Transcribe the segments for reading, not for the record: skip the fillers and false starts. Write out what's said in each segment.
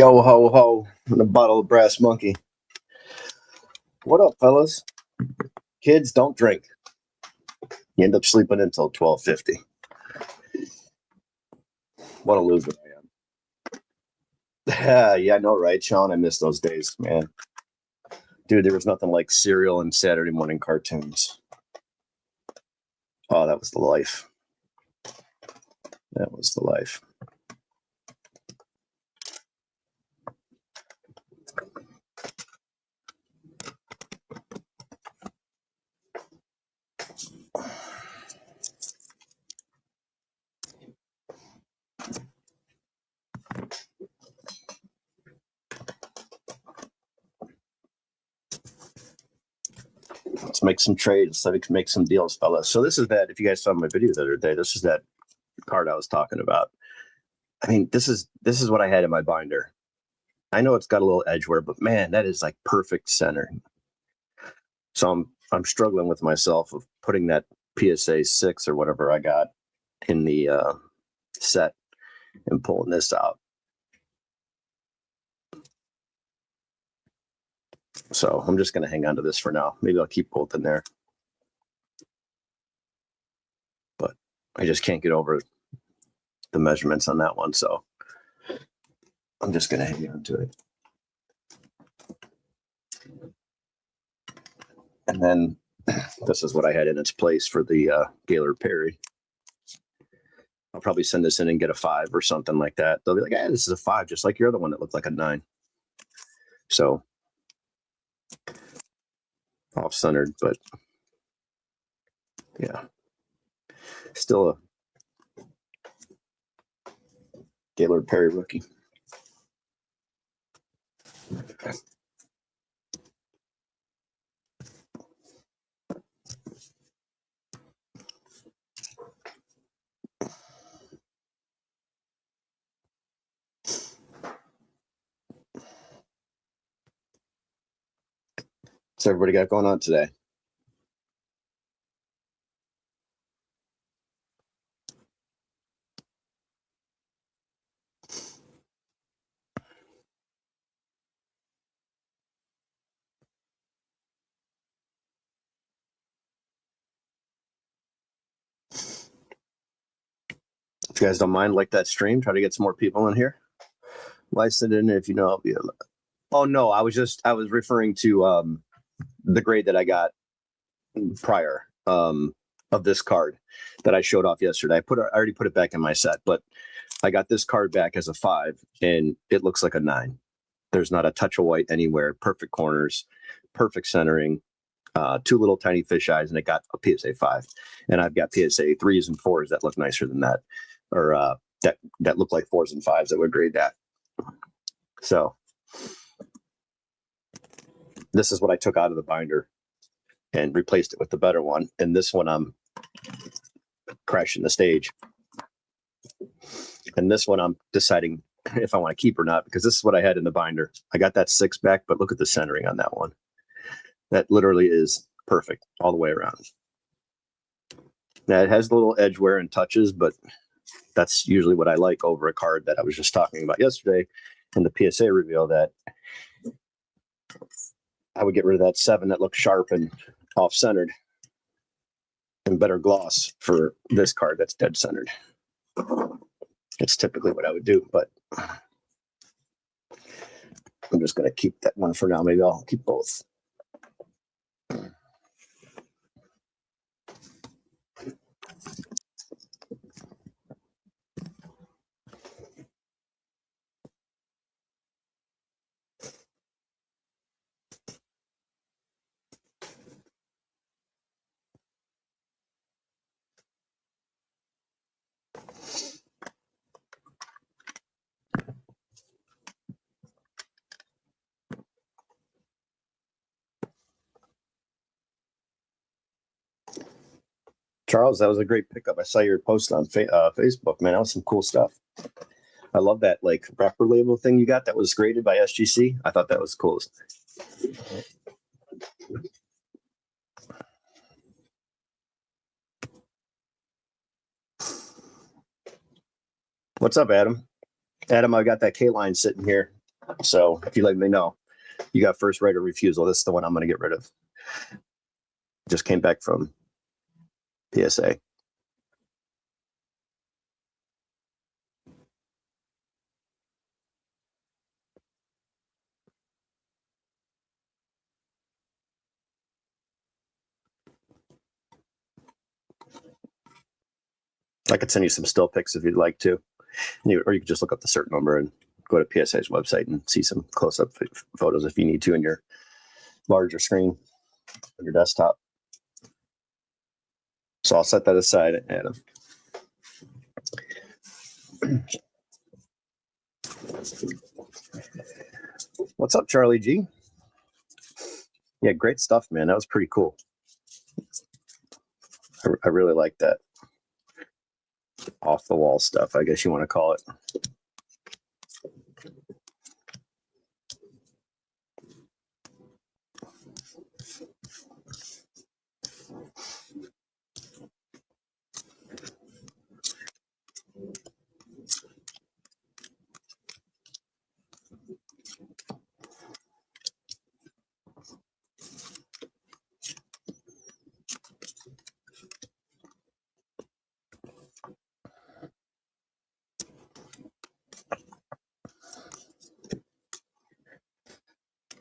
Yo ho ho, and a bottle of Brass Monkey. What up, fellas? Kids, don't drink. You end up sleeping until 12:50. What a loser I am. Yeah, I know, right, Sean? I miss those days, man. Dude, there was nothing like cereal and Saturday morning cartoons. Oh, that was the life. That was the life. Let's make some trades. Let's make some deals, fellas. So this is that. If you guys saw my video the other day, this is that card I was talking about. I mean, this is what I had in my binder. I know it's got a little edge wear, but man, that is like perfect center. So I'm struggling with myself of putting that PSA 6 or whatever I got in the set and pulling this out. So I'm just going to hang on to this for now. Maybe I'll keep both in there. But I just can't get over the measurements on that one. So I'm just going to hang on to it. And then this is what I had in its place for the Gaylord Perry. I'll probably send this in and get a 5 or something like that. They'll be like, "Hey, this is a 5, just like your other one that looked like a 9. So off-centered, but yeah, still a Gaylord Perry rookie. What's everybody got going on today? If you guys don't mind, like that stream, try to get some more people in here. Why send it in if you know I'll be able to... Oh no, I was referring to the grade that I got prior of this card that I showed off yesterday. I already put it back in my set, but I got this card back as a 5 and it looks like a 9. There's not a touch of white anywhere, perfect corners, perfect centering, 2 little tiny fish eyes, and it got a PSA 5. And I've got PSA 3s and 4s that look nicer than that, or that look like 4s and 5s that would grade that. So this is what I took out of the binder and replaced it with the better one. And this one I'm crashing the stage. And this one I'm deciding if I want to keep or not, because this is what I had in the binder. I got that 6 back, but look at the centering on that one. That literally is perfect all the way around. Now it has a little edge wear and touches, but that's usually what I like over a card that I was just talking about yesterday in the PSA reveal, that I would get rid of that 7 that looks sharp and off-centered and better gloss for this card that's dead centered. It's typically what I would do, but I'm just going to keep that one for now. Maybe I'll keep both. Charles, that was a great pickup. I saw your post on Facebook, man. That was some cool stuff. I love that like rapper label thing you got that was graded by SGC. I thought that was cool. What's up, Adam? Adam, I got that K-line sitting here. So if you let me know, you got first right of refusal. This is the one I'm going to get rid of. Just came back from PSA. I could send you some still pics if you'd like to, or you could just look up the cert number and go to PSA's website and see some close-up photos if you need to in your larger screen on your desktop. So I'll set that aside, Adam. What's up, Charlie G? Yeah, great stuff, man. That was pretty cool. I really like that. Off the wall stuff, I guess you want to call it.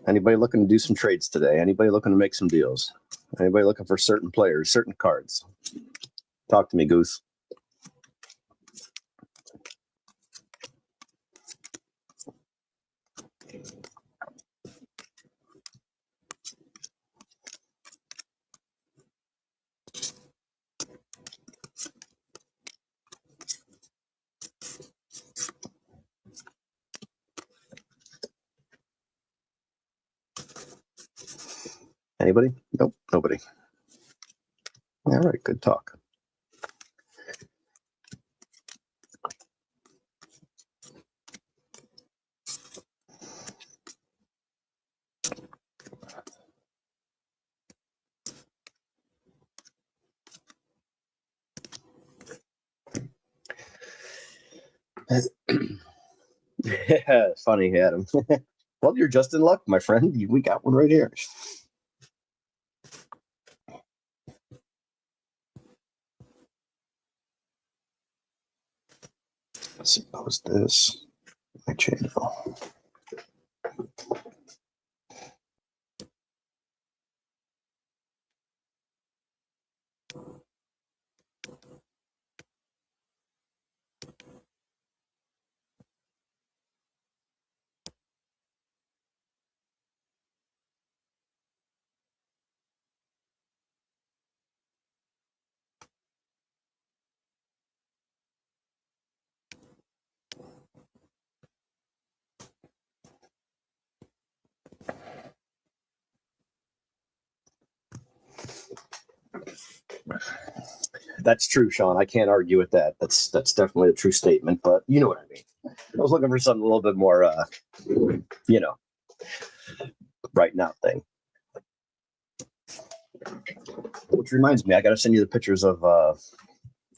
Anybody looking to do some trades today? Anybody looking to make some deals? Anybody looking for certain players, certain cards? Talk to me, Goose. Anybody? Nope, nobody. All right, good talk. Yeah, funny, Adam. Well, you're just in luck, my friend. We got one right here. Let's see, post this. My channel. That's true, Sean. I can't argue with that. That's definitely a true statement. But you know what I mean. I was looking for something a little bit more, right now thing. Which reminds me, I got to send you the pictures of a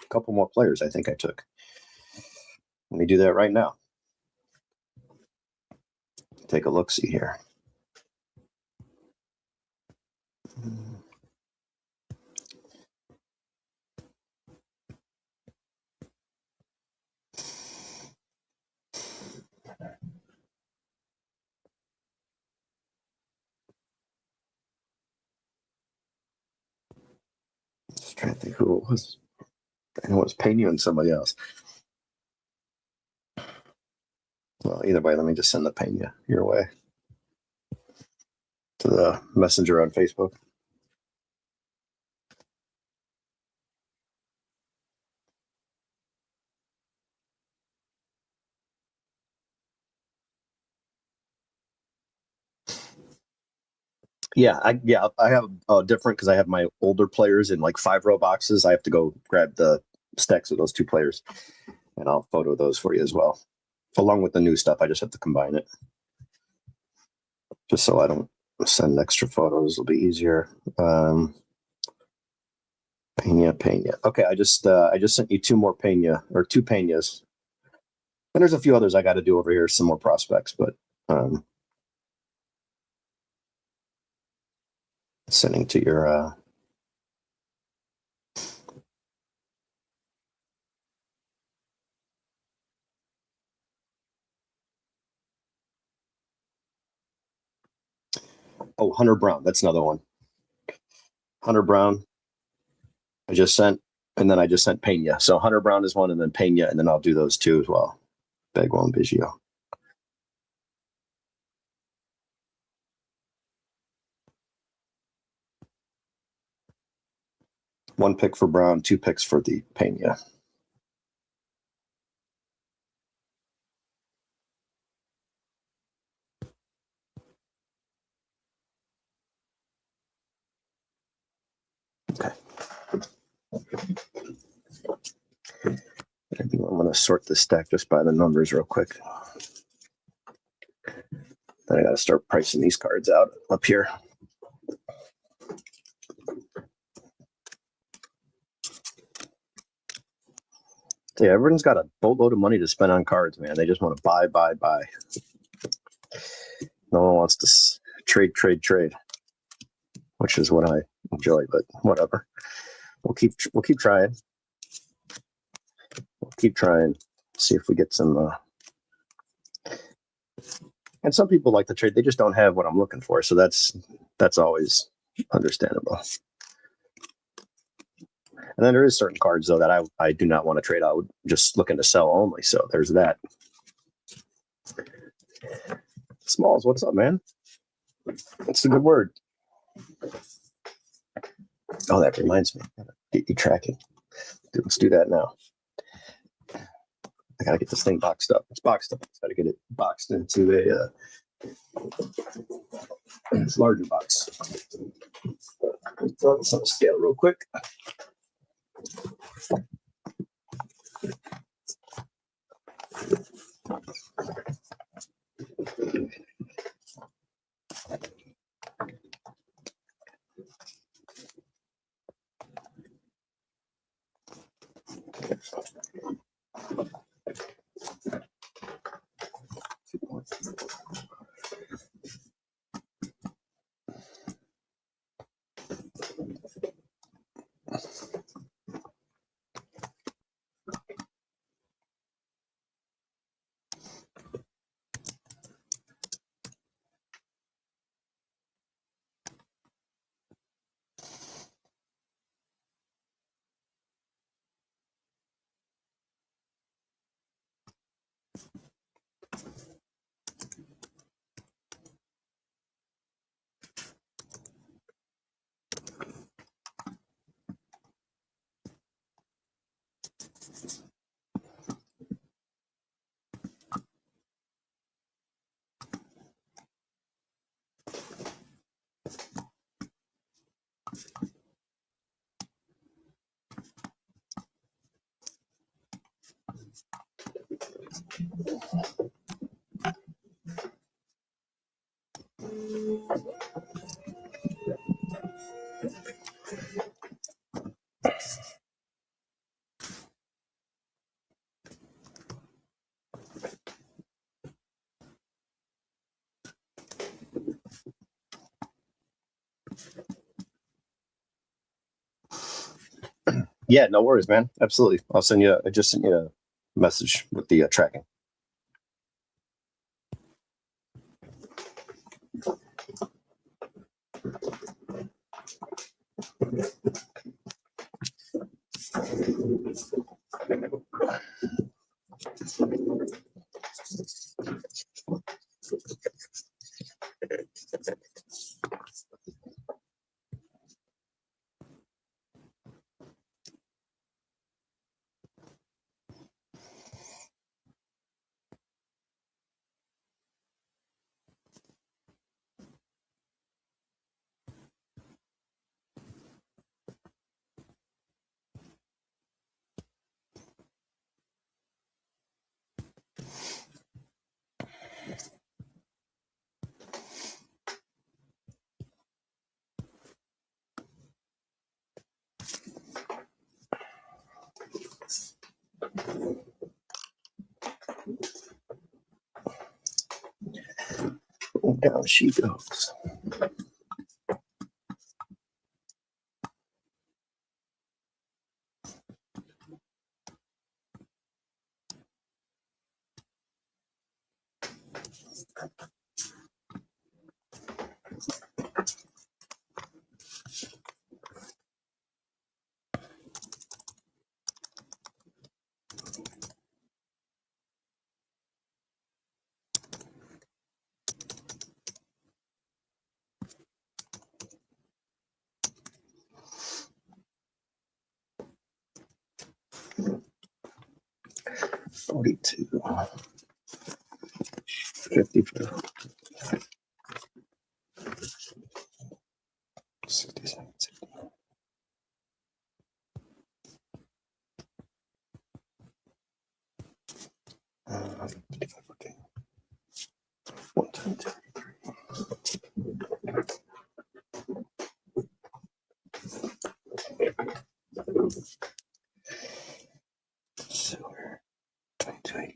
couple more players I think I took. Let me do that right now. Take a look. See here. Just trying to think who it was. I know it was Pena and somebody else. Well, either way, let me just send the Pena your way to the messenger on Facebook. Yeah, I have different because I have my older players in like 5-row boxes. I have to go grab the stacks of those two players, and I'll photo those for you as well, along with the new stuff. I just have to combine it, just so I don't send extra photos. It'll be easier. Pena. Okay, I just sent you two Penas, and there's a few others I got to do over here. Some more prospects, but Sending to your Hunter Brown. That's another one. Hunter Brown. I just sent, and then I just sent Pena. So Hunter Brown is one, and then Pena, and then I'll do those two as well. Bagwell and Biggio. One pick for Brown, 2 picks for the Pena. Okay. I'm going to sort this stack just by the numbers real quick. Then I got to start pricing these cards out up here. Yeah, everyone's got a boatload of money to spend on cards, man. They just want to buy. No one wants to trade, which is what I enjoy, but whatever. We'll keep trying. We'll keep trying. See if we get some. And some people like to trade. They just don't have what I'm looking for. So that's always understandable. And then there is certain cards though that I do not want to trade. I would just looking to sell only. So there's that. Smalls, what's up, man? That's a good word. Oh, that reminds me. Get you tracking. Let's do that now. I gotta get this thing boxed up. It's boxed up. Gotta get it boxed into a larger box. Throw this on the scale real quick. Yeah, no worries, man. Absolutely. I just sent you a message with the tracking. Down she goes. $42. 54. 67. 55. Okay. 122. Silver. 22.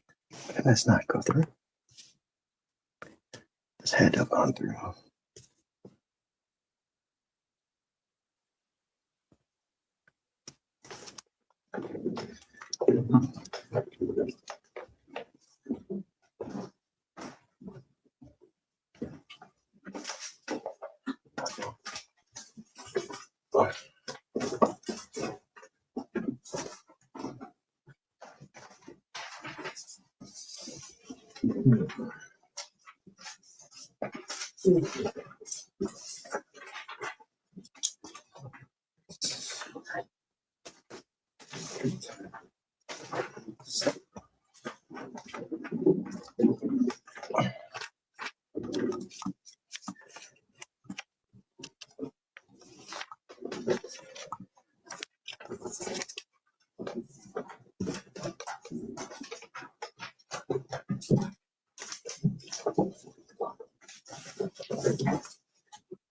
Can this not go through? This had to have gone through.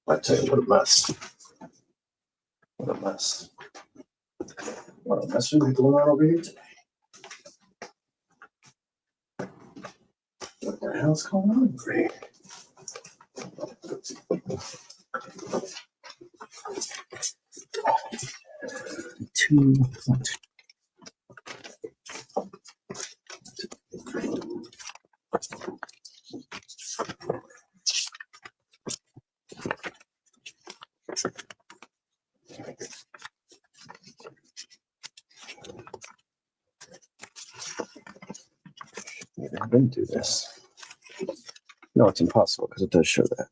I tell you, what a mess. What a mess. What a mess we going on over here today. What the hell's going on over here? Two. I've been through this. No, it's impossible because it does show that.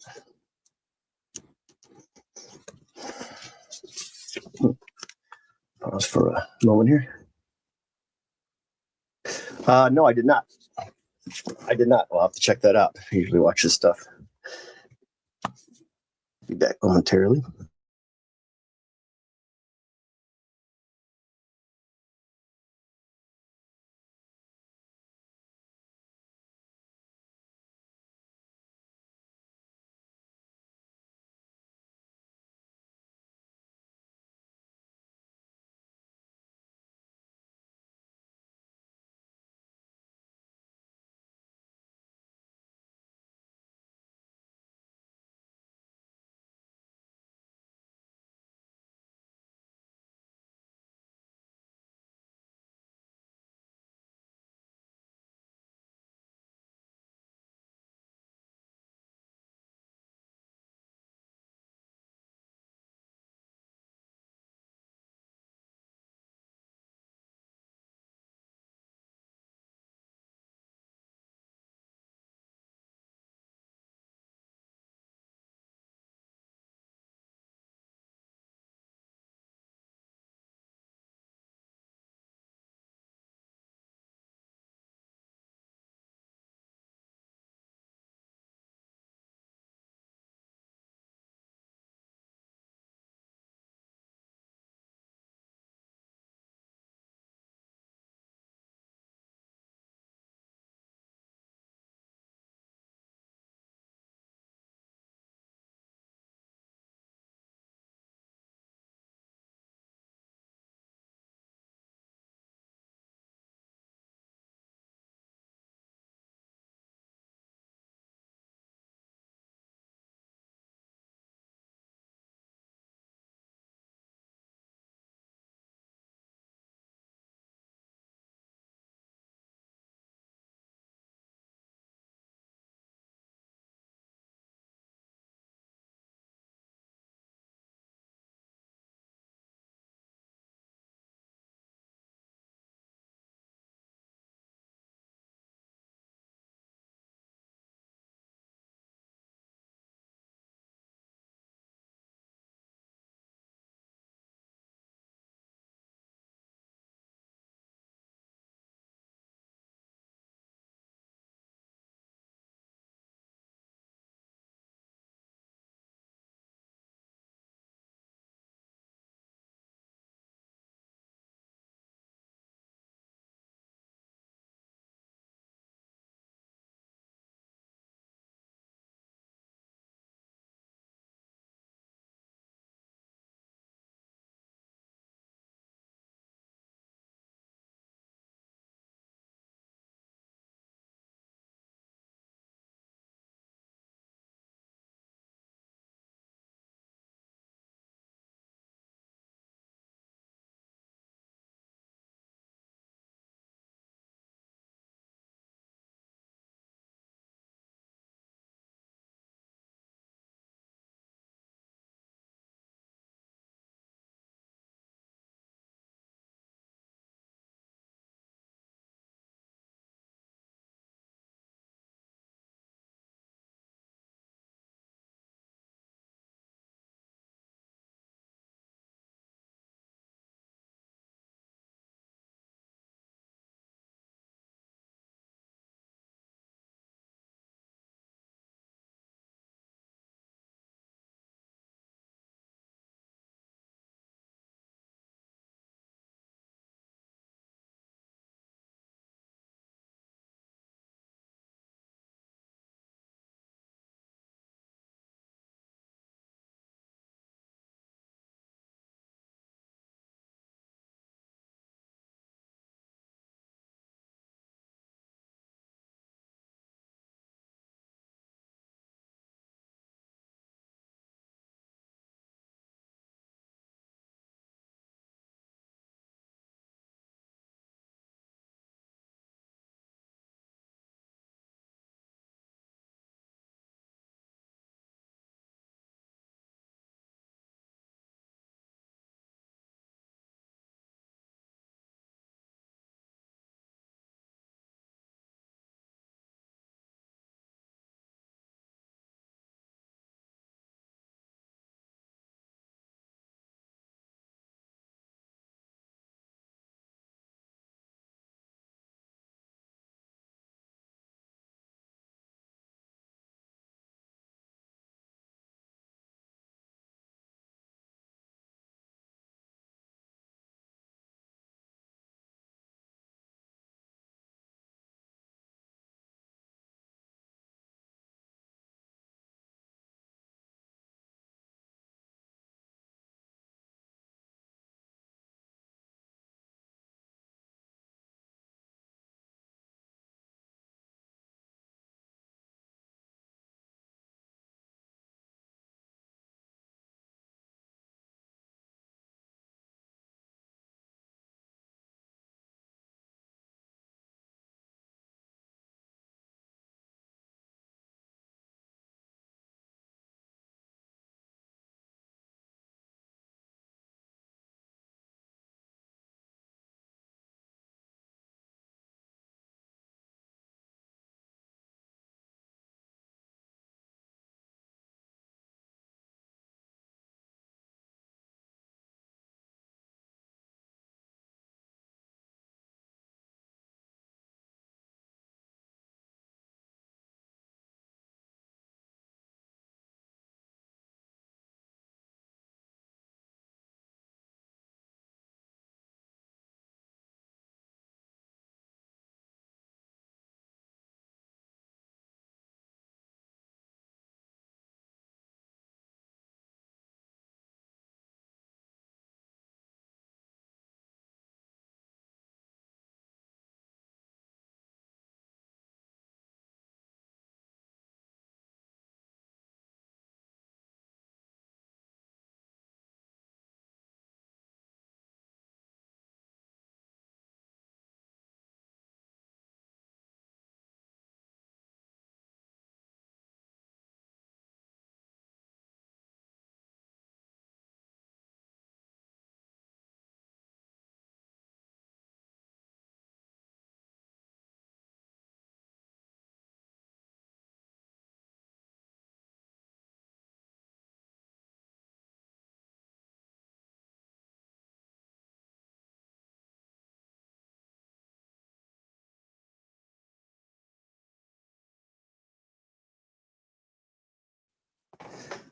Pause for a moment here. No, I did not. I did not. I'll have to check that out. I usually watch this stuff. Be back momentarily.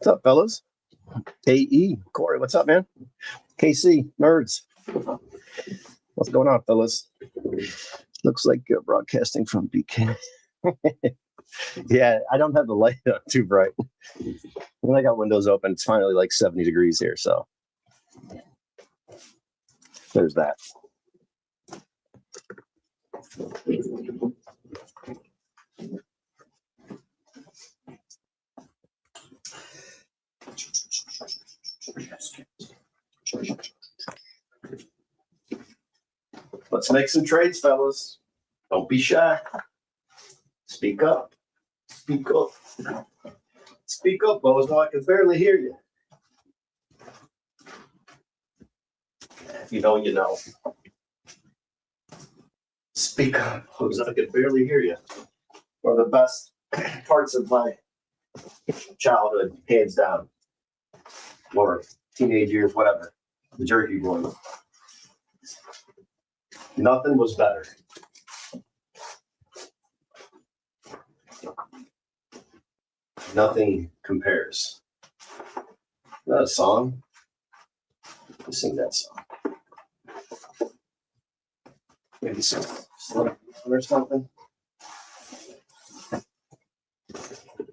What's up, fellas? KE, Corey, what's up, man? KC, nerds. What's going on, fellas? Looks like you're broadcasting from BK. Yeah, I don't have the light up too bright. When I got windows open, it's finally like 70 degrees here, so there's that. Let's make some trades, fellas. Don't be shy. Speak up. Speak up. Speak up, Bozo. I can barely hear you. If you know, you know. Speak up, Bozo. I can barely hear you. One of the best parts of my childhood, hands down. Or teenage years, whatever. The Jerky Boys. Nothing was better. Nothing compares. That a song? Let's sing that song. Maybe some or something.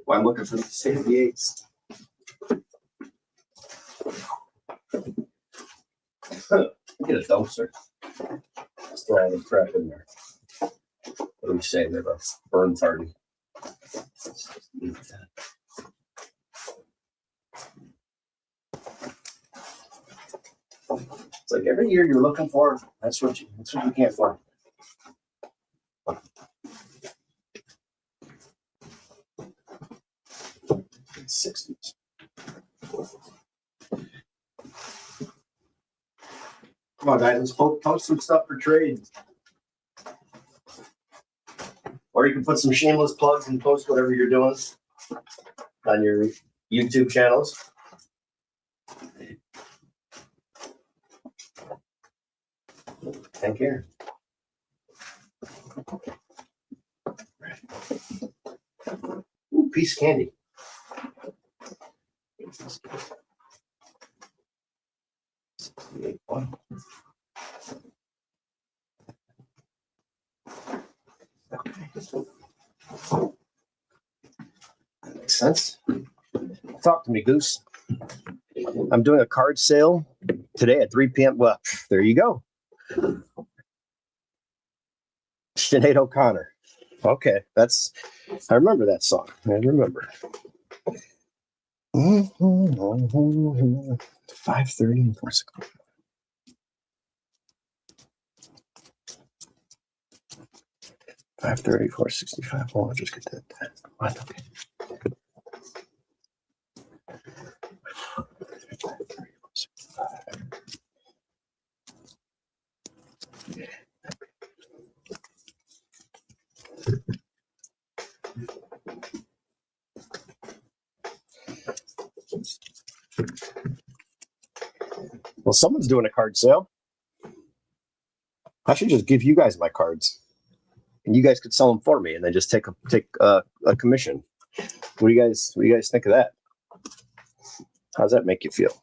Well, I'm looking for the state of the eights. Get a dumpster. Still have the crap in there. What do we say? They're a burn party. It's like every year you're looking for, that's what you can't find. '60s. Come on, guys, let's post some stuff for trade. Or you can put some shameless plugs and post whatever you're doing on your YouTube channels. Thank you. Ooh, piece of candy. That makes sense. Talk to me, Goose. I'm doing a card sale today at 3 p.m. Well, there you go. Sinead O'Connor. Okay, I remember that song. I remember. 5:30 and 4:60. $5:30, $4.65. Well, I'll just get that. What? Okay. Well, someone's doing a card sale. I should just give you guys my cards, and you guys could sell them for me, and then just take a commission. What do you guys think of that? How does that make you feel?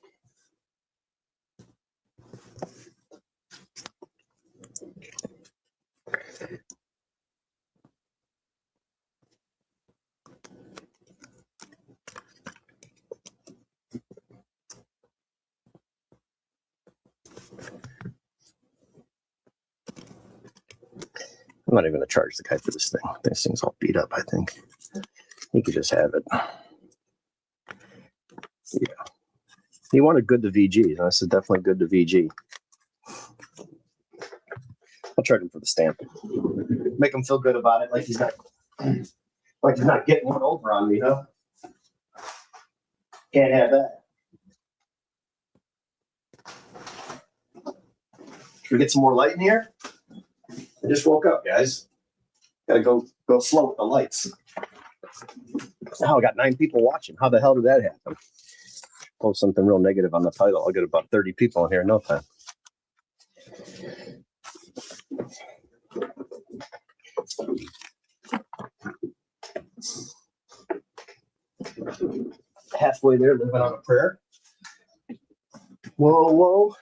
I'm not even going to charge the guy for this thing. This thing's all beat up, I think. He could just have it. Yeah. He wanted good to VG. I said definitely good to VG. I'll charge him for the stamp. Make him feel good about it, like he's not getting one over on me, huh? Can't have that. Should we get some more light in here? I just woke up, guys. Gotta go slow with the lights. Oh, I got 9 people watching. How the hell did that happen? Post something real negative on the title. I'll get about 30 people in here in no time. way there, living on a prayer. Whoa, whoa.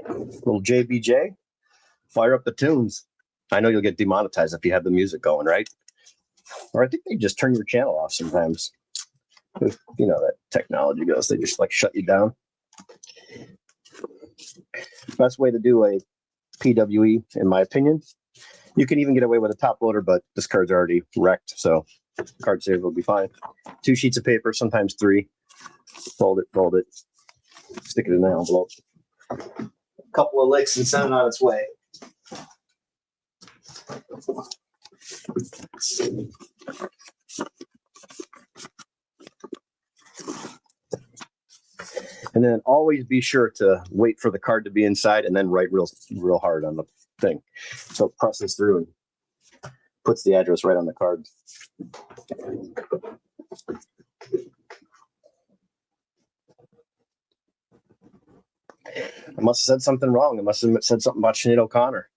Little JBJ. Fire up the tunes. I know you'll get demonetized if you have the music going, right? Or I think they just turn your channel off sometimes. You know that technology goes. They just like shut you down. Best way to do a PWE, in my opinion. You can even get away with a top loader, but this card's already wrecked, so card save will be fine. 2 sheets of paper, sometimes 3. Fold it, stick it in the envelope. A couple of licks and send it on its way. And then always be sure to wait for the card to be inside and then write real hard on the thing. So it presses through and puts the address right on the card. I must have said something wrong. I must have said something about Sinead O'Connor.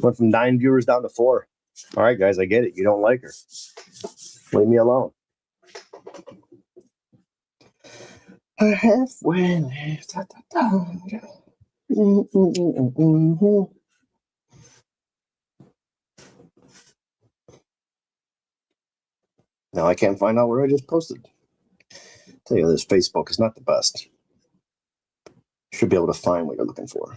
Went from 9 viewers down to 4. All right, guys, I get it. You don't like her. Leave me alone. Halfway left. Now I can't find out where I just posted. Tell you, this Facebook is not the best. Should be able to find what you're looking for.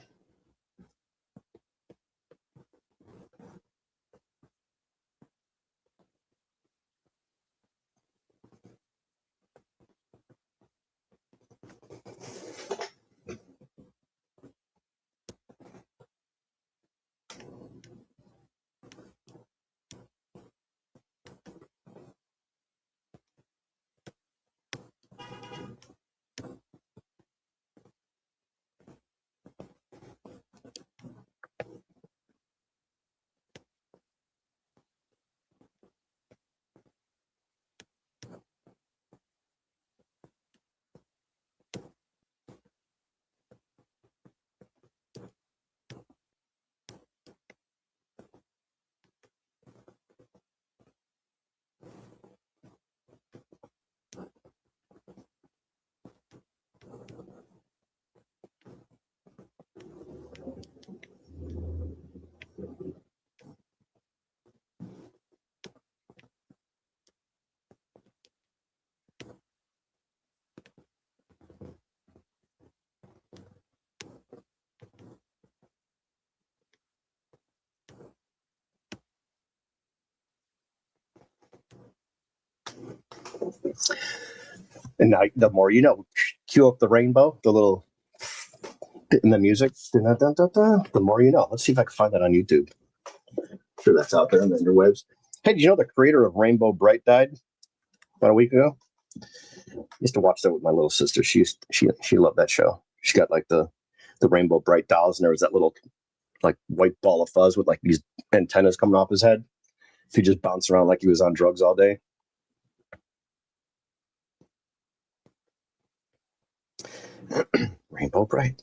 And now, the more you know, cue up the rainbow, the little bit in the music. The more you know. Let's see if I can find that on YouTube. I'm sure that's out there on the interwebs. Hey, did you know the creator of Rainbow Bright died about a week ago? I used to watch that with my little sister. She loved that show. She got like the Rainbow Bright dolls, and there was that little like white ball of fuzz with like these antennas coming off his head. He just bounced around like he was on drugs all day. Rainbow Bright.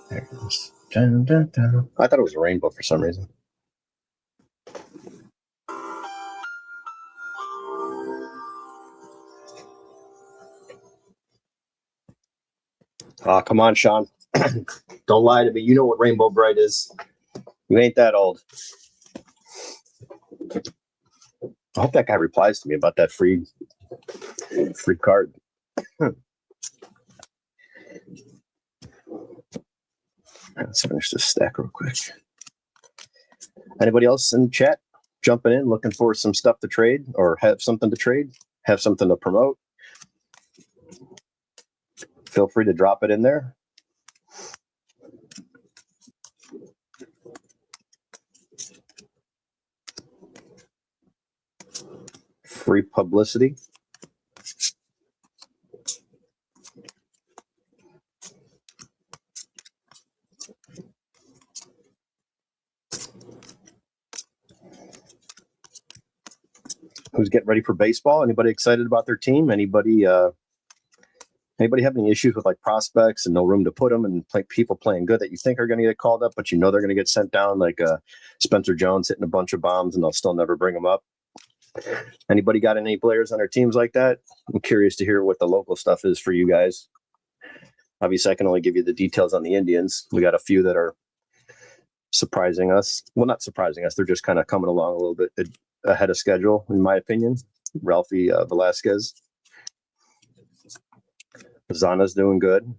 There it is. Dun, dun, dun. I thought it was a rainbow for some reason. Oh, come on, Sean. Don't lie to me. You know what Rainbow Bright is. You ain't that old. I hope that guy replies to me about that free card. Let's finish this stack real quick. Anybody else in the chat jumping in, looking for some stuff to trade or have something to trade, have something to promote? Feel free to drop it in there. Free publicity. who's getting ready for baseball? Anybody excited about their team? Anybody have any issues with like prospects and no room to put them and people playing good that you think are going to get called up, but you know they're going to get sent down, like Spencer Jones hitting a bunch of bombs and they'll still never bring them up? Anybody got any players on their teams like that? I'm curious to hear what the local stuff is for you guys. Obviously, I can only give you the details on the Indians. We got a few that are surprising us. Well, not surprising us. They're just kind of coming along a little bit ahead of schedule, in my opinion. Ralphie Velasquez. Zana's doing good,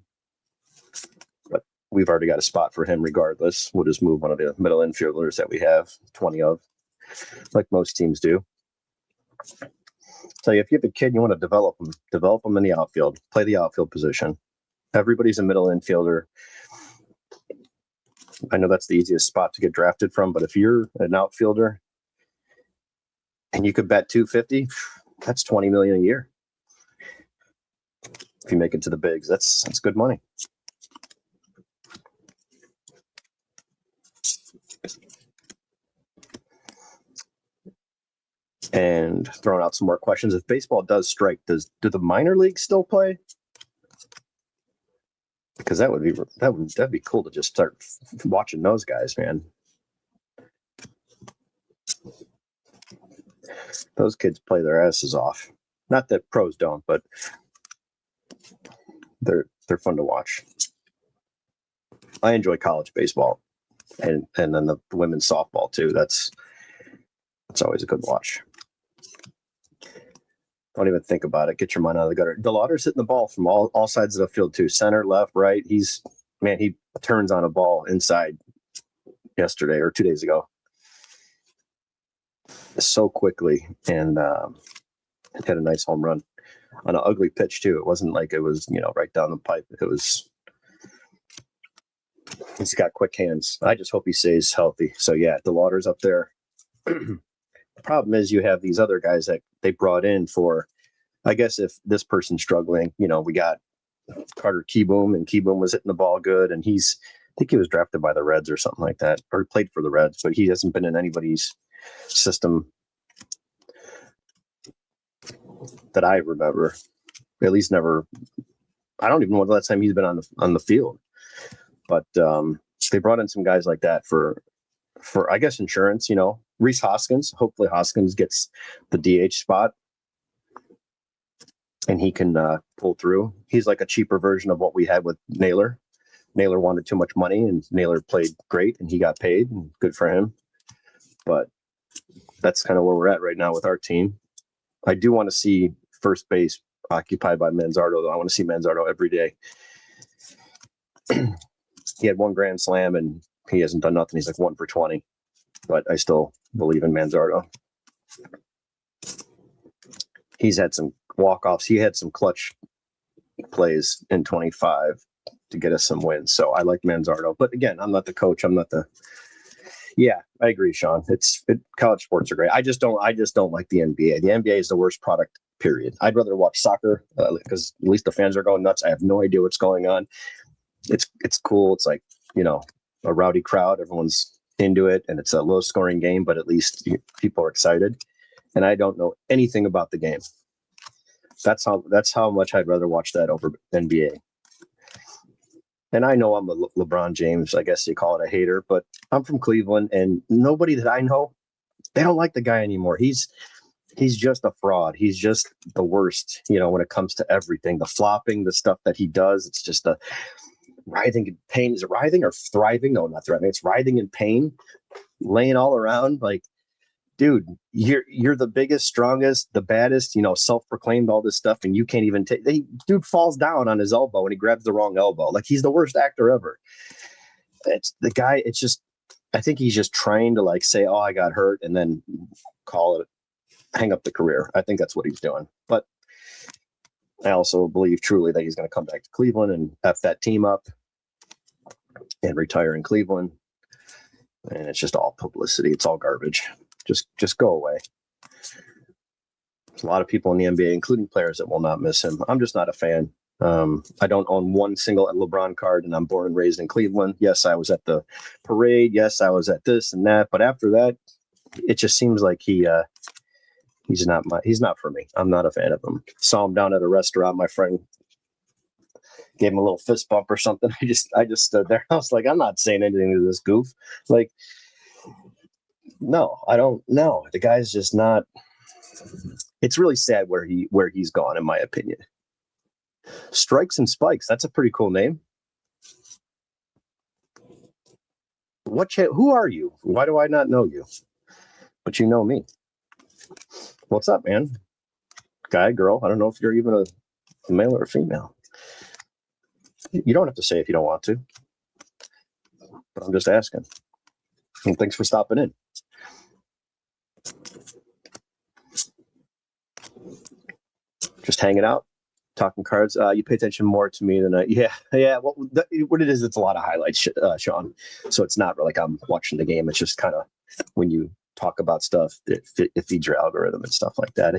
but we've already got a spot for him regardless. We'll just move one of the middle infielders that we have 20 of, like most teams do. So if you have a kid, you want to develop them in the outfield, play the outfield position. Everybody's a middle infielder. I know that's the easiest spot to get drafted from, but if you're an outfielder and you could bet 250, that's $20 million a year. If you make it to the bigs, that's good money. And throwing out some more questions. If baseball does strike, do the minor leagues still play? Because that'd be cool to just start watching those guys, man. Those kids play their asses off. Not that pros don't, but they're fun to watch. I enjoy college baseball and then the women's softball too. That's always a good watch. Don't even think about it. Get your mind out of the gutter. DeLauder's hitting the ball from all sides of the field too. Center, left, right. He turns on a ball inside yesterday or 2 days ago so quickly, and had a nice home run on an ugly pitch too. It wasn't like it was, right down the pipe. He's got quick hands. I just hope he stays healthy. So yeah, DeLauder's up there. The problem is you have these other guys that they brought in for, I guess if this person's struggling, we got Carter Kieboom, and Kieboom was hitting the ball good, and I think he was drafted by the Reds or something like that, or played for the Reds, but he hasn't been in anybody's system that I remember. At least never. I don't even know the last time he's been on the field. But they brought in some guys like that for I guess insurance. Rhys Hoskins. Hopefully Hoskins gets the DH spot, and he can pull through. He's like a cheaper version of what we had with Naylor. Naylor wanted too much money, and Naylor played great, and he got paid, and good for him. But that's kind of where we're at right now with our team. I do want to see first base occupied by Manzardo, though. I want to see Manzardo every day. He had one grand slam, and he hasn't done nothing. He's like 1 for 20. But I still believe in Manzardo. He's had some walk-offs. He had some clutch plays in 25 to get us some wins. So I like Manzardo. But again, I'm not the coach. I'm not the... Yeah, I agree, Sean. College sports are great. I just don't like the NBA. The NBA is the worst product, period. I'd rather watch soccer because at least the fans are going nuts. I have no idea what's going on. It's cool. It's like, a rowdy crowd. Everyone's into it, and it's a low-scoring game, but at least people are excited. And I don't know anything about the game. That's how much I'd rather watch that over NBA. And I know I'm a LeBron James, I guess you call it a hater, but I'm from Cleveland, and nobody that I know, they don't like the guy anymore. He's just a fraud. He's just the worst, when it comes to everything. The flopping, the stuff that he does, it's just a writhing in pain. Is it writhing or thriving? No, not thriving. It's writhing in pain, laying all around. Like, dude, you're the biggest, strongest, the baddest, self-proclaimed all this stuff, and you can't even take. Dude falls down on his elbow and he grabs the wrong elbow. Like, he's the worst actor ever. It's the guy. It's just, I think he's just trying to say, oh, I got hurt, and then call it, hang up the career. I think that's what he's doing. But I also believe truly that he's going to come back to Cleveland and F that team up and retire in Cleveland. And it's just all publicity. It's all garbage. Just go away. There's a lot of people in the NBA, including players, that will not miss him. I'm just not a fan. I don't own one single LeBron card, and I'm born and raised in Cleveland. Yes, I was at the parade. Yes, I was at this and that. But after that, it just seems like he He's not for me. I'm not a fan of him. Saw him down at a restaurant. My friend gave him a little fist bump or something. I just stood there. I was like, I'm not saying anything to this goof. Like, no, I don't know. The guy's just not. It's really sad where he's gone, in my opinion. Strikes and Spikes. That's a pretty cool name. Who are you? Why do I not know you? But you know me. What's up, man? Guy, girl. I don't know if you're even a male or a female. You don't have to say if you don't want to. But I'm just asking. And thanks for stopping in. Just hanging out, talking cards. You pay attention more to me than I. Yeah. Well, what it is, it's a lot of highlights, Sean. So it's not like I'm watching the game. It's just kind of when you talk about stuff, it feeds your algorithm and stuff like that.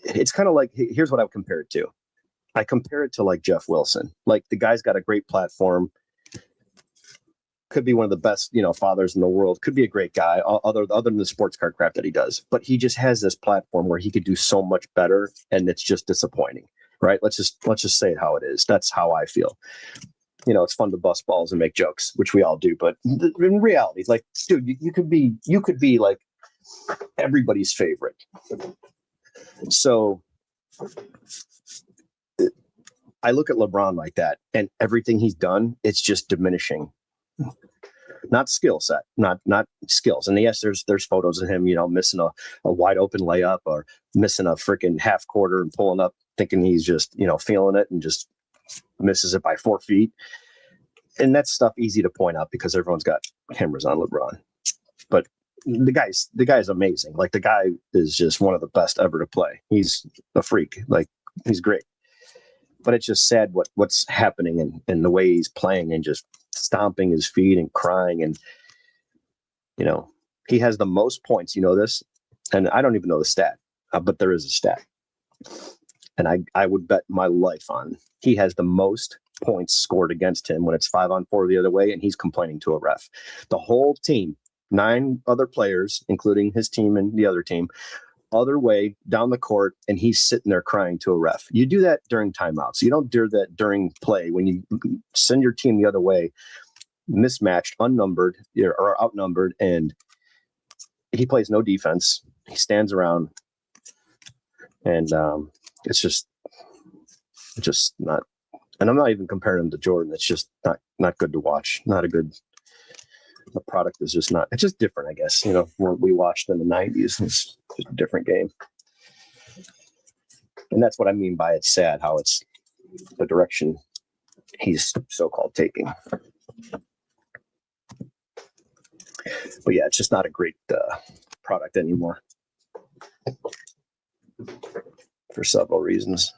It's kind of like, here's what I would compare it to. I compare it to like Jeff Wilson. Like, the guy's got a great platform. Could be one of the best, fathers in the world. Could be a great guy, other than the sports card crap that he does. But he just has this platform where he could do so much better, and it's just disappointing, right? Let's just say it how it is. That's how I feel. It's fun to bust balls and make jokes, which we all do. But in reality, it's like, dude, you could be like everybody's favorite. So I look at LeBron like that, and everything he's done, it's just diminishing. Not skill set, not skills. And yes, there's photos of him, missing a wide open layup or missing a freaking half quarter and pulling up thinking he's just, feeling it and just misses it by 4 feet. And that's stuff easy to point out because everyone's got cameras on LeBron. But the guy's amazing. Like, the guy is just one of the best ever to play. He's a freak. Like, he's great. But it's just sad what's happening in the way he's playing and just stomping his feet and crying. And, he has the most points. You know this? And I don't even know the stat, but there is a stat. And I would bet my life on he has the most points scored against him when it's 5-on-4 the other way, and he's complaining to a ref. The whole team, 9 other players, including his team and the other team, other way down the court, and he's sitting there crying to a ref. You do that during timeouts. You don't do that during play when you send your team the other way, mismatched, unnumbered, or outnumbered, and he plays no defense. He stands around, and it's just not. And I'm not even comparing him to Jordan. It's just not good to watch. Not a good. The product is just not. It's just different, I guess. When we watched in the '90s, it's just a different game. And that's what I mean by it's sad how it's the direction he's so-called taking. But yeah, it's just not a great product anymore for several reasons.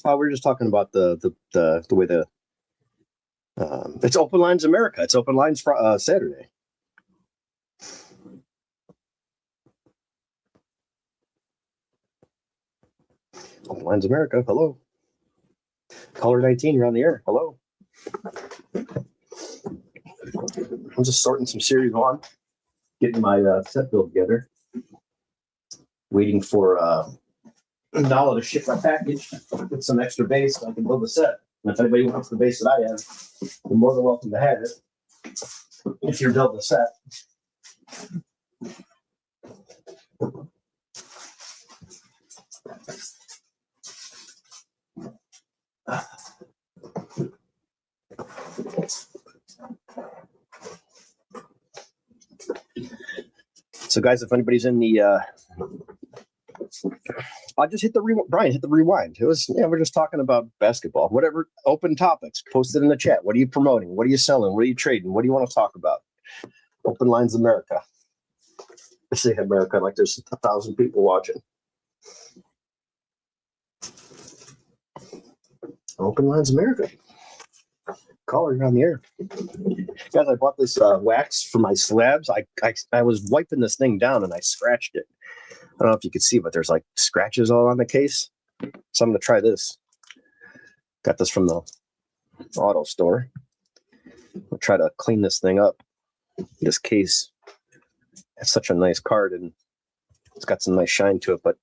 We were just talking about the way it's Open Lines America. It's Open Lines Saturday. Open Lines America. Hello. Caller 19, you're on the air. Hello. I'm just sorting some Series 1, getting my set build together, waiting for Nala to ship my package with some extra base so I can build a set. And if anybody wants the base that I have, you're more than welcome to have it if you're building a set. So, guys, if anybody's in the I just hit the rewind. Brian, hit the rewind. It was, we're just talking about basketball, whatever, open topics. Post it in the chat. What are you promoting? What are you selling? What are you trading? What do you want to talk about? Open Lines America. I say America like there's 1,000 people watching. Open Lines America. Caller, you're on the air. Guys, I bought this wax for my slabs. I was wiping this thing down and I scratched it. I don't know if you could see, but there's like scratches all on the case. So I'm going to try this. Got this from the auto store. I'll try to clean this thing up. This case, it's such a nice card and it's got some nice shine to it, but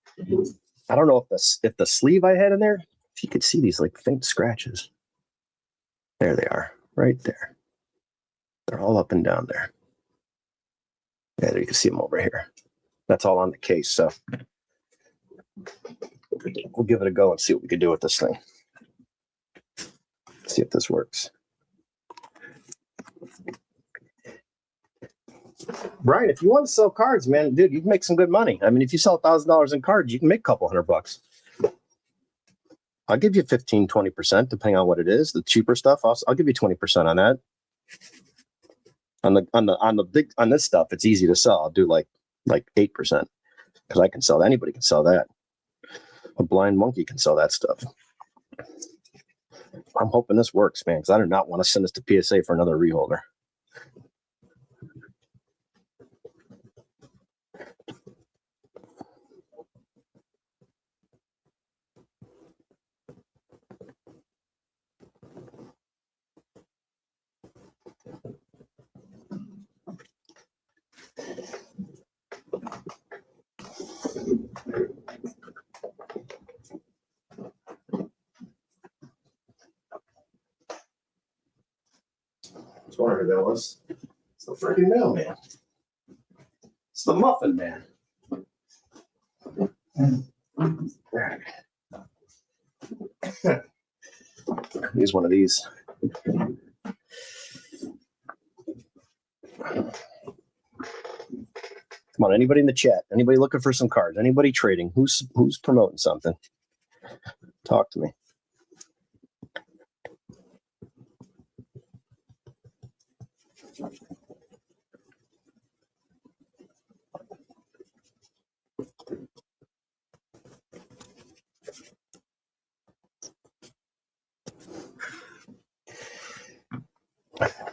I don't know if the sleeve I had in there, if you could see these like faint scratches. There they are, right there. They're all up and down there. Yeah, there you can see them over here. That's all on the case, so we'll give it a go and see what we can do with this thing. See if this works. Brian, if you want to sell cards, man, dude, you can make some good money. I mean, if you sell $1,000 in cards, you can make a couple $100. I'll give you 15, 20%, depending on what it is. The cheaper stuff, I'll give you 20% on that. On this stuff, it's easy to sell. I'll do like 8% because I can sell. Anybody can sell that. A blind monkey can sell that stuff. I'm hoping this works, man, because I do not want to send this to PSA for another reholder. I was wondering who that was. It's the freaking mailman. It's the muffin man. Use one of these. Come on, anybody in the chat? Anybody looking for some cards? Anybody trading? Who's promoting something? Talk to me.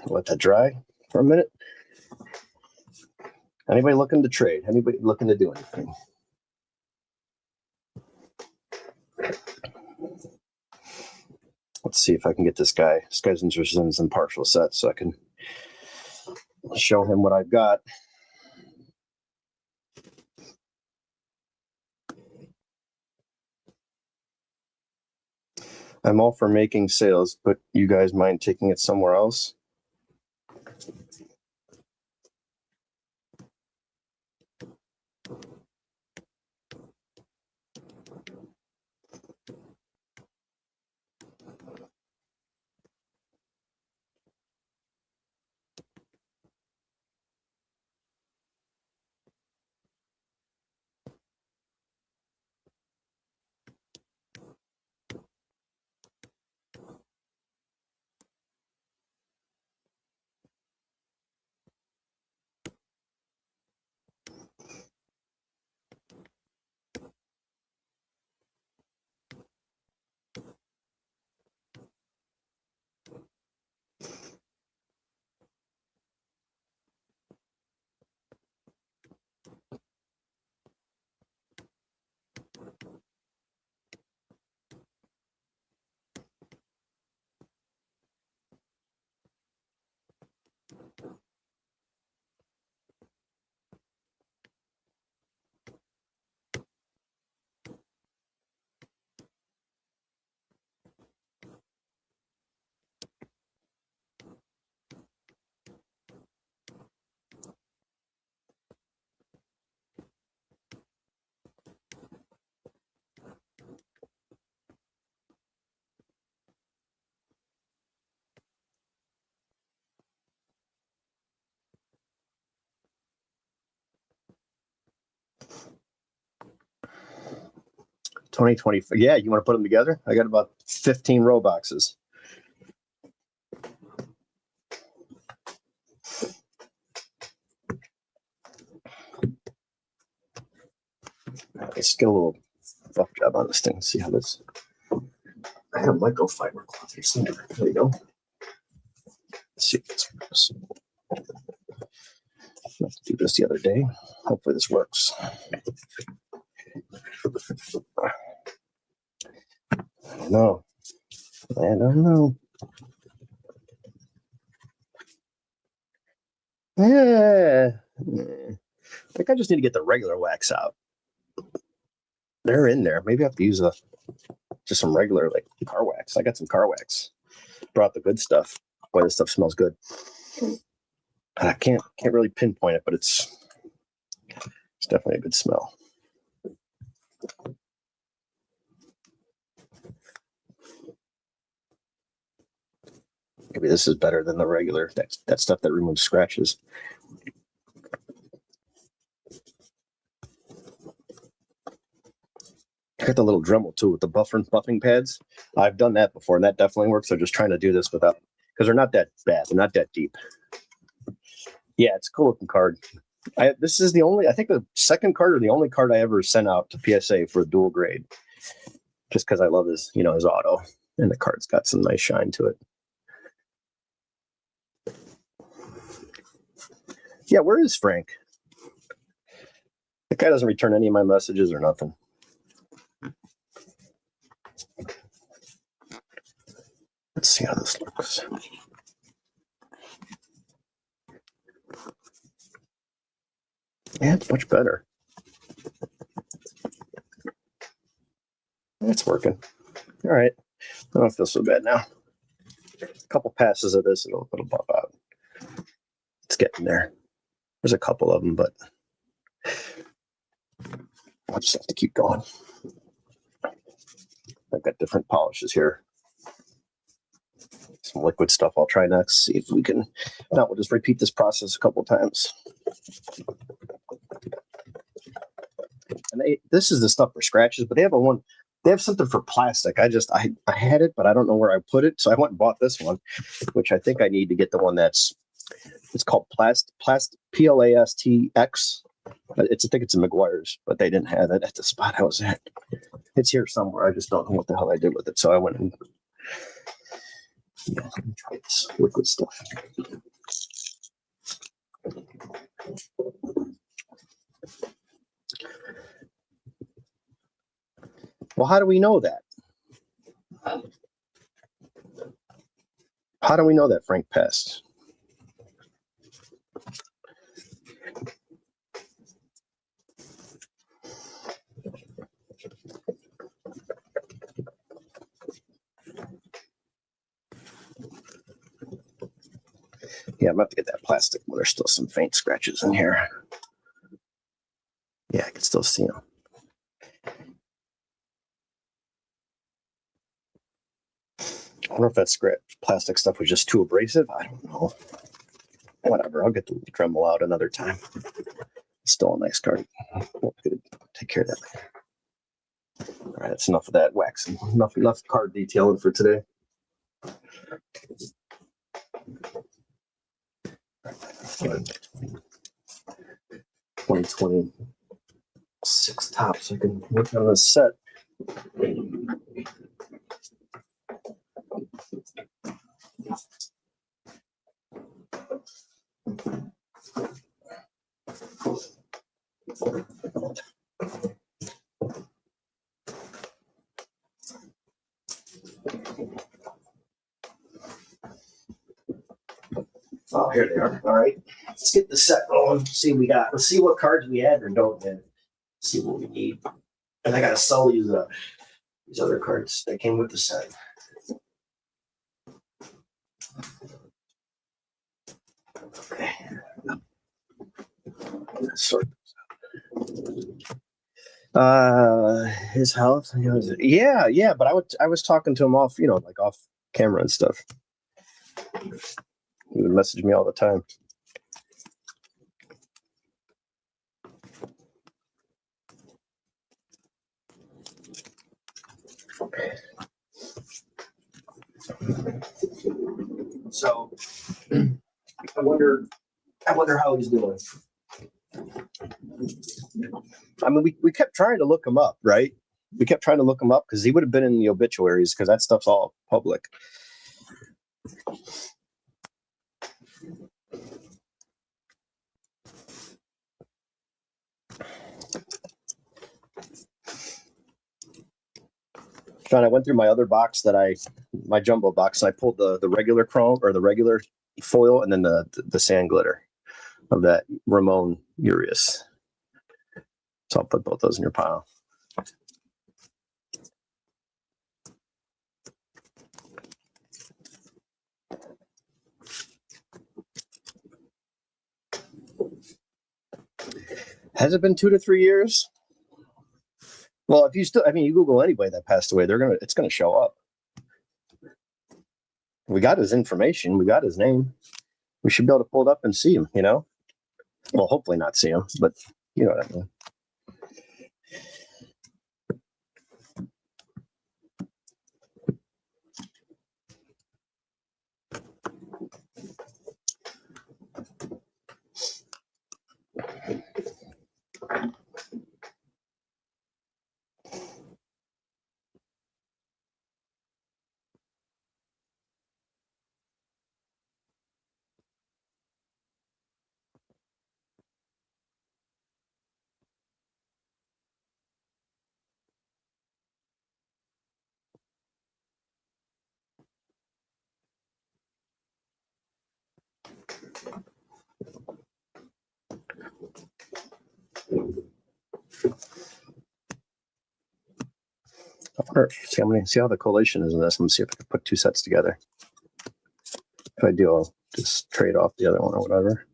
Let that dry for a minute. Anybody looking to trade? Anybody looking to do anything? Let's see if I can get this guy. This guy's interested in some partial sets, so I can show him what I've got. I'm all for making sales, but you guys mind taking it somewhere else? 2020. Yeah, you want to put them together? I got about 15 row boxes. Let's get a little buff job on this thing. See how this. I have microfiber cloth here somewhere. There you go. Let's see if this works. I meant to do this the other day. Hopefully this works. I don't know. Yeah. I think I just need to get the regular wax out. They're in there. Maybe I have to use just some regular like car wax. I got some car wax. Brought the good stuff. Boy, this stuff smells good. I can't really pinpoint it, but it's definitely a good smell. Maybe this is better than the regular. That stuff that removes scratches. I got the little Dremel too with the buffing pads. I've done that before, and that definitely works. I'm just trying to do this without, because they're not that bad. They're not that deep. Yeah, it's a cool looking card. This is the only, I think the second card or the only card I ever sent out to PSA for a dual grade, just because I love his, his auto, and the card's got some nice shine to it. Yeah, where is Frank? The guy doesn't return any of my messages or nothing. Let's see how this looks. Yeah, it's much better. It's working. All right. I don't feel so bad now. A couple passes of this, it'll pop out. It's getting there. There's a couple of them, but I'll just have to keep going. I've got different polishes here. Some liquid stuff I'll try next. See if we can. Now we'll just repeat this process a couple times. And this is the stuff for scratches, but they have they have something for plastic. I had it, but I don't know where I put it. So I went and bought this one, which I think I need to get the one it's called Plast PLASTX. I think it's a McGuire's, but they didn't have it at the spot I was at. It's here somewhere. I just don't know what the hell I did with it. So I went and let me try this liquid stuff. Well, how do we know that? How do we know that Frank passed? Yeah, I'm about to get that plastic one. There's still some faint scratches in here. Yeah, I can still see them. I wonder if that plastic stuff was just too abrasive. I don't know. Whatever. I'll get the Dremel out another time. Still a nice card. Good. Take care of that later. All right, that's enough of that waxing. Enough card detailing for today. 2026 top, so I can work on this set. Oh, here they are. All right. Let's get the set rolling. Let's see what we got. Let's see what cards we had or don't have. See what we need. And I got to sell these other cards that came with the set. Okay. Sort his health. Yeah. But I was talking to him off, like off camera and stuff. He would message me all the time. So I wonder how he's doing. I mean, we kept trying to look him up, right? We kept trying to look him up because he would have been in the obituaries because that stuff's all public. John, I went through my other box my jumbo box, and I pulled the regular chrome or the regular foil and then the sand glitter of that Ramon Urias. So I'll put both those in your pile. Has it been 2 to 3 years? Well, if you still, I mean, you Google anybody that passed away, it's gonna show up. We got his information, we got his name. We should be able to pull it up and see him, you know? Well, hopefully not see him, but you know what I mean. See how the collation is in this. Let me see if I can put two sets together. If I do, I'll just trade off the other one or whatever.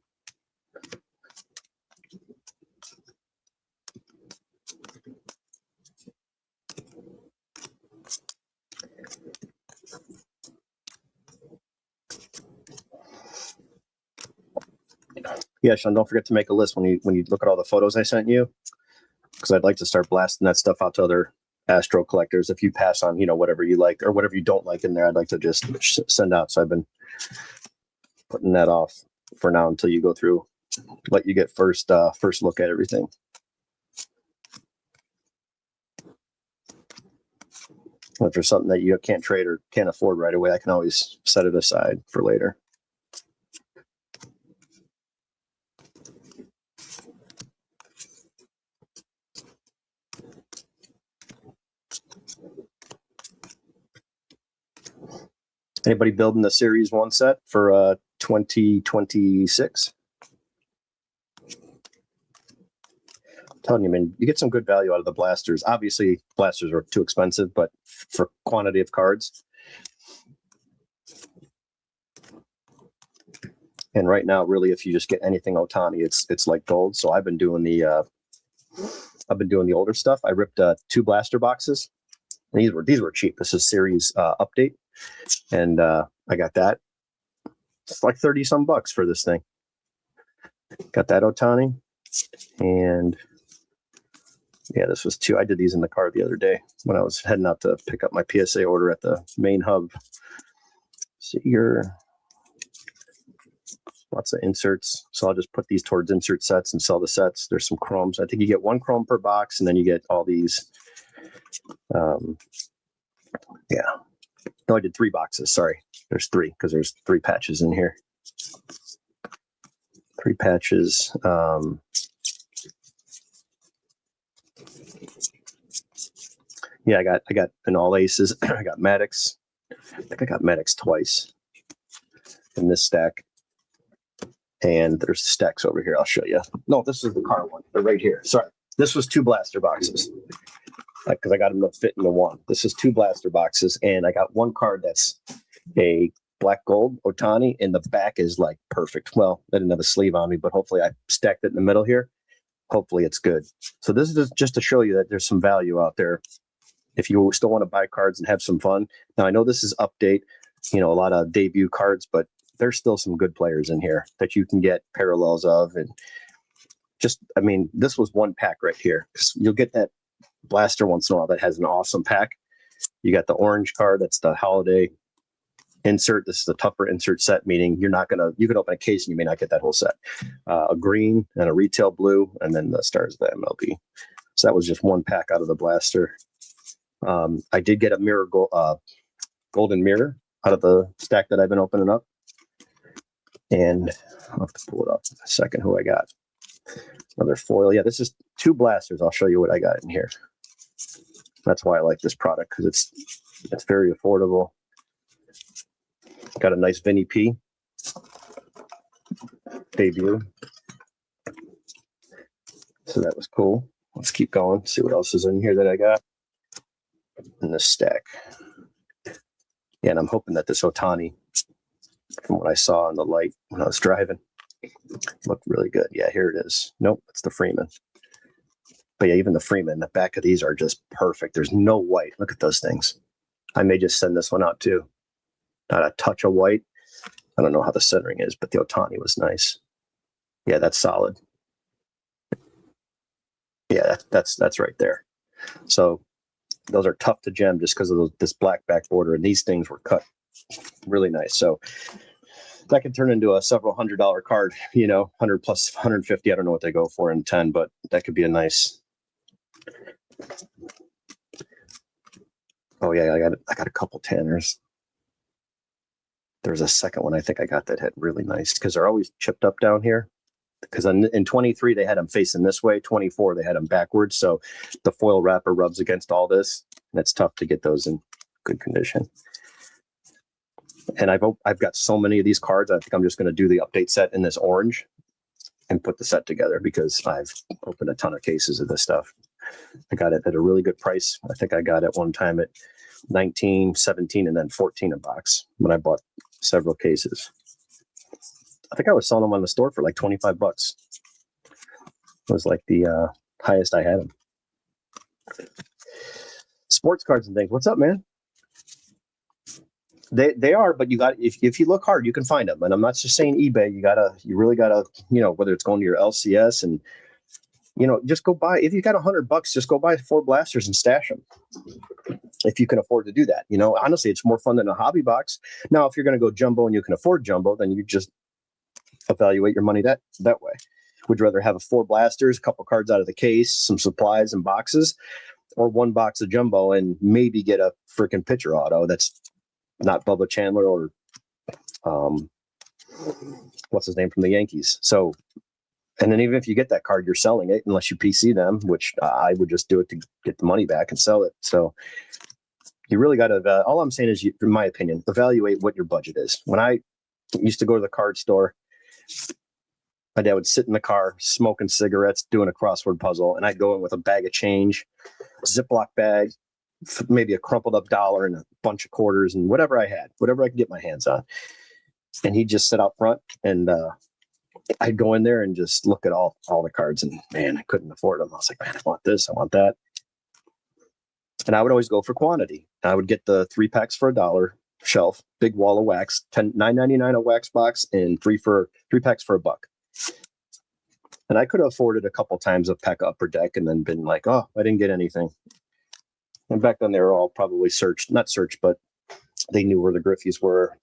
Yeah, Sean, don't forget to make a list when you look at all the photos I sent you, because I'd like to start blasting that stuff out to other Astro collectors. If you pass on, whatever you like or whatever you don't like in there, I'd like to just send out. So I've been putting that off for now until you go through, let you get first look at everything. If there's something that you can't trade or can't afford right away, I can always set it aside for later. Anybody building the Series 1 set for 2026? Telling you, man, you get some good value out of the blasters. Obviously, blasters are too expensive, but for quantity of cards. And right now, really, if you just get anything Ohtani, it's like gold. So I've been doing the older stuff. I ripped 2 blaster boxes. These were cheap. This is Series update, and I got that. It's like 30 some bucks for this thing. Got that Ohtani, and yeah, this was 2. I did these in the car the other day when I was heading out to pick up my PSA order at the main hub. See here, lots of inserts. So I'll just put these towards insert sets and sell the sets. There's some chromes. I think you get 1 chrome per box, and then you get all these. Yeah. No, I did 3 boxes. Sorry. There's 3 because there's 3 patches in here. 3 patches. Yeah, I got an all aces. I got Maddox. I think I got Maddox twice in this stack. And there's stacks over here. I'll show you. No, this is the car one. They're right here. Sorry. This was 2 blaster boxes because I got them to fit into 1. This is 2 blaster boxes, and I got 1 card that's a black gold Ohtani, and the back is like perfect. Well, I didn't have a sleeve on me, but hopefully I stacked it in the middle here. Hopefully it's good. So this is just to show you that there's some value out there if you still want to buy cards and have some fun. Now, I know this is update, a lot of debut cards, but there's still some good players in here that you can get parallels of. And this was 1 pack right here. You'll get that blaster once in a while that has an awesome pack. You got the orange card. That's the holiday insert. This is a tougher insert set, meaning you can open a case and you may not get that whole set. A green and a retail blue, and then the stars of the MLB. So that was just one pack out of the blaster. I did get a golden mirror out of the stack that I've been opening up. And I'll have to pull it up in a second who I got. Another foil. Yeah, this is 2 blasters. I'll show you what I got in here. That's why I like this product, because it's very affordable. Got a nice Vinny P debut. So that was cool. Let's keep going. See what else is in here that I got in this stack. Yeah, and I'm hoping that this Ohtani, from what I saw in the light when I was driving, looked really good. Yeah, here it is. Nope, it's the Freeman. But yeah, even the Freeman, the back of these are just perfect. There's no white. Look at those things. I may just send this one out too. Not a touch of white. I don't know how the centering is, but the Ohtani was nice. Yeah, that's solid. Yeah, that's right there. So those are tough to gem just because of this black back border, and these things were cut really nice. So that could turn into a several $100 card, 100 plus 150. I don't know what they go for in 10, but that could be a nice. Oh yeah, I got a couple Tanners. There's a second one I think I got that had really nice, because they're always chipped up down here. Because in 23 they had them facing this way, 24 they had them backwards, so the foil wrapper rubs against all this, and it's tough to get those in good condition. And I've got so many of these cards. I think I'm just going to do the update set in this orange and put the set together, because I've opened a ton of cases of this stuff. I got it at a really good price. I think I got it one time at 19, 17, and then 14 a box when I bought several cases. I think I was selling them on the store for like $25. It was like the highest I had them. Sports cards and things. What's up, man? They are, but you got, if you look hard, you can find them. And I'm not just saying eBay. You really gotta, whether it's going to your LCS and, just go buy. If you got $100, just go buy 4 blasters and stash them. If you can afford to do that, honestly, it's more fun than a hobby box. Now, if you're going to go jumbo and you can afford jumbo, then you just evaluate your money that way. Would you rather have 4 blasters, a couple cards out of the case, some supplies and boxes, or 1 box of jumbo and maybe get a freaking pitcher auto that's not Bubba Chandler or what's his name from the Yankees? So, and then even if you get that card, you're selling it unless you PC them, which I would just do it to get the money back and sell it. So you really got to, all I'm saying is, in my opinion, evaluate what your budget is. When I used to go to the card store, my dad would sit in the car smoking cigarettes, doing a crossword puzzle, and I'd go in with a bag of change, Ziploc bag, maybe a crumpled up dollar and a bunch of quarters and whatever I could get my hands on. And he'd just sit out front, and I'd go in there and just look at all the cards, and man, I couldn't afford them. I was like, man, I want this, I want that. And I would always go for quantity. I would get the 3 packs for $1 shelf, big wall of wax, $9.99 a wax box, and 3 packs for $1. And I could have afforded a couple times a pack upper deck and then been like, oh, I didn't get anything. And back then they were all probably not searched, but they knew where the Griffies were.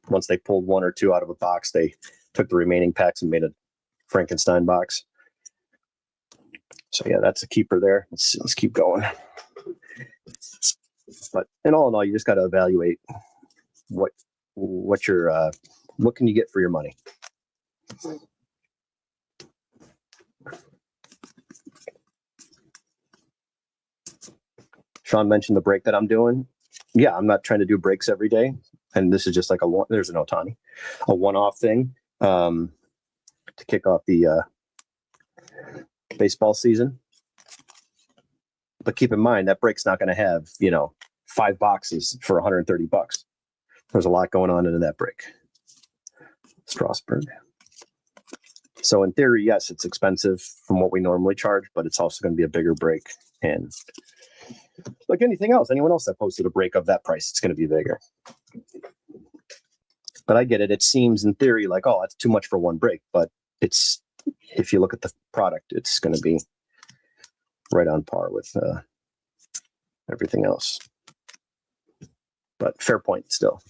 Once they pulled 1 or 2 out of a box, they took the remaining packs and made a Frankenstein box. So yeah, that's a keeper there. Let's keep going. But in all, you just got to evaluate what can you get for your money. Sean mentioned the break that I'm doing. Yeah, I'm not trying to do breaks every day. And this is just like there's an Ohtani, a one-off thing to kick off the baseball season. But keep in mind that break's not going to have, 5 boxes for $130. There's a lot going on in that break. Strasburg. So in theory, yes, it's expensive from what we normally charge, but it's also going to be a bigger break. And like anything else, anyone else that posted a break of that price, it's going to be bigger. But I get it. It seems in theory like, oh, that's too much for one break. But if you look at the product, it's going to be right on par with everything else. But fair point still.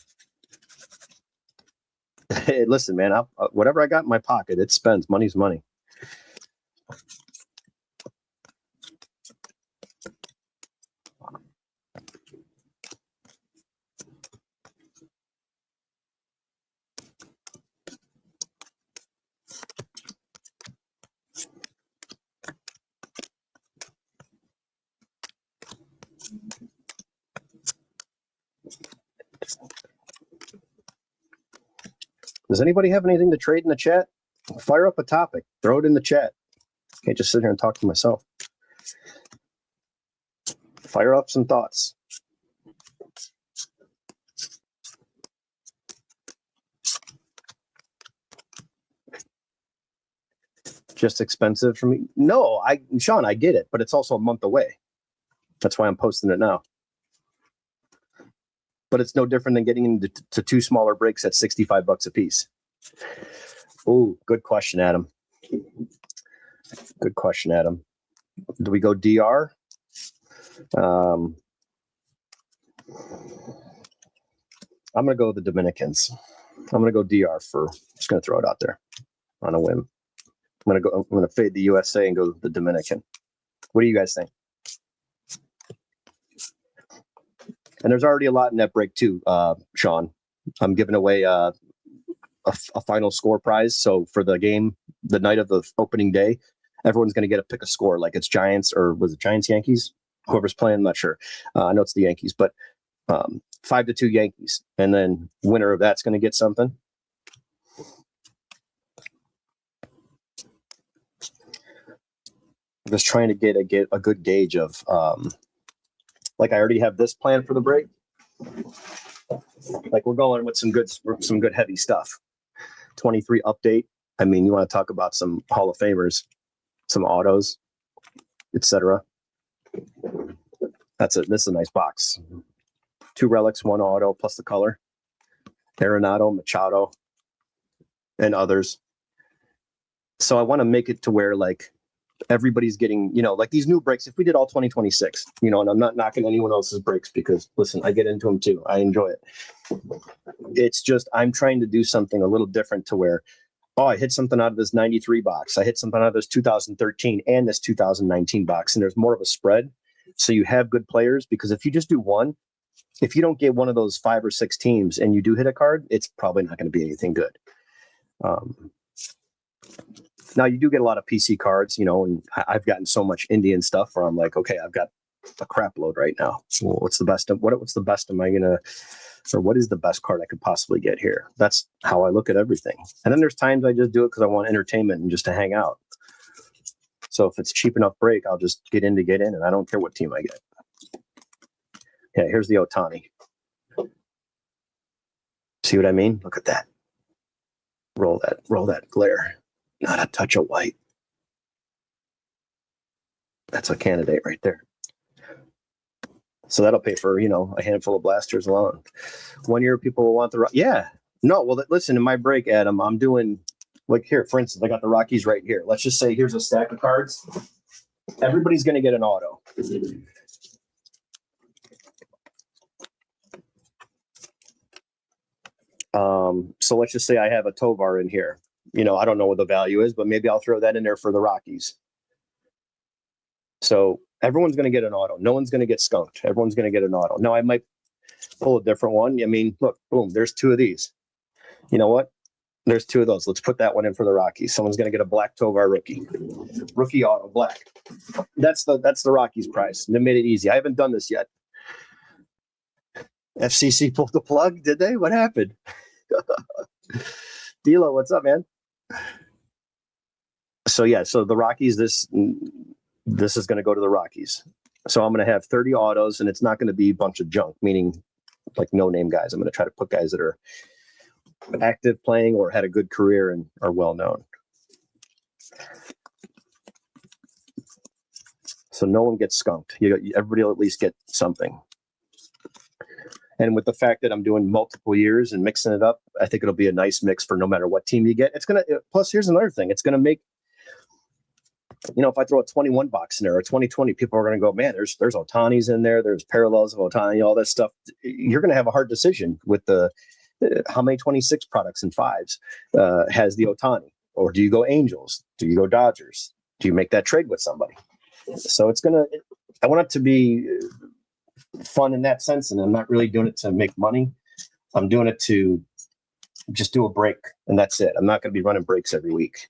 Hey, listen, man, whatever I got in my pocket, it spends. Money's money. Does anybody have anything to trade in the chat? Fire up a topic. Throw it in the chat. Can't just sit here and talk to myself. Fire up some thoughts. Just expensive for me? No, Sean, I get it, but it's also a month away. That's why I'm posting it now. But it's no different than getting into two smaller breaks at $65 a piece. Oh, good question, Adam. Good question, Adam. Do we go DR? I'm going to go with the Dominicans. I'm going to go DR for, just going to throw it out there on a whim. I'm going to fade the USA and go the Dominican. What do you guys think? And there's already a lot in that break too, Sean. I'm giving away a final score prize. So for the game, the night of the opening day, everyone's going to get to pick a score, like it's Giants or was it Giants Yankees? Whoever's playing, I'm not sure. I know it's the Yankees, but 5-2 Yankees, and then winner of that's going to get something. I'm just trying to get a good gauge of like I already have this plan for the break. Like we're going with some good heavy stuff. 23 update. I mean, you want to talk about some Hall of Famers, some autos, etc. That's it. This is a nice box. 2 relics, 1 auto plus the color. Arenado, Machado, and others. So I want to make it to where like everybody's getting, like these new breaks. If we did all 2026, and I'm not knocking anyone else's breaks because listen, I get into them too. I enjoy it. It's just, I'm trying to do something a little different to where, I hit something out of this 93 box. I hit something out of this 2013 and this 2019 box. And there's more of a spread. So you have good players, because if you just do one, if you don't get one of those 5 or 6 teams and you do hit a card, it's probably not going to be anything good. Now you do get a lot of PC cards, and I've gotten so much Indian stuff where I'm like, okay, I've got a crap load right now. So what's the best am I going to, or what is the best card I could possibly get here? That's how I look at everything. And then there's times I just do it because I want entertainment and just to hang out. So if it's cheap enough break, I'll just get in, and I don't care what team I get. Yeah, here's the Ohtani. See what I mean? Look at that. Roll that glare. Not a touch of white. That's a candidate right there. So that'll pay for, a handful of blasters alone. 1 year people will want yeah. No, well, listen, in my break, Adam, I'm doing, like here, for instance, I got the Rockies right here. Let's just say here's a stack of cards. Everybody's going to get an auto. So let's just say I have a Tovar in here. I don't know what the value is, but maybe I'll throw that in there for the Rockies. So everyone's going to get an auto. No one's going to get skunked. Everyone's going to get an auto. Now, I might pull a different one. I mean, look, boom, there's 2 of these. You know what? There's 2 of those. Let's put that one in for the Rockies. Someone's going to get a black Tovar rookie auto, black. That's the Rockies price. They made it easy. I haven't done this yet. FCC pulled the plug, did they? What happened? D'Lo, what's up, man? So yeah, so the Rockies, this is going to go to the Rockies. So I'm going to have 30 autos, and it's not going to be a bunch of junk, meaning like no-name guys. I'm going to try to put guys that are active playing or had a good career and are well-known. So no one gets skunked. Everybody will at least get something. And with the fact that I'm doing multiple years and mixing it up, I think it'll be a nice mix for no matter what team you get. It's going to, plus here's another thing. It's going to make, if I throw a 21 box in there or a 2020, people are going to go, man, there's Ohtanis in there. There's parallels of Ohtani, all that stuff. You're going to have a hard decision with the how many 26 products and fives has the Ohtani, or do you go Angels? Do you go Dodgers? Do you make that trade with somebody? So I want it to be fun in that sense. And I'm not really doing it to make money. I'm doing it to just do a break, and that's it. I'm not going to be running breaks every week.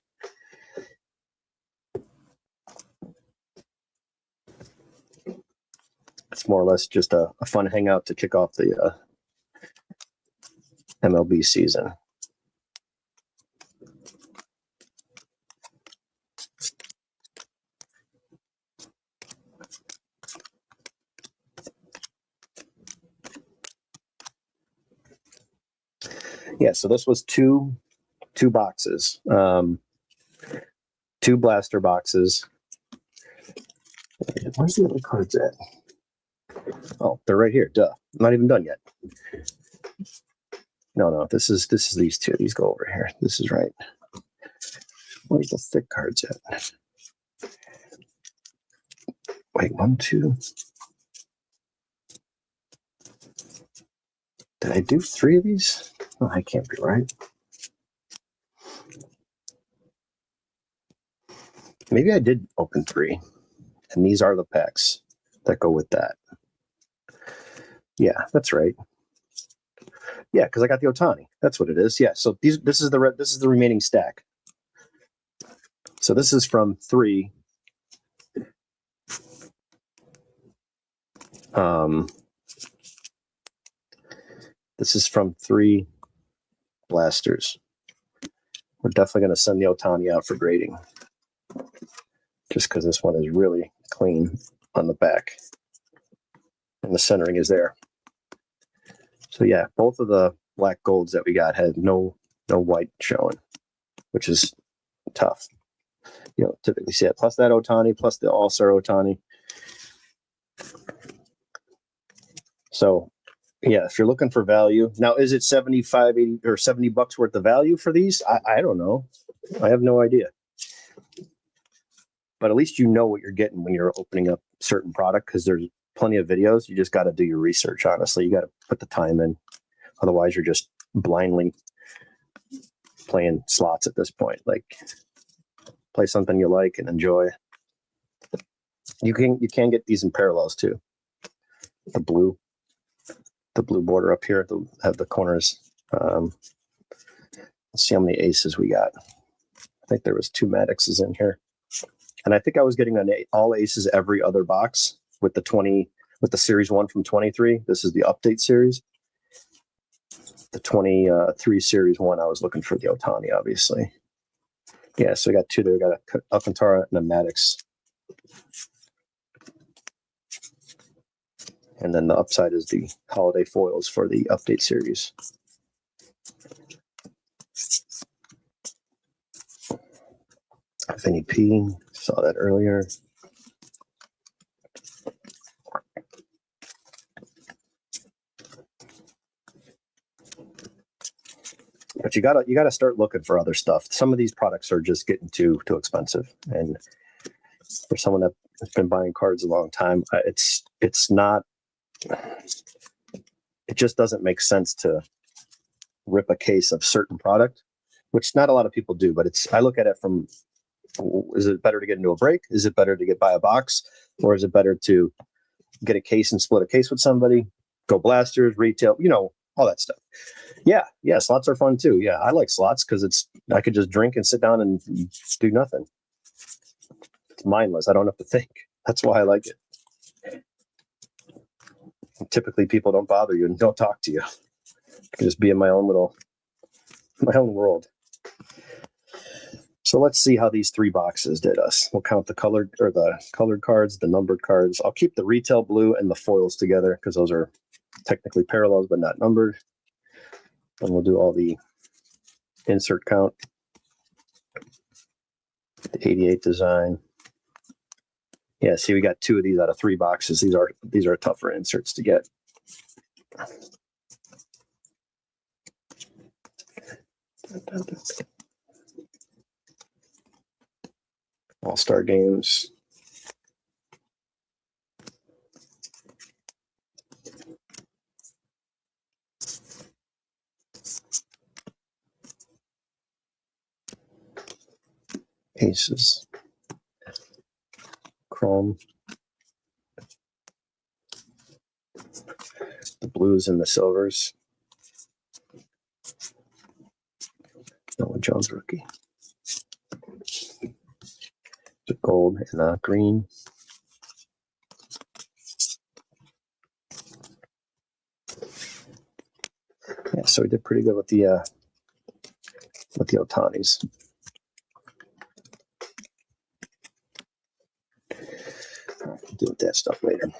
It's more or less just a fun hangout to kick off the MLB season. Yeah, so this was two boxes, two blaster boxes. Where's the other cards at? Oh, they're right here. Duh. I'm not even done yet. No, this is these two. These go over here. This is right. Where's the thick cards at? Wait, 1, 2. Did I do 3 of these? Oh, I can't be right. Maybe I did open 3. And these are the packs that go with that. Yeah, that's right. Yeah, because I got the Ohtani. That's what it is. Yeah, so this is the remaining stack. So this is from 3. This is from 3 blasters. We're definitely going to send the Ohtani out for grading, just because this one is really clean on the back, and the centering is there. So yeah, both of the black golds that we got had no white showing, which is tough. Typically see it. Plus that Ohtani, plus the All-Star Ohtani. So yeah, if you're looking for value, now is it 75, 80, or $70 worth of value for these? I don't know. I have no idea. But at least you know what you're getting when you're opening up certain product, because there's plenty of videos. You just got to do your research, honestly. You got to put the time in. Otherwise, you're just blindly playing slots at this point. Like, play something you like and enjoy. You can get these in parallels too. The blue border up here have the corners. Let's see how many aces we got. I think there was 2 Maddoxes in here. And I think I was getting all aces every other box with the series 1 from 23. This is the update series. The 23 series 1, I was looking for the Ohtani, obviously. Yeah, so we got 2 there. We got a Alcantara and a Maddox. And then the upside is the holiday foils for the update series. Vinny P, saw that earlier. But you gotta start looking for other stuff. Some of these products are just getting too expensive, and for someone that has been buying cards a long time, it's not. It just doesn't make sense to rip a case of certain product, which not a lot of people do. But I look at it from: is it better to get into a break? Is it better to buy a box, or is it better to get a case and split a case with somebody? Go blasters, retail, all that stuff. Yeah, slots are fun too. Yeah, I like slots because I could just drink and sit down and do nothing. It's mindless. I don't have to think. That's why I like it. Typically, people don't bother you and don't talk to you. I can just be in my own world. So let's see how these 3 boxes did us. We'll count the colored cards, the numbered cards. I'll keep the retail blue and the foils together because those are technically parallels but not numbered. And we'll do all the insert count. The 88 design. Yeah, see, we got 2 of these out of 3 boxes. These are tougher inserts to get. All-Star Games. Aces. Chrome. The blues and the silvers. Noah Jones rookie. The gold and the green. Yeah, so we did pretty good with the Otanis. I'll deal with that stuff later.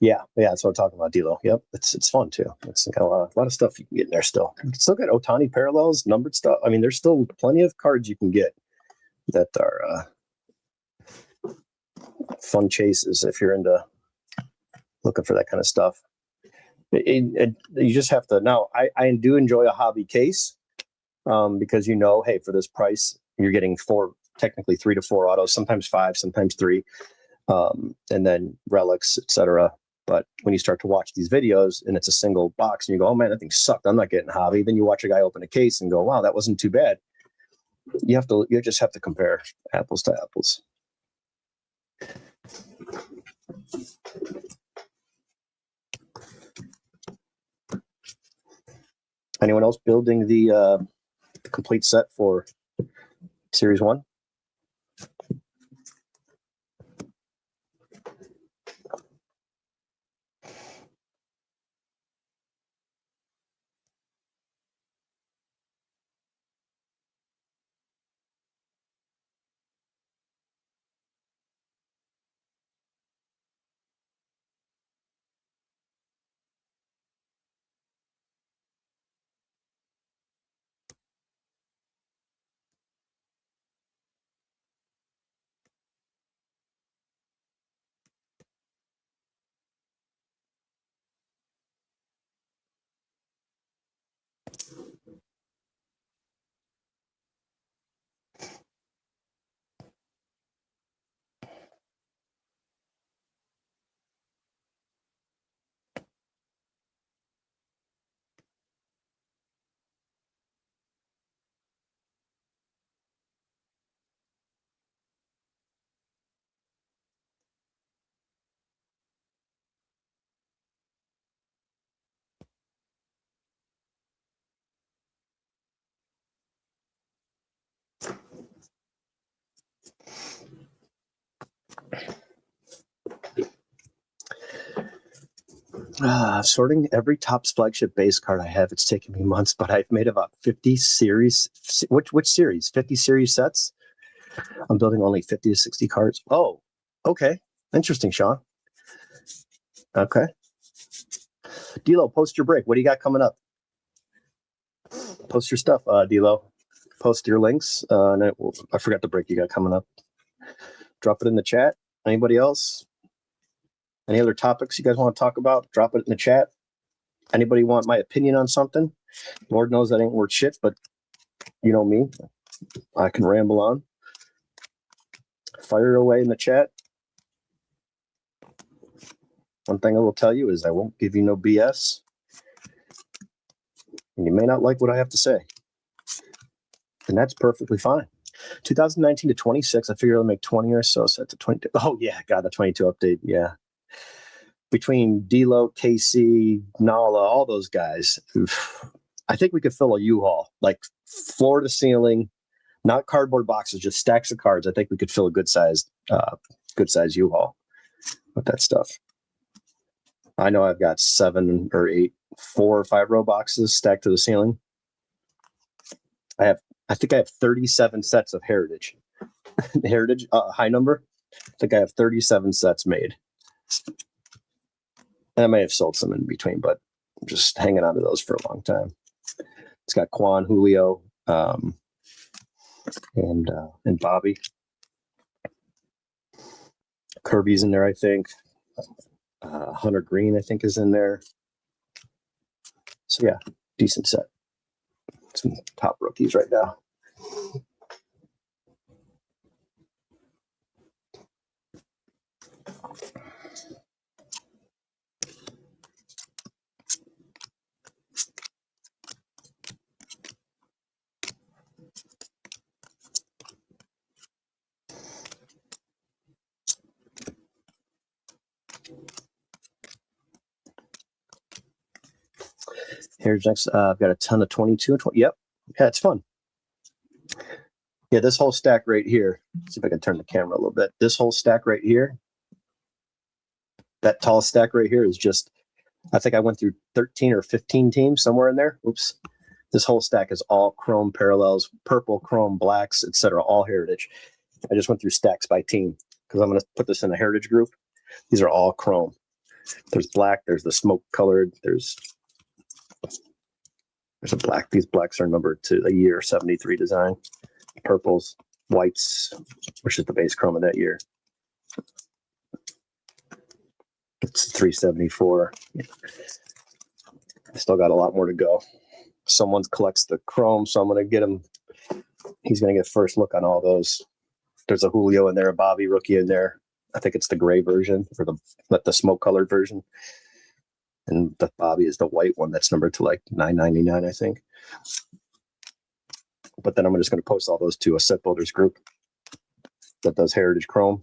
Yeah, that's what I'm talking about, D'Lo. Yep, it's fun too. It's got a lot of stuff you can get in there still. You can still get Otani parallels, numbered stuff. I mean, there's still plenty of cards you can get that are fun chases if you're into looking for that kind of stuff. You just have to. Now, I do enjoy a hobby case because hey, for this price, you're getting technically 3 to 4 autos, sometimes 5, sometimes 3, and then relics, etc. But when you start to watch these videos and it's a single box and you go, oh man, that thing sucked, I'm not getting a hobby. Then you watch a guy open a case and go, wow, that wasn't too bad. You just have to compare apples to apples. Anyone else building the complete set for Series 1? Sorting every Topps flagship base card I have. It's taken me months, but I've made about 50 series. Which series? 50 series sets. I'm building only 50 to 60 cards. Oh, okay. Interesting, Sean. Okay. D'Lo, post your break. What do you got coming up? Post your stuff, D'Lo. Post your links. I forgot the break you got coming up. Drop it in the chat. Anybody else? Any other topics you guys want to talk about? Drop it in the chat. Anybody want my opinion on something? Lord knows that ain't worth shit, but you know me. I can ramble on. Fire away in the chat. One thing I will tell you is I won't give you no BS. And you may not like what I have to say. And that's perfectly fine. 2019 to 26, I figured I'll make 20 or so. So that's a 22. Oh, yeah. God, the 22 update. Yeah. Between D'Lo, KC, Nala, all those guys, I think we could fill a U-Haul, like floor to ceiling, not cardboard boxes, just stacks of cards. I think we could fill a good sized U-Haul with that stuff. I know I've got 7 or 8, 4 or 5 row boxes stacked to the ceiling. I think I have 37 sets of Heritage. Heritage, high number. I think I have 37 sets made. And I may have sold some in between, but I'm just hanging on to those for a long time. It's got Quan, Julio, and Bobby. Kirby's in there, I think. Hunter Green, I think, is in there. So yeah, decent set. some top rookies right now. Here's next. I've got a ton of 22 and 20. Yep. Yeah, it's fun. Yeah, this whole stack right here. Let's see if I can turn the camera a little bit. This whole stack right here, that tall stack right here is just, I think I went through 13 or 15 teams, somewhere in there. Oops. This whole stack is all chrome parallels, purple, chrome, blacks, etc., all heritage. I just went through stacks by team because I'm going to put this in a heritage group. These are all chrome. There's black, there's the smoke colored, there's a black. These blacks are numbered to a year 73 design. Purples, whites, which is the base chrome of that year. It's 374. Still got a lot more to go. Someone collects the chrome, so I'm going to get him. He's going to get first look on all those. There's a Julio in there, a Bobby rookie in there. I think it's the gray version or the smoke colored version. And the Bobby is the white one that's numbered to like 999, I think. But then I'm just going to post all those to a set builders group that does heritage chrome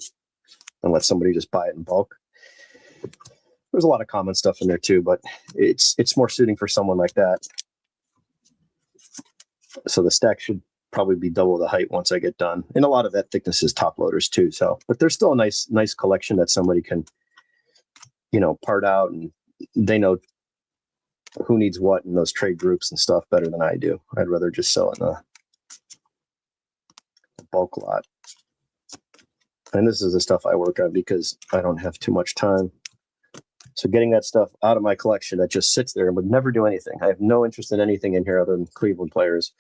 and let somebody just buy it in bulk. There's a lot of common stuff in there too, but it's more suiting for someone like that. So the stack should probably be double the height once I get done. And a lot of that thickness is top loaders too. So, but there's still a nice collection that somebody can, part out, and they know who needs what in those trade groups and stuff better than I do. I'd rather just sell in the bulk lot. And this is the stuff I work on because I don't have too much time. So getting that stuff out of my collection that just sits there and would never do anything. I have no interest in anything in here other than Cleveland players.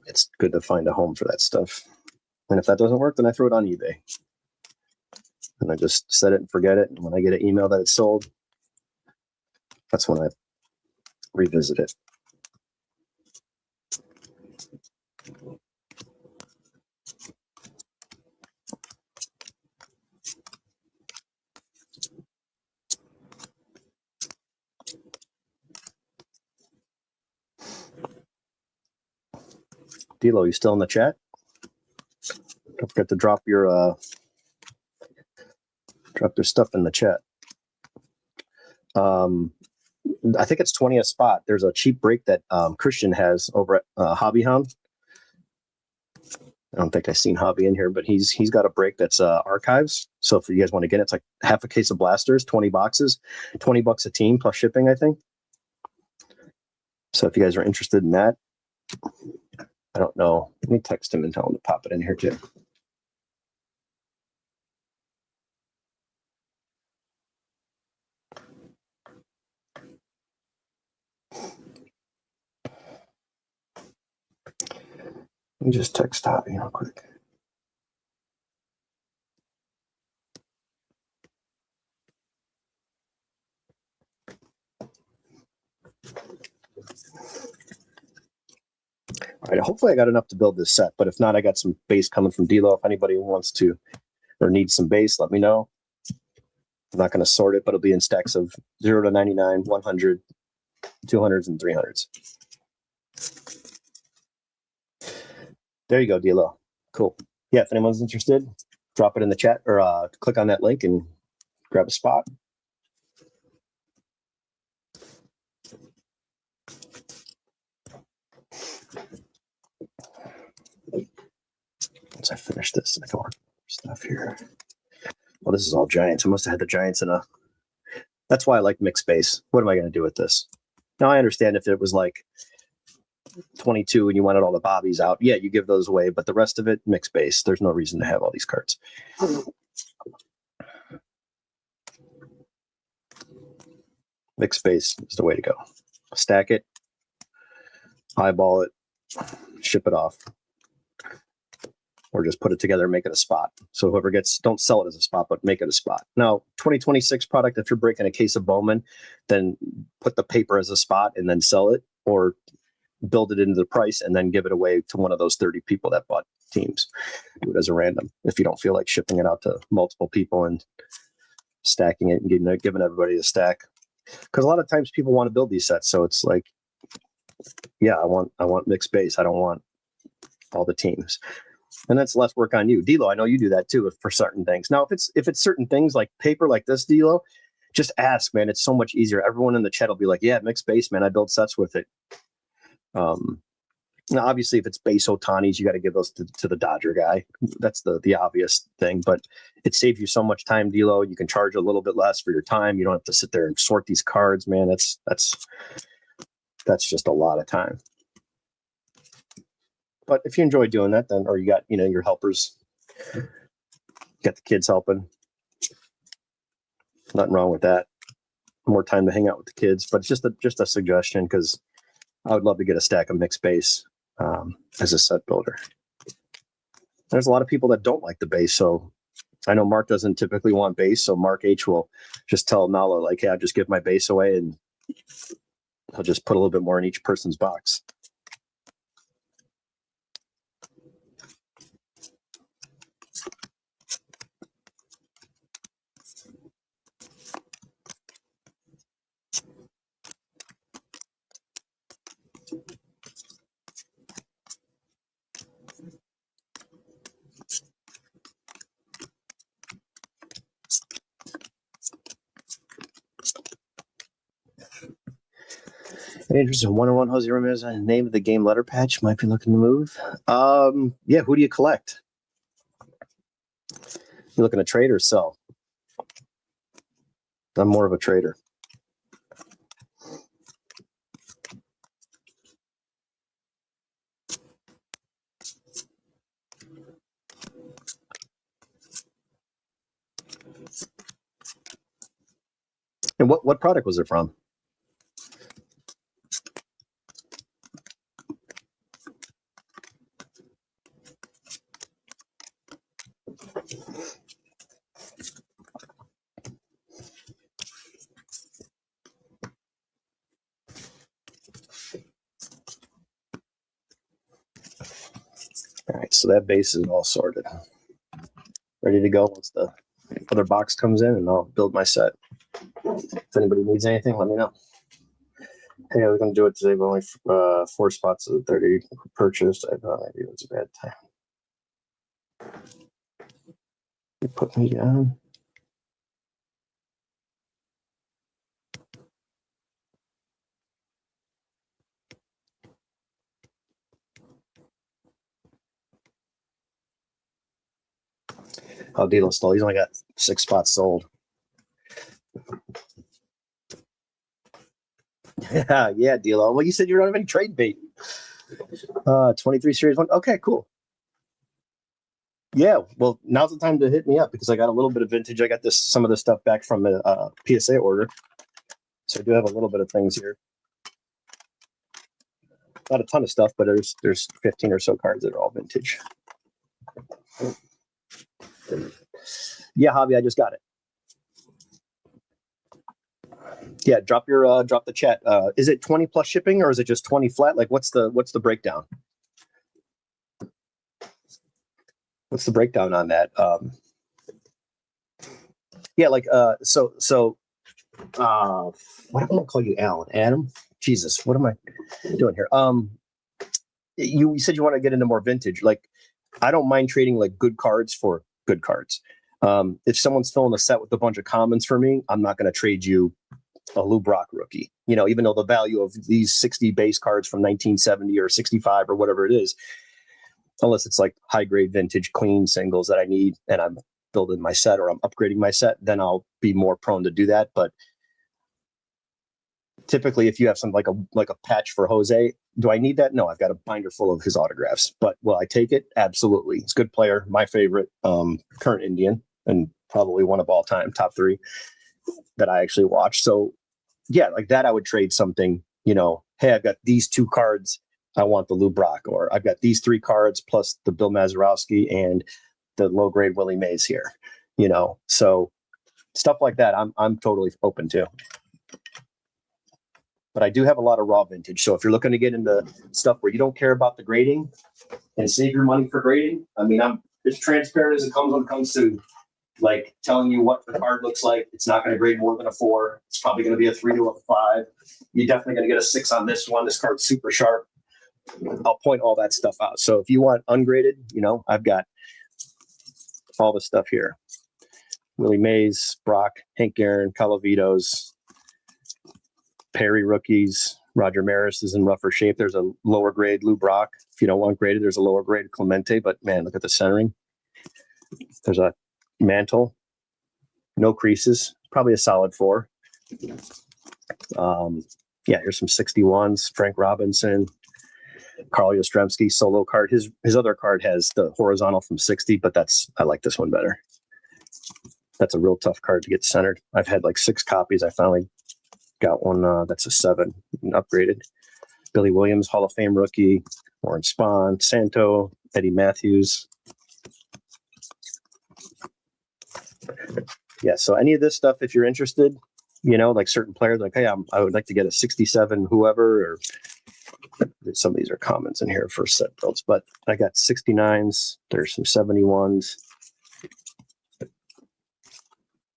It's good to find a home for that stuff. And if that doesn't work, then I throw it on eBay. And I just set it and forget it. And when I get an email that it's sold, that's when I revisit it. D'Lo, you still in the chat? Don't forget to drop your stuff in the chat. I think it's 20th spot. There's a cheap break that Christian has over at Hobby Hound. I don't think I've seen Hobby in here, but he's got a break that's archives. So if you guys want to get it, it's like half a case of blasters, 20 boxes, $20 a team plus shipping, I think. So if you guys are interested in that, I don't know. Let me text him and tell him to pop it in here too. Let me just text Hobby real quick. All right, hopefully I got enough to build this set, but if not, I got some base coming from D'Lo. If anybody wants to or needs some base, let me know. I'm not going to sort it, but it'll be in stacks of 0 to 99, 100, 200s, and 300s. There you go, D'Lo. Cool. Yeah, if anyone's interested, drop it in the chat or click on that link and grab a spot. Once I finish this, I can work stuff here. Well, this is all Giants. I must have had the Giants in a... That's why I like mixed base. What am I going to do with this? Now, I understand if it was like 22 and you wanted all the Bobbies out. Yeah, you give those away, but the rest of it, mixed base. There's no reason to have all these cards. Mixed base is the way to go. Stack it, eyeball it, ship it off. or just put it together and make it a spot. So whoever gets, don't sell it as a spot, but make it a spot. Now, 2026 product, if you're breaking a case of Bowman, then put the paper as a spot and then sell it, or build it into the price and then give it away to one of those 30 people that bought teams. Do it as a random if you don't feel like shipping it out to multiple people and stacking it and giving everybody a stack. Because a lot of times people want to build these sets. So it's like, yeah, I want mixed base. I don't want all the teams. And that's less work on you. D'Lo, I know you do that too for certain things. Now, if it's certain things like paper like this, D'Lo, just ask, man. It's so much easier. Everyone in the chat will be like, yeah, mixed base, man. I build sets with it. Now, obviously, if it's base Otanis, you got to give those to the Dodger guy. That's the obvious thing, but it saves you so much time, D'Lo. You can charge a little bit less for your time. You don't have to sit there and sort these cards, man. That's just a lot of time. But if you enjoy doing that, then, or you got, your helpers, you got the kids helping, nothing wrong with that. More time to hang out with the kids, but it's just a suggestion, because I would love to get a stack of mixed base as a set builder. There's a lot of people that don't like the base, so I know Mark doesn't typically want base, so Mark H will just tell Nala, like, hey, I'll just give my base away, and he'll just put a little bit more in each person's box. Interesting. 101 Jose Ramirez. Name of the game letter patch. Might be looking to move. Yeah. Who do you collect? You looking to trade or sell? I'm more of a trader. And what product was it from? All right, so that base is all sorted. Ready to go once the other box comes in, and I'll build my set. If anybody needs anything, let me know. Hey, I was going to do it today, but only 4 spots of the 30 purchased. I thought maybe it was a bad time. You put me down. Oh, D'Lo still. He's only got 6 spots sold. Yeah, D'Lo. Well, you said you don't have any trade bait. 23 Series 1. Okay, cool. Yeah, well, now's the time to hit me up, because I got a little bit of vintage. I got some of this stuff back from a PSA order. So I do have a little bit of things here. Not a ton of stuff, but there's 15 or so cards that are all vintage. Yeah, Javi, I just got it. Yeah, drop the chat. Is it 20 plus shipping, or is it just 20 flat? Like, what's the breakdown? What's the breakdown on that? Yeah, like so what am I gonna call you, Alan? Adam? Jesus, what am I doing here? You said you want to get into more vintage. Like, I don't mind trading like good cards for good cards. If someone's filling a set with a bunch of commons for me, I'm not going to trade you a Lou Brock rookie. Even though the value of these 60 base cards from 1970 or 65 or whatever it is, unless it's like high grade vintage clean singles that I need and I'm building my set or I'm upgrading my set, then I'll be more prone to do that. But typically, if you have some like a patch for Jose, do I need that? No, I've got a binder full of his autographs. But will I take it? Absolutely. It's a good player, my favorite current Indian, and probably one of all time, top 3 that I actually watch. So yeah, like that, I would trade something. Hey, I've got these 2 cards. I want the Lou Brock, or I've got these 3 cards plus the Bill Mazeroski and the low grade Willie Mays here, so stuff like that. I'm totally open to. But I do have a lot of raw vintage. So if you're looking to get into stuff where you don't care about the grading and save your money for grading, I mean, I'm as transparent as it comes when it comes to like telling you what the card looks like. It's not going to grade more than a 4. It's probably going to be a 3 to a 5. You're definitely going to get a 6 on this one. This card's super sharp. I'll point all that stuff out. So if you want ungraded, I've got all the stuff here. Willie Mays, Brock, Hank Aaron, Calavitos, Perry rookies. Roger Maris is in rougher shape. There's a lower grade Lou Brock. If you don't want graded, there's a lower grade Clemente. But man, look at the centering. There's a Mantle, no creases, probably a solid 4. Here's some 61s. Frank Robinson, Carl Yastrzemski solo card. His other card has the horizontal from 60, but I like this one better. That's a real tough card to get centered. I've had like 6 copies. I finally got one that's a 7 upgraded. Billy Williams, Hall of Fame rookie. Warren Spahn, Santo, Eddie Matthews. Yeah, so any of this stuff, if you're interested, like certain players, like, hey, I would like to get a 67 whoever, or some of these are comments in here for set builds, but I got 69s. There's some 71s.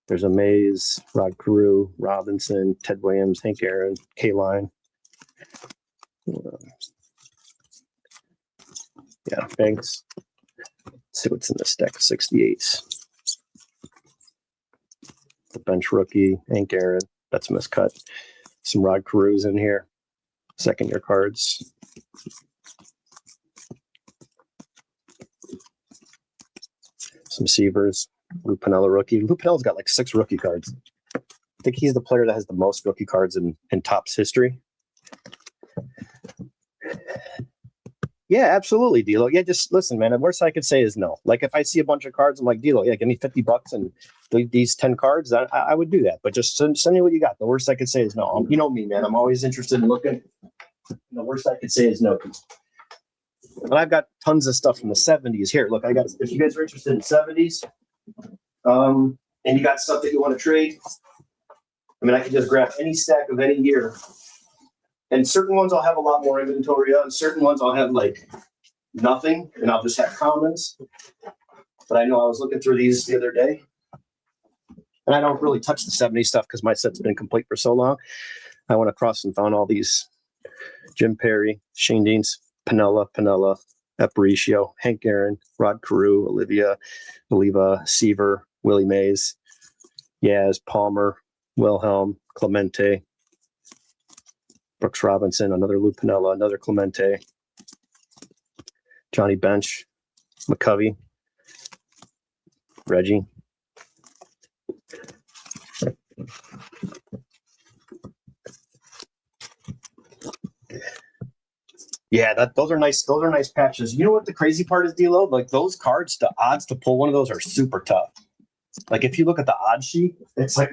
There's a Mays, Rod Carew, Robinson, Ted Williams, Hank Aaron, K-Line. Banks. Let's see what's in this deck. 68s. The bench rookie, Hank Aaron. That's miscut. Some Rod Carews in here. Second year cards. Some Seavers. Lou Piniella rookie. Lou Piniella's got like 6 rookie cards. I think he's the player that has the most rookie cards in Topps history. Yeah, absolutely, D'Lo. Yeah, just listen, man. The worst I could say is no. Like if I see a bunch of cards, I'm like, D'Lo, yeah, give me $50 and these 10 cards. I would do that, but just send me what you got. The worst I could say is no. You know me, man. I'm always interested in looking. The worst I could say is no. And I've got tons of stuff from the 70s here. Look, I got. If you guys are interested in 70s, and you got stuff that you want to trade, I mean, I can just grab any stack of any year. And certain ones I'll have a lot more inventory on. Certain ones I'll have like nothing, and I'll just have commons. But I know I was looking through these the other day, and I don't really touch the 70s stuff because my set's been complete for so long. I went across and found all these Jim Perry, Shane Deans, Piniella, Aparicio, Hank Aaron, Rod Carew, Oliva, Seaver, Willie Mays, Yaz, Palmer, Wilhelm, Clemente, Brooks Robinson, another Lou Piniella, another Clemente, Johnny Bench, McCovey, Reggie. Yeah, those are nice. Those are nice patches. You know what the crazy part is, D'Lo? Like those cards, the odds to pull one of those are super tough. Like if you look at the odds sheet, it's like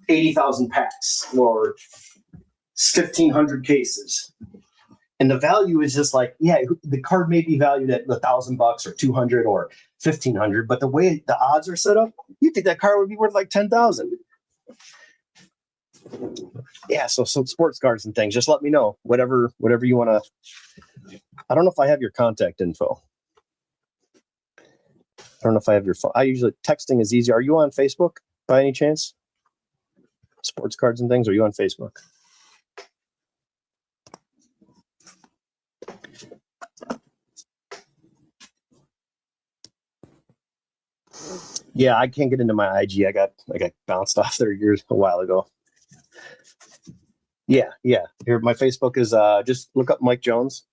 80,000 packs or 1,500 cases. And the value is just like, yeah, the card may be valued at $1,000 or 200 or 1,500, but the way the odds are set up, you think that card would be worth like 10,000. Yeah, so sports cards and things, just let me know. Whatever you want to. I don't know if I have your contact info. I don't know if I have your phone. I usually texting is easier. Are you on Facebook by any chance? Sports cards and things. Are you on Facebook? Yeah, I can't get into my IG. I got bounced off there a while ago. Yeah. Here, my Facebook is just look up Mike Jones.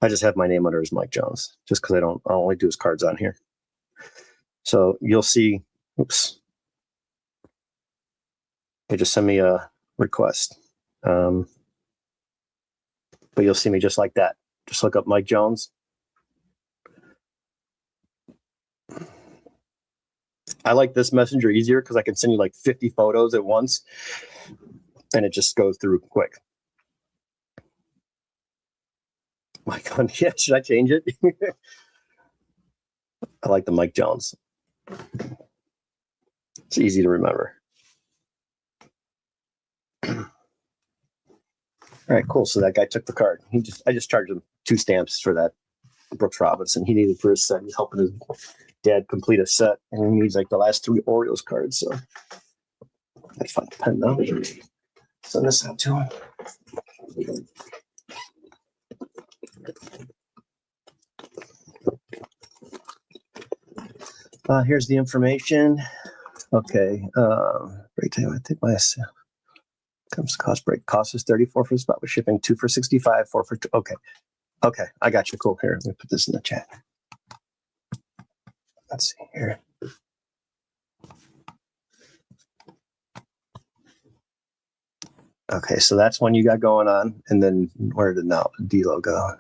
I just have my name under as Mike Jones, just because I only do his cards on here. So you'll see. Oops. They just send me a request. But you'll see me just like that. Just look up Mike Jones. I like this messenger easier because I can send you like 50 photos at once, and it just goes through quick. Mike on, yeah, should I change it? I like the Mike Jones. It's easy to remember. All right, cool. So that guy took the card. I just charged him 2 stamps for that Brooks Robinson. He needed for his set. He's helping his dad complete a set, and he needs like the last 3 Orioles cards. So I find the pen though. Send this out to him. Here's the information. Okay. Break time. I think my comes to cost break. Cost is 34 for the spot with shipping, 2 for 65, 4 for 2. Okay. Okay. I got you. Cool. Here, let me put this in the chat. Let's see here. Okay, so that's one you got going on. And then where did now D'Lo go?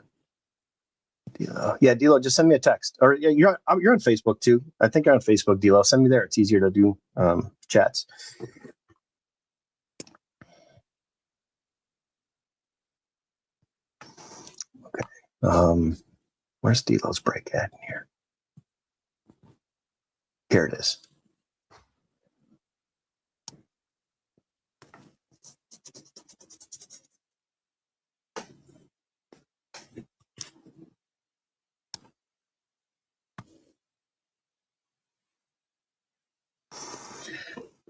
D'Lo. Yeah, D'Lo, just send me a text. Or yeah, you're on Facebook too. I think you're on Facebook, D'Lo. Send me there. It's easier to do chats. Okay. Where's D'Lo's break at in here? Here it is.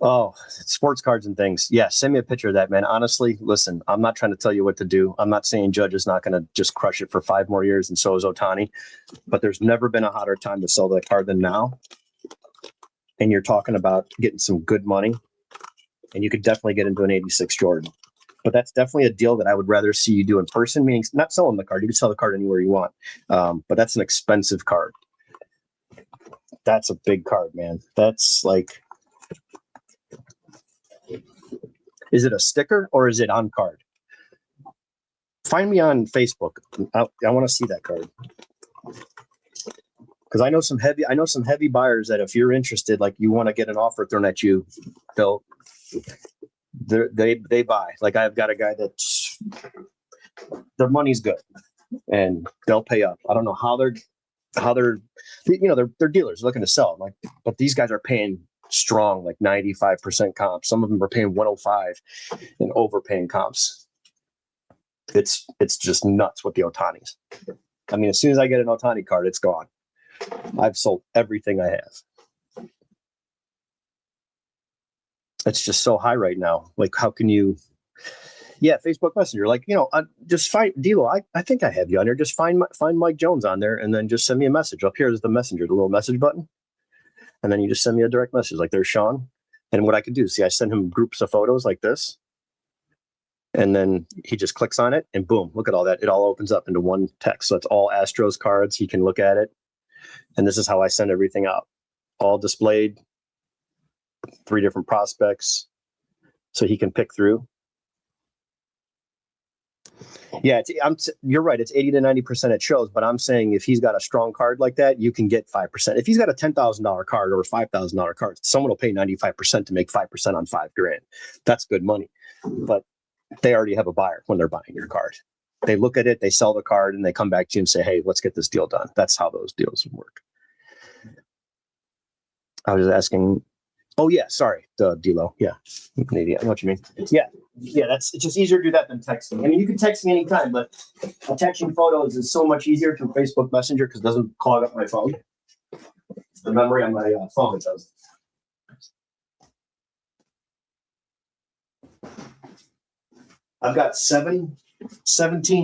Oh, sports cards and things. Yeah, send me a picture of that, man. Honestly, listen, I'm not trying to tell you what to do. I'm not saying Judge is not going to just crush it for 5 more years, and so is Ohtani. But there's never been a hotter time to sell that card than now. And you're talking about getting some good money, and you could definitely get into an 86 Jordan. But that's definitely a deal that I would rather see you do in person, meaning not selling the card. You can sell the card anywhere you want. But that's an expensive card. That's a big card, man. That's like... Is it a sticker or is it on card? Find me on Facebook. I want to see that card because I know some heavy buyers that if you're interested, like you want to get an offer thrown at you, they buy. Like I've got a guy that's their money's good and they'll pay up. I don't know how they're dealers looking to sell. Like, but these guys are paying strong, like 95% comps. Some of them are paying 105 and overpaying comps. It's just nuts with the Ohtanis. I mean, as soon as I get an Ohtani card, it's gone. I've sold everything I have. It's just so high right now. Like, how can you? Yeah, Facebook Messenger. Like, just find D'Lo. I think I have you on there. Just find Mike Jones on there, and then just send me a message. Up here is the messenger, the little message button. And then you just send me a direct message like there's Sean. And what I could do, see, I send him groups of photos like this. And then he just clicks on it and boom, look at all that. It all opens up into one text. So it's all Astros cards. He can look at it. And this is how I send everything out. All displayed, 3 different prospects. So he can pick through. Yeah, you're right. It's 80 to 90% it shows, but I'm saying if he's got a strong card like that, you can get 5%. If he's got a $10,000 card or a $5,000 card, someone will pay 95% to make 5% on $5,000. That's good money, but they already have a buyer when they're buying your card. They look at it, they sell the card, and they come back to you and say, "Hey, let's get this deal done." That's how those deals work. I was asking. Oh yeah, sorry, D'Lo. Yeah, I'm an idiot. I know what you mean. Yeah, it's just easier to do that than texting. I mean, you can text me anytime, but attaching photos is so much easier through Facebook Messenger because it doesn't clog up my phone. The memory on my phone it does. I've got 17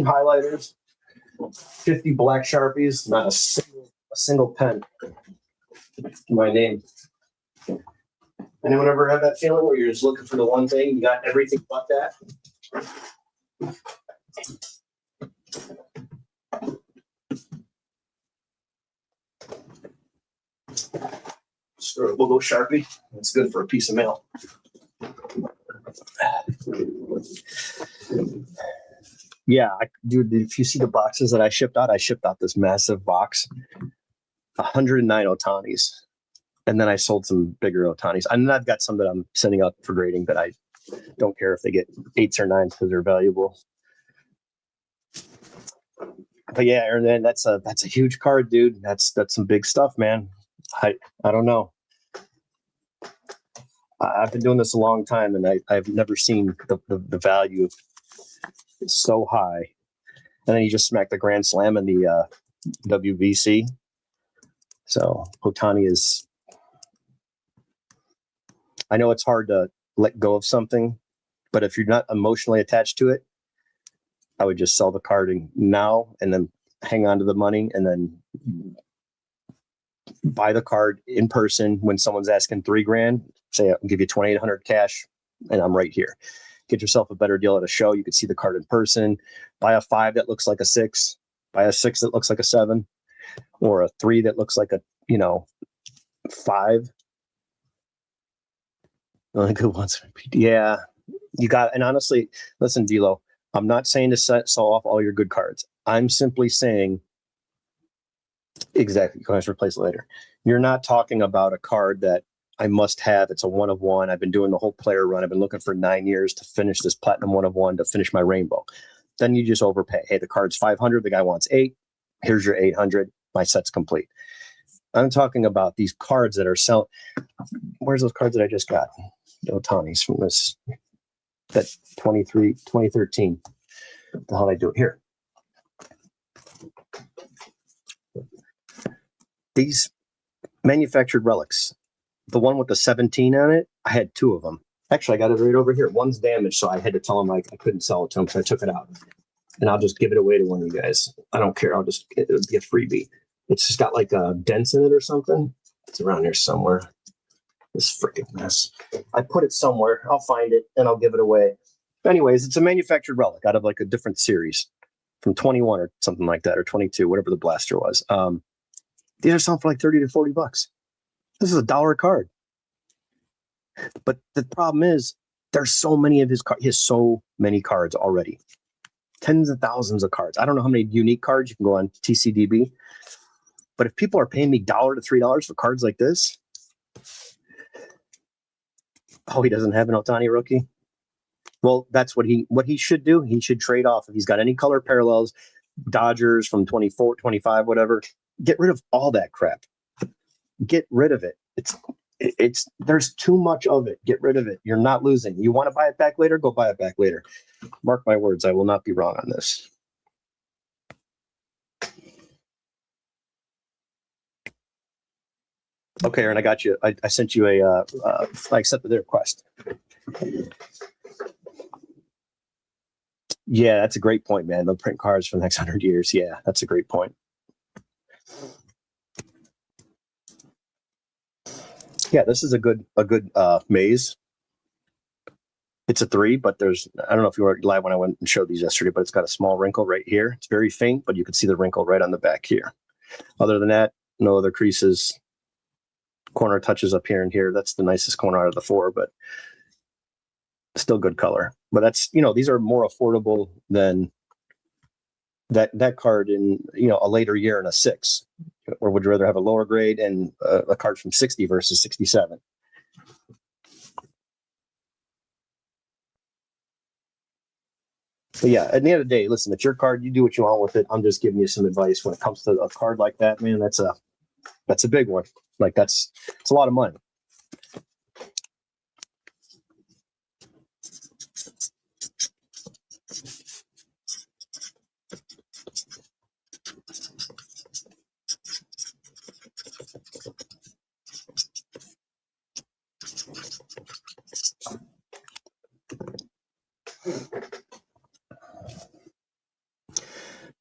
highlighters, 50 black Sharpies, not a single pen. My name. Anyone ever have that feeling where you're just looking for the one thing, you got everything but that? We'll go Sharpie. It's good for a piece of mail. Yeah, dude, if you see the boxes that I shipped out this massive box, 109 Ohtanis. And then I sold some bigger Ohtanis. And then I've got some that I'm sending out for grading that I don't care if they get 8s or 9s because they're valuable. But yeah, Aaron, man, that's a huge card, dude. That's some big stuff, man. I don't know. I've been doing this a long time, and I've never seen the value so high. And then he just smacked the grand slam in the WBC. So Ohtani is. I know it's hard to let go of something, but if you're not emotionally attached to it, I would just sell the card now and then hang on to the money and then buy the card in person when someone's asking $3,000. Say I'll give you 2,800 cash, and I'm right here. Get yourself a better deal at a show. You can see the card in person. Buy a 5 that looks like a 6. Buy a 6 that looks like a 7, or a 3 that looks like a 5. Only good ones. Yeah, you got. And honestly, listen, D'Lo, I'm not saying to sell off all your good cards. I'm simply saying, exactly, you can always replace it later. You're not talking about a card that I must have. It's a 1 of 1. I've been doing the whole player run. I've been looking for 9 years to finish this platinum 1 of 1 to finish my rainbow. Then you just overpay. Hey, the card's 500. The guy wants 8. Here's your 800. My set's complete. I'm talking about these cards that are selling. Where's those cards that I just got? Ohtani's from that 2013. What the hell did I do it here? These manufactured relics. The one with the 17 on it, I had 2 of them. Actually, I got it right over here. One's damaged, so I had to tell him I couldn't sell it to him, so I took it out. And I'll just give it away to one of you guys. I don't care. It'll be a freebie. It's just got like dents in it or something. It's around here somewhere. This freaking mess. I put it somewhere. I'll find it and I'll give it away. Anyways, it's a manufactured relic out of like a different series from 21 or something like that, or 22, whatever the blaster was. These are selling for like 30 to 40 bucks. This is $1 card. But the problem is there's so many of his cards. He has so many cards already. Tens of thousands of cards. I don't know how many unique cards you can go on TCDB. But if people are paying me $1 to $3 for cards like this, he doesn't have an Ohtani rookie. Well, that's what he should do. He should trade off if he's got any color parallels, Dodgers from 24, 25, whatever. Get rid of all that crap. Get rid of it. It's there's too much of it. Get rid of it. You're not losing. You want to buy it back later? Go buy it back later. Mark my words, I will not be wrong on this. Okay, Aaron, I got you. I sent you I accepted the request. Yeah, that's a great point, man. They'll print cards for the next 100 years. Yeah, that's a great point. Yeah, this is a good maze. It's a 3, but I don't know if you were live when I went and showed these yesterday, but it's got a small wrinkle right here. It's very faint, but you can see the wrinkle right on the back here. Other than that, no other creases. Corner touches up here and here. That's the nicest corner out of the 4, but still good color. But that's, these are more affordable than that card in, a later year in a 6. Or would you rather have a lower grade and a card from 60 versus 67? But yeah, at the end of the day, listen, it's your card. You do what you want with it. I'm just giving you some advice when it comes to a card like that, man. That's a big one. Like it's a lot of money.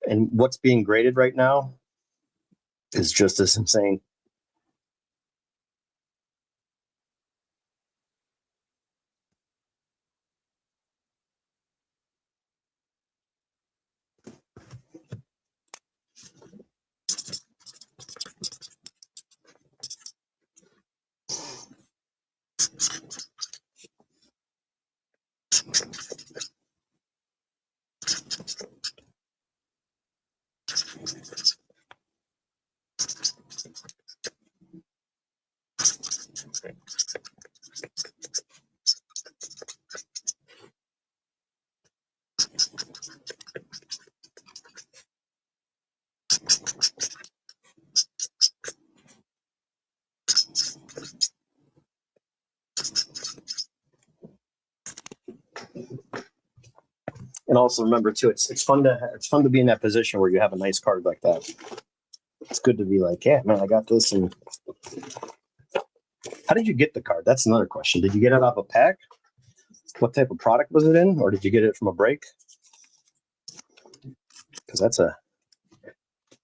And what's being graded right now is just as insane. And also remember too, it's fun to be in that position where you have a nice card like that. It's good to be like, yeah, man, I got this. And how did you get the card? That's another question. Did you get it off a pack? What type of product was it in, or did you get it from a break? Because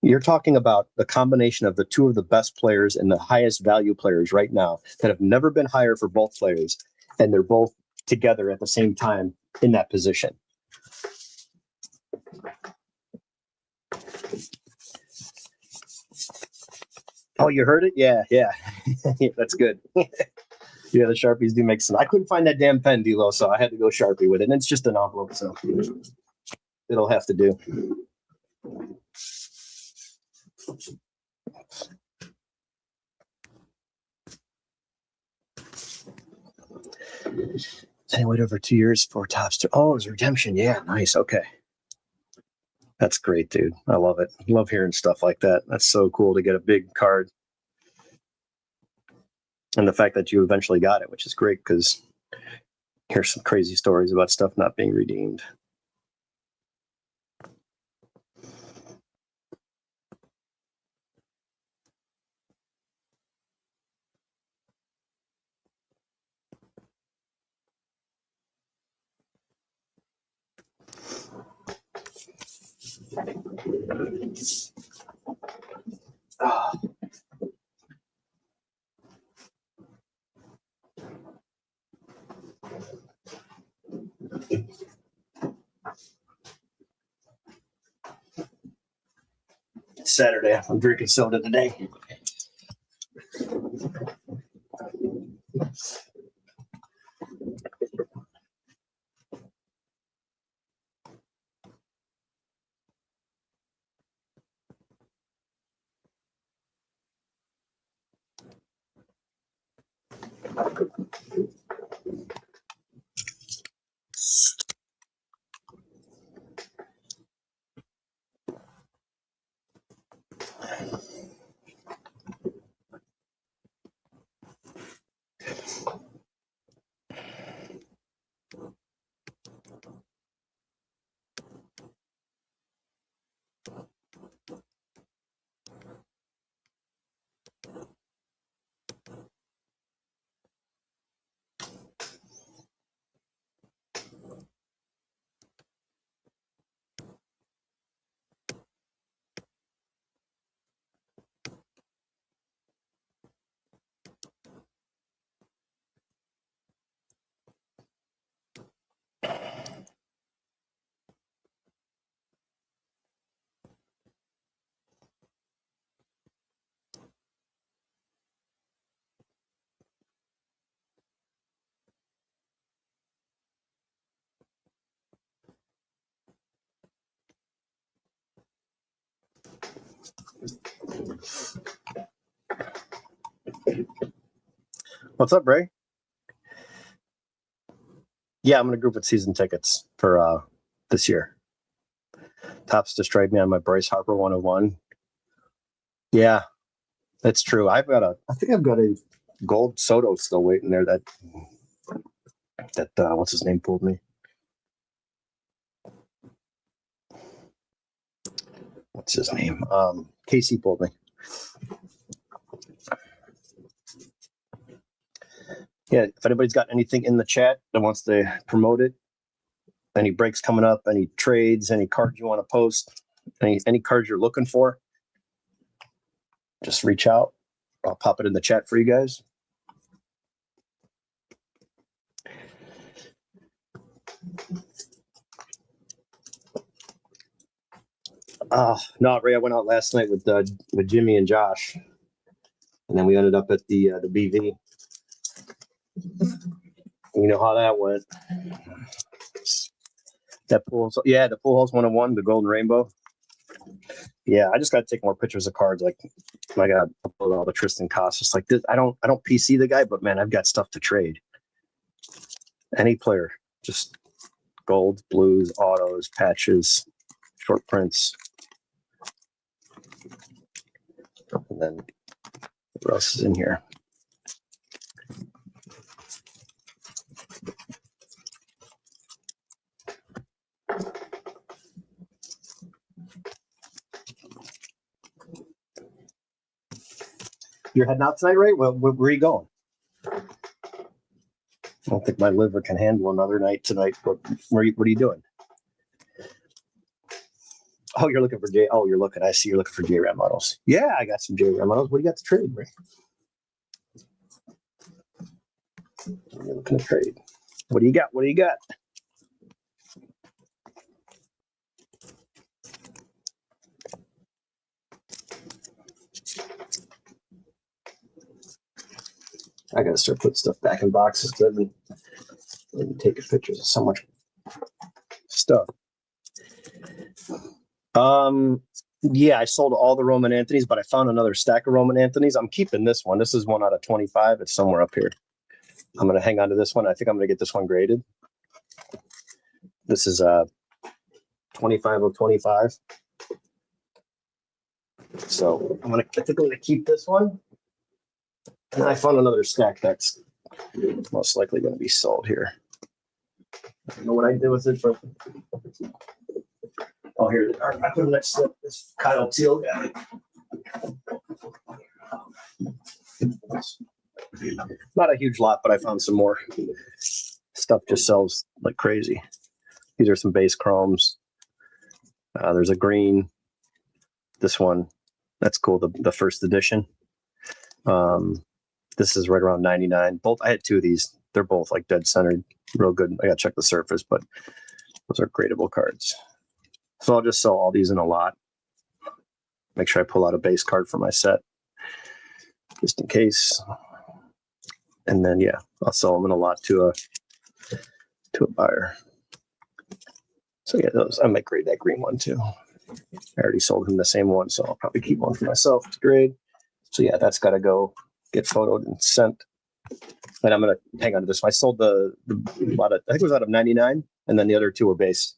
you're talking about the combination of the two of the best players and the highest value players right now that have never been higher for both players, and they're both together at the same time in that position. Oh, you heard it? Yeah. That's good. Yeah, the Sharpies do make sense. I couldn't find that damn pen, D-Lo, so I had to go Sharpie with it. And it's just an envelope, so it'll have to do. And wait over 2 years for Topps. Oh, it was redemption. Yeah, nice. Okay. That's great, dude. I love it. Love hearing stuff like that. That's so cool to get a big card. And the fact that you eventually got it, which is great because here's some crazy stories about stuff not being redeemed. Oh. Saturday. I'm drinking soda today. What's up, Ray? Yeah, I'm going to group with season tickets for this year. Topps just tried me on my Bryce Harper 101. Yeah, that's true. I think I've got a gold Soto still waiting there that what's his name pulled me. What's his name? Casey pulled me. Yeah, if anybody's got anything in the chat that wants to promote it, any breaks coming up, any trades, any cards you want to post, any cards you're looking for, just reach out. I'll pop it in the chat for you guys. No, Ray, I went out last night with Jimmy and Josh, and then we ended up at the BV. You know how that went. That pool, the Pool Halls 101, the Golden Rainbow. Yeah, I just got to take more pictures of cards. Like, I got to upload all the Tristan Costs. Just like this, I don't PC the guy, but man, I've got stuff to trade. Any player, just gold, blues, autos, patches, short prints, and then what else is in here? You're heading out tonight, Ray? Well, where are you going? I don't think my liver can handle another night tonight. But what are you doing? Oh, you're looking for J. Oh, I see you're looking for J-Ram models. Yeah, I got some J-Ram models. What do you got to trade, Ray? You're looking to trade. What do you got? I gotta start putting stuff back in boxes because I've been taking pictures of so much stuff. Yeah, I sold all the Roman Anthony's, but I found another stack of Roman Anthony's. I'm keeping this one. This is 1 out of 25. It's somewhere up here. I'm gonna hang on to this one. I think I'm gonna get this one graded. This is 25 of 25. So I think I'm gonna keep this one. And I found another stack that's most likely gonna be sold here. I don't know what I did with it, but oh, here I put it next to this Kyle Teal guy. Not a huge lot, but I found some more. Stuff just sells like crazy. These are some base chromes. There's a green. This one, that's cool. The first edition. This is right around 99. Both I had 2 of these. They're both like dead centered, real good. I gotta check the surface, but those are gradable cards. So I'll just sell all these in a lot. Make sure I pull out a base card for my set, just in case. And then yeah, I'll sell them in a lot to a buyer. So yeah, I might grade that green one too. I already sold him the same one, so I'll probably keep one for myself to grade. So yeah, that's got to go get photoed and sent. And I'm gonna hang on to this one. I sold the I think it was out of 99, and then the other 2 were base.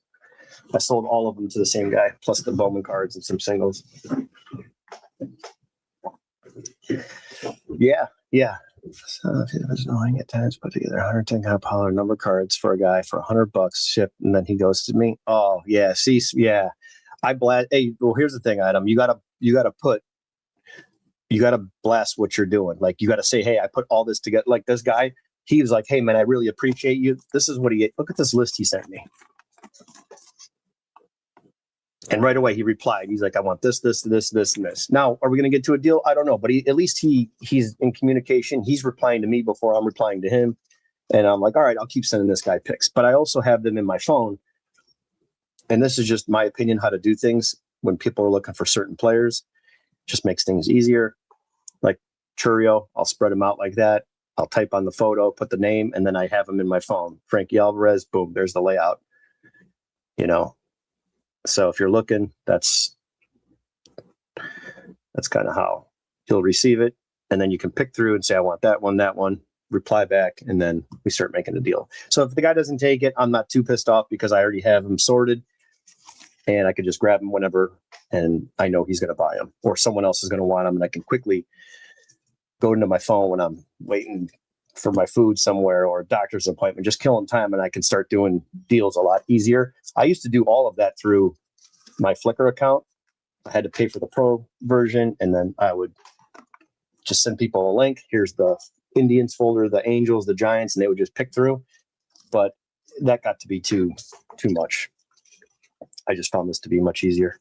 I sold all of them to the same guy, plus the Bowman cards and some singles. Yeah. So if it was annoying at times, put together 110 kind of power number cards for a guy for $100 shipped, and then he goes to me. Oh yeah, see, yeah. Hey, well, here's the thing, Adam. You gotta blast what you're doing. Like you gotta say, hey, I put all this together. Like this guy, he was like, hey man, I really appreciate you. This is what look at this list he sent me. And right away he replied. He's like, I want this, and this. Now, are we going to get to a deal? I don't know, but at least he's in communication. He's replying to me before I'm replying to him. And I'm like, all right, I'll keep sending this guy pics. But I also have them in my phone. And this is just my opinion how to do things when people are looking for certain players. Just makes things easier. Like Churio, I'll spread them out like that. I'll type on the photo, put the name, and then I have them in my phone. Frankie Alvarez, boom, there's the layout. So if you're looking, that's kind of how you'll receive it. And then you can pick through and say, I want that one, reply back, and then we start making a deal. So if the guy doesn't take it, I'm not too pissed off because I already have him sorted and I could just grab him whenever, and I know he's going to buy them or someone else is going to want them. And I can quickly go into my phone when I'm waiting for my food somewhere or a doctor's appointment, just killing time, and I can start doing deals a lot easier. I used to do all of that through my Flickr account. I had to pay for the pro version, and then I would just send people a link. Here's the Indians folder, the Angels, the Giants, and they would just pick through. But that got to be too much. I just found this to be much easier.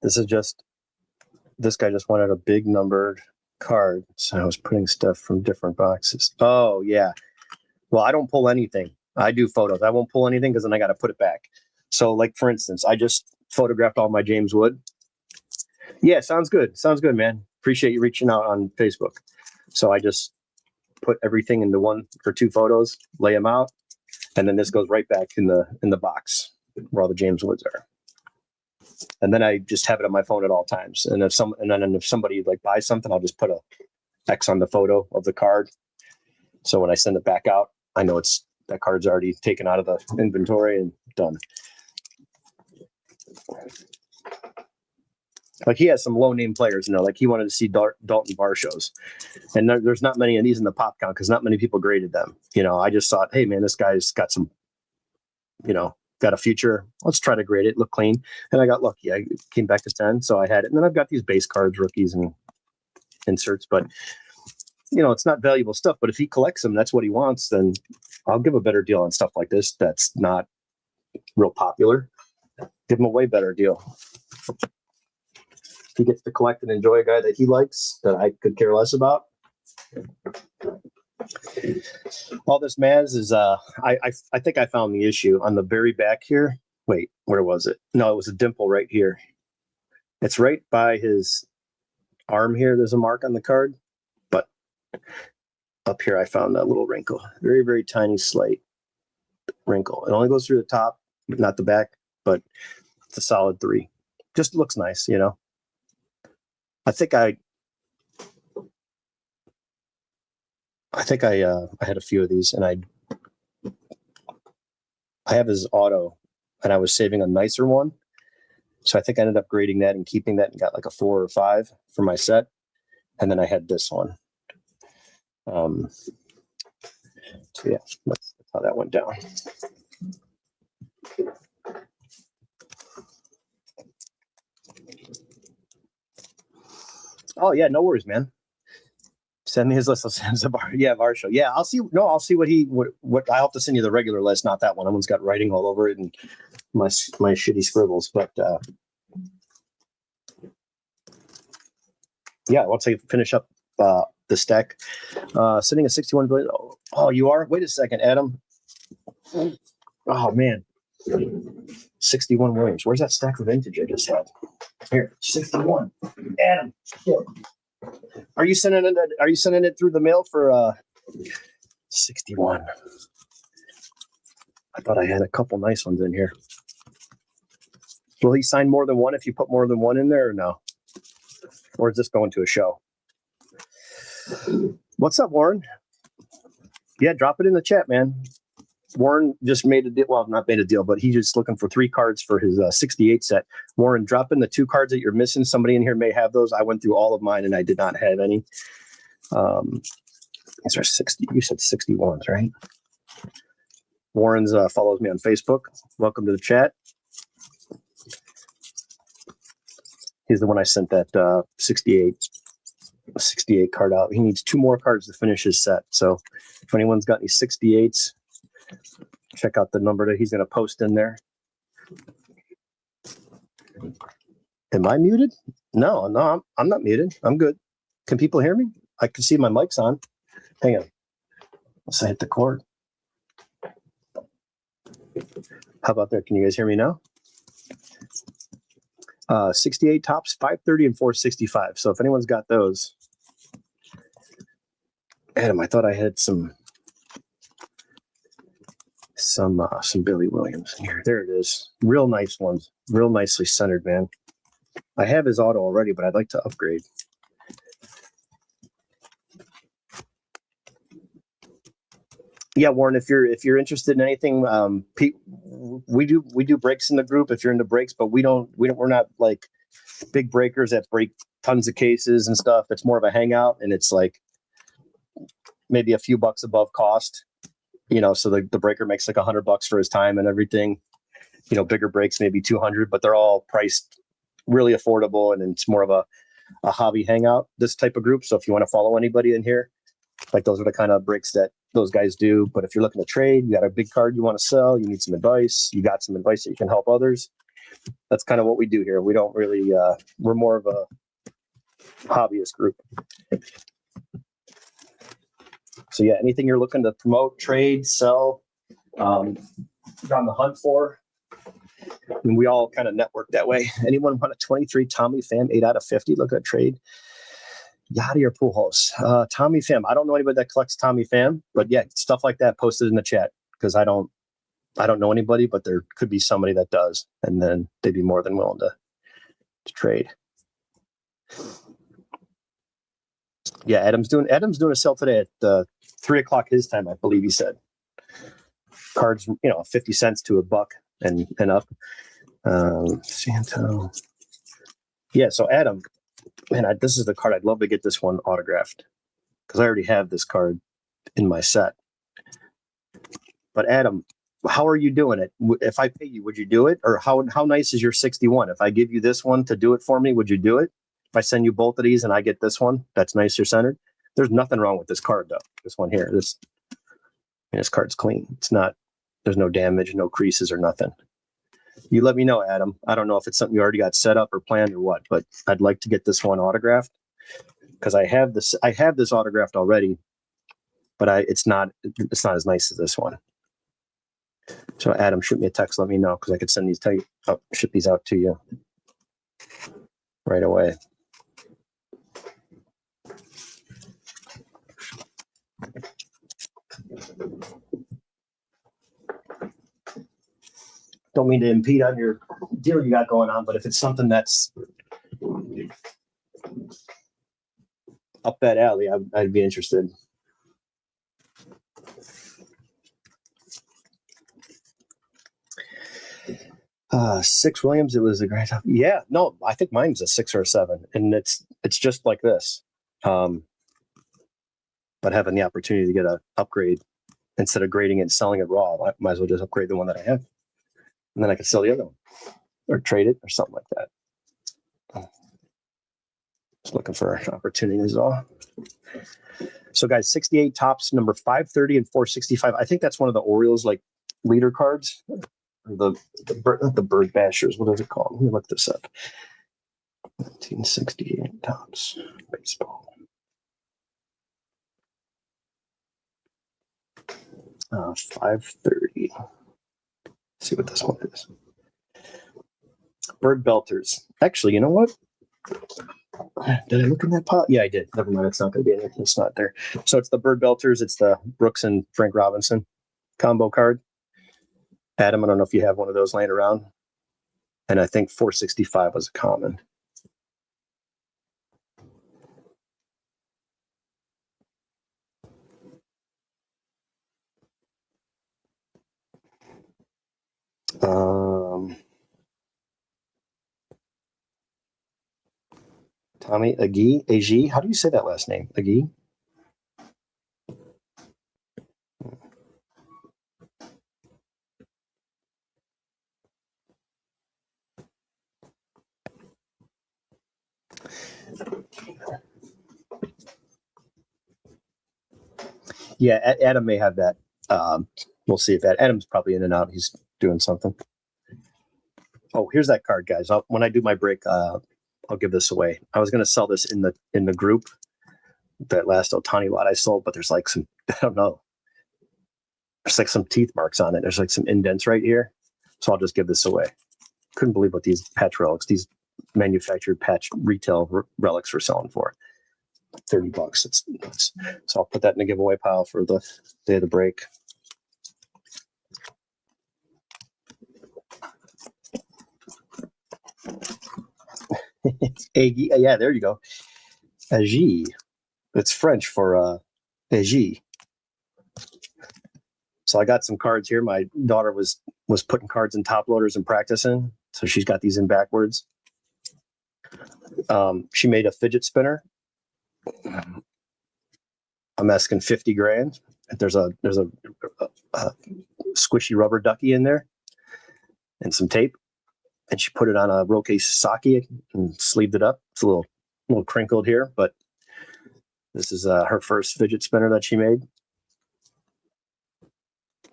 This guy just wanted a big numbered card. So I was putting stuff from different boxes. Oh, yeah. Well, I don't pull anything. I do photos. I won't pull anything because then I got to put it back. So, like, for instance, I just photographed all my James Wood. Yeah, sounds good. Sounds good, man. Appreciate you reaching out on Facebook. So I just put everything into 1 or 2 photos, lay them out, and then this goes right back in the box where all the James Woods are. And then I just have it on my phone at all times. And if somebody like buys something, I'll just put a X on the photo of the card. So when I send it back out, I know that card's already taken out of the inventory and done. Like he has some low name players, like he wanted to see Dalton Varshows, and there's not many of these in the pop count because not many people graded them. I just thought, hey man, this guy's got some, got a future. Let's try to grade it, look clean. And I got lucky. I came back to 10, so I had it. And then I've got these base cards, rookies, and inserts, but it's not valuable stuff. But if he collects them, that's what he wants, then I'll give a better deal on stuff like this that's not real popular. Give him a way better deal. He gets to collect and enjoy a guy that he likes that I could care less about. All this Maz is I think I found the issue on the very back here. Wait, where was it? No, it was a dimple right here. It's right by his arm here. There's a mark on the card, but up here I found that little wrinkle. Very, very tiny, slight wrinkle. It only goes through the top, not the back, but it's a solid 3. Just looks nice, I think I had a few of these, and I have his auto, and I was saving a nicer one, so I think I ended up grading that and keeping that, and got like a 4 or 5 for my set, and then I had this one. So yeah, that's how that went down. Oh yeah, no worries, man. Send me his list. I'll send Varsho. Yeah, I'll see. No, I'll see what I'll have to send you the regular list, not that one. That one's got writing all over it and my shitty scribbles. But yeah, once I finish up the stack, sitting at 61 billion. Oh, you are? Wait a second, Adam. Oh man, 61 Williams. Where's that stack of vintage I just had? Here, 61. Adam. Shit. Are you sending it through the mail for 61? I thought I had a couple nice ones in here. Will he sign more than one if you put more than one in there, or no? Or is this going to a show? What's up, Warren? Yeah, drop it in the chat, man. Warren just made a deal. Well, not made a deal, but he's just looking for 3 cards for his 68 set. Warren, drop in the 2 cards that you're missing. Somebody in here may have those. I went through all of mine and I did not have any. These are 60. You said 61s, right? Warren's follows me on Facebook. Welcome to the chat. He's the one I sent that 68 card out. He needs 2 more cards to finish his set. So if anyone's got any 68s, check out the number that he's going to post in there. Am I muted? No, I'm not muted. I'm good. Can people hear me? I can see my mic's on. Hang on. Let's hit the cord. How about that? Can you guys hear me now? 68 tops, 530 and 465. So if anyone's got those. Adam, I thought I had some Billy Williams in here. There it is. Real nice ones. Real nicely centered, man. I have his auto already, but I'd like to upgrade. Yeah, Warren, if you're interested in anything, we do breaks in the group if you're into breaks, but we're not like big breakers that break tons of cases and stuff. It's more of a hangout, and it's like maybe a few bucks above cost. So the breaker makes like $100 for his time and everything. Bigger breaks maybe 200, but they're all priced really affordable, and it's more of a hobby hangout, this type of group. So if you want to follow anybody in here, like those are the kind of breaks that those guys do. But if you're looking to trade, you got a big card you want to sell, you need some advice, you got some advice that you can help others. That's kind of what we do here. We don't really, we're more of a hobbyist group. So yeah, anything you're looking to promote, trade, sell, on the hunt for, and we all kind of network that way. Anyone want a 23 Tommy Pham 8 out of 50? Look at trade. Yachty or Pujols? Tommy Pham. I don't know anybody that collects Tommy Pham, but yeah, stuff like that posted in the chat because I don't know anybody, but there could be somebody that does, and then they'd be more than willing to trade. Yeah, Adam's doing a sale today at 3:00 his time, I believe he said. Cards, 50 cents to $1 and up. Santo. Yeah, so Adam, man, this is the card. I'd love to get this one autographed because I already have this card in my set. But Adam, how are you doing it? If I pay you, would you do it? Or how nice is your 61? If I give you this one to do it for me, would you do it? If I send you both of these and I get this one, that's nicer centered. There's nothing wrong with this card though. This one here, this card's clean. It's not. There's no damage, no creases or nothing. You let me know, Adam. I don't know if it's something you already got set up or planned or what, but I'd like to get this one autographed because I have this autographed already, but it's not as nice as this one. So Adam, shoot me a text. Let me know because I could send these ship these out to you right away. Don't mean to impede on your deal you got going on, but if it's something that's up that alley, I'd be interested. Six Williams, it was a great. Yeah, no, I think mine's a 6 or a 7, and it's just like this. But having the opportunity to get an upgrade instead of grading it and selling it raw, I might as well just upgrade the one that I have, and then I can sell the other one or trade it or something like that. Just looking for opportunities all. So guys, 68 Topps, number 530 and 465. I think that's one of the Orioles like leader cards. The Bird Bashers. What is it called? Let me look this up. 1968 Topps baseball. 530. Let's see what this one is. Bird Belters. Actually, you know what? Did I look in that pot? Yeah, I did. Never mind. It's not going to be anything. It's not there. So it's the Bird Belters. It's the Brooks and Frank Robinson combo card. Adam, I don't know if you have one of those laying around. And I think 465 was a common. Tommy Agee. How do you say that last name? Agee? Yeah, Adam may have that. We'll see if Adam's probably in and out. He's doing something. Oh, here's that card, guys. When I do my break, I'll give this away. I was going to sell this in the group, that last Ohtani lot I sold, but there's like some, I don't know. There's like some teeth marks on it. There's like some indents right here. So I'll just give this away. Couldn't believe what these patch relics, these manufactured patch retail relics were selling for. $30. It's nuts. So I'll put that in the giveaway pile for the day of the break. Yeah, there you go. Agee. It's French for Agee. So I got some cards here. My daughter was putting cards in top loaders and practicing. So she's got these in backwards. She made a fidget spinner. I'm asking 50 grand. There's a squishy rubber ducky in there and some tape. And she put it on a Roque Sasaki and sleeved it up. It's a little crinkled here, but this is her first fidget spinner that she made.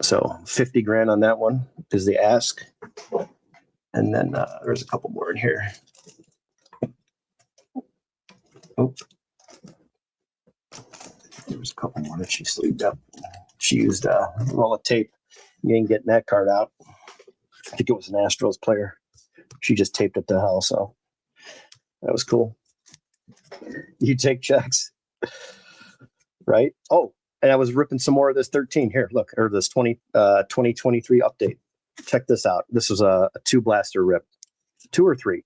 So 50 grand on that one is the ask. And then there's a couple more in here. Oh, there's a couple more that she sleeved up. She used a roll of tape. You ain't getting that card out. I think it was an Astros player. She just taped it to hell, so that was cool. You take checks, right? Oh, and I was ripping some more of this 13 here. Look, or this 2023 update. Check this out. This was a 2 blaster rip, 2 or 3.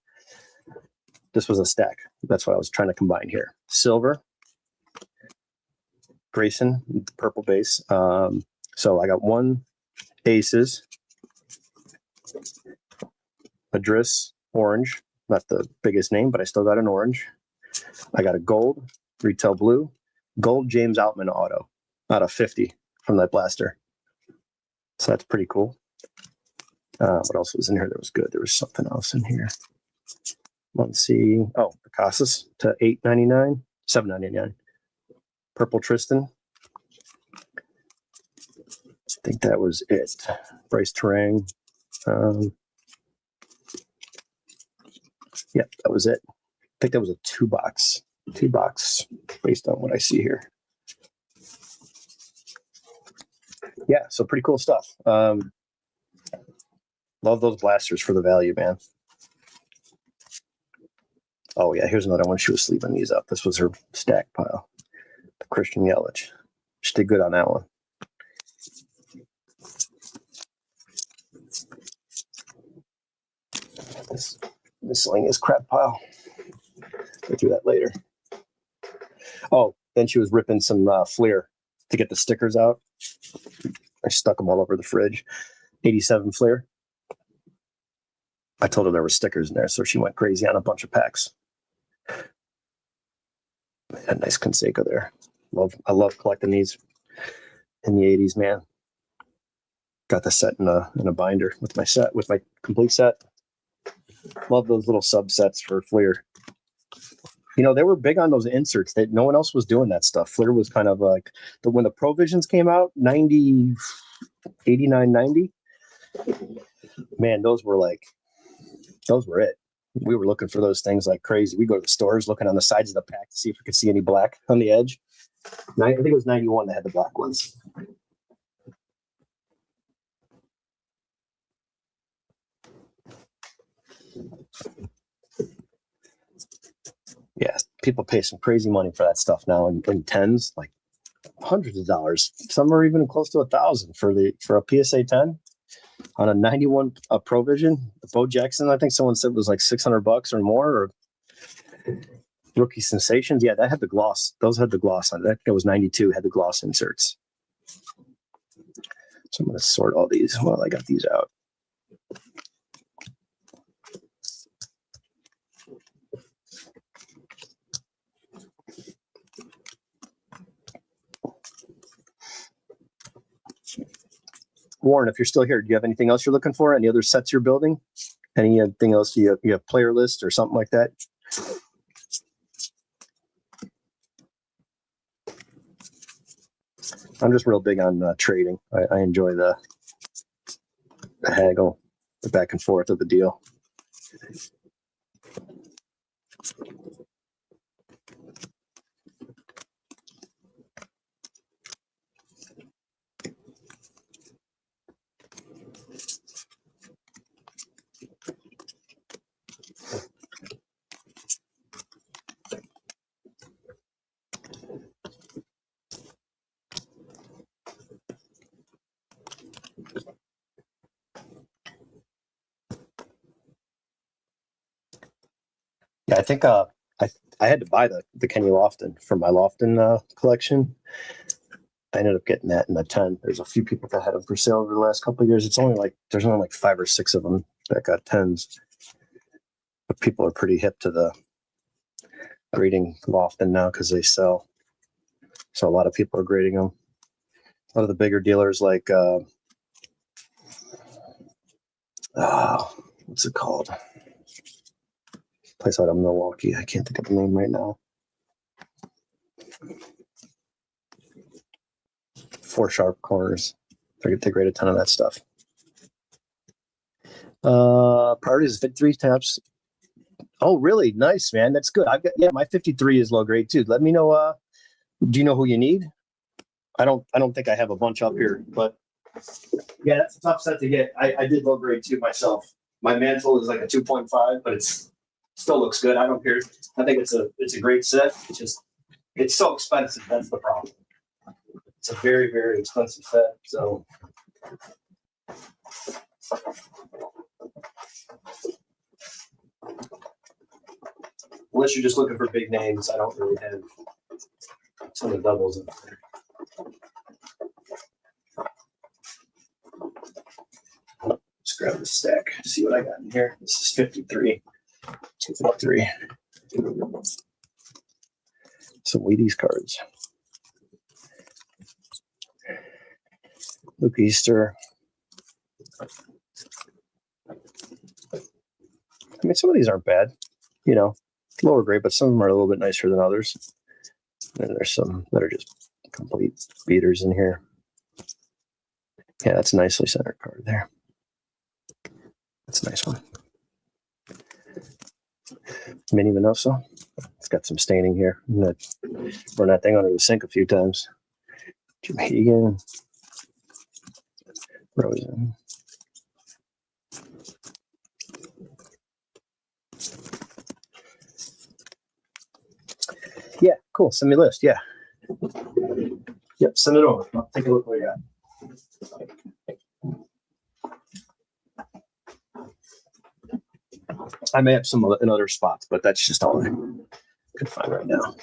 This was a stack. That's what I was trying to combine here. Silver, Grayson, purple base. So I got 1 Aces, Madris, orange, Not the biggest name, but I still got an orange. I got a gold, retail blue, gold James Outman auto out of 50 from that blaster. So that's pretty cool. What else was in here that was good? There was something else in here. Let's see. Oh, Picasso's to $8.99, $7.99. Purple Tristan. I think that was it. Bryce Terang. Yep, that was it. I think that was a two box based on what I see here. Yeah, so pretty cool stuff. Love those blasters for the value, man. Oh yeah, here's another one. She was sleeving these up. This was her stack pile. The Christian Yelich. She did good on that one. This miscellaneous crap pile. Go through that later. Oh, then she was ripping some Fleer to get the stickers out. I stuck them all over the fridge. 87 Fleer. I told her there were stickers in there, so she went crazy on a bunch of packs. A nice Canseco there. I love collecting these in the 80s, man. Got the set in a binder with my complete set. Love those little subsets for Fleer. You know, they were big on those inserts. That no one else was doing that stuff. Fleer was kind of like when the Provisions came out, 90, 89, 90. Man, those were it. We were looking for those things like crazy. We go to the stores looking on the sides of the pack to see if we could see any black on the edge. I think it was 91 that had the black ones. Yeah, people pay some crazy money for that stuff now in tens, like hundreds of dollars. Some are even close to $1,000 for a PSA 10 on a 91 Provision. The Bo Jackson, I think someone said was like $600 or more. Or Rookie Sensations, yeah, that had the gloss. Those had the gloss on it. I think it was 92 had the gloss inserts. So I'm going to sort all these while I got these out. Warren, if you're still here, do you have anything else you're looking for? Any other sets you're building? Anything else? You have player list or something like that? I'm just real big on trading. I enjoy the haggle, the back and forth of the deal. Yeah, I think I had to buy the Kenny Lofton from my Lofton collection. I ended up getting that in the 10. There's a few people that had them for sale over the last couple of years. There's only like 5 or 6 of them that got 10s. But people are pretty hip to the grading Lofton now because they sell. So a lot of people are grading them. A lot of the bigger dealers like what's it called? Place out of Milwaukee. I can't think of the name right now. 4 Sharp Corners. They grade a ton of that stuff. Priorities 53 tabs. Oh, really? Nice, man. That's good. My 53 is low grade too. Let me know. Do you know who you need? I don't think I have a bunch up here, but yeah, that's a tough set to get. I did low grade too myself. My mantle is like a 2.5, but it's still looks good. I don't care. I think it's a great set. It's so expensive. That's the problem. It's a very, very expensive set. So unless you're just looking for big names, I don't really have a ton of doubles in there. Let's grab the stack, see what I got in here. This is 53. 253. Some Wheaties cards. Luke Easter. I mean, some of these aren't bad, you know, lower grade, but some of them are a little bit nicer than others. And there's some that are just complete beaters in here. Yeah, that's a nicely centered card there. That's a nice one. Mini Minoso. It's got some staining here. Run that thing under the sink a few times. Jim Hegan. Rosen. Yeah, cool. Send me a list. Yeah. Yep, send it over. I'll take a look what you got. I may have some in other spots, but that's just all I can find right now.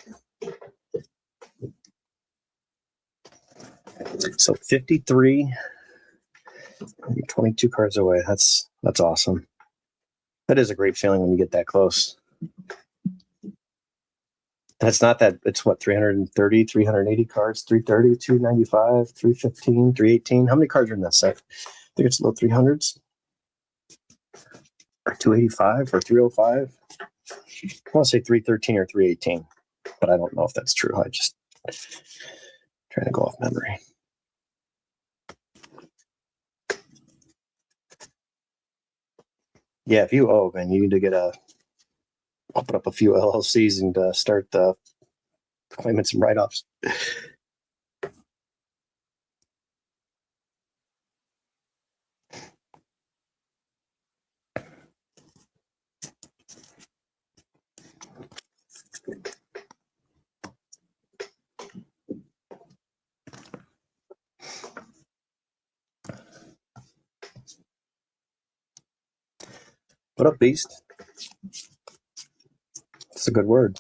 So 53, 22 cards away. That's awesome. That is a great feeling when you get that close. That's not that. It's what, 330, 380 cards, 330, 295, 315, 318. How many cards are in that set? I think it's low 300s. Or 285 or 305. I want to say 313 or 318, but I don't know if that's true. I just trying to go off memory. Yeah, if you owe, man, you need to open up a few LLCs and start claiming some write-offs. What up, Beast? It's a good word.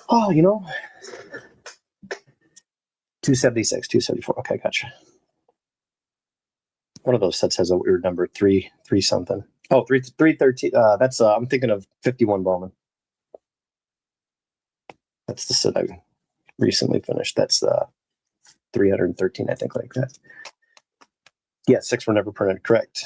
Oh, 276, 274. Okay, gotcha. One of those sets has a weird number, three something. Oh, 313. That's I'm thinking of 51 Bowman. That's the set I recently finished. That's 313, I think, like that. Yeah, 6 were never printed. Correct.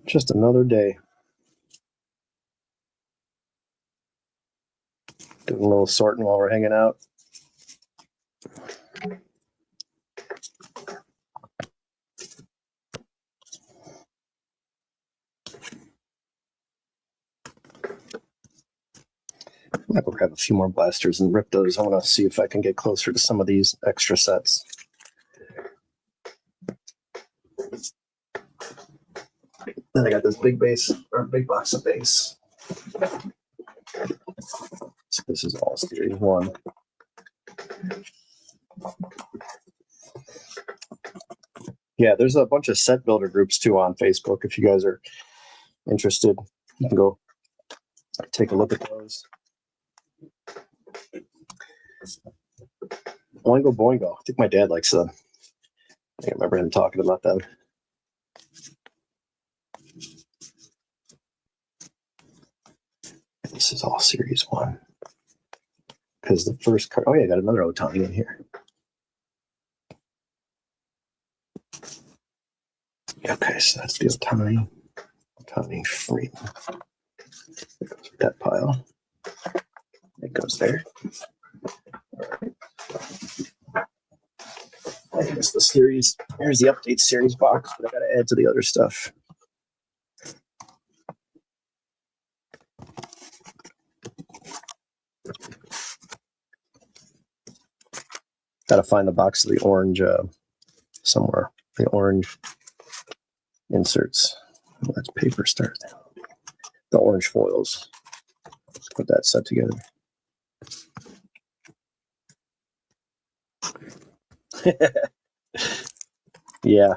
Just another day. Doing a little sorting while we're hanging out. I'm gonna grab a few more blasters and rip those. I want to see if I can get closer to some of these extra sets. Then I got this big base, or big box of base. So this is all series 1. Yeah, there's a bunch of set builder groups too on Facebook. If you guys are interested, you can go take a look at those. Boingo Boingo. I think my dad likes them. I remember him talking about them. This is all series 1. Because the first card, oh yeah, I got another Ohtani in here. Okay, so that's the Ohtani Freeman. That pile. It goes there. I think it's the series. Here's the update series box, but I got to add to the other stuff. Got to find the box of the orange somewhere. The orange inserts. That's paper start. The orange foils. Let's put that set together. Yeah,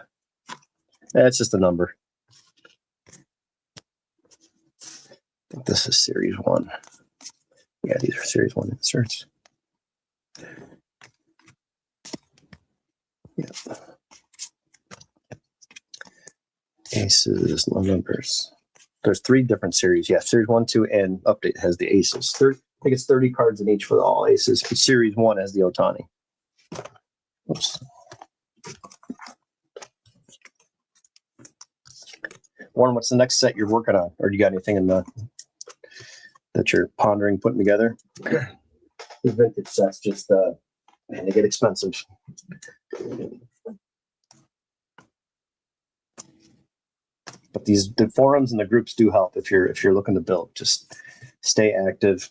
that's just a number. I think this is series 1. Yeah, these are series 1 inserts. Yeah. Aces, numbers. There's 3 different series. Yeah, series 1, 2, and update has the aces. I think it's 30 cards in each for all aces. But series 1 has the Ohtani. Oops. Warren, what's the next set you're working on? Or do you got anything in that you're pondering putting together? The vintage sets just, man, they get expensive. But the forums and the groups do help if you're looking to build. Just stay active.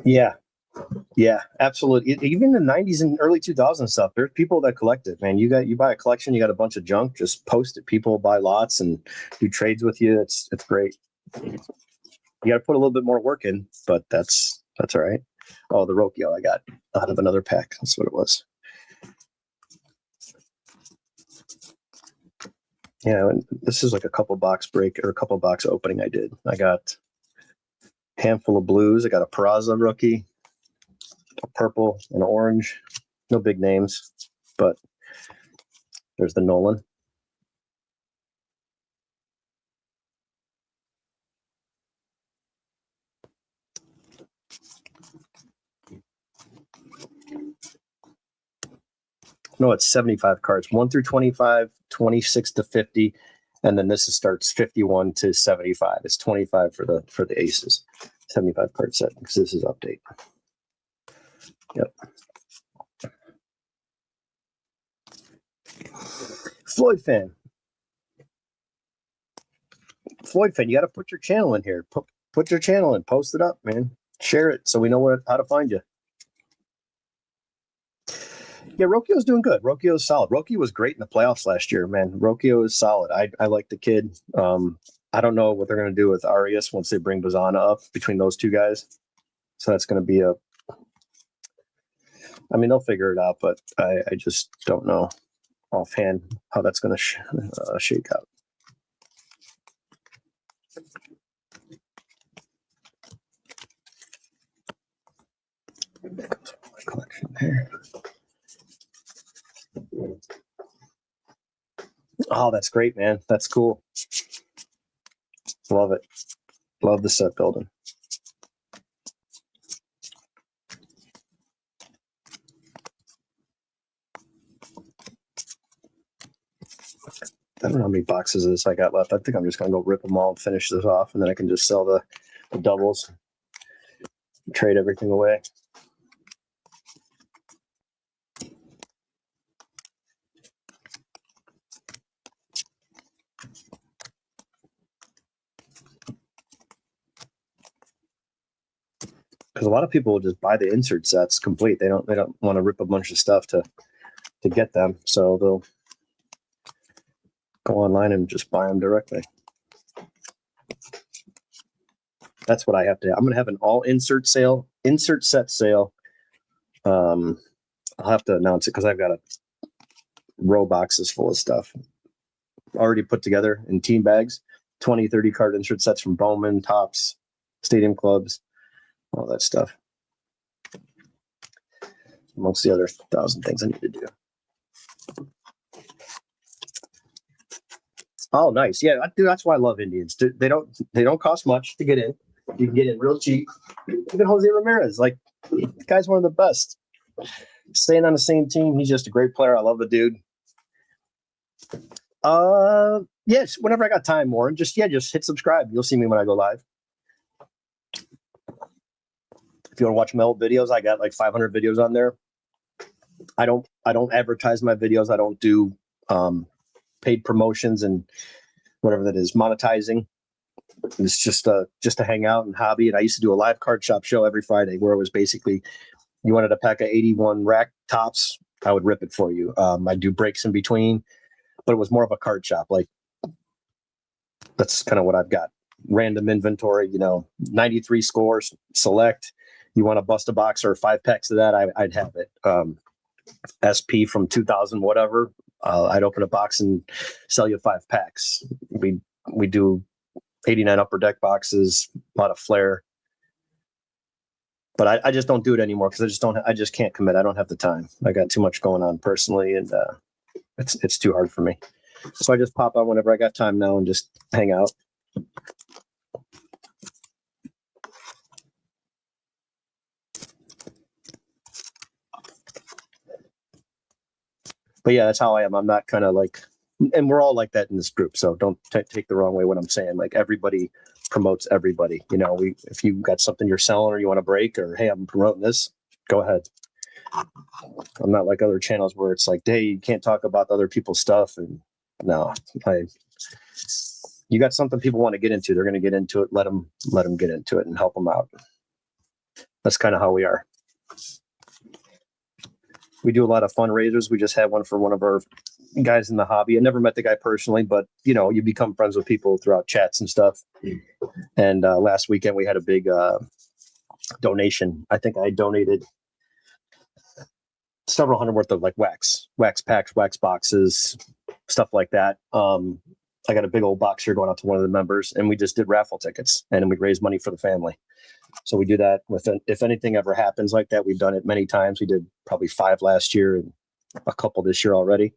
Yeah, absolutely. Even in the 90s and early 2000s stuff, there's people that collect it, man. You buy a collection, you got a bunch of junk, just post it. People buy lots and do trades with you. It's great. You got to put a little bit more work in, but that's all right. Oh, the Rocchio I got out of another pack. That's what it was. Yeah, and this is like a couple box break or a couple box opening I did. I got a handful of blues. I got a Peraza rookie, a purple, and orange. No big names, but there's the Nolan. No, it's 75 cards, 1 through 25, 26 to 50, and then this starts 51 to 75. It's 25 for the aces, 75 card set because this is update. Yep. Floyd fan, you got to put your channel in here. Put your channel in, post it up, man. Share it so we know how to find you. Yeah, Rocchio's doing good. Rocchio's solid. Rocchio was great in the playoffs last year, man. Rocchio is solid. I like the kid. I don't know what they're going to do with Arias once they bring Bazana up between those two guys. So that's going to be they'll figure it out, but I just don't know offhand how that's going to shake out. There goes my collection there. Oh, that's great, man. That's cool. Love it. Love the set building. I don't know how many boxes of this I got left. I think I'm just going to go rip them all and finish this off, and then I can just sell the doubles, trade everything away. Because a lot of people will just buy the insert sets complete. They don't want to rip a bunch of stuff to get them, so they'll go online and just buy them directly. That's what I have to do. I'm going to have an all insert set sale. I'll have to announce it because I've got a row boxes full of stuff already put together in team bags. 20, 30 card insert sets from Bowman, Topps, Stadium Clubs, all that stuff. Amongst the other 1,000 things I need to do. Oh, nice. Yeah, dude, that's why I love Indians. They don't cost much to get in. You can get in real cheap. Even Jose Ramirez, the guy's one of the best. Staying on the same team, he's just a great player. I love the dude. Yes, whenever I got time, Warren, just hit subscribe. You'll see me when I go live. If you want to watch my old videos, I got like 500 videos on there. I don't advertise my videos. I don't do paid promotions and whatever that is, monetizing. It's just to hang out and hobby. And I used to do a live card shop show every Friday where it was basically, you wanted a pack of 81 rack tops, I would rip it for you. I'd do breaks in between, but it was more of a card shop. Like, that's kind of what I've got. Random inventory, 93 scores, select. You want to bust a box or 5 packs of that, I'd have it. SP from 2000, whatever. I'd open a box and sell you 5 packs. We do 89 upper deck boxes, a lot of flair. But I just don't do it anymore because I just can't commit. I don't have the time. I got too much going on personally, and it's too hard for me. So I just pop on whenever I got time now and just hang out. But yeah, that's how I am. I'm not kind of like, and we're all like that in this group. So don't take the wrong way what I'm saying. Like, everybody promotes everybody. If you got something you're selling or you want to break, or hey, I'm promoting this, go ahead. I'm not like other channels where it's like, hey, you can't talk about other people's stuff. And no, you got something people want to get into, they're going to get into it. Let them get into it and help them out. That's kind of how we are. We do a lot of fundraisers. We just had one for one of our guys in the hobby. I never met the guy personally, but you become friends with people throughout chats and stuff. And last weekend we had a big donation. I think I donated several hundred worth of like wax packs, wax boxes, stuff like that. I got a big old box here going out to one of the members, and we just did raffle tickets, and we raised money for the family. So we do that if anything ever happens like that. We've done it many times. We did probably 5 last year and a couple this year already.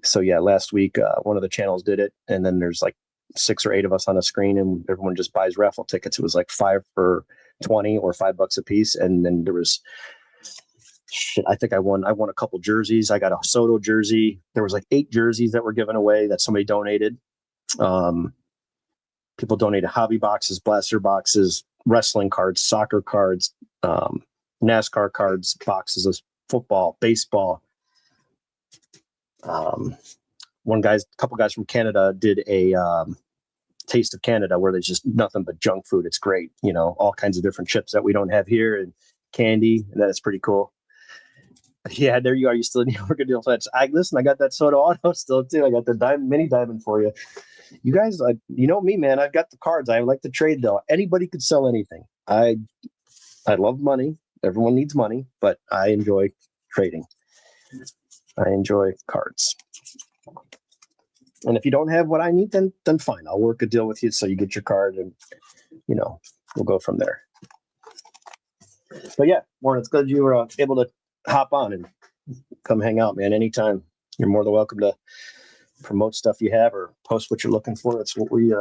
So yeah, last week one of the channels did it, and then there's like 6 or 8 of us on a screen, and everyone just buys raffle tickets. It was like 5 for 20 or $5 a piece, and then there was I think I won a couple jerseys. I got a Soto jersey. There was like 8 jerseys that were given away that somebody donated. People donated hobby boxes, blaster boxes, wrestling cards, soccer cards, NASCAR cards, boxes of football, baseball. Couple guys from Canada did a Taste of Canada where there's just nothing but junk food. It's great. All kinds of different chips that we don't have here, and candy. And that's pretty cool. Yeah, there you are. You still in New York Deal Fletch. I got that Soto Auto still too. I got the mini diamond for you. You guys, you know me, man. I've got the cards. I like to trade though. Anybody could sell anything. I love money. Everyone needs money, but I enjoy trading. I enjoy cards. And if you don't have what I need, then fine. I'll work a deal with you so you get your card, and we'll go from there. But yeah, Warren, it's good you were able to hop on and come hang out, man. Anytime. You're more than welcome to promote stuff you have or post what you're looking for. That's what we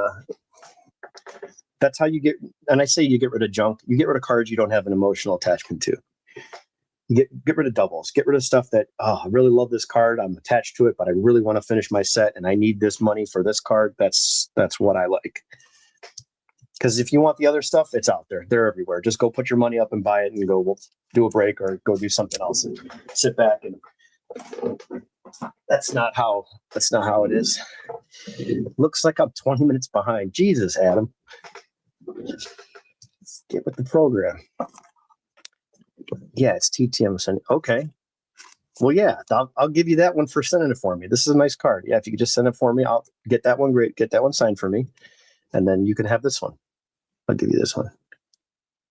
that's how you get, and I say you get rid of junk. You get rid of cards you don't have an emotional attachment to. You get rid of doubles. Get rid of stuff that, I really love this card, I'm attached to it, but I really want to finish my set and I need this money for this card. That's what I like. Because if you want the other stuff, it's out there. They're everywhere. Just go put your money up and buy it and go, we'll do a break or go do something else and sit back. And that's not how it is. Looks like I'm 20 minutes behind. Jesus, Adam. Let's get with the program. Yeah, it's TTM. Okay. Well, yeah, I'll give you that one for sending it for me. This is a nice card. Yeah, if you could just send it for me, I'll get that one. Great. Get that one signed for me. And then you can have this one. I'll give you this one.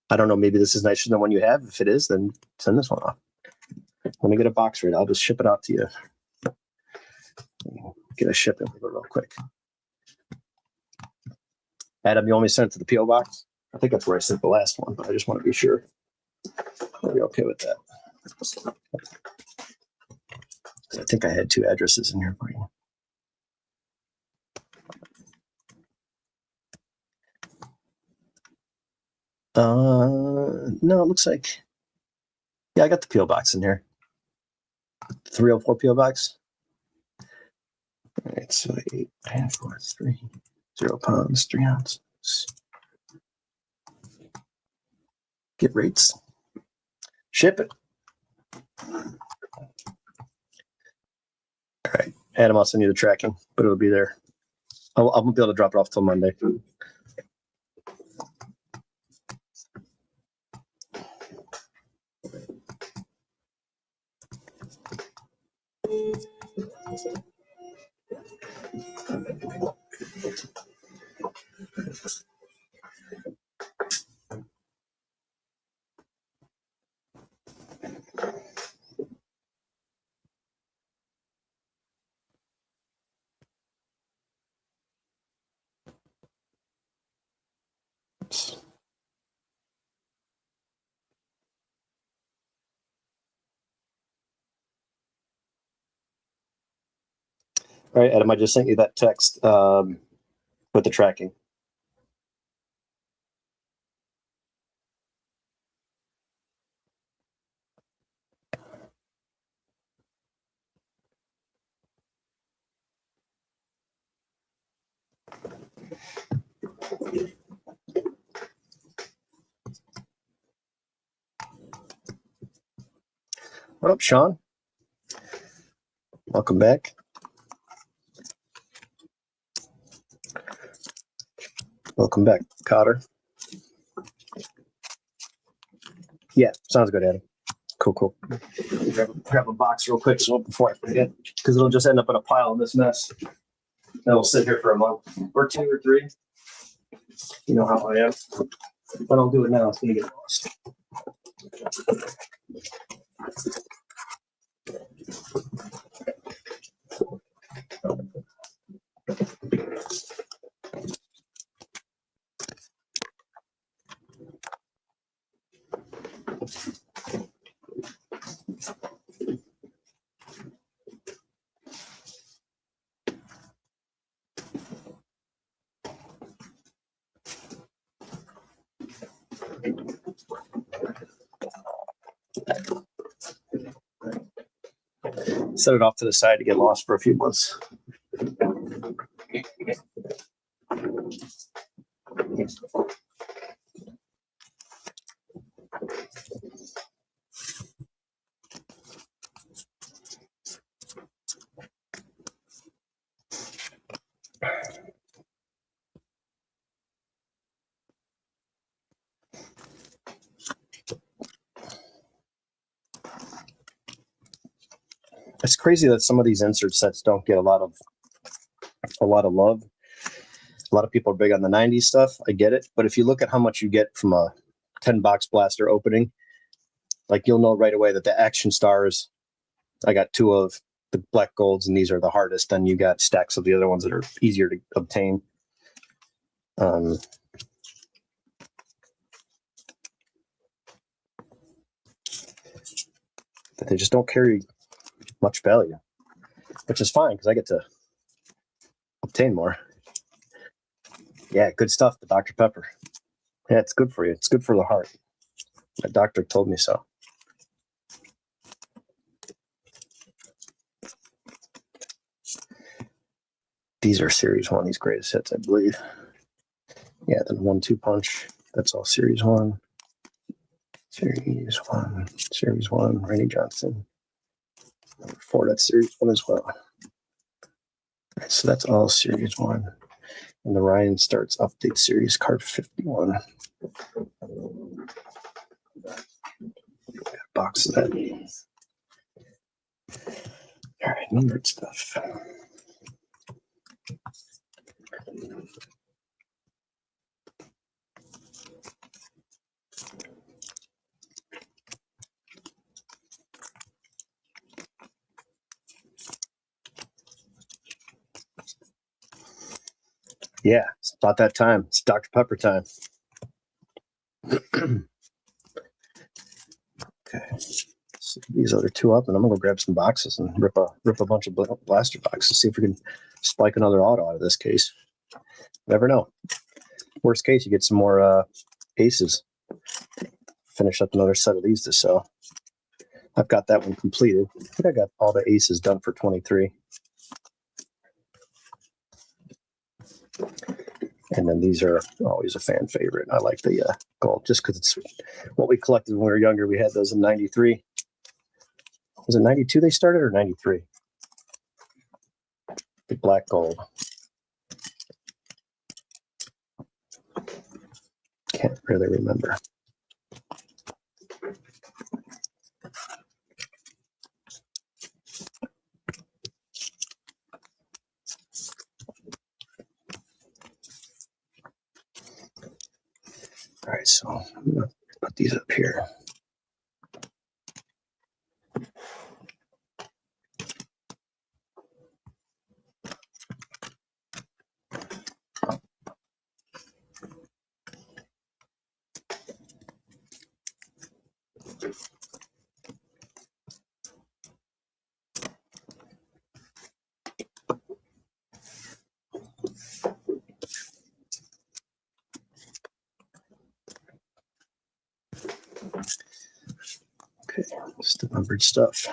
I don't know. Maybe this is nicer than the one you have. If it is, then send this one off. Let me get a box rate. I'll just ship it out to you. Get a shipping real quick. Adam, you want me to send it to the P.O. box? I think that's where I sent the last one, but I just want to be sure. Are you okay with that? I think I had 2 addresses in here for you. No, it looks like, yeah, I got the P.O. box in here. 304 P.O. box. All right, so 8 and 4, 3, 0 pounds, 3 ounces. Get rates. Ship it. All right. Adam, I'll send you the tracking, but it'll be there. I won't be able to drop it off till Monday. All right, Adam, I just sent you that text with the tracking. What up, Sean? Welcome back. Welcome back, Cotter. Yeah, sounds good, Adam. Cool. Grab a box real quick so before I forget, because it'll just end up in a pile in this mess. That'll sit here for a month or 2 or 3. You know how I am. If I don't do it now, it's gonna get lost. Set it off to the side to get lost for a few months. It's crazy that some of these insert sets don't get a lot of love. A lot of people are big on the 90s stuff. I get it. But if you look at how much you get from a 10 box blaster opening, like you'll know right away that the Action Stars, I got 2 of the black golds, and these are the hardest. Then you got stacks of the other ones that are easier to obtain. But they just don't carry much value, which is fine because I get to obtain more. Yeah, good stuff, the Dr. Pepper. Yeah, it's good for you. It's good for the heart. My doctor told me so. These are Series 1, these greatest hits, I believe. Yeah, then 1-2 punch. That's all Series 1. Series 1, Randy Johnson. Number 4, that's Series 1 as well. All right, so that's all Series 1. And the Ryan Starts Update Series, card 51. Box of that. All right, numbered stuff. Yeah, it's about that time. It's Dr. Pepper time. Okay, so these other 2 up, and I'm gonna go grab some boxes and rip a bunch of blaster boxes. See if we can spike another auto out of this case. Never know. Worst case, you get some more aces. Finish up another set of these to sell. I've got that one completed. I think I got all the aces done for 23. And then these are always a fan favorite. I like the gold just because it's what we collected when we were younger. We had those in 93. Was it 92 they started or 93? The black gold. Can't really remember. All right, so I'm going to put these up here. Okay, just the numbered stuff.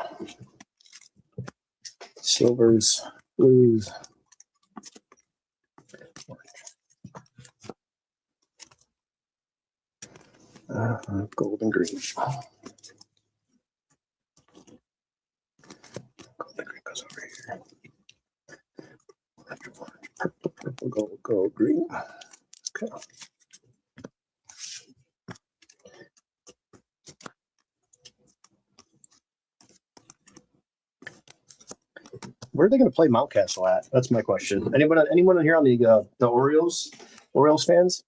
Silvers, blues, gold and green. Gold and green goes over here. Purple, gold, green. Okay. Where are they going to play Mountcastle at? That's my question. Anyone in here on the Orioles fans?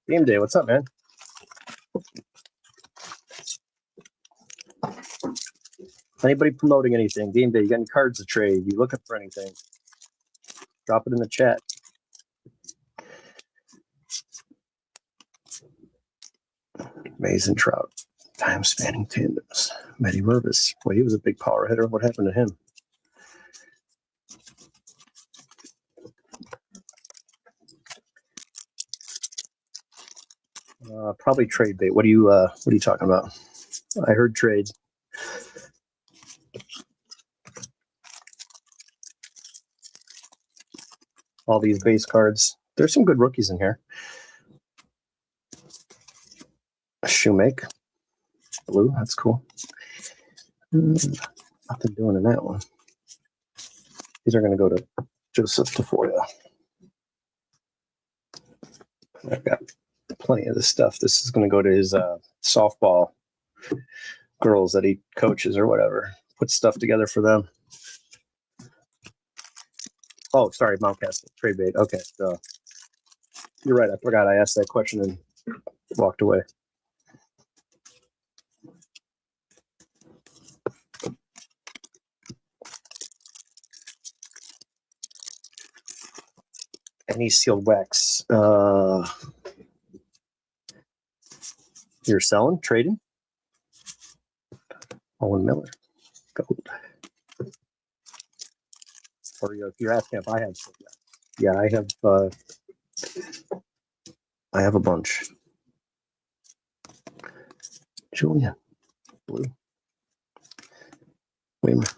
Game day, what's up, man? Anybody promoting anything? Game day, you got any cards to trade? You looking for anything? Drop it in the chat. Mason Trout, time spanning tandems. Matty Mervis. Well, he was a big power hitter. What happened to him? Probably trade bait. What are you talking about? I heard trades. All these base cards. There's some good rookies in here. Shoemake. Blue, that's cool. Nothing doing in that one. These are going to go to Joseph Tafoya. I've got plenty of this stuff. This is going to go to his softball girls that he coaches or whatever. Put stuff together for them. Oh, sorry, Mountcastle. Trade bait. Okay. So you're right. I forgot I asked that question and walked away. Any sealed wax. You're selling, trading? Owen Miller. Gold. Or if you're asking if I have, yeah, I have a bunch. Julian, blue. Wait a minute.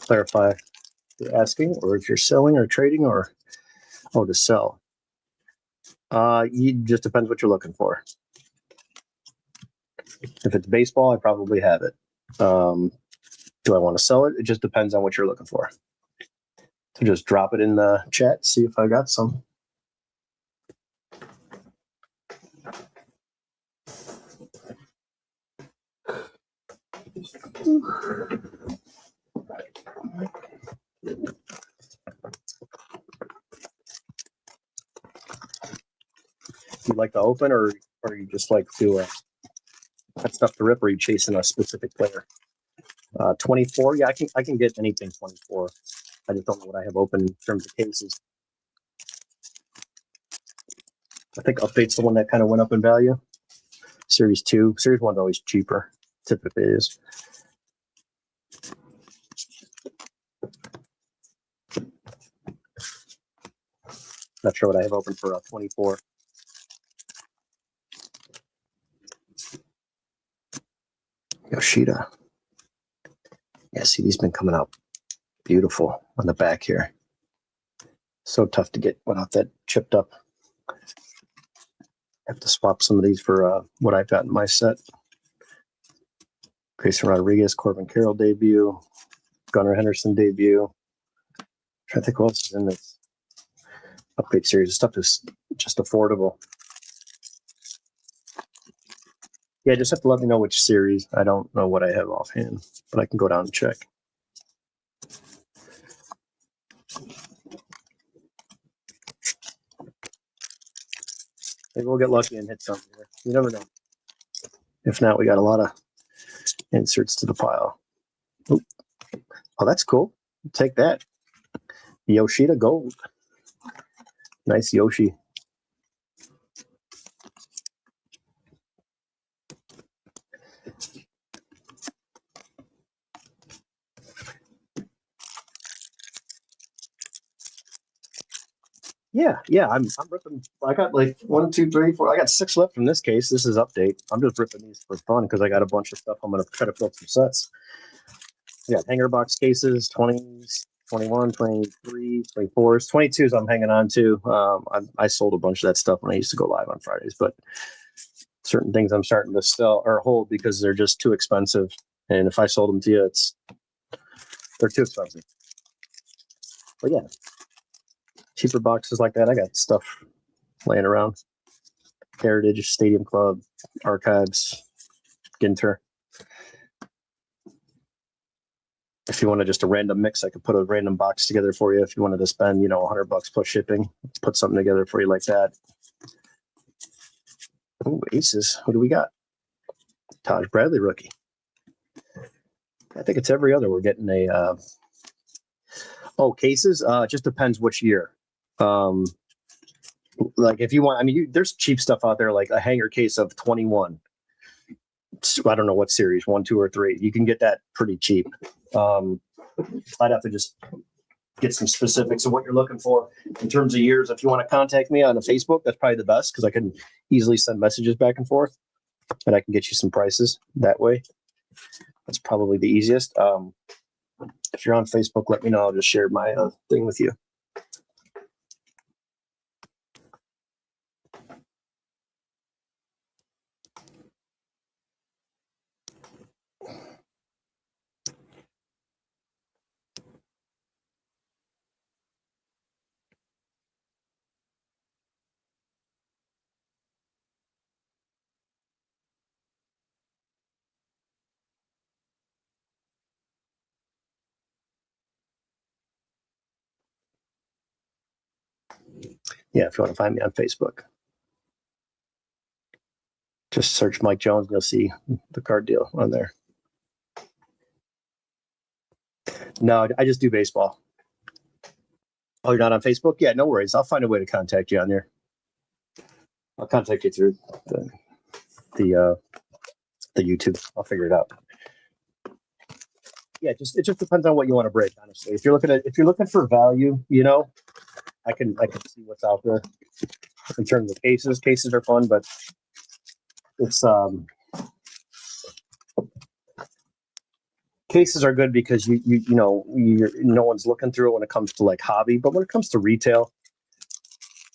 clarify if you're asking, or if you're selling or trading, or to sell. You just depends what you're looking for. If it's baseball, I probably have it. Do I want to sell it? It just depends on what you're looking for. So just drop it in the chat, see if I got some. You like to open, or you just like to have stuff to rip, or are you chasing a specific player? 24, yeah, I can get anything 24. I just don't know what I have open in terms of cases. I think Update's the one that kind of went up in value. Series 2. Series 1's always cheaper, typically is. Not sure what I have open for 24. Yoshida. Yeah, see, these been coming out beautiful on the back here. So tough to get without that chipped up. Have to swap some of these for what I've got in my set. Grayson Rodriguez, Corbin Carroll debut, Gunnar Henderson debut. I'm trying to think what else is in this Update series. Stuff is just affordable. Yeah, just have to let me know which series. I don't know what I have offhand, but I can go down and check. Maybe we'll get lucky and hit something here. You never know. If not, we got a lot of inserts to the pile. Oop. Oh, that's cool. Take that. Yoshida Gold. Nice Yoshi. Yeah. I'm ripping. I got like 1, 2, 3, 4. I got 6 left from this case. This is Update. I'm just ripping these for fun because I got a bunch of stuff. I'm gonna try to fill some sets. Yeah, hanger box cases, 20s, 21, 23, 24s, 22s. I'm hanging on to. I sold a bunch of that stuff when I used to go live on Fridays, but certain things I'm starting to sell or hold because they're just too expensive. And if I sold them to you, they're too expensive. But yeah, cheaper boxes like that. I got stuff laying around. Heritage, Stadium Club, Archives, Ginter. If you wanted just a random mix, I could put a random box together for you. If you wanted to spend, $100 plus shipping, put something together for you like that. Oh, aces. What do we got? Taj Bradley rookie. I think it's every other. We're getting a. Cases. It just depends which year. Like if you want, there's cheap stuff out there, like a hanger case of 21. I don't know what series, 1, 2, or 3. You can get that pretty cheap. I'd have to just get some specifics of what you're looking for in terms of years. If you want to contact me on a Facebook, that's probably the best because I can easily send messages back and forth, and I can get you some prices that way. That's probably the easiest. If you're on Facebook, let me know. I'll just share my thing with you. Yeah, if you want to find me on Facebook, just search Mike Jones and you'll see the card deal on there. No, I just do baseball. Oh, you're not on Facebook? Yeah, no worries. I'll find a way to contact you on there. I'll contact you through the YouTube. I'll figure it out. Yeah, it just depends on what you want to break, honestly. If you're looking for value, I can see what's out there in terms of cases. Cases are fun, but it's cases are good because no one's looking through it when it comes to like hobby, but when it comes to retail,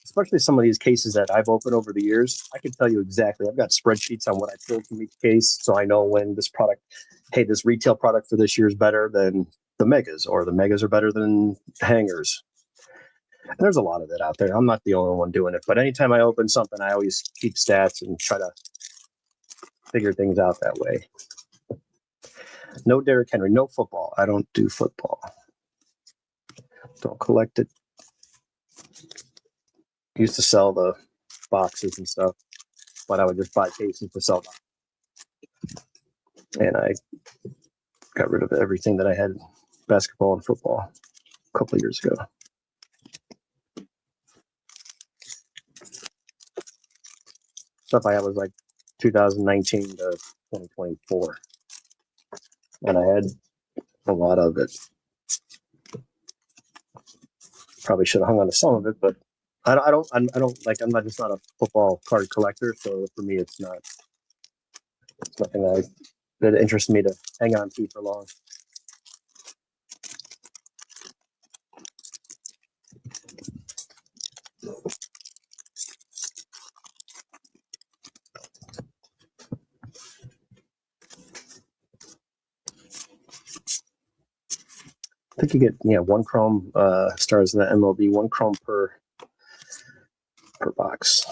especially some of these cases that I've opened over the years, I can tell you exactly. I've got spreadsheets on what I pulled from each case, so I know when this product, hey, this retail product for this year is better than the megas, or the megas are better than hangers. And there's a lot of it out there. I'm not the only one doing it, but anytime I open something, I always keep stats and try to figure things out that way. No Derrick Henry, no football. I don't do football. Don't collect it. Used to sell the boxes and stuff, but I would just buy cases to sell them. And I got rid of everything that I had, basketball and football, a couple of years ago. Stuff I had was like 2019 to 2024. And I had a lot of it. Probably should have hung on to some of it, but I don't like, I'm not just not a football card collector. So for me, it's nothing that interests me to hang on to for long. I think you get one chrome stars in the MLB, one chrome per box.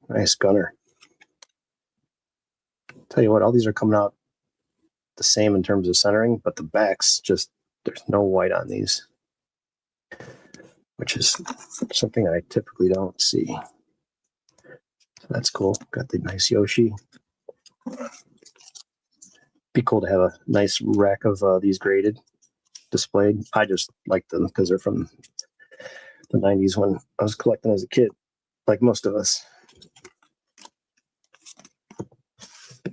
Nice gunner. Tell you what, all these are coming out the same in terms of centering, but the backs just, there's no white on these, which is something I typically don't see. So that's cool. Got the nice Yoshi. Be cool to have a nice rack of these graded displayed. I just like them because they're from the 90s when I was collecting as a kid, like most of us.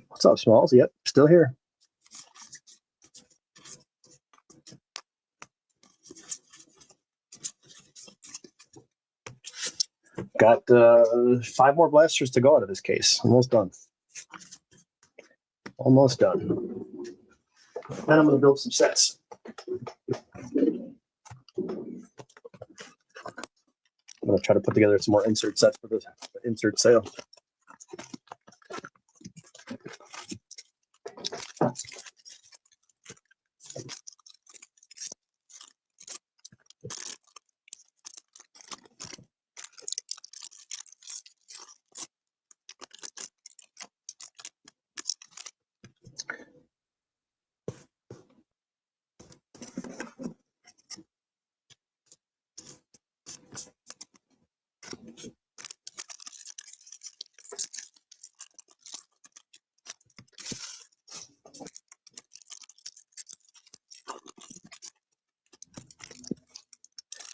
What's up, Smalls? Yep, still here. Got 5 more blasters to go out of this case. Almost done. Almost done. Then I'm going to build some sets. I'm going to try to put together some more insert sets for the insert sale.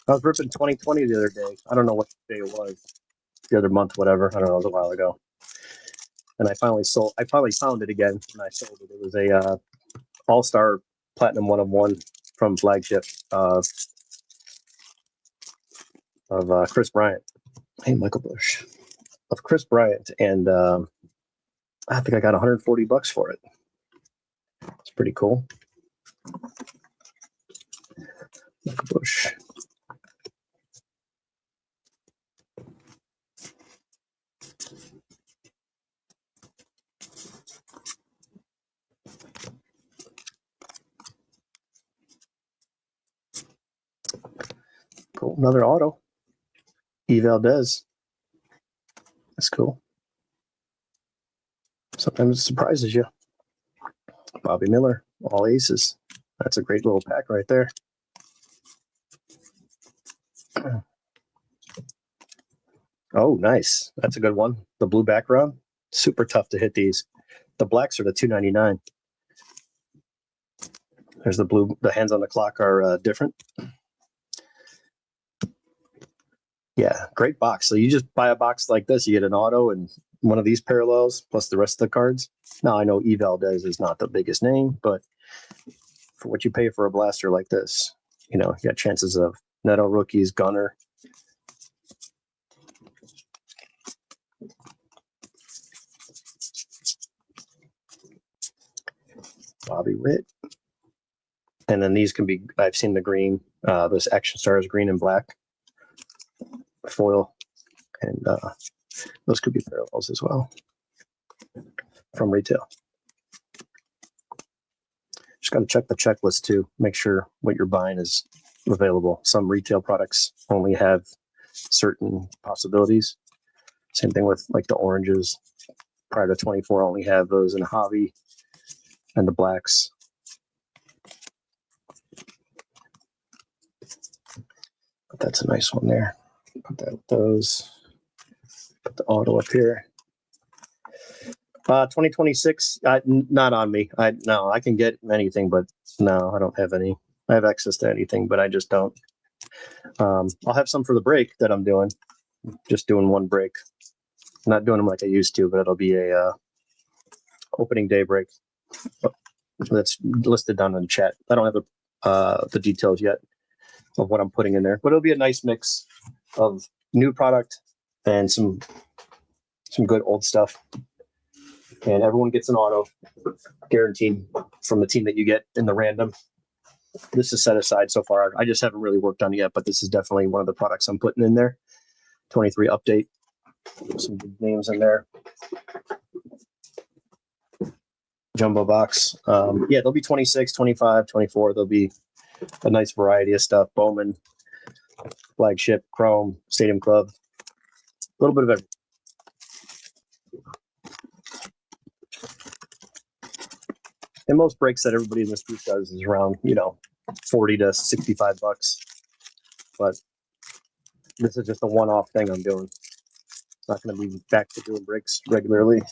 I was ripping 2020 the other day. I don't know what day it was. The other month, whatever. I don't know. It was a while ago. And I finally found it again, and I sold it. It was a All-Star Platinum 1-of-1 from Flagship of Chris Bryant. Hey, Michael Bush. Of Chris Bryant. And I think I got $140 for it. It's pretty cool. Michael Bush. Cool. Another auto. E. Valdez. That's cool. Sometimes it surprises you. Bobby Miller, all aces. That's a great little pack right there. Oh, nice. That's a good one. The blue background. Super tough to hit these. The blacks are the $2.99. There's the blue. The hands on the clock are different. Yeah, great box. So you just buy a box like this, you get an auto and one of these parallels plus the rest of the cards. Now I know Evaldez is not the biggest name, but for what you pay for a blaster like this, you know, you got chances of Neto rookies, Gunner. Bobby Witt. And then these can be, I've seen the green, this Action Stars green and black foil. And those could be parallels as well from retail. Just got to check the checklist too. Make sure what you're buying is available. Some retail products only have certain possibilities. Same thing with like the oranges. Prior to 24, only have those in hobby, and the blacks. But that's a nice one there. Put that with those. Put the auto up here. 2026, not on me. No, I can get anything, but no, I don't have any. I have access to anything, but I just don't. I'll have some for the break that I'm doing. Just doing one break. Not doing them like I used to, but it'll be a opening day break. That's listed down in the chat. I don't have the details yet of what I'm putting in there, but it'll be a nice mix of new product and some good old stuff. And everyone gets an auto guaranteed from the team that you get in the random. This is set aside so far. I just haven't really worked on it yet, but this is definitely one of the products I'm putting in there. 23 update. Some good names in there. Jumbo box. Yeah, there'll be 26, 25, 24. There'll be a nice variety of stuff. Bowman, flagship, Chrome, Stadium Club. A little bit of everything. And most breaks that everybody in this group does is around, 40 to 65 bucks. But this is just a one-off thing I'm doing. It's not going to be back to doing breaks regularly.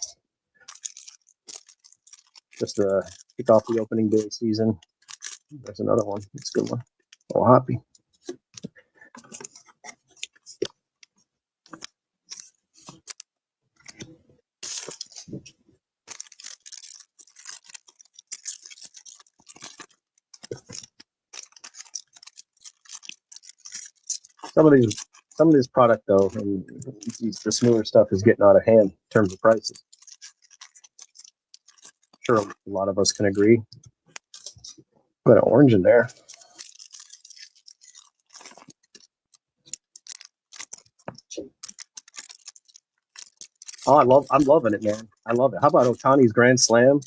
Just to kick off the opening day season. There's another one. It's a good one. Oh, Hoppy. Some of this product though, and this newer stuff is getting out of hand in terms of prices. Sure, a lot of us can agree. Got an orange in there. Oh, I'm loving it, man. I love it. How about Ohtani's Grand Slam?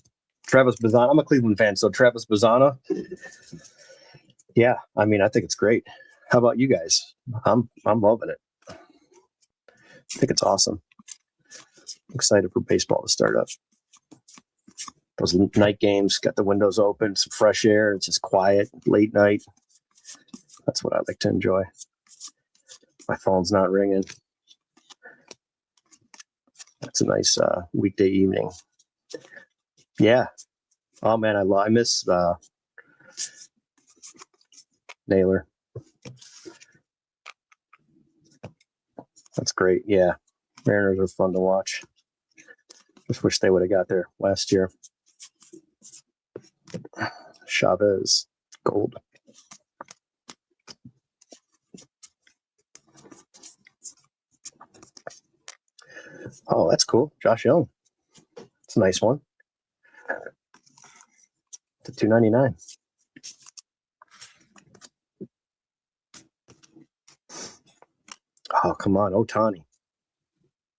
Travis Bazzana. I'm a Cleveland fan, so Travis Bazzana. Yeah, I mean, I think it's great. How about you guys? I'm loving it. I think it's awesome. Excited for baseball to start up. Those night games, got the windows open, some fresh air. It's just quiet, late night. That's what I like to enjoy. My phone's not ringing. That's a nice weekday evening. Yeah. Oh man, I miss Naylor. That's great. Yeah, Mariners are fun to watch. Just wish they would have got there last year. Chavez, gold. Oh, that's cool. Josh Young. It's a nice one. To $2.99. Oh, come on, Ohtani.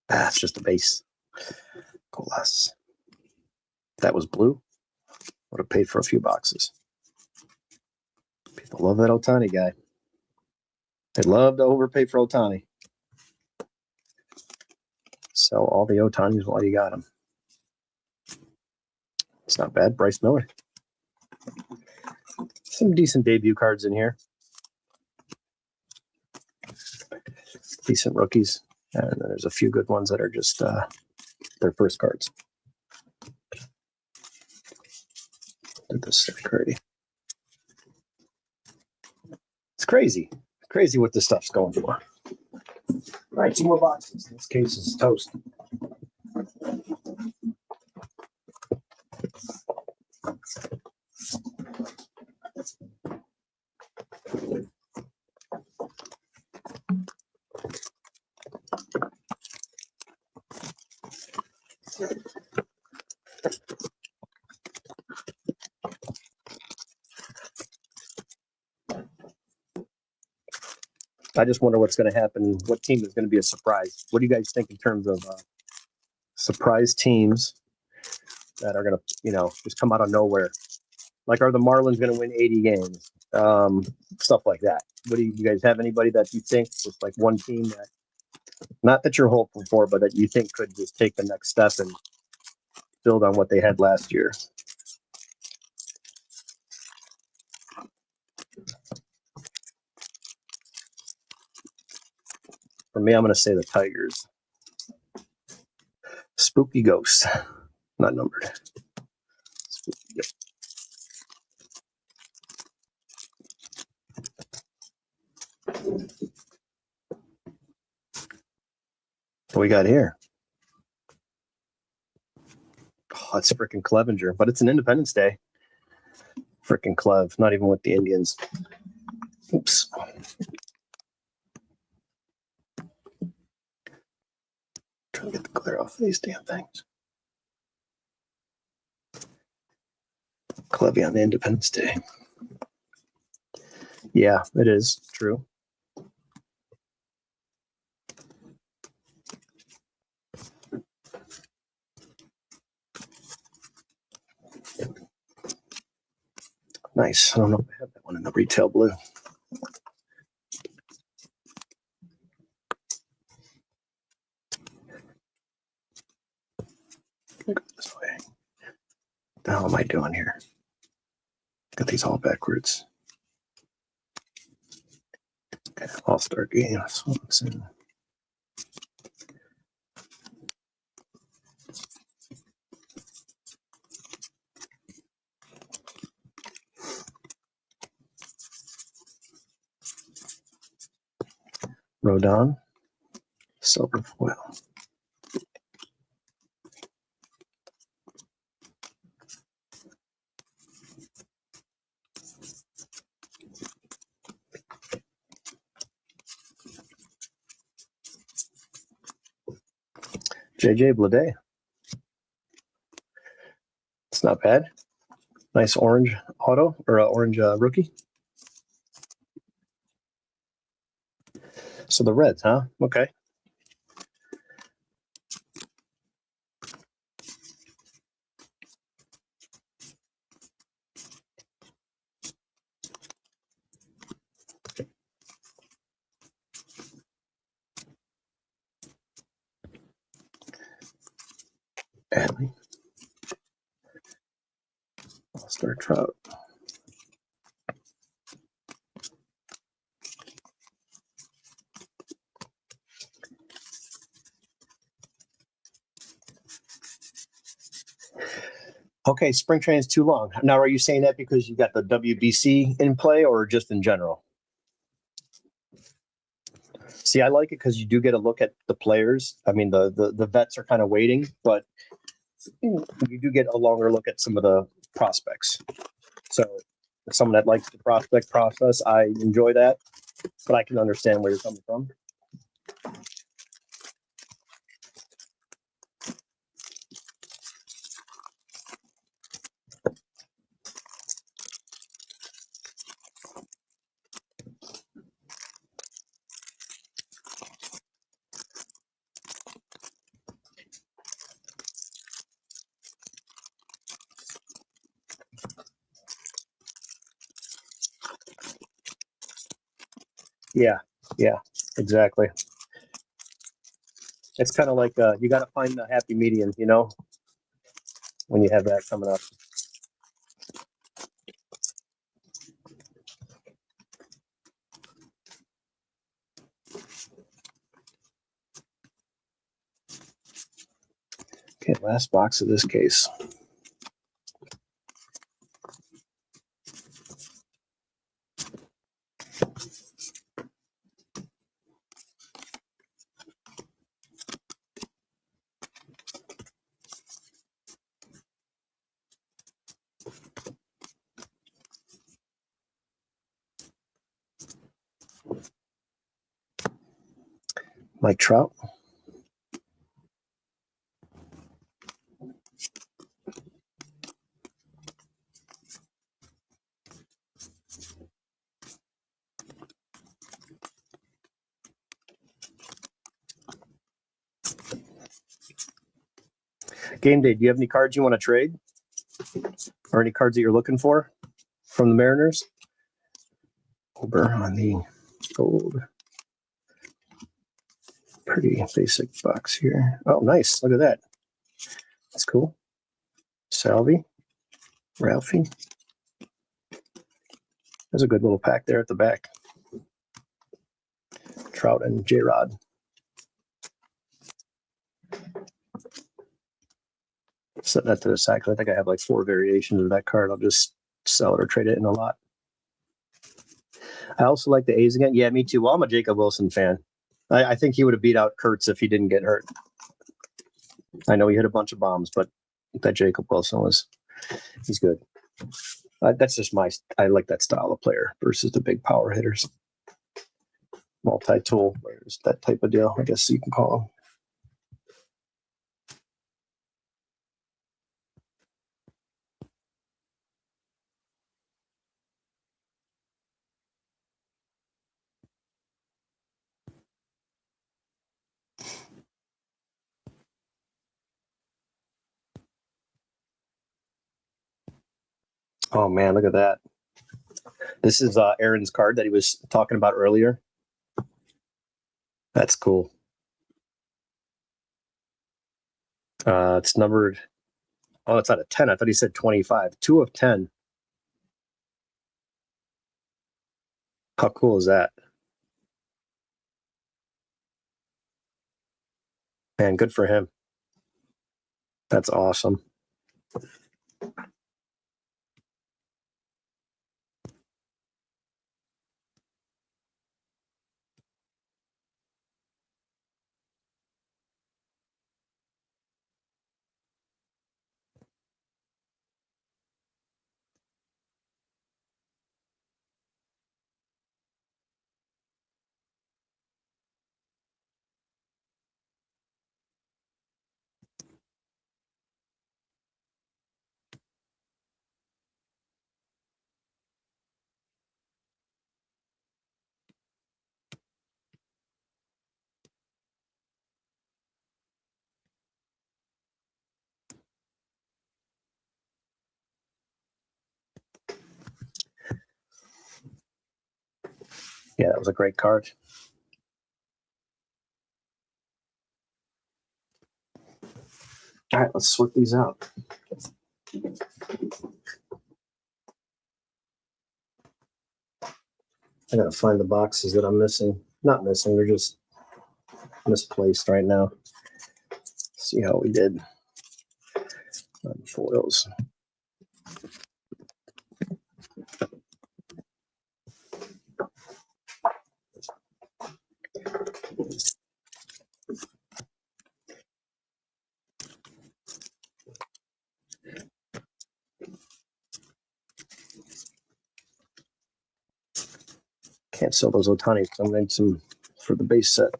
That's just a base. Colas. If that was blue, would have paid for a few boxes. People love that Ohtani guy. They love to overpay for Ohtani. Sell all the Ohtanis while you got them. It's not bad. Bryce Miller. Some decent debut cards in here. Decent rookies. And then there's a few good ones that are just their first cards. Did this stuff crazy. It's crazy. Crazy what this stuff's going for. All right, 2 more boxes. This case is toast. I just wonder what's going to happen. What team is going to be a surprise? What do you guys think in terms of surprise teams that are going to, just come out of nowhere? Like, are the Marlins going to win 80 games? Stuff like that. What do you guys have? Anybody that you think is like one team that, not that you're hopeful for, but that you think could just take the next step and build on what they had last year? For me, I'm going to say the Tigers. Spooky Ghost, not numbered. Spooky Ghost. What we got here? Oh, it's freaking Clevenger, but it's an Independence Day. Freaking Clev, not even with the Indians. Oops. Trying to get the glare off these damn things. Clevy on the Independence Day. Yeah, it is true. Nice. I don't know if I have that one in the retail blue. Go this way. What the hell am I doing here? Got these all backwards. Okay, All-Star Game. Swanson. Rodon. Silver foil. JJ Bleday. It's not bad. Nice orange auto or orange rookie. So the Reds, huh? Okay. Adley. All-Star Trout. Okay, spring training is too long. Now, are you saying that because you got the WBC in play or just in general? See, I like it because you do get a look at the players. I mean, the vets are kind of waiting, but you do get a longer look at some of the prospects. So, someone that likes the prospect process, I enjoy that, but I can understand where you're coming from. Yeah, exactly. It's kind of like you got to find the happy medium, when you have that coming up. Okay, last box of this case. Mike Trout. Game day, do you have any cards you want to trade? Or any cards that you're looking for from the Mariners? Over on the gold. Pretty basic box here. Oh, nice. Look at that. That's cool. Salvi. Ralphie. There's a good little pack there at the back. Trout and J-Rod. Setting that to the side. I think I have like 4 variations of that card. I'll just sell it or trade it in a lot. I also like the A's again. Yeah, me too. Well, I'm a Jacob Wilson fan. I think he would have beat out Kurtz if he didn't get hurt. I know he hit a bunch of bombs, but that Jacob Wilson he's good. That's just I like that style of player versus the big power hitters. Multi-tool players, that type of deal, I guess you can call them. Oh man, look at that. This is Aaron's card that he was talking about earlier. That's cool. It's numbered. Oh, it's out of 10. I thought he said 25. 2 of 10. How cool is that? Man, good for him. That's awesome. Yeah, that was a great card. All right, let's sort these out. I gotta find the boxes that I'm missing. Not missing, they're just misplaced right now. See how we did on foils. Can't sell those Ohtani because I'm going to need some for the base set.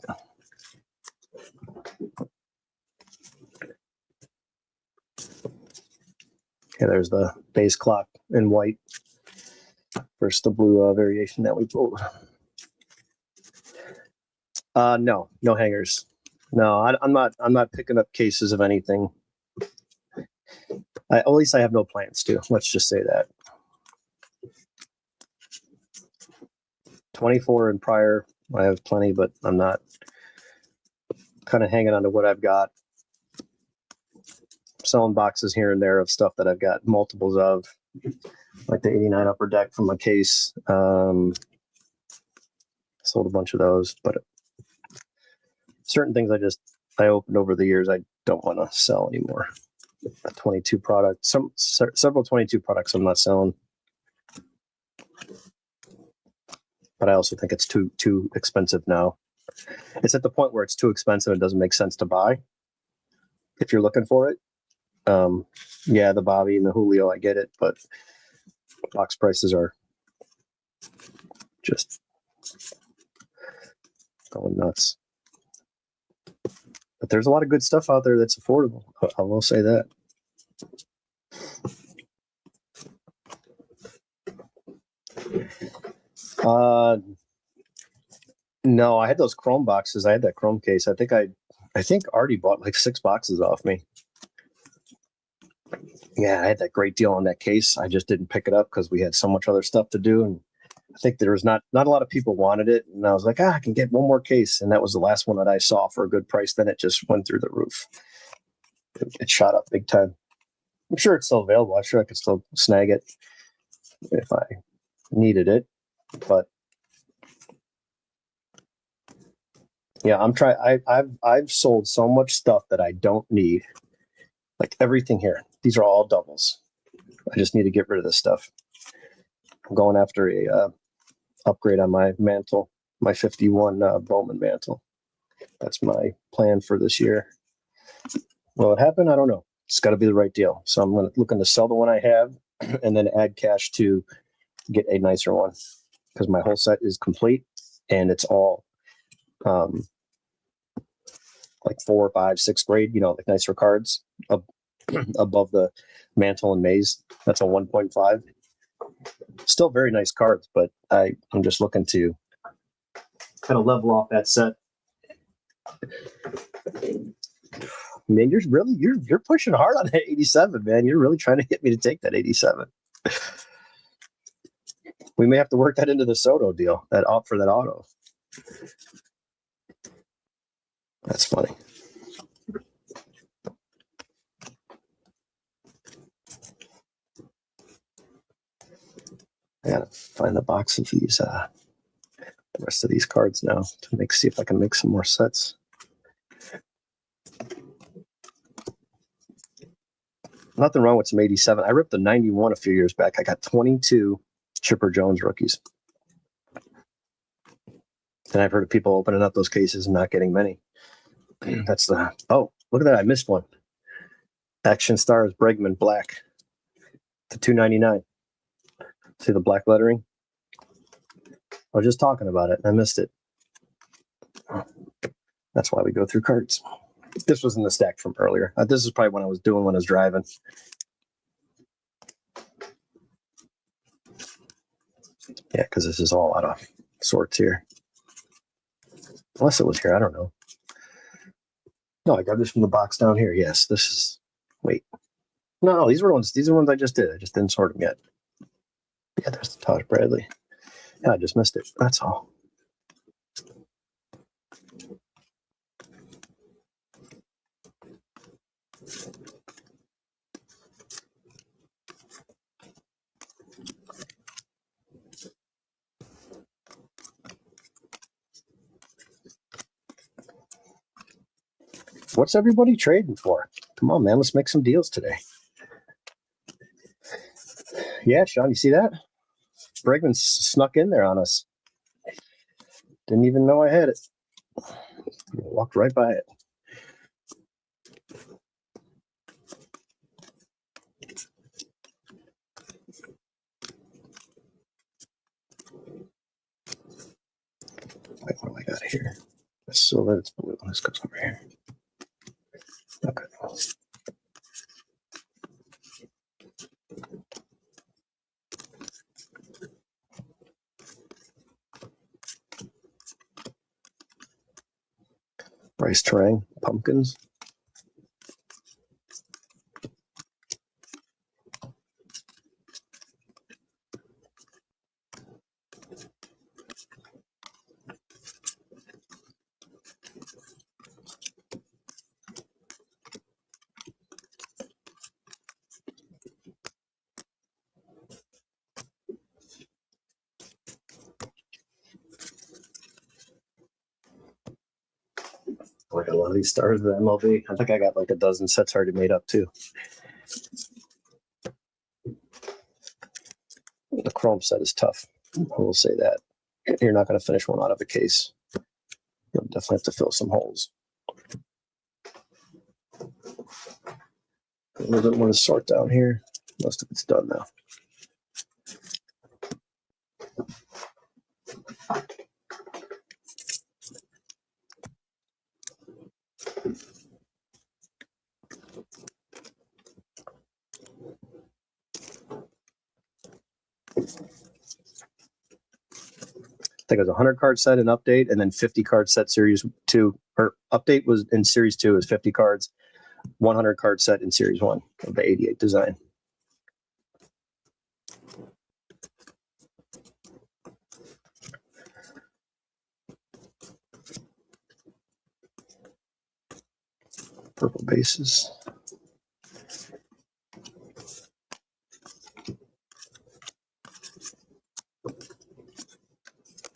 Okay, there's the base clock in white versus the blue variation that we pulled. No hangers. No, I'm not picking up cases of anything. At least I have no plans to. Let's just say that. 24 and prior, I have plenty, but I'm not kind of hanging on to what I've got. Selling boxes here and there of stuff that I've got multiples of, like the 89 upper deck from a case. Sold a bunch of those, but certain things I opened over the years I don't want to sell anymore. 22 products, several 22 products I'm not selling. But I also think it's too expensive now. It's at the point where it's too expensive. It doesn't make sense to buy if you're looking for it. Yeah, the Bobby and the Julio, I get it, but box prices are just going nuts. But there's a lot of good stuff out there that's affordable. I will say that. No, I had those Chrome boxes. I had that Chrome case. I think Artie bought like 6 boxes off me. Yeah, I had that great deal on that case. I just didn't pick it up because we had so much other stuff to do, and I think there was not a lot of people wanted it. And I was like, I can get one more case, and that was the last one that I saw for a good price. Then it just went through the roof. It shot up big time. I'm sure it's still available. I'm sure I could still snag it if I needed it, but yeah, I've sold so much stuff that I don't need. Like everything here. These are all doubles. I just need to get rid of this stuff. I'm going after a upgrade on my mantle, my 51 Bowman mantle. That's my plan for this year. Will it happen? I don't know. It's got to be the right deal. So I'm looking to sell the one I have and then add cash to get a nicer one because my whole set is complete and it's all like 4, 5, 6 grade, like nicer cards above the mantle and maze. That's a 1.5. Still very nice cards, but I'm just looking to kind of level off that set. Man, you're pushing hard on that 87, man. You're really trying to get me to take that 87. We may have to work that into the Soto deal, that for that auto. That's funny. I gotta find the box of these, the rest of these cards now to see if I can make some more sets. Nothing wrong with some 87. I ripped the 91 a few years back. I got 22 Chipper Jones rookies. And I've heard of people opening up those cases and not getting many. That's oh, look at that. I missed one. Action Stars Bregman Black to 299. See the black lettering? I was just talking about it. I missed it. That's why we go through cards. This was in the stack from earlier. This is probably when I was driving. Yeah, because this is all out of sorts here. Unless it was here, I don't know. No, I got this from the box down here. Yes, this is. Wait, no, these are ones I just did. I just didn't sort them yet. Yeah, there's the Taj Bradley. Yeah, I just missed it. That's all. What's everybody trading for? Come on, man. Let's make some deals today. Yeah, Sean, you see that? Bregman snuck in there on us. Didn't even know I had it. Walked right by it. Wait, what do I got here? It's silver, it's blue. This goes over here. Okay. Bryce Terang, pumpkins. Like a lot of these stars of the MLB. I think I got like a dozen sets already made up too. The Chrome set is tough. I will say that. You're not going to finish one out of a case. You'll definitely have to fill some holes. A little bit more to sort down here. Most of it's done now. I think it was a 100 card set in update, and then 50 card set series 2. Or update was in series 2 is 50 cards, 100 card set in series 1 of the 88 design. Purple bases.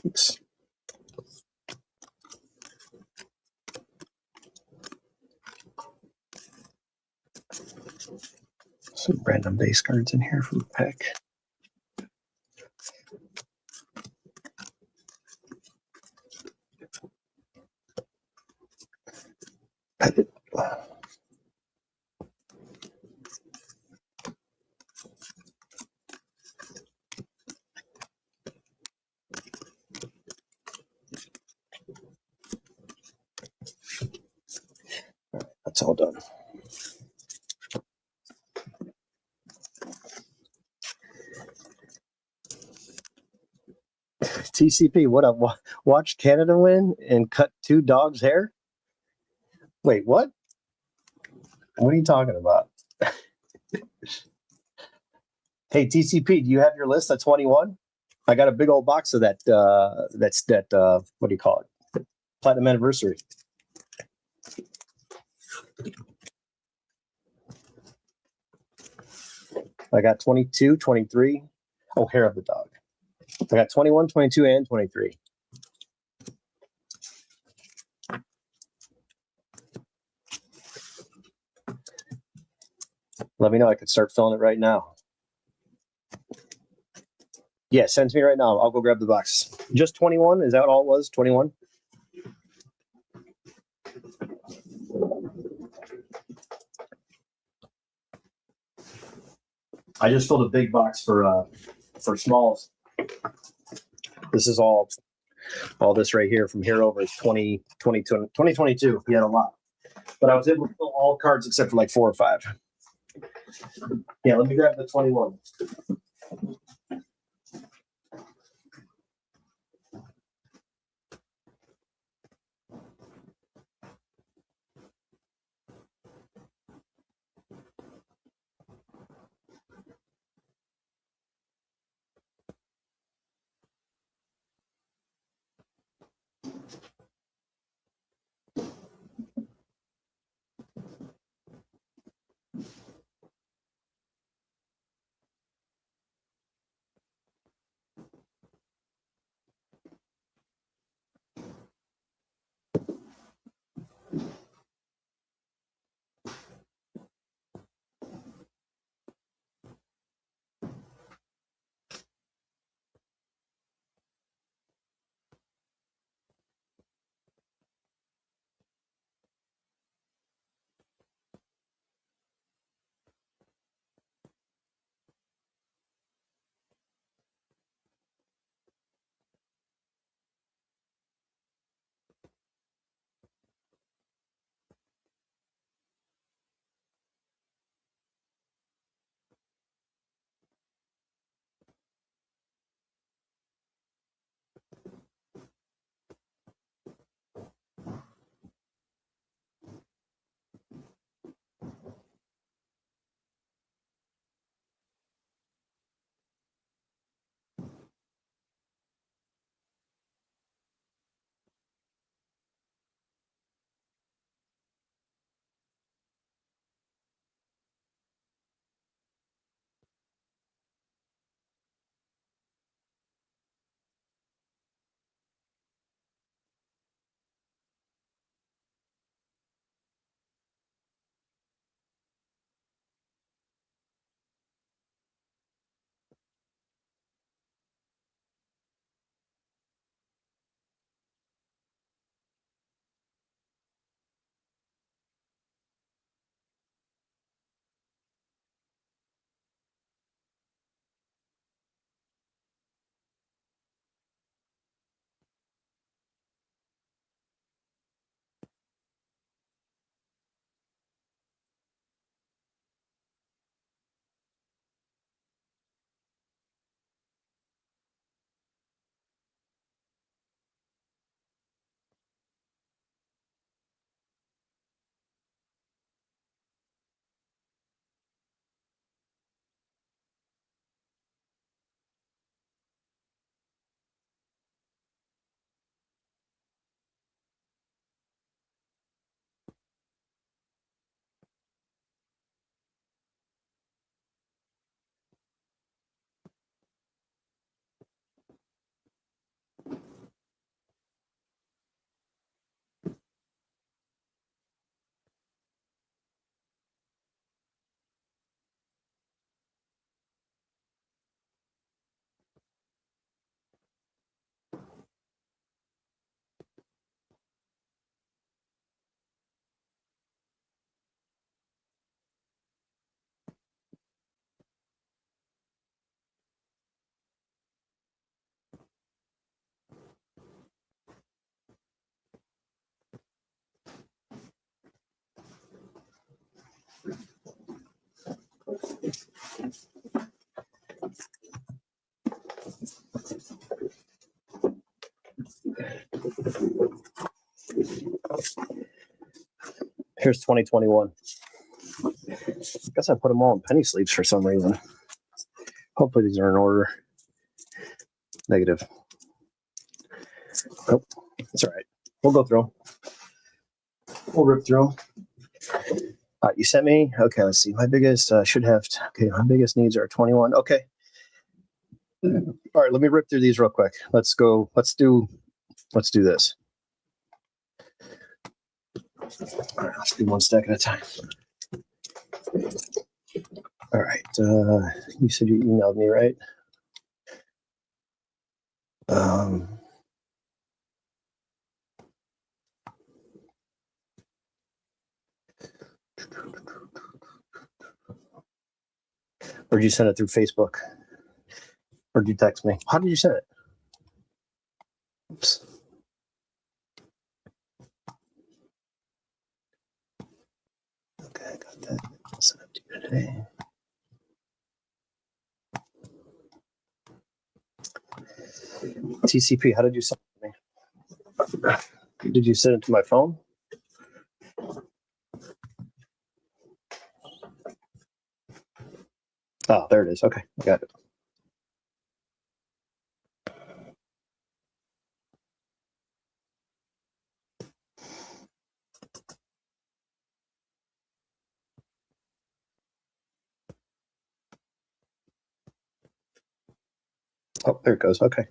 Oops. Some random base cards in here from the pack. Pettit. That's all done. TCP, what up? Watch Canada win and cut 2 dogs' hair? Wait, what? What are you talking about? Hey, TCP, do you have your list at 21? I got a big old box of that. What do you call it? Platinum Anniversary. I got 22, 23. Oh, hair of the dog. I got 21, 22, and 23. Let me know. I could start filling it right now. Yeah, send to me right now. I'll go grab the box. Just 21? Is that all it was? 21? I just filled a big box for smalls. This is all this right here from here over is 2022. He had a lot. But I was able to fill all cards except for like 4 or 5. Yeah, let me grab the 21. Here's 2021. I guess I put them all in penny sleeves for some reason. Hopefully these are in order. Negative. Oh, that's all right. We'll go through them. We'll rip through them. You sent me? Okay, let's see. My biggest, my biggest needs are 21. Okay. All right, let me rip through these real quick. Let's go. Let's do this. All right, let's do one stack at a time. All right. You said you emailed me, right? Or did you send it through Facebook? Or did you text me? How did you send it? Oops. Okay, I got that. I'll send it to you today. TCP, how did you send it to me? Did you send it to my phone? Oh, there it is. Okay, I got it. Oh, there it goes. Okay.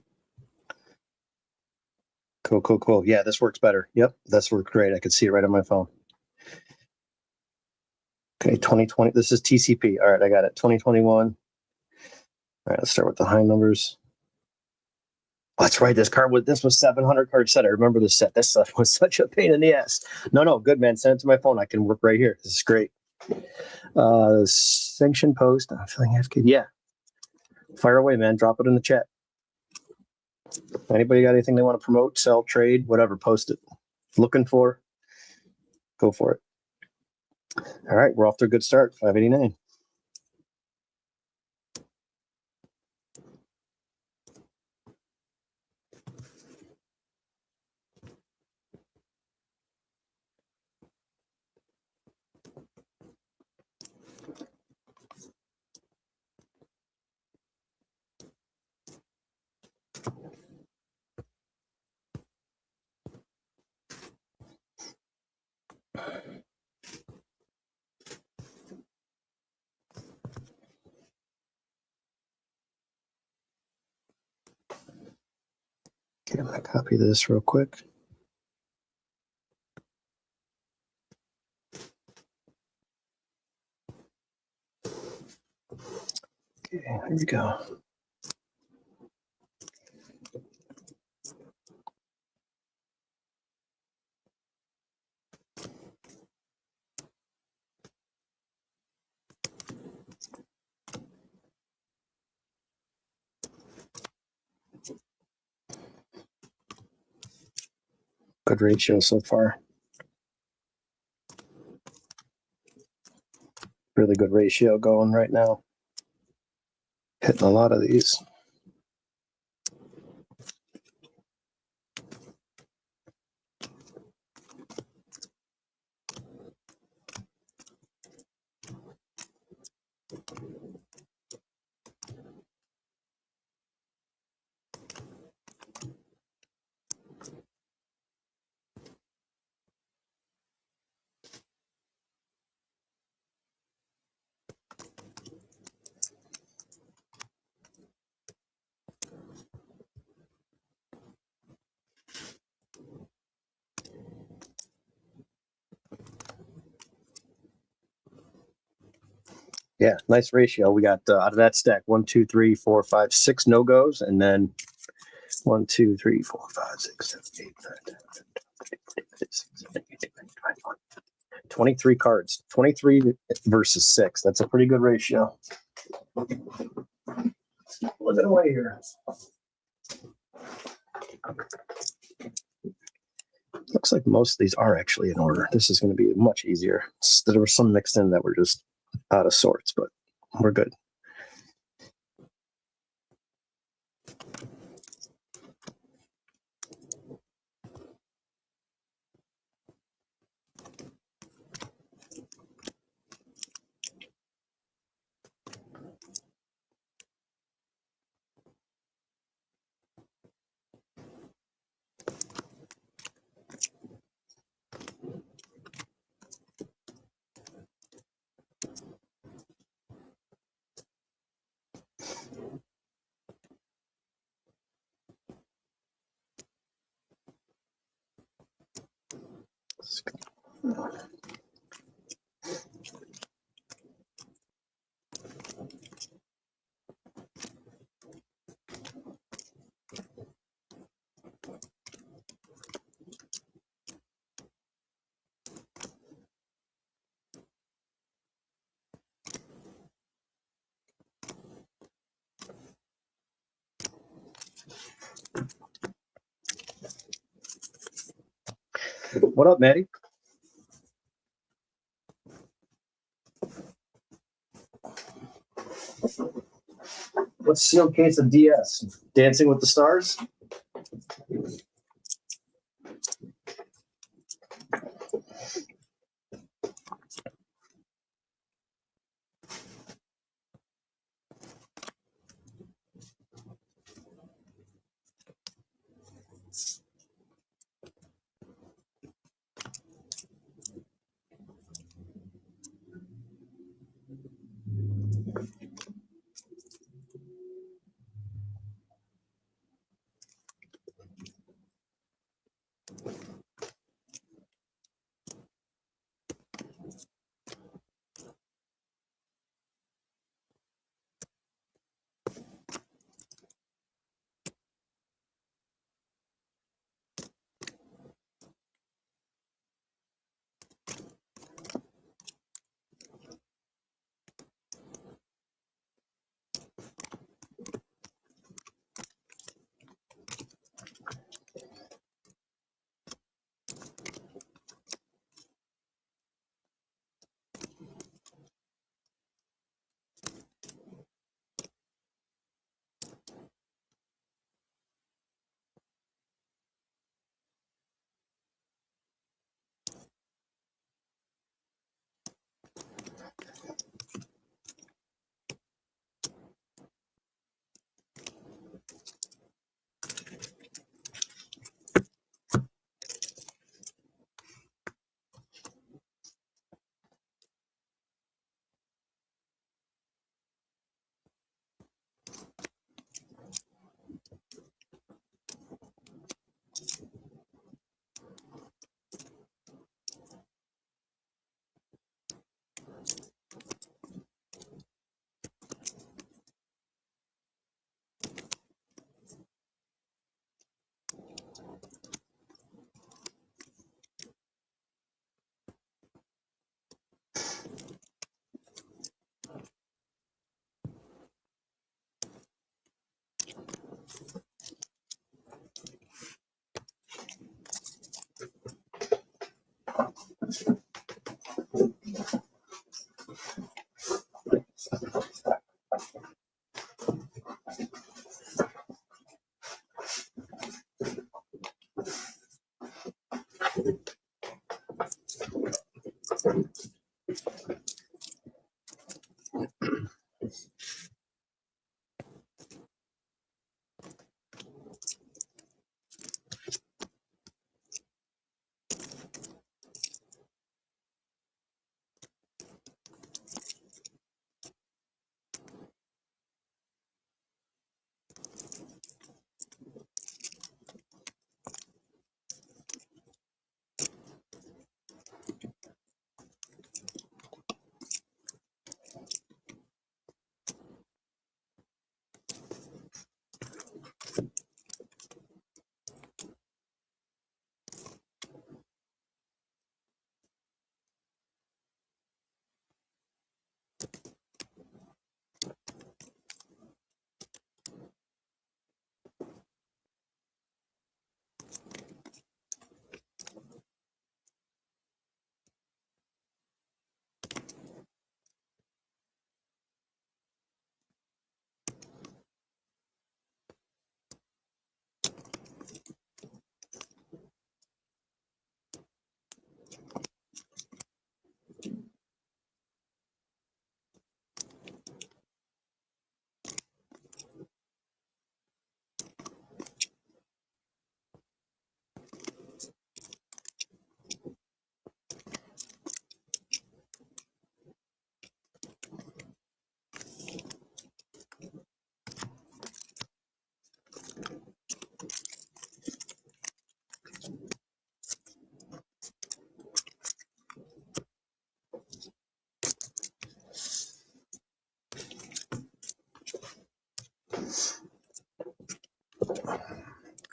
Cool. Yeah, this works better. Yep, that's worked great. I could see it right on my phone. Okay, 2020. This is TCP. All right, I got it. 2021. All right, let's start with the high numbers. Oh, that's right. This was 700 card set. I remember this set. This stuff was such a pain in the ass. No, good man. Send it to my phone. I can work right here. This is great. Sanction post. I'm feeling FK. Yeah. Fire away, man. Drop it in the chat. Anybody got anything they want to promote, sell, trade, whatever, post it. Looking for, go for it. All right, we're off to a good start. 589. Okay, I'm going to copy this real quick. Okay, here we go. Good ratio so far. Really good ratio going right now. Hitting a lot of these. Yeah, nice ratio. We got out of that stack 1, 2, 3, 4, 5, 6 no-goes, and then 1, 2, 3, 4, 5, 6, 7, 8, 9, 10, 11, 23 cards. 23 versus 6. That's a pretty good ratio. Look at away here. Looks like most of these are actually in order. This is going to be much easier. There were some mixed in that were just out of sorts, but we're good. What up, Maddie? What's sealed case of DS? Dancing with the Stars?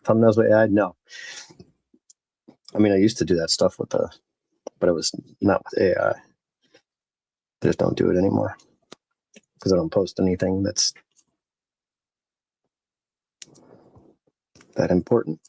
Thumbnails with AI? No. I mean, I used to do that stuff with but it was not with AI. I just don't do it anymore because I don't post anything that's that important.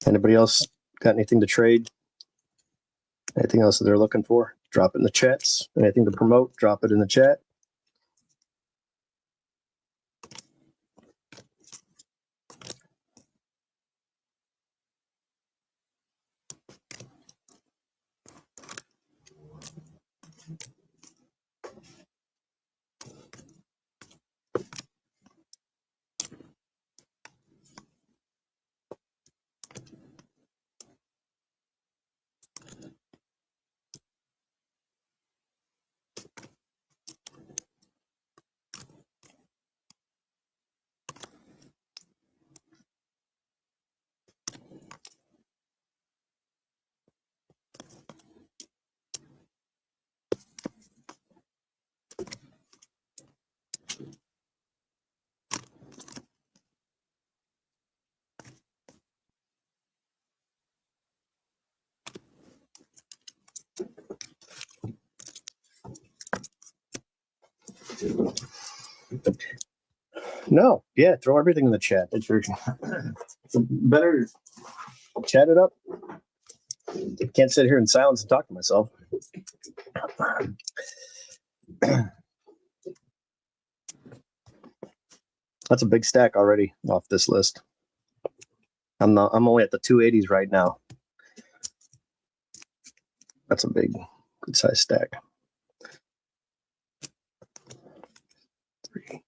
Anybody else got anything to trade? Anything else that they're looking for? Drop it in the chats. Anything to promote? Drop it in the chat. No, yeah, throw everything in the chat. It's better chat it up. Can't sit here in silence and talk to myself. That's a big stack already off this list. I'm only at the 280s right now. That's a big, good size stack. 3.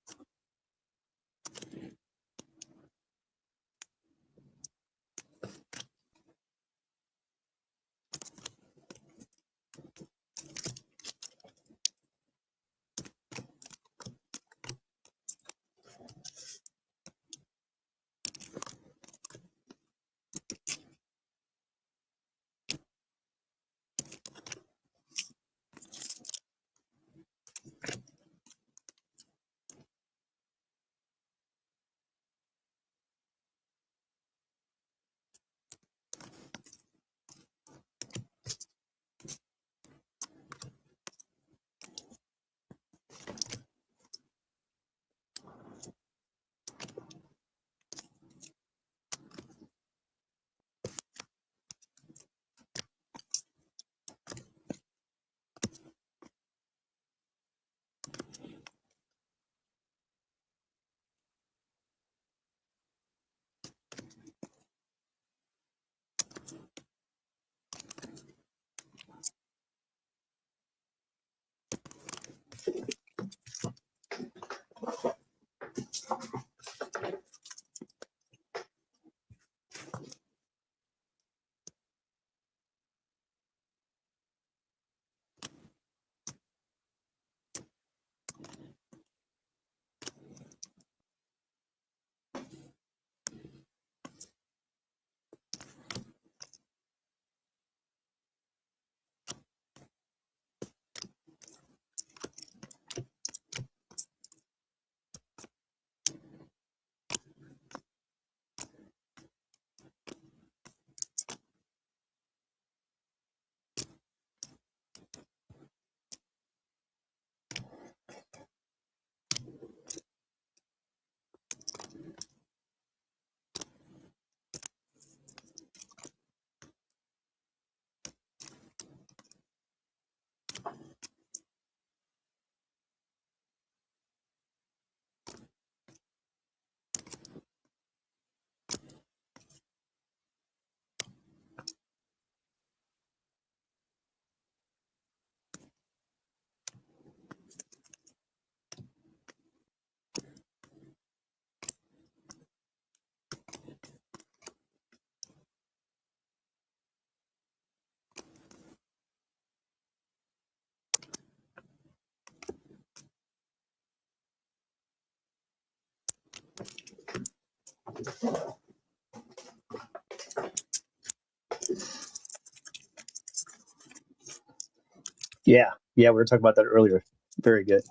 Yeah, we were talking about that earlier. Very good.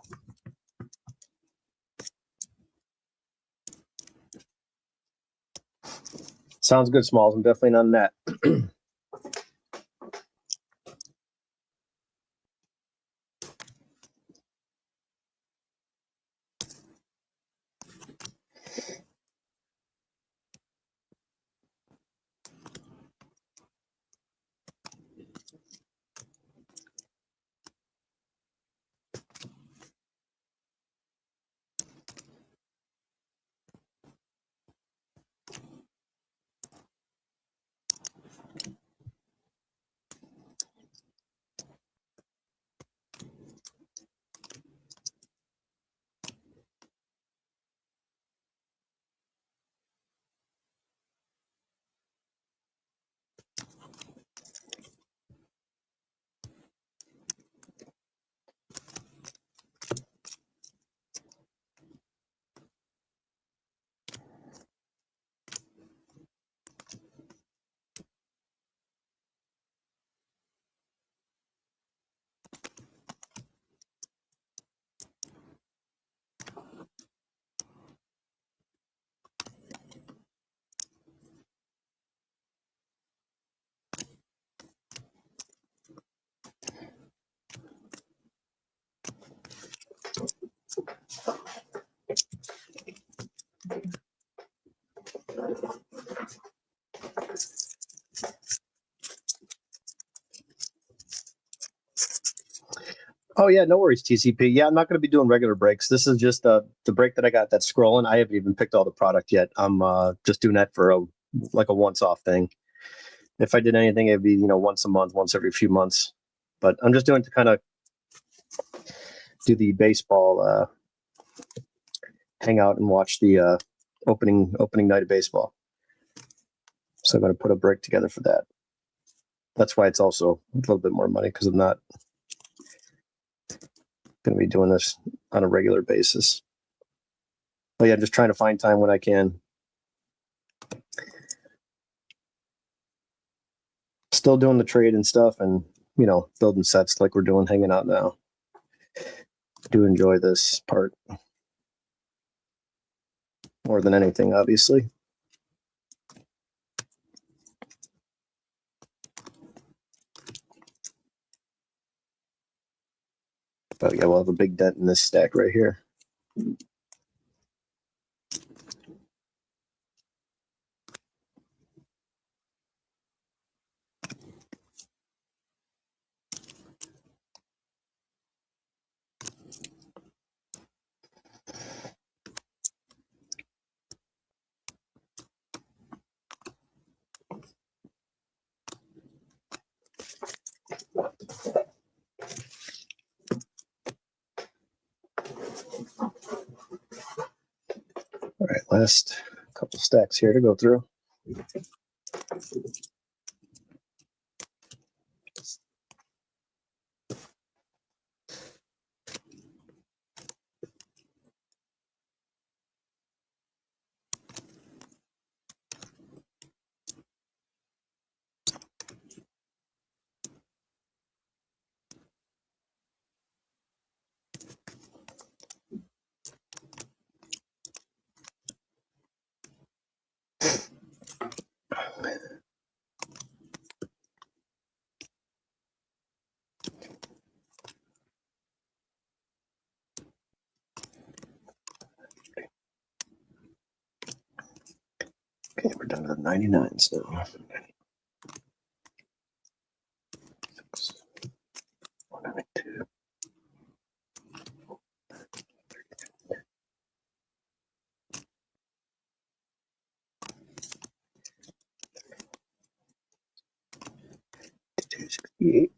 Sounds good, Smalls. I'm definitely not on that. Oh yeah, no worries, TCP. Yeah, I'm not going to be doing regular breaks. This is just the break that I got that's scrolling. I haven't even picked all the product yet. I'm just doing that for a once off thing. If I did anything, it'd be once a month, once every few months. But I'm just doing to kind of do the baseball, hang out and watch the opening night of baseball. So I'm going to put a break together for that. That's why it's also a little bit more money, because I'm not going to be doing this on a regular basis. But yeah, just trying to find time when I can. Still doing the trade and stuff, and building sets like we're doing, hanging out now. Do enjoy this part more than anything, obviously. But yeah, we'll have a big dent in this stack right here. All right, last couple stacks here to go through. Okay, we're down to the 99s now. 192. $268.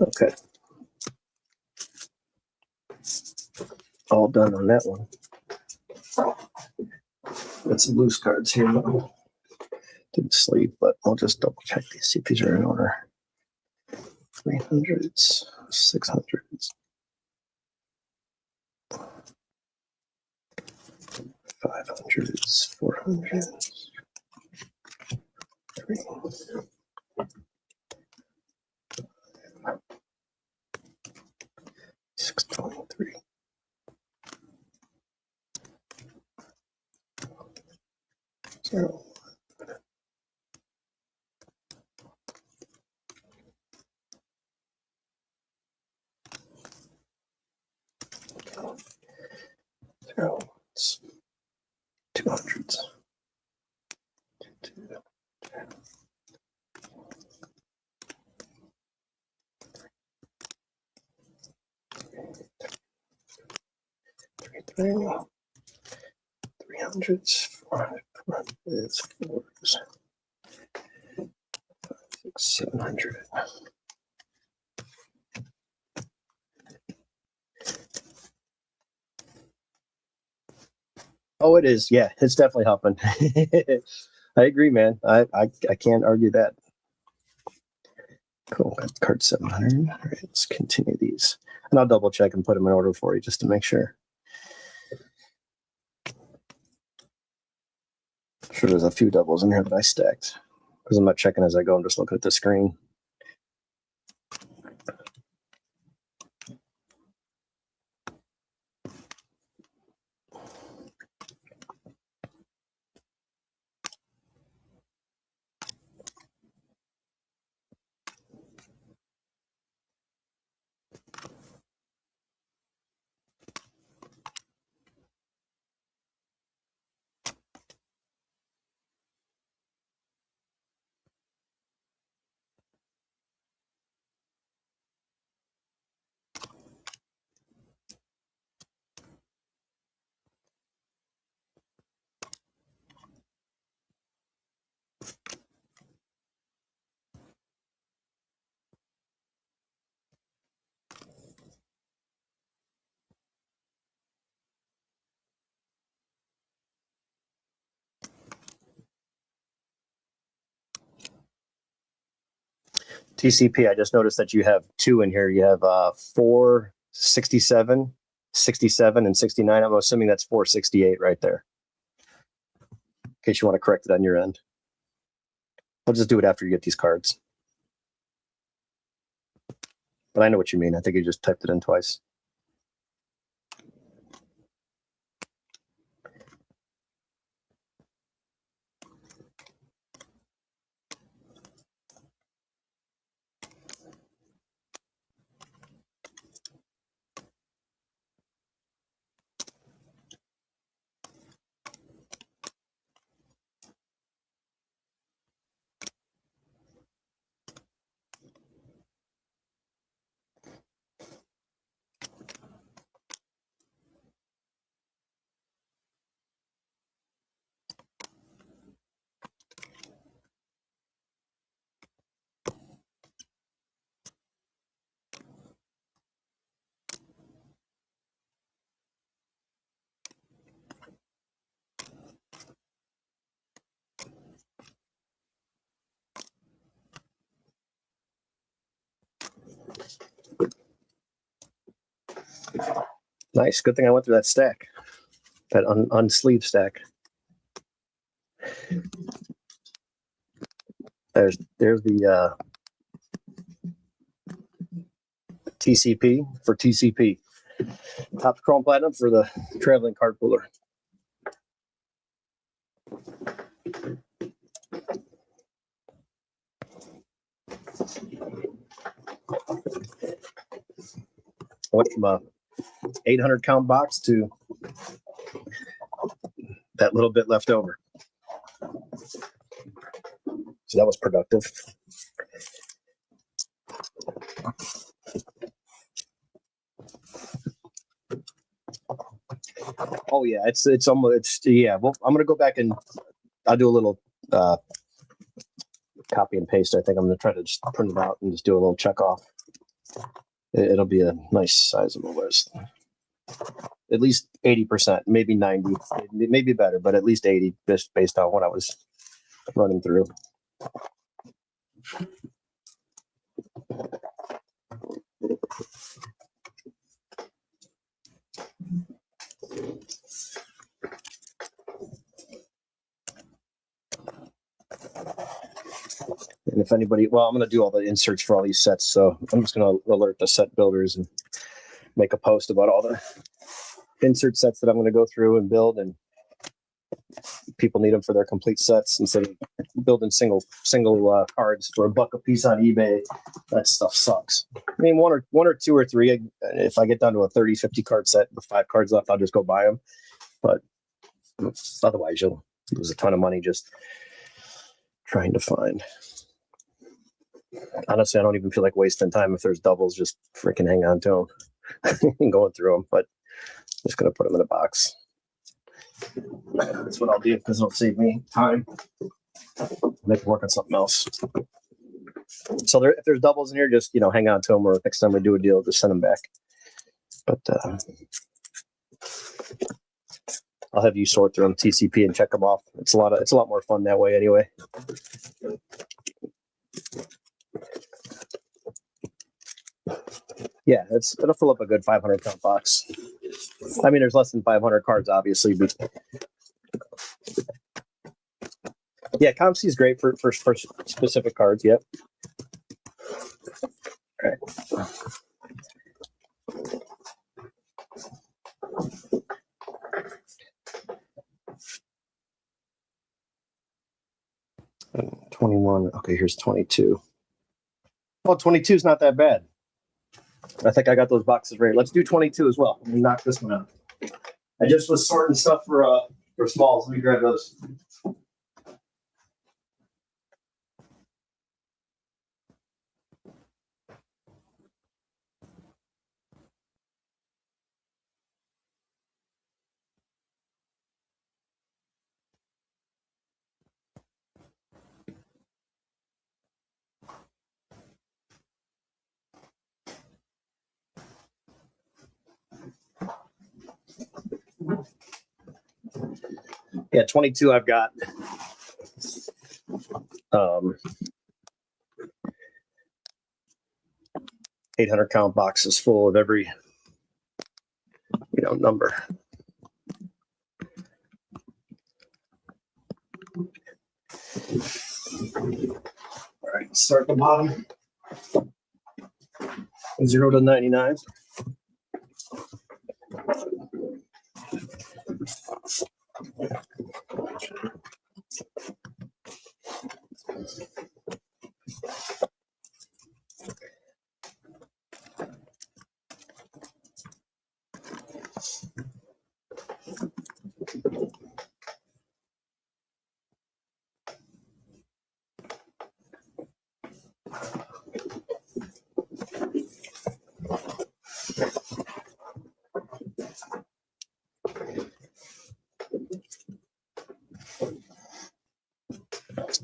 Okay. All done on that one. Got some loose cards here. Didn't sleep, but I'll just double check these, see if these are in order. 300s, 600s, 500s, 400s. 400. 623. 0. 0. 200s. 300s, 400s, 4s, 700. Oh, it is. Yeah, it's definitely helping. I agree, man. I can't argue that. Cool. Got card 700. All right, let's continue these. And I'll double check and put them in order for you just to make sure. Sure, there's a few doubles in here that I stacked because I'm not checking as I go. I'm just looking at the screen. TCP, I just noticed that you have two in here. You have 467, 67, and 69. I'm assuming that's 468 right there. In case you want to correct it on your end. I'll just do it after you get these cards. But I know what you mean. I think you just typed it in twice. Nice. Good thing I went through that stack, that unsleeved stack. There's the TCP for TCP. Top Chrome Platinum for the traveling card pooler. Went from a 800 count box to that little bit left over. So that was productive. Oh yeah, it's almost yeah. Well, I'm gonna go back and I'll do a little copy and paste. I think I'm gonna try to just print it out and just do a little check off. It'll be a nice sizable list. At least 80%, maybe 90, maybe better, but at least 80 just based on what I was running through. And if anybody, well, I'm going to do all the inserts for all these sets. So I'm just going to alert the set builders and make a post about all the insert sets that I'm going to go through and build, and people need them for their complete sets instead of building single cards for $1 a piece on eBay. That stuff sucks. I mean, one or two or three. If I get down to a 30, 50 card set with 5 cards left, I'll just go buy them. But otherwise, you'll lose a ton of money just trying to find. Honestly, I don't even feel like wasting time if there's doubles. Just freaking hang on to them and going through them. But I'm just going to put them in a box. That's what I'll do because it'll save me time. They can work on something else. So if there's doubles in here, just hang on to them, or next time we do a deal, just send them back. But I'll have you sort through them TCP and check them off. It's a lot more fun that way anyway. Yeah, it'll fill up a good 500 count box. I mean, there's less than 500 cards, obviously, but yeah, ComC is great for specific cards. Yep. All right. And 21. Okay, here's 22. Well, 22 is not that bad. I think I got those boxes right. Let's do 22 as well. Let me knock this one out. I just was sorting stuff for smalls. Let me grab those. Yeah, 22 I've got 800 count boxes full of every number. All right, start at the bottom. 0 to 99.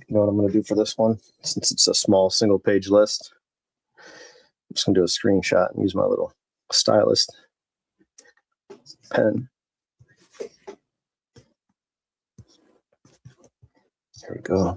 You know what I'm going to do for this one? Since it's a small single page list, I'm just going to do a screenshot and use my little stylus pen. There we go.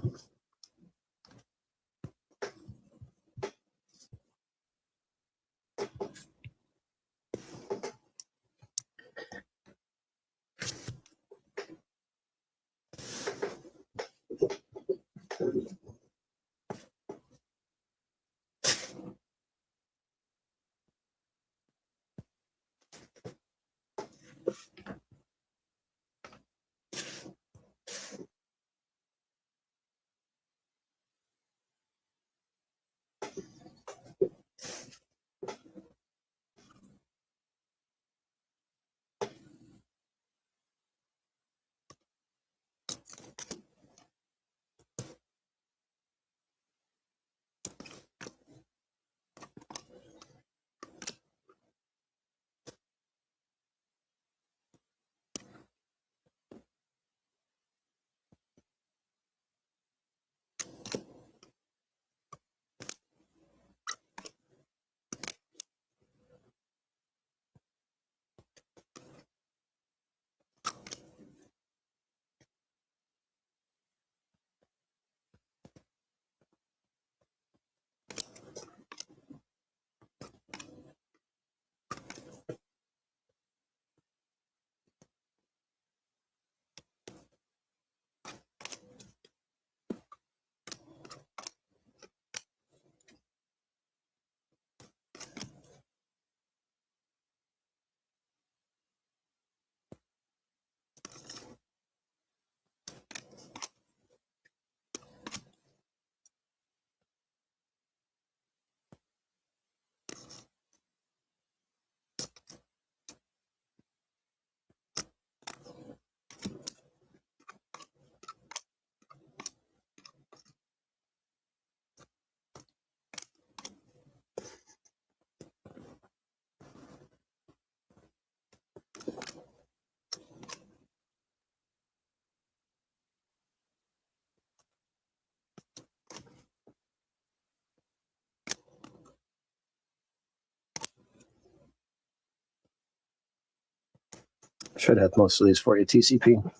Should have most of these for you, TCP.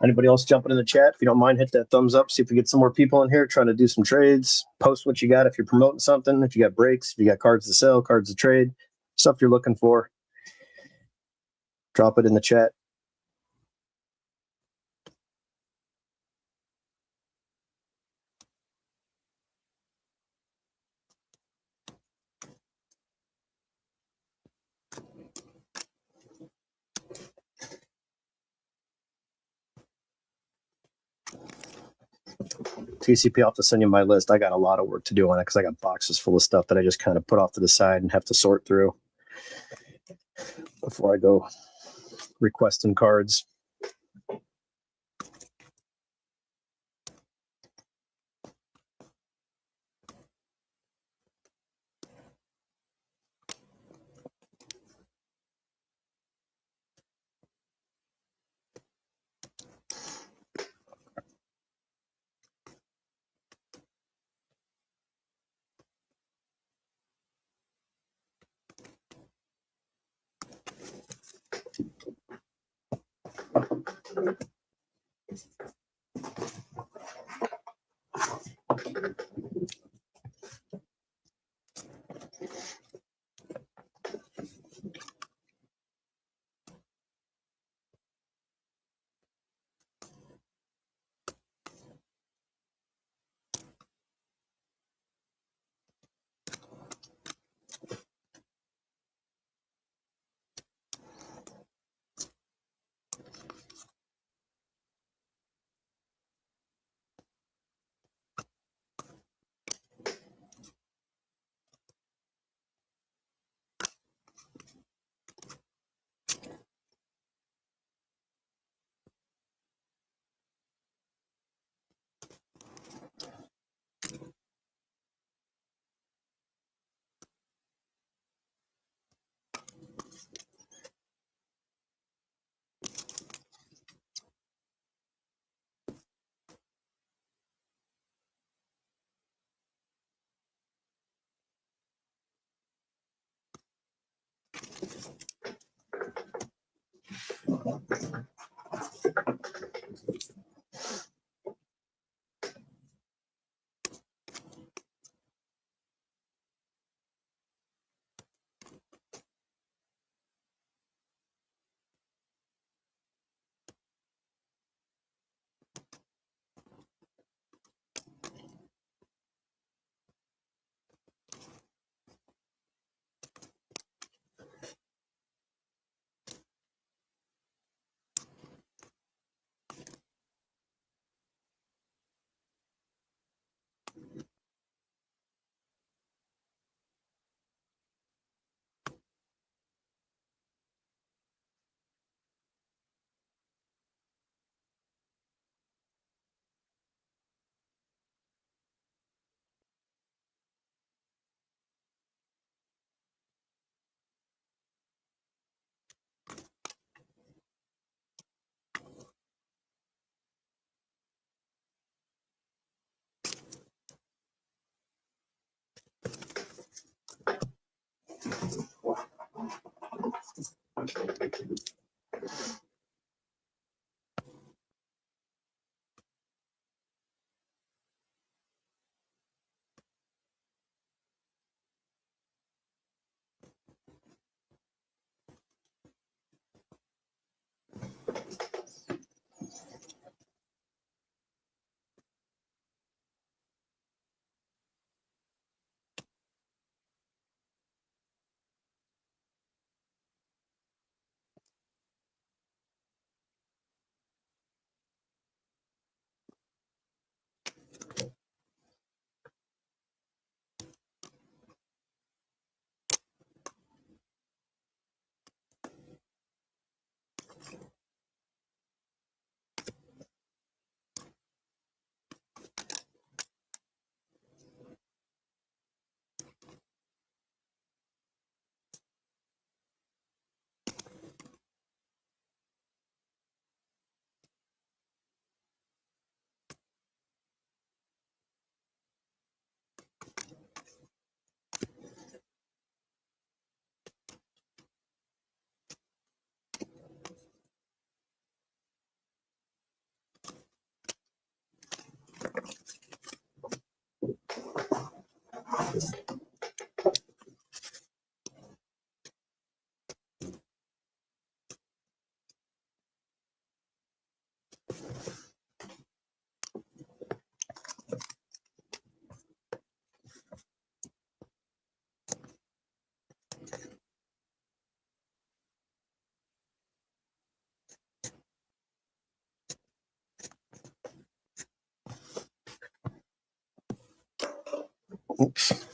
Anybody else jumping in the chat? If you don't mind, hit that thumbs up. See if we get some more people in here trying to do some trades. Post what you got if you're promoting something. If you got breaks, if you got cards to sell, cards to trade, stuff you're looking for. Drop it in the chat. TCP, I'll have to send you my list. I got a lot of work to do on it because I got boxes full of stuff that I just kind of put off to the side and have to sort through before I go requesting cards. Oops.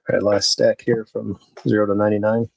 All right, last stack here from 0 to 99.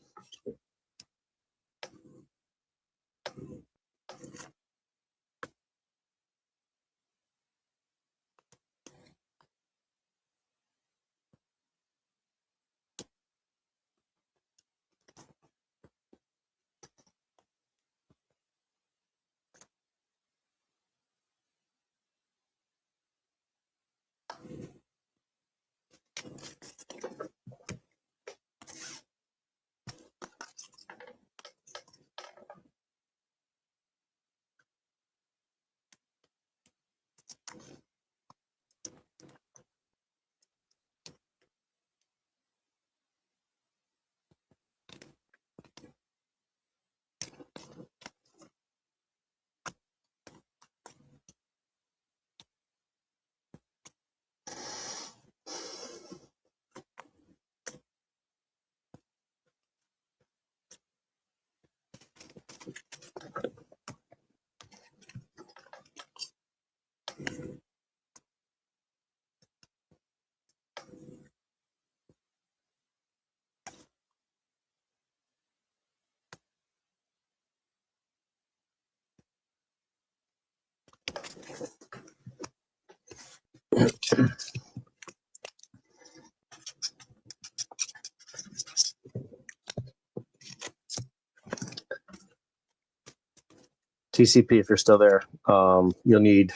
TCP, if you're still there, you'll need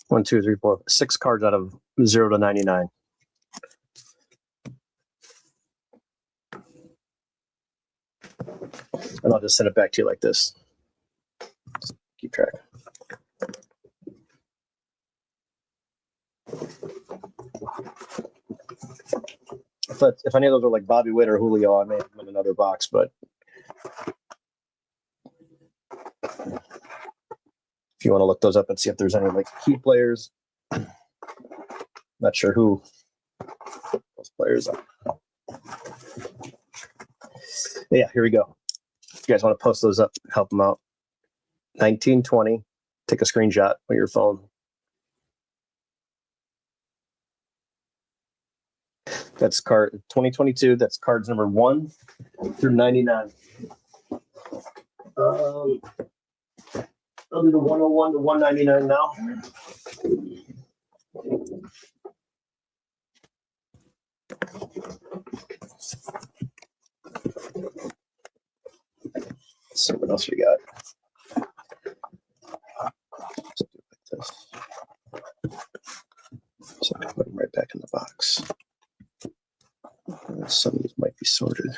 1, 2, 3, 4, 6 cards out of 0 to 99. And I'll just send it back to you like this. Just keep track. But if any of those are like Bobby Witt or Julio, I may have them in another box, but if you want to look those up and see if there's any like key players, not sure who those players are. Yeah, here we go. If you guys want to post those up, help them out. 1920, take a screenshot on your phone. That's card 2022. That's cards number 1 through 99. I'll do the 101 to 199 now. Let's see what else we got. So I put them right back in the box. Some of these might be sorted.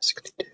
62.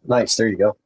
Nice. There you go.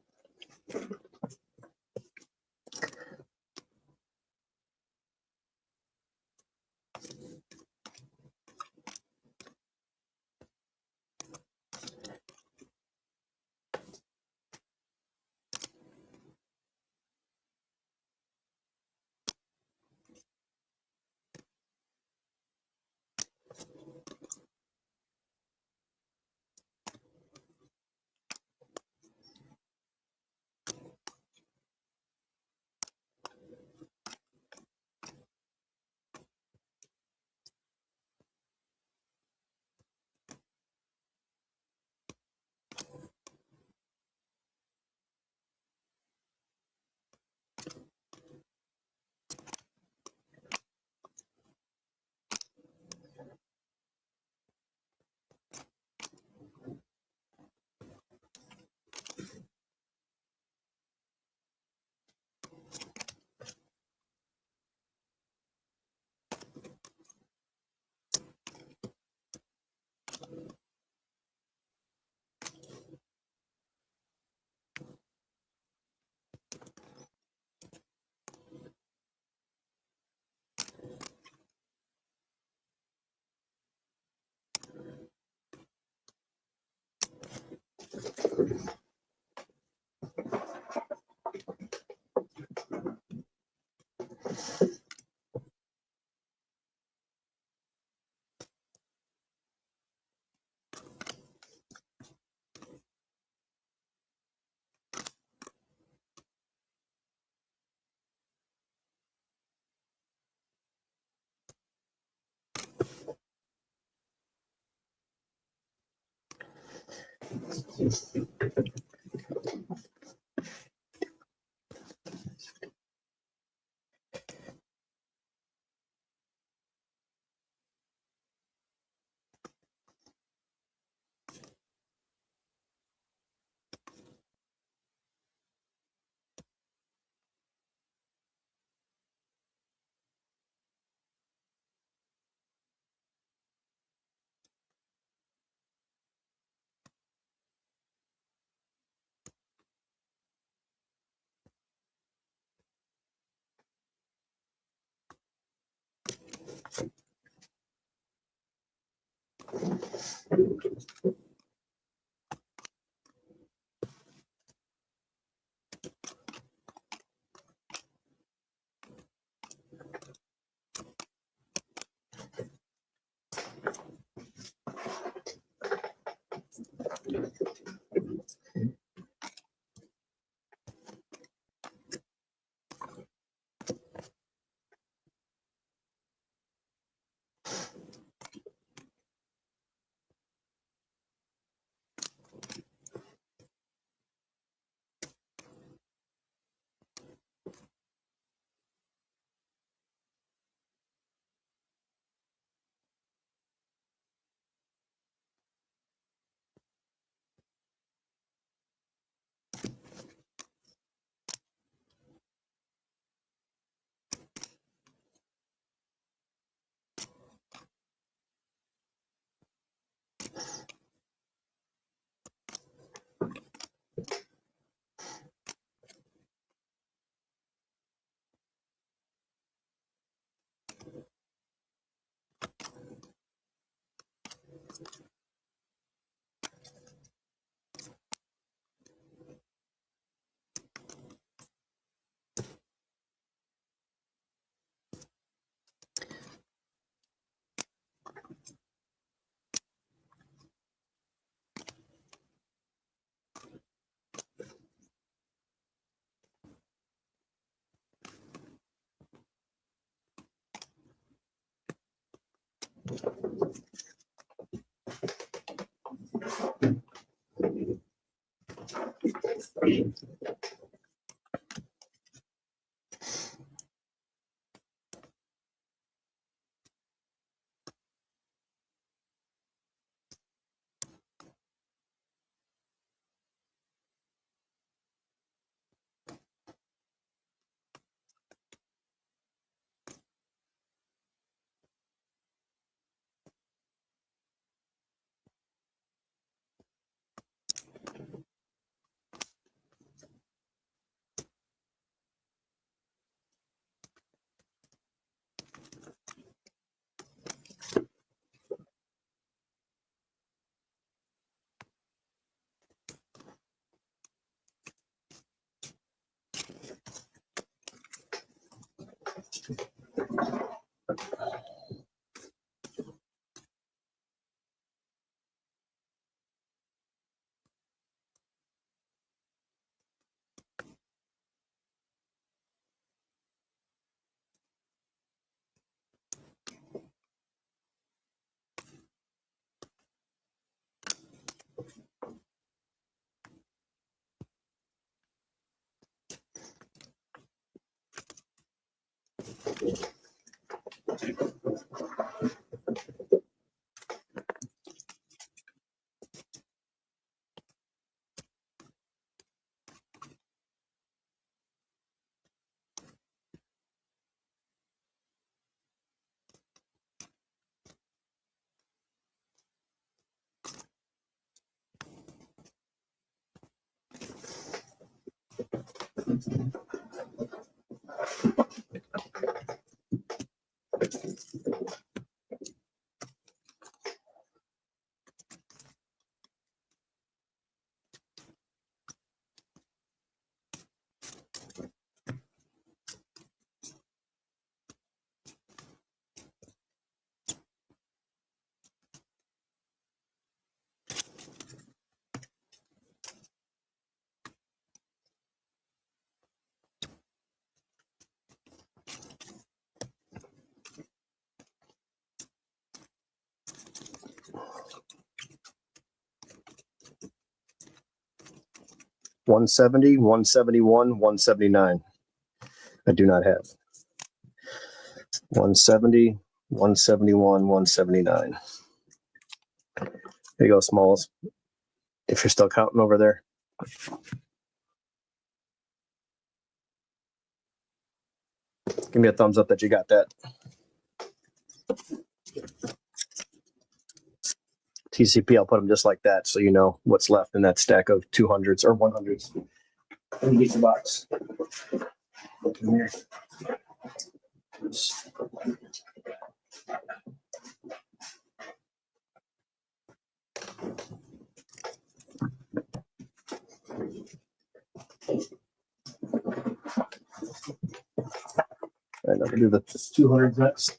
170, 171, 179. I do not have 170, 171, 179. There you go, Smalls. If you're still counting over there. Give me a thumbs up that you got that. TCP, I'll put them just like that so you know what's left in that stack of 200s or 100s in each box. Come here. right, I'll do the 200 next.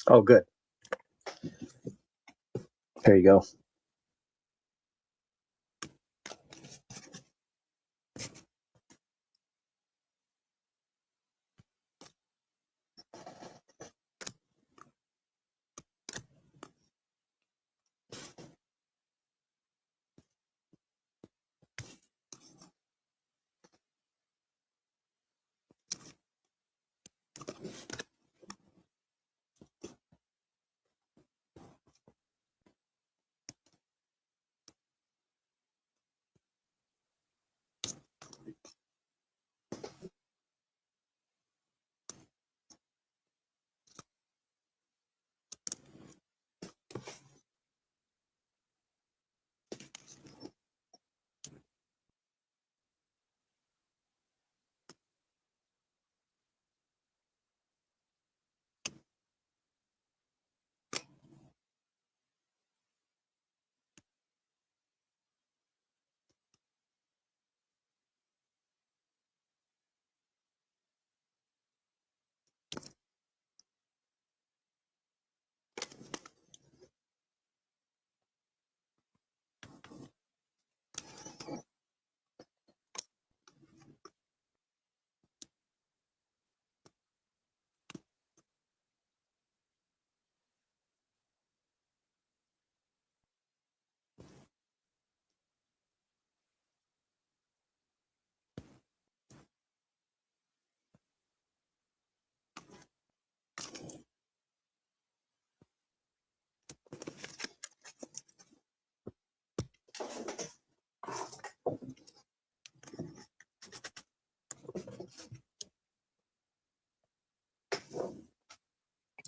Oh, good. There you go.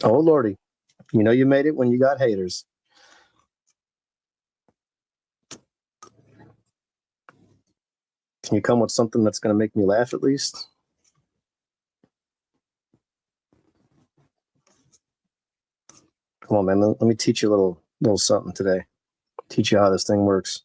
Oh Lordy, you know you made it when you got haters. Can you come with something that's going to make me laugh at least? Come on, man. Let me teach you a little something today. Teach you how this thing works.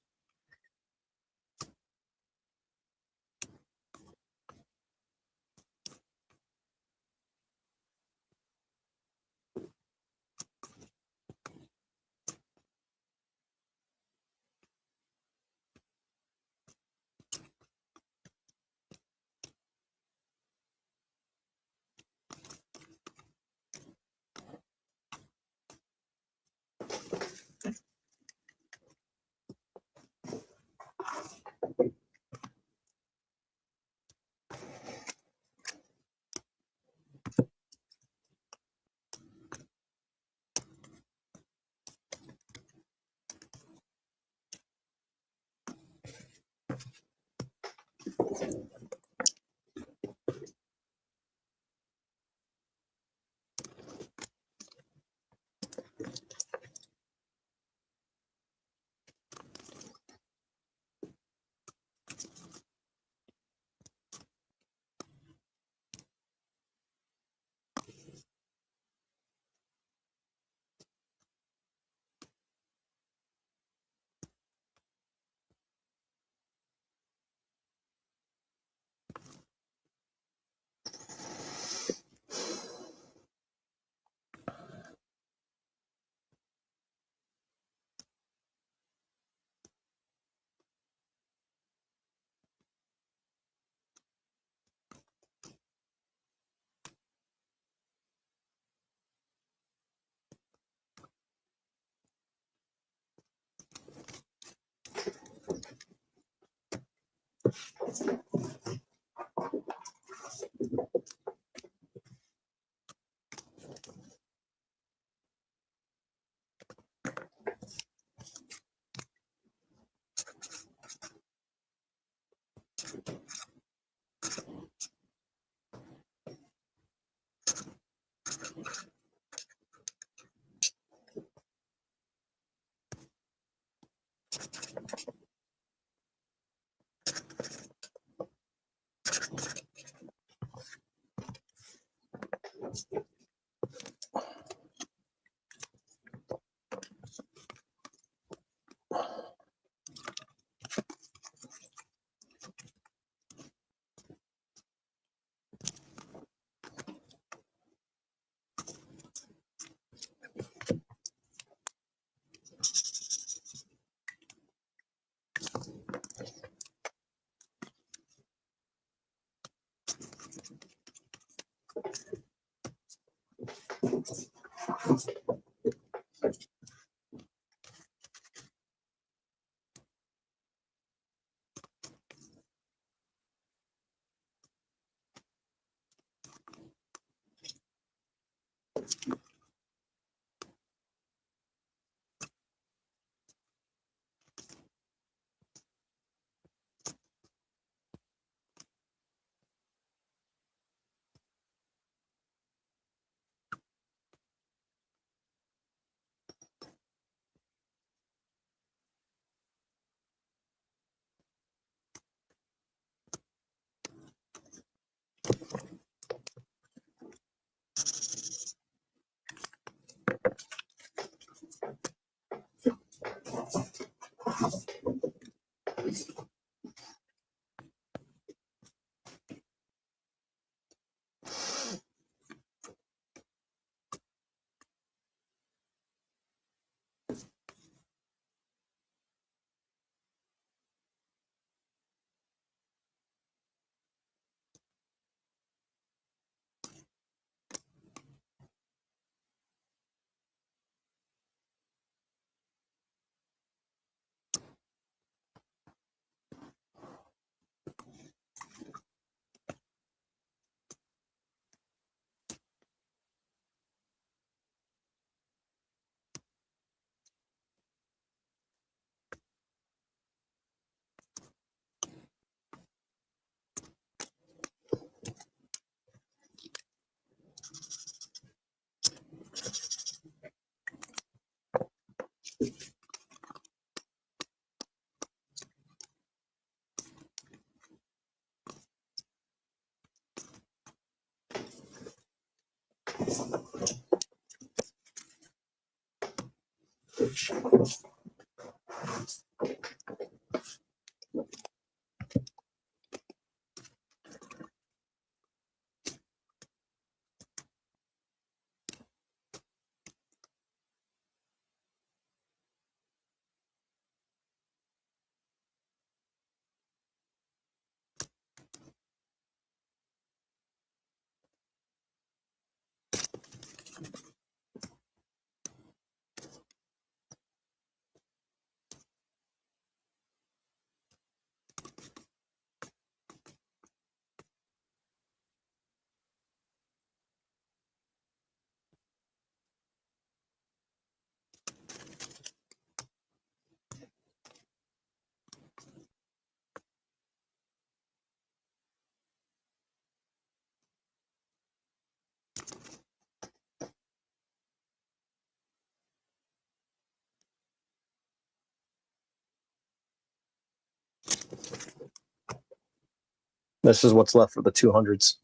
This is what's left for the 200s.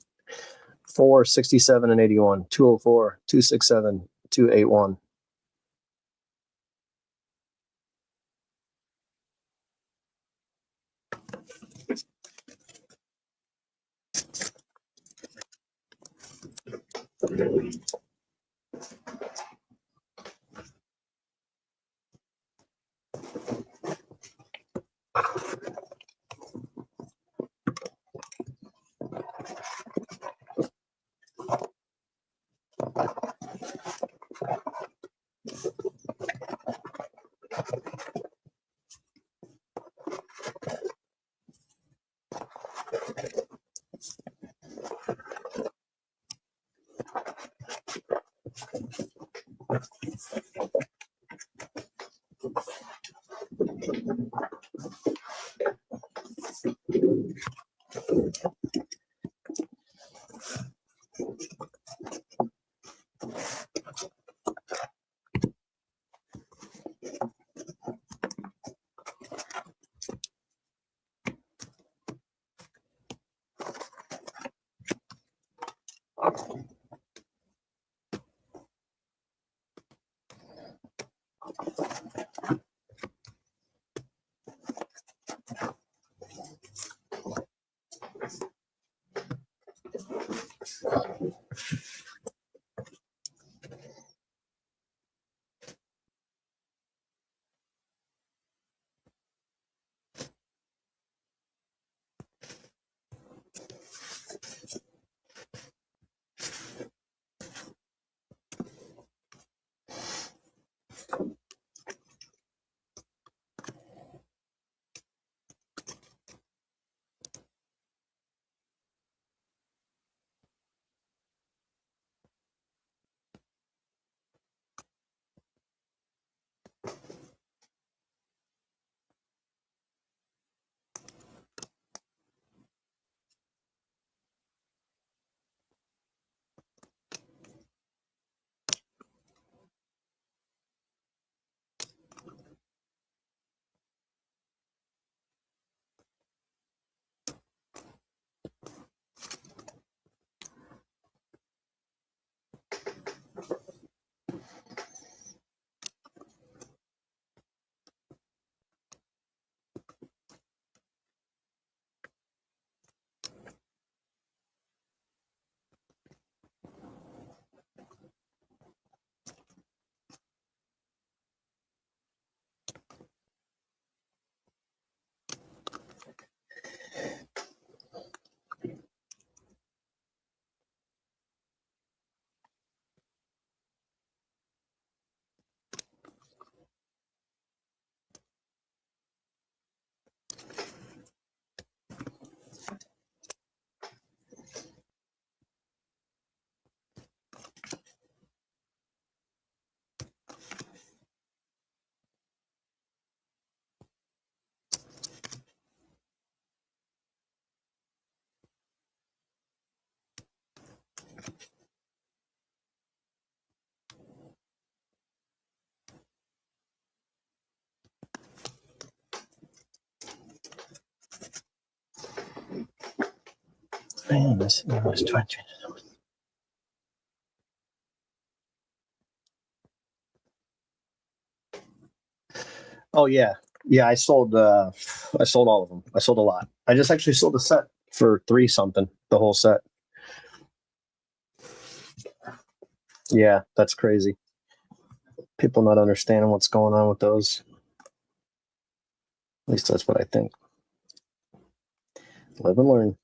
4, 67, and 81. 204, 267, 281. Man, this is 20. Oh yeah, yeah. I sold. I sold all of them. I sold a lot. I just actually sold a set for 3 something. The whole set. Yeah, that's crazy. People not understanding what's going on with those. At least that's what I think. Live and learn.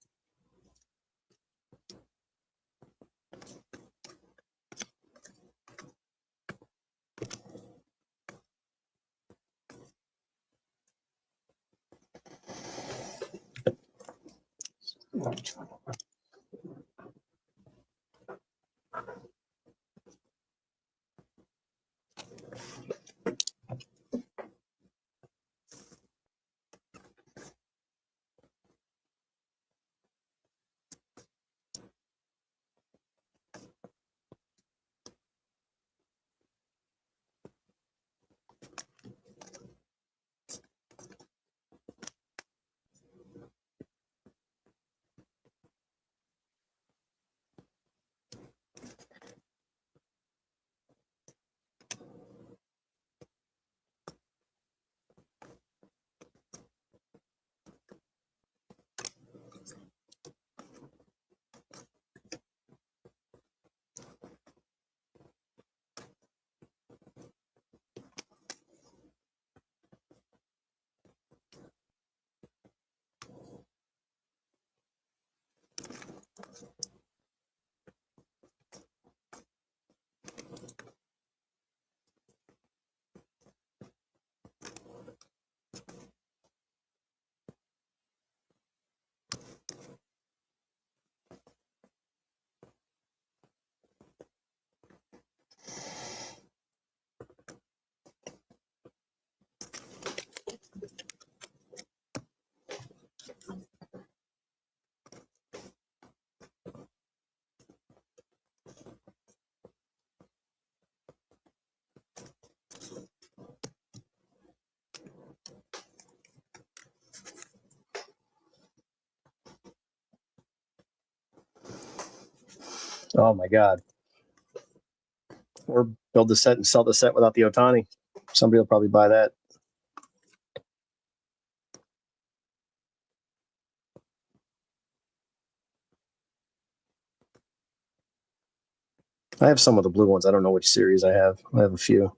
Oh my god. Or build the set and sell the set without the Otani. Somebody will probably buy that. I have some of the blue ones. I don't know which series I have. I have a few.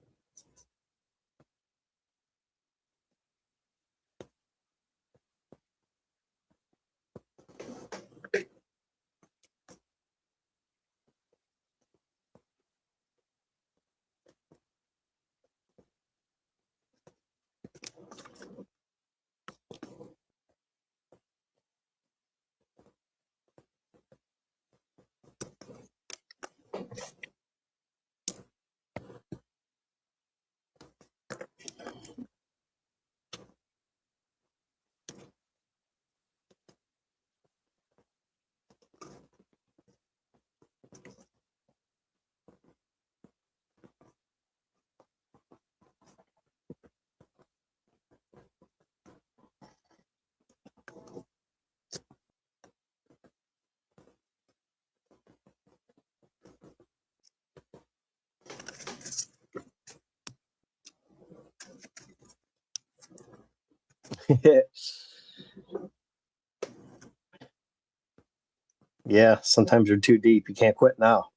Yeah, sometimes you're too deep. You can't quit now.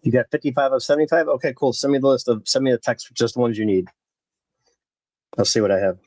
You got 55 of 75? Okay, cool. Send me the text for just the ones you need. I'll see what I have.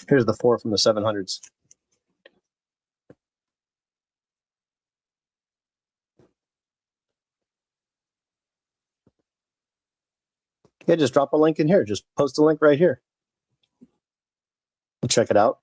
Here's the 4 from the 700s. Yeah, just drop a link in here. Just post a link right here. Check it out.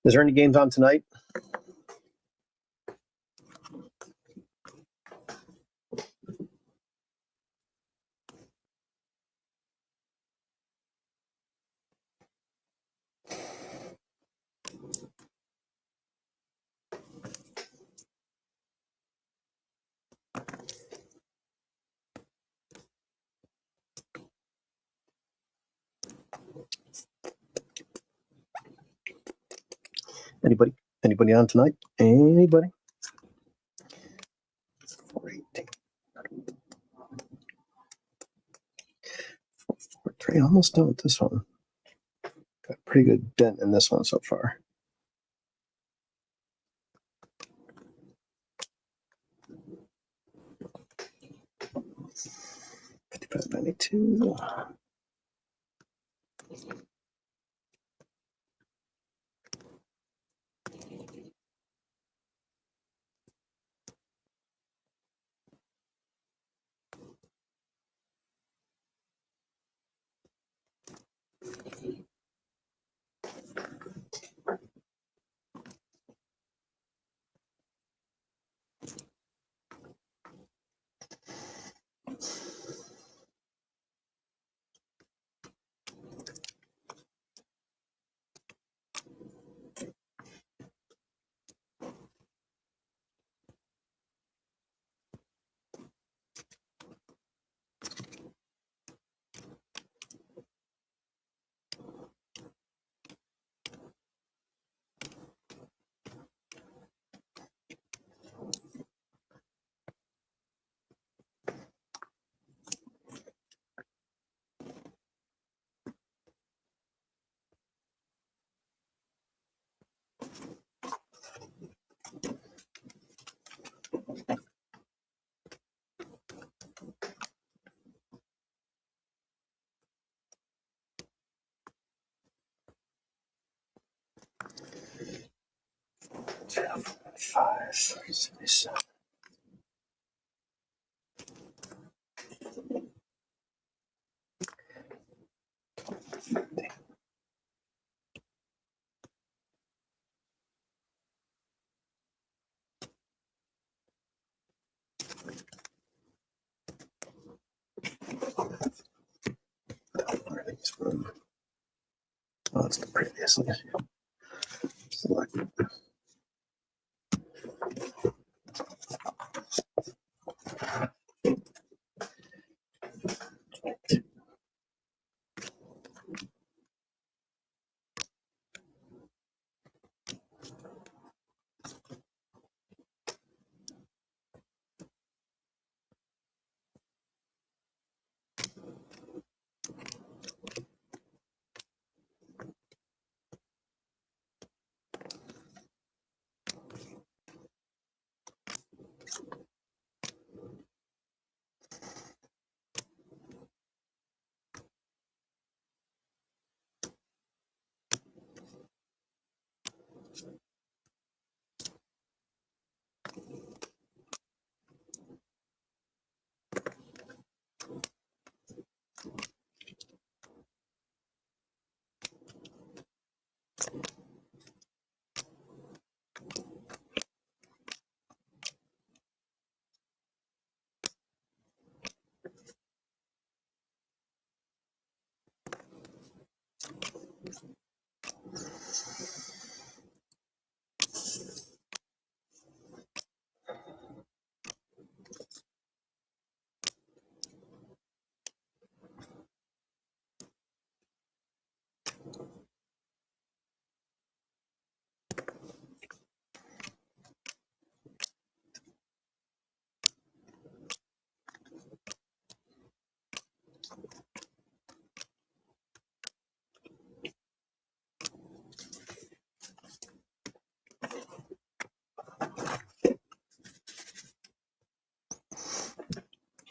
Is there any games on tonight? Anybody on tonight? Anybody? 418. 4-3, almost done with this one. Got a pretty good dent in this one so far. $55, $92. Five, 77. Oh, it's the previous one. Select.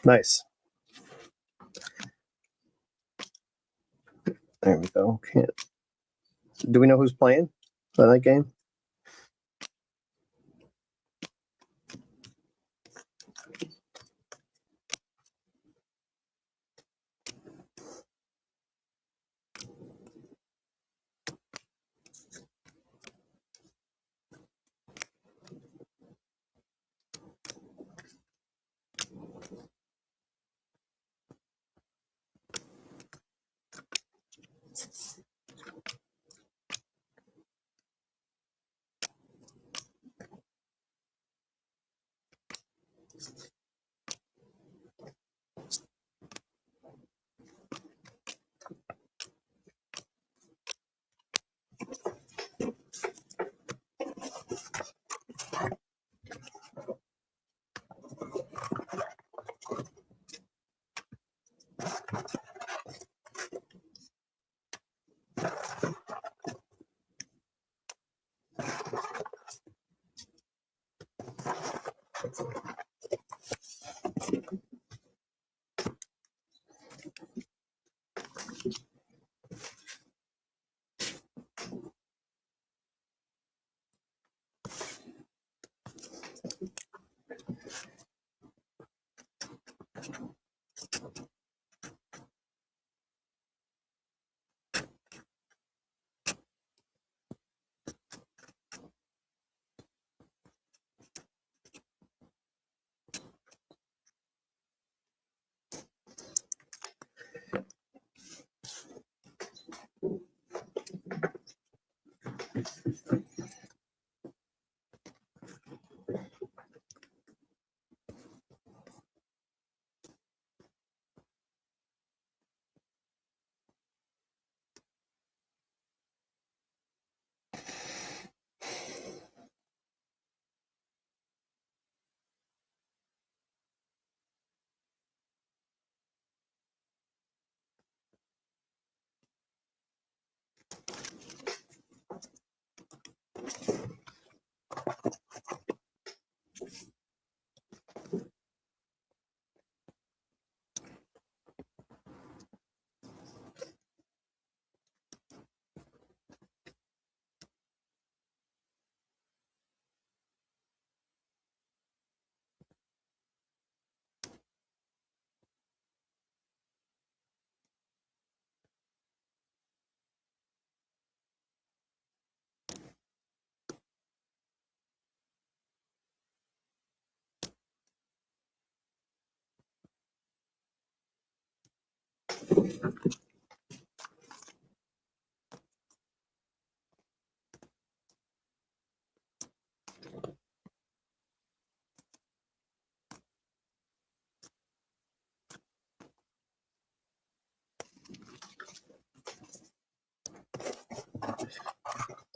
Nice. There we go. Can't. Do we know who's playing for that game?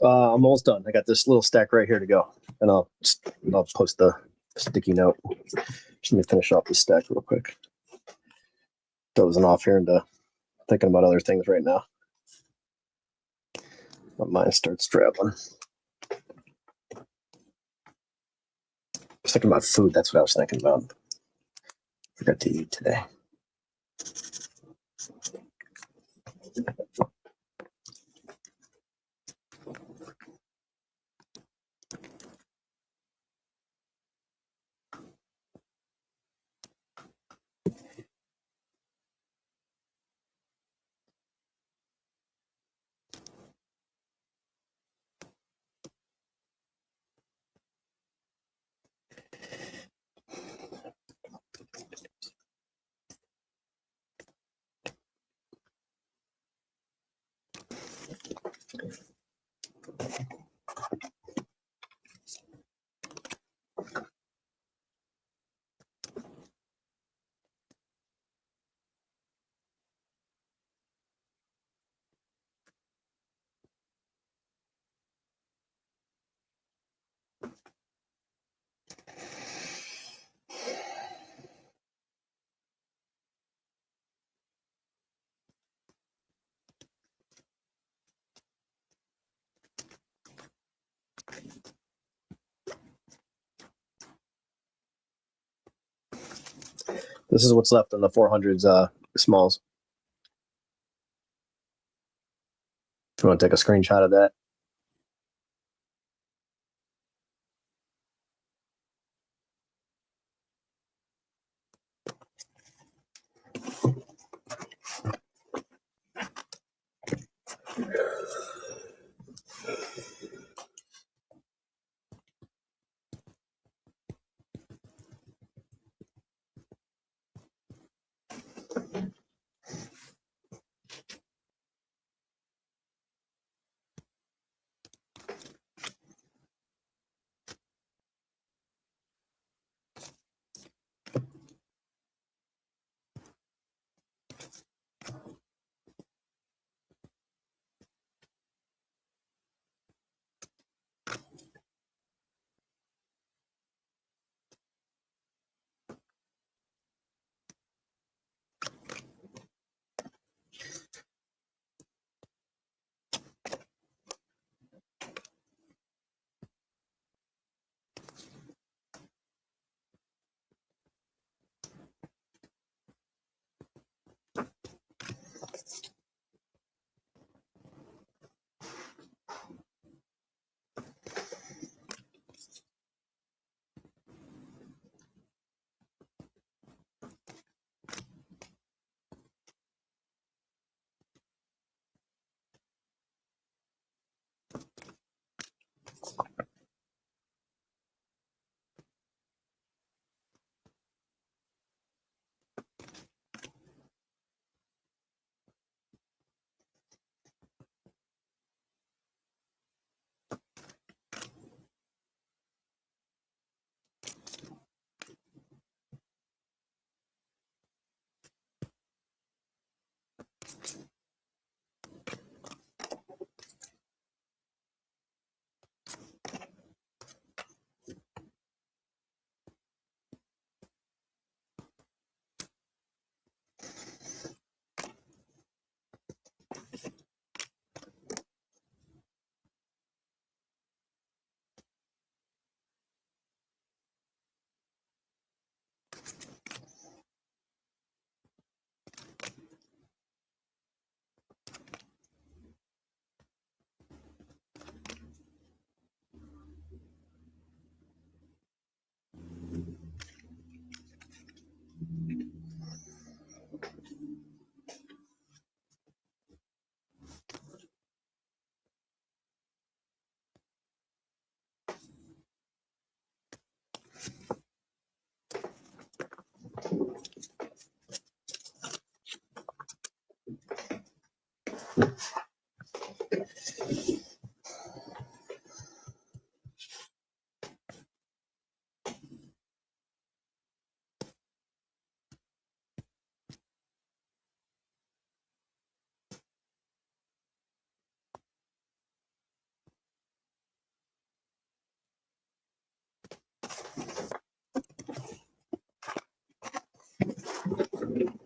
I'm almost done. I got this little stack right here to go, and I'll post the sticky note. Just let me finish off this stack real quick. Dozing off here into thinking about other things right now. My mind starts traveling. I was thinking about food. That's what I was thinking about. Forgot to eat today. This is what's left in the 400s smalls. If you want to take a screenshot of that.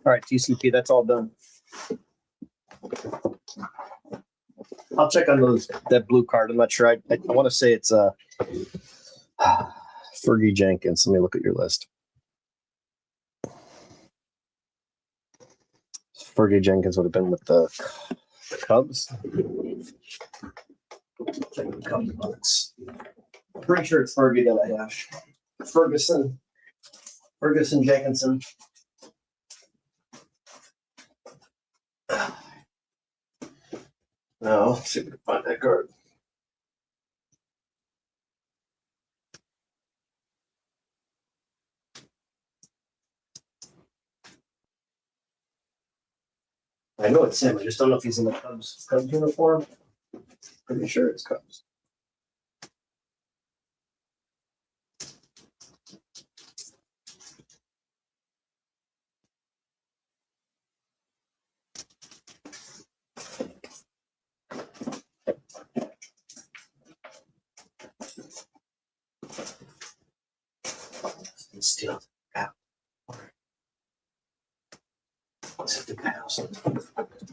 All right, TCP, that's all done. I'll check on that blue card. I'm not sure. I want to say it's Fergie Jenkins. Let me look at your list. Fergie Jenkins would have been with the Cubs. Check the Cubs books. I'm pretty sure it's Fergie that I have. Ferguson Jenkinson. No, let's see if we can find that card. I know it's him. I just don't know if he's in the Cubs uniform. Pretty sure it's Cubs. Still out. Let's hit the house.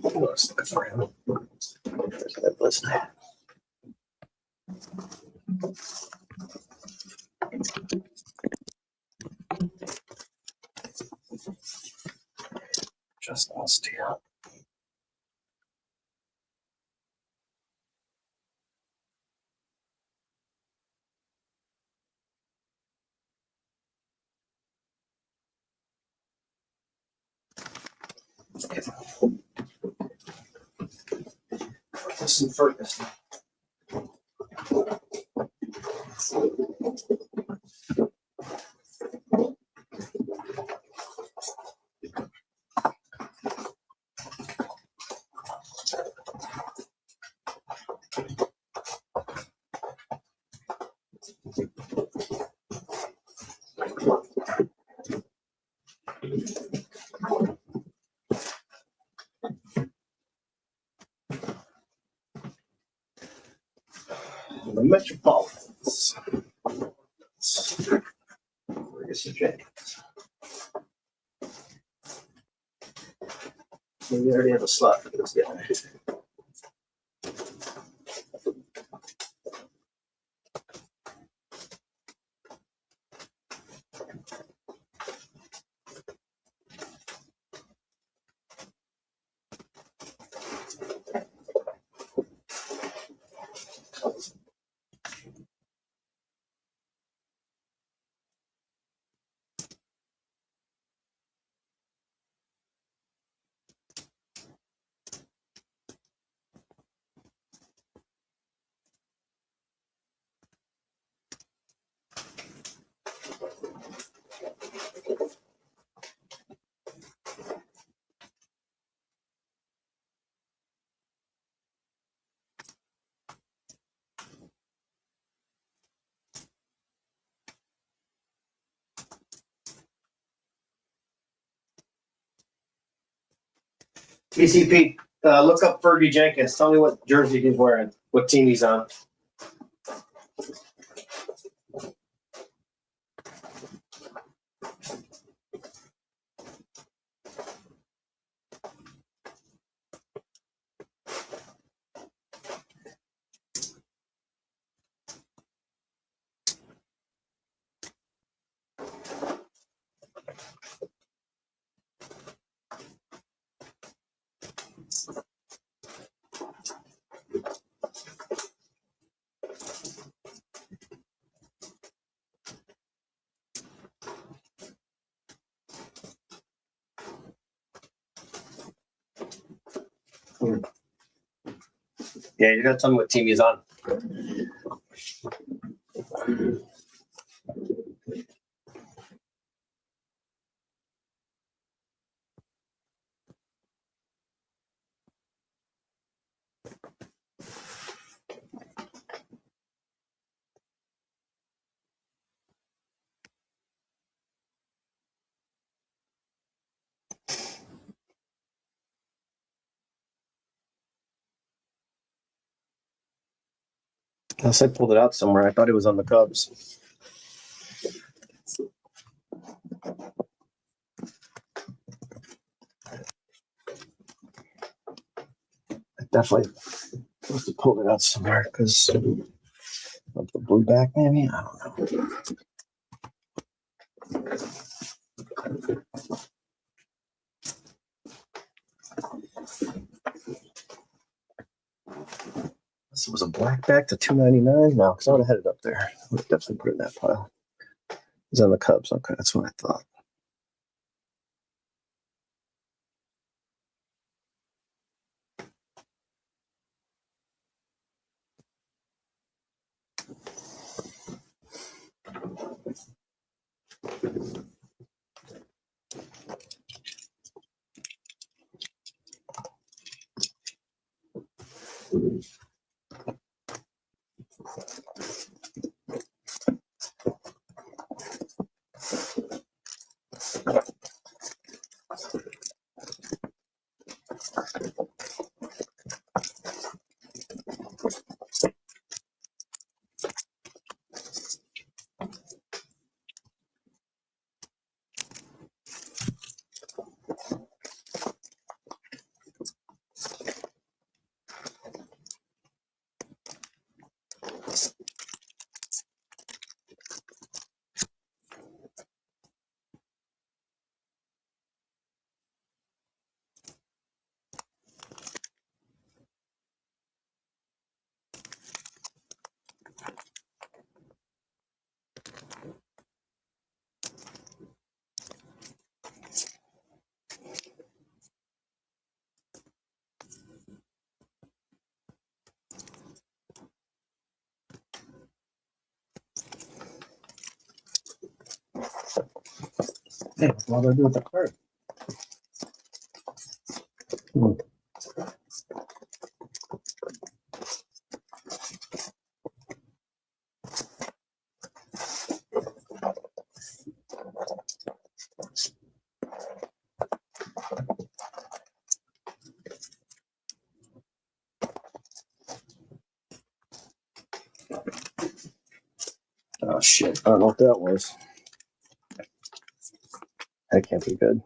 Let's look for him. There's that list. Just lost here. Listen, Ferguson. The Metropolitans. Ferguson Jenkins. We already have a slot for this guy. TCP, look up Fergie Jenkins. Tell me what jersey he's wearing, what team he's on. Yeah, you gotta tell me what team he's on. Unless I pulled it out somewhere. I thought it was on the Cubs. definitely supposed to pull it out somewhere because of the blue back, maybe. I don't know. This was a black back to $2.99. No, because I would have had it up there. I would have definitely put it in that pile. It's on the Cubs. Okay, that's what I thought. Hey, what do I do with the card? Oh shit! I don't know what that was. That can't be good.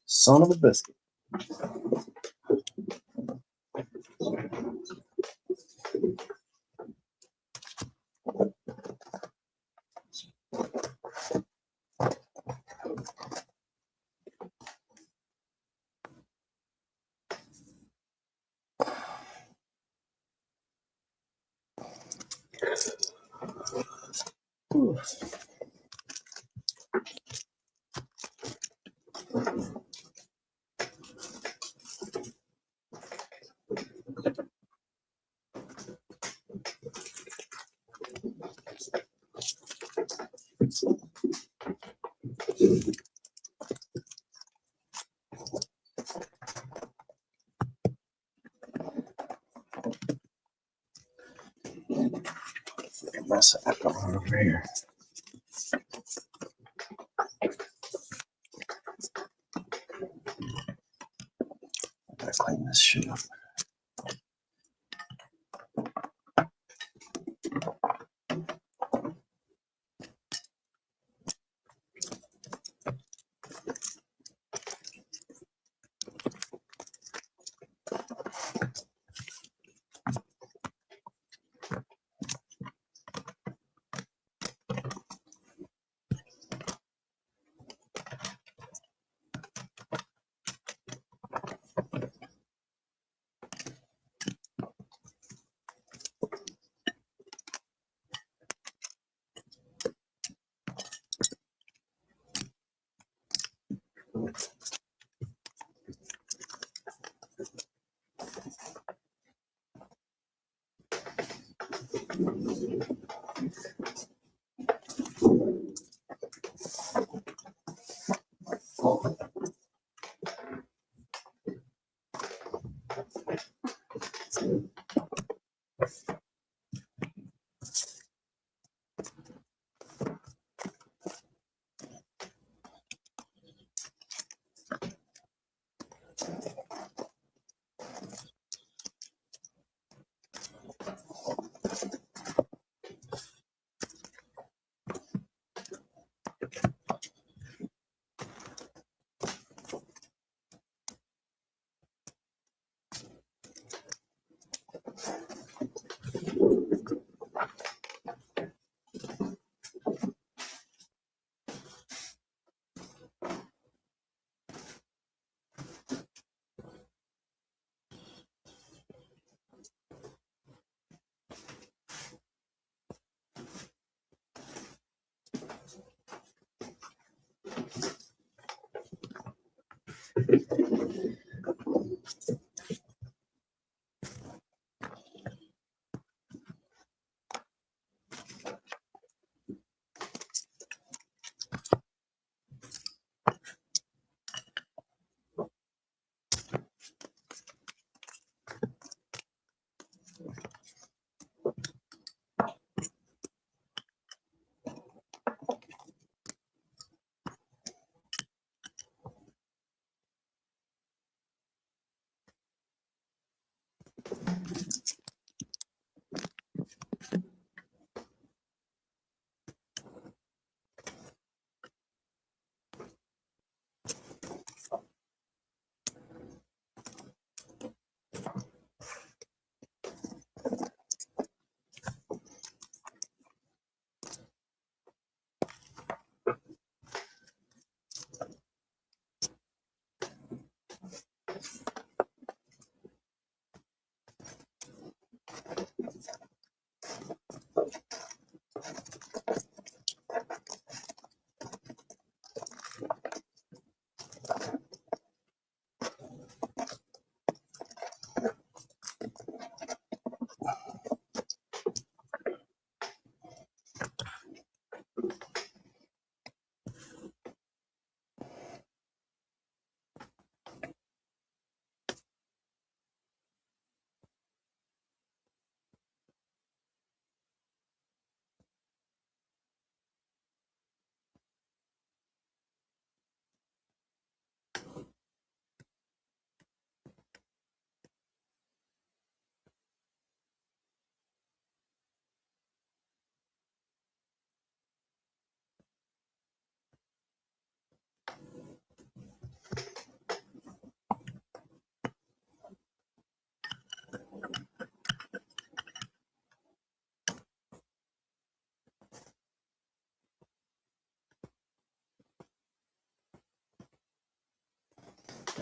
Son of a biscuit. Ooh. Mess of that going on over here. I gotta clean this shit up.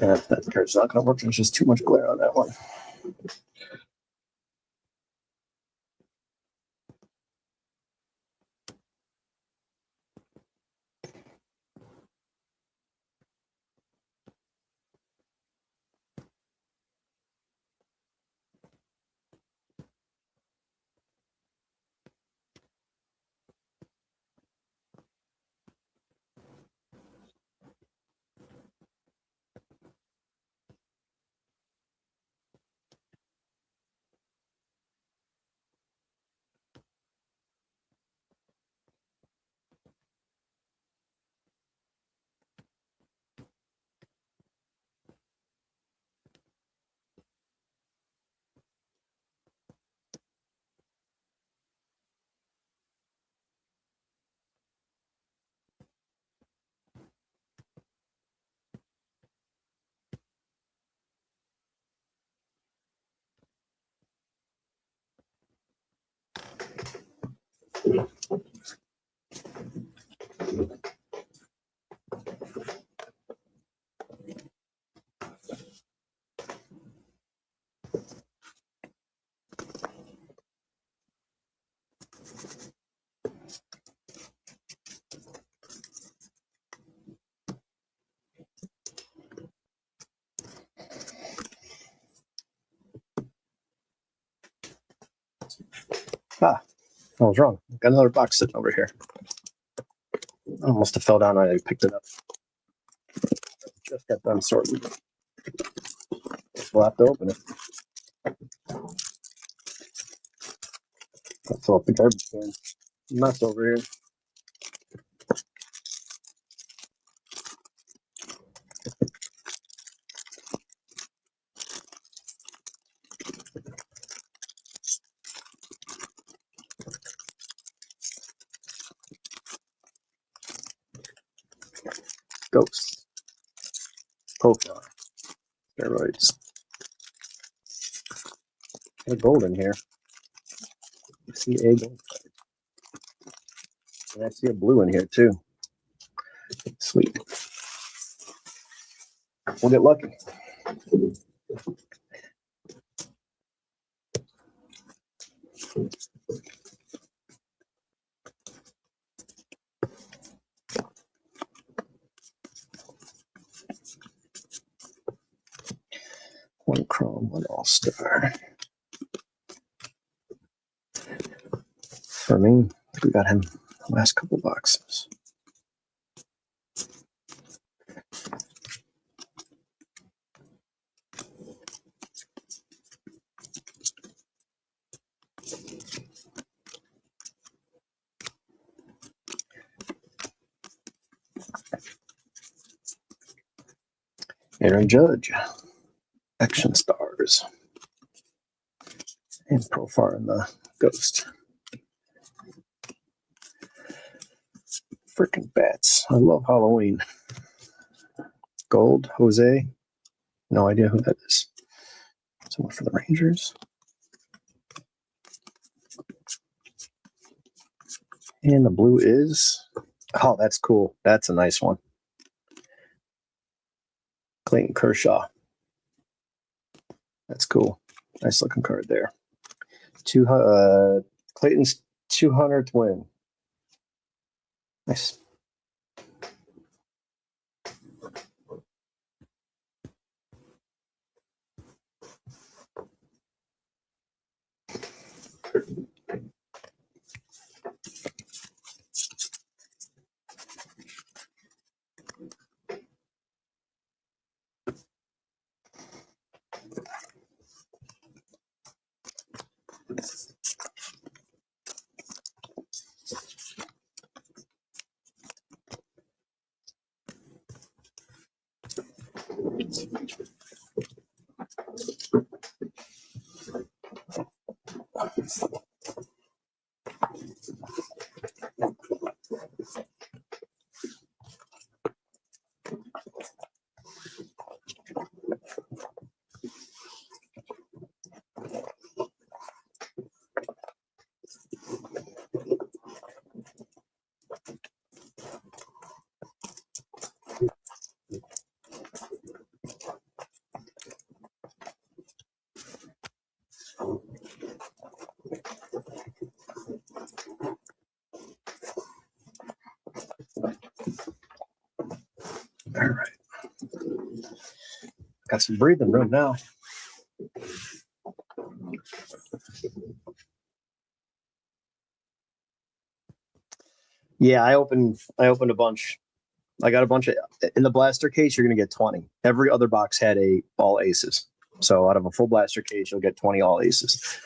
Yeah, that card's not going to work. There's just too much glare on that one. Ah, I was wrong. Got another box sitting over here. I almost fell down when I picked it up. Just got done sorting. We'll have to open it. Let's fill up the garbage can. Mess over here. Ghosts. Profile. Steroids. Got gold in here. I see a gold. And I see a blue in here too. Sweet. We'll get lucky. One chrome, one all-star. For me, we got him the last couple boxes. Aaron Judge. Action Stars. And Profar in the Ghost. Freaking bats. I love Halloween. Gold, Jose. No idea who that is. Someone for the Rangers. And the blue is... Oh, that's cool. That's a nice one. Clayton Kershaw. That's cool. Nice looking card there. Clayton's 200th win. Nice. All right. Got some breathing room now. Yeah, I opened a bunch. I got a bunch of in the blaster case. You're gonna get 20. Every other box had all aces. So out of a full blaster case, you'll get 20 all aces.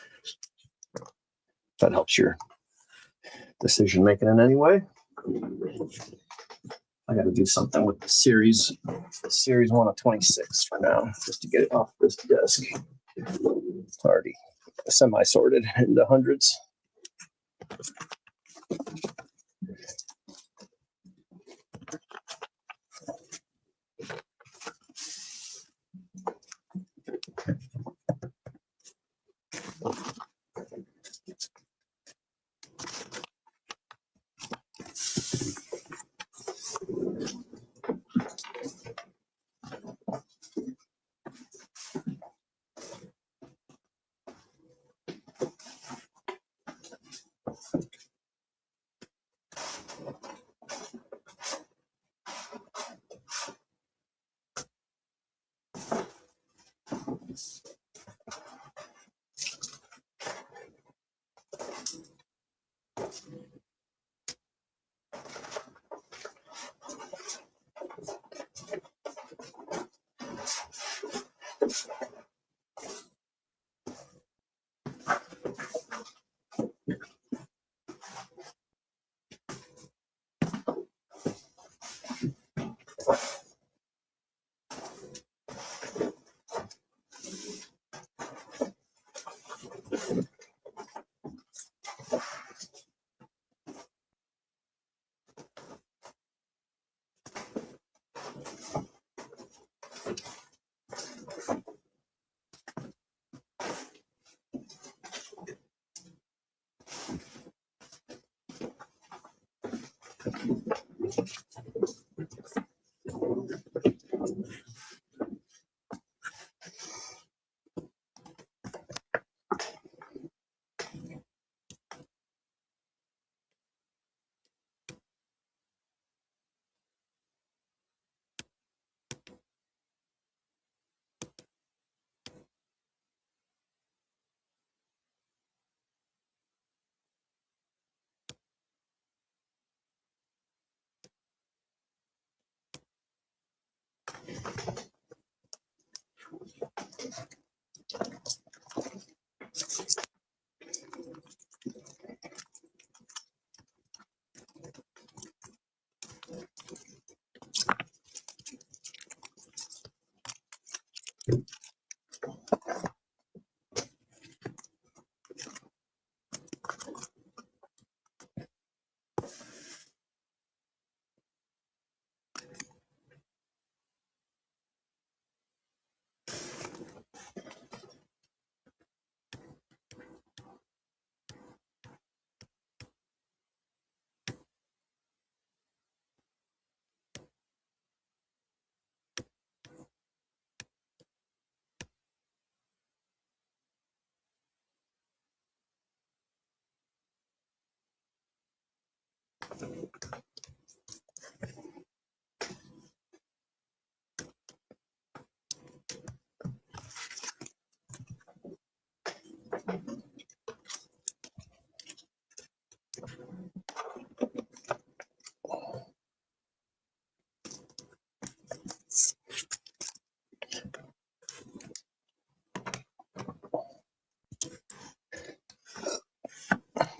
That helps your decision making in any way. I got to do something with the series 1 of 26 for now, just to get it off this desk. It's already semi-sorted into hundreds.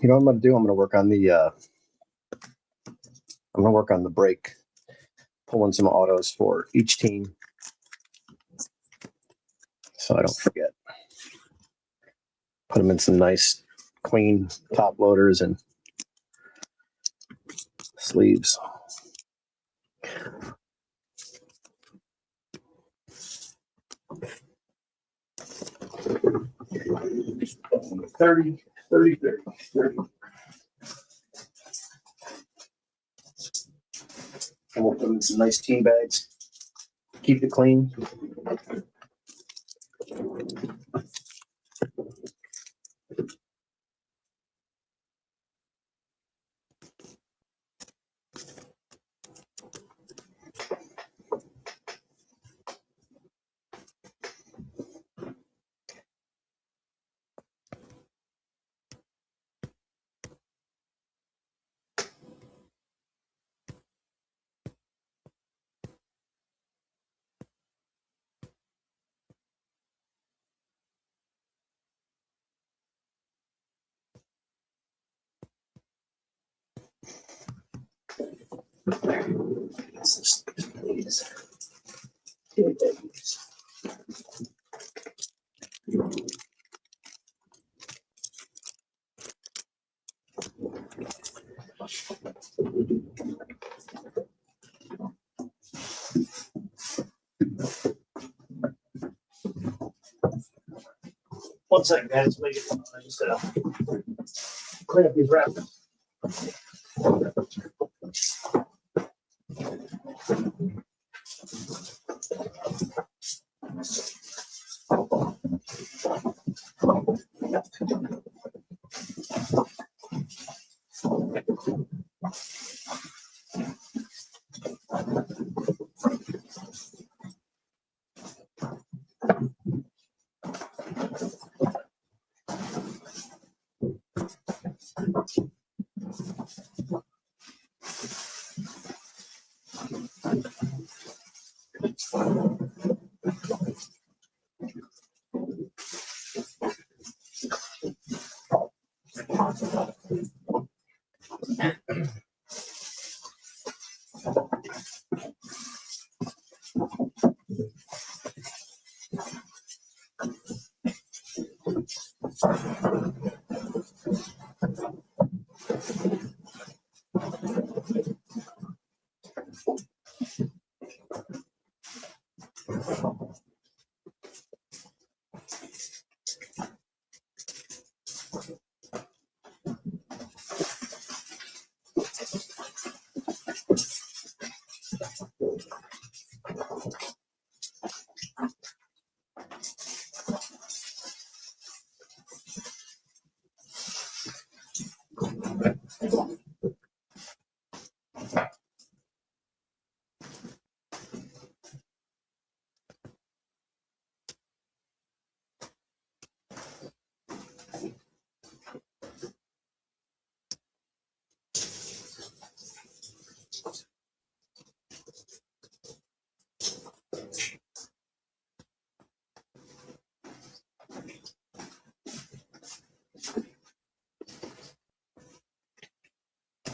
You know what I'm going to do? I'm going to work on the break, pulling some autos for each team, so I don't forget. Put them in some nice, clean top loaders and sleeves. Thirty. And we'll put them in some nice team bags. Keep it clean. Please. One second, guys. I just clean up these wrappers.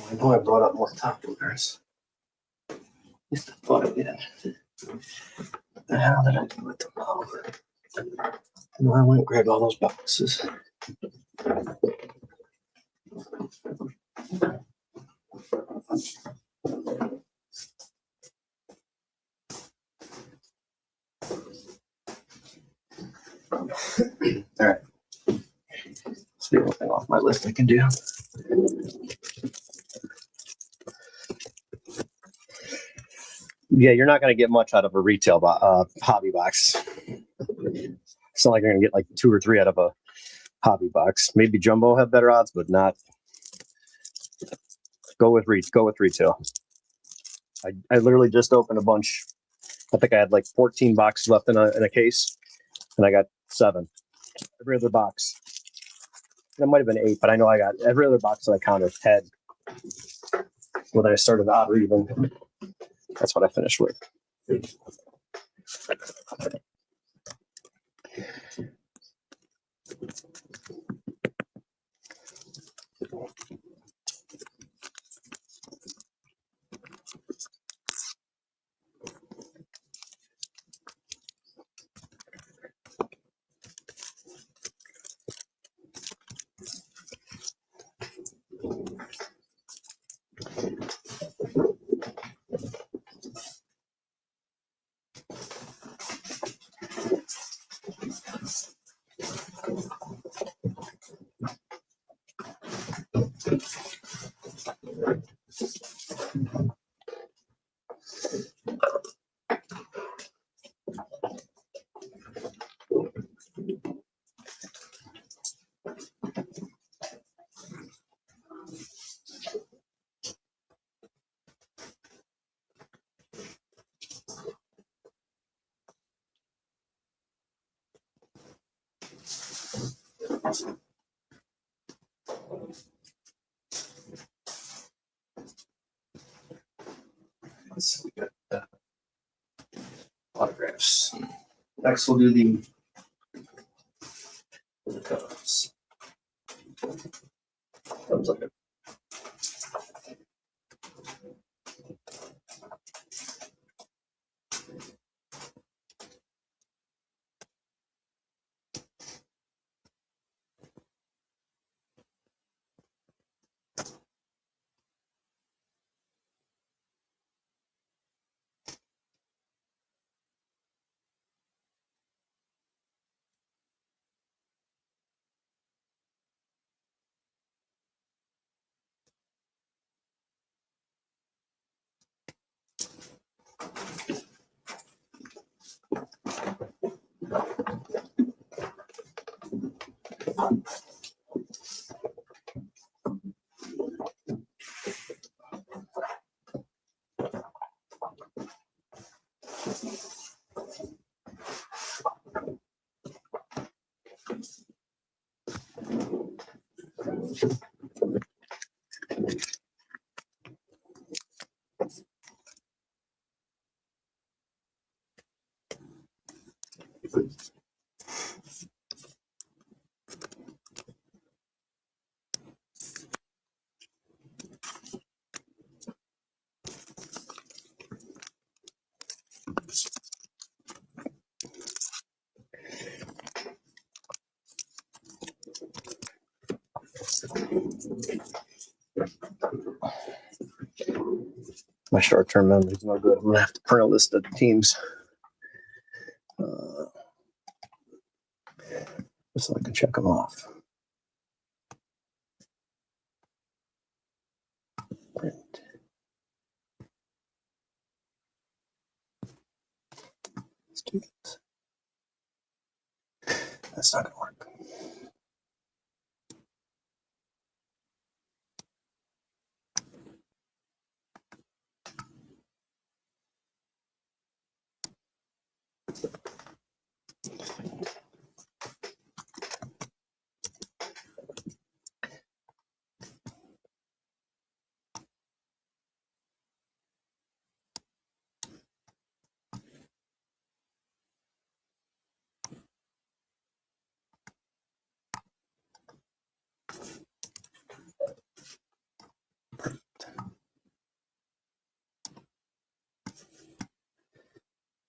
I know I brought up more top loaders. At least I thought I did. What the hell did I do with them all? No, I went and grabbed all those boxes. All right. Let's see one thing off my list I can do. Yeah, you're not going to get much out of a retail hobby box. It's not like you're going to get like 2 or 3 out of a hobby box. Maybe Jumbo have better odds, but not. Go with retail. I literally just opened a bunch. I think I had like 14 boxes left in a case, and I got 7. Every other box. That might have been 8, but I know I got every other box that I counted had. Whether I started odd or even. That's what I finished with. Let's see, we got autographs. Next, we'll do the cups. Comes like a My short-term memory's no good. I'm gonna have to print a list of teams. So I can check them off. Print. Students. That's not gonna work.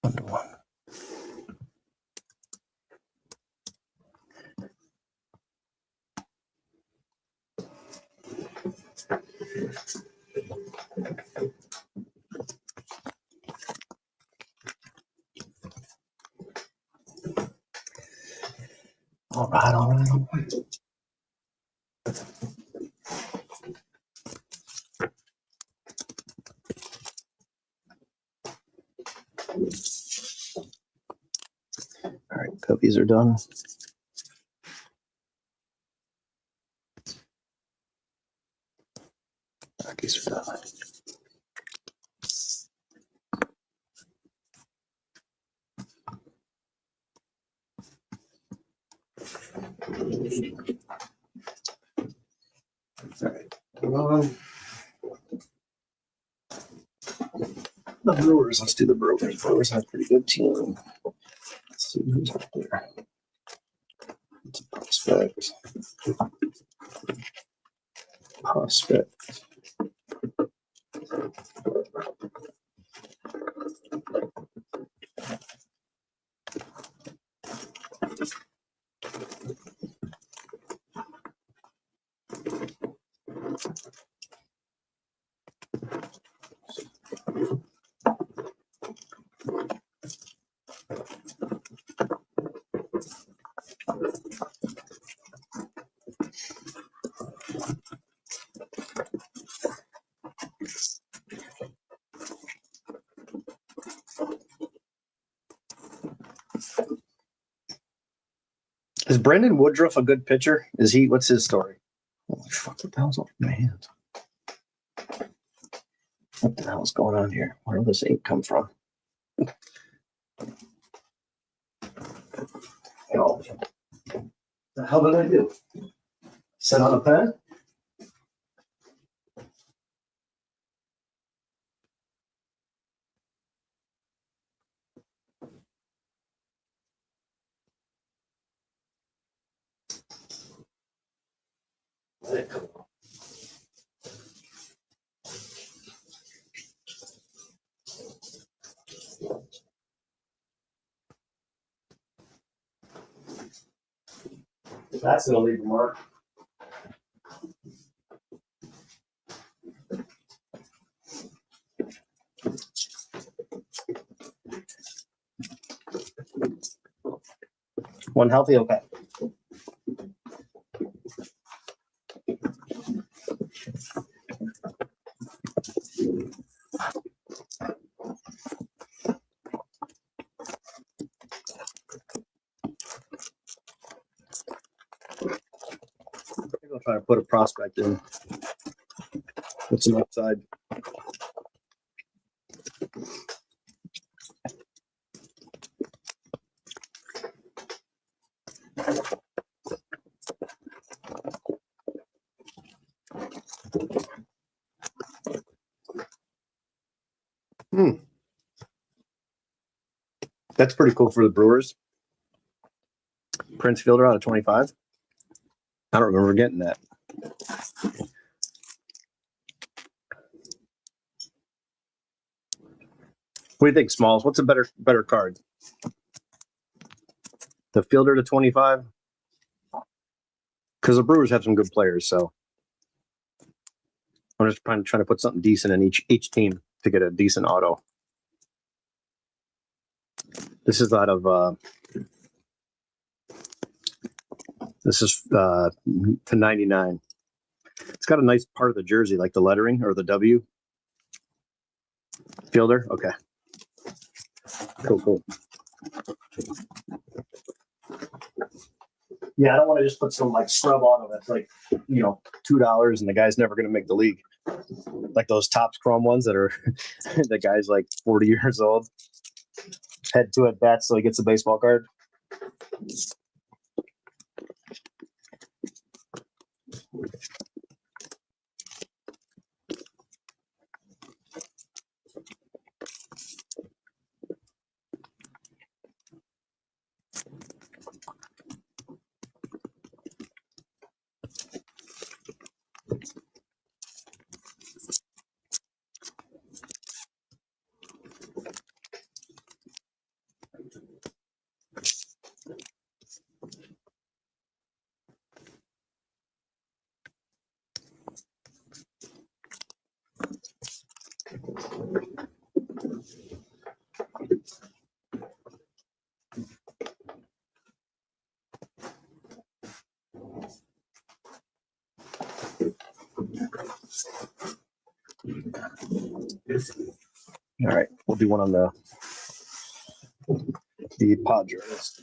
One to one. All right, all right, all right. All right, cookies are done. Cookies are done. All right, come on. The Brewers. Let's do the Brewers. Brewers have a pretty good team. Let's see who's up there. It's a prospect. Prospect. Is Brendan Woodruff a good pitcher? Is he? What's his story? Holy fuck! What the hell's off my hands? What the hell's going on here? Where did this ink come from? Oh, the hell did I do? Sit on a pen? That's gonna leave a mark. One healthy, okay. I'll try to put a prospect in. Put some upside. That's pretty cool for the Brewers. Prince Fielder out of 25. I don't remember getting that. What do you think, Smalls? What's a better card? The Fielder to 25? Because the Brewers have some good players, so I'm just trying to put something decent in each team to get a decent auto. This is out of this is to 99. It's got a nice part of the jersey, like the lettering or the W. Fielder, okay. Cool. Yeah, I don't want to just put some like scrub auto that's like, $2 and the guy's never going to make the league. Like those Topps Chrome ones that are the guy's like 40 years old. Head to at bat so he gets a baseball card. All right, we'll do one on the Padres.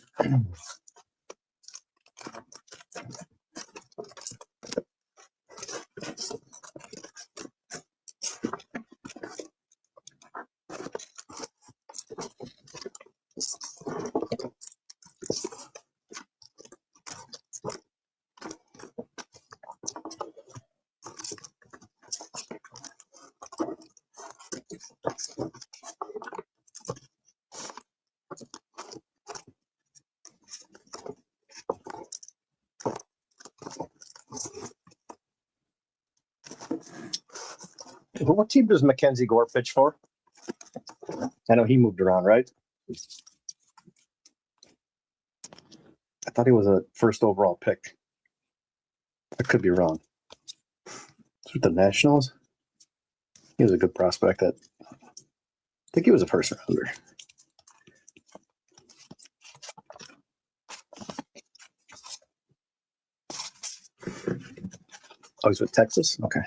What team does Mackenzie Gore pitch for? I know he moved around, right? I thought he was a first overall pick. I could be wrong. With the Nationals? He was a good prospect. I think he was a first rounder. Oh, he's with Texas? Okay.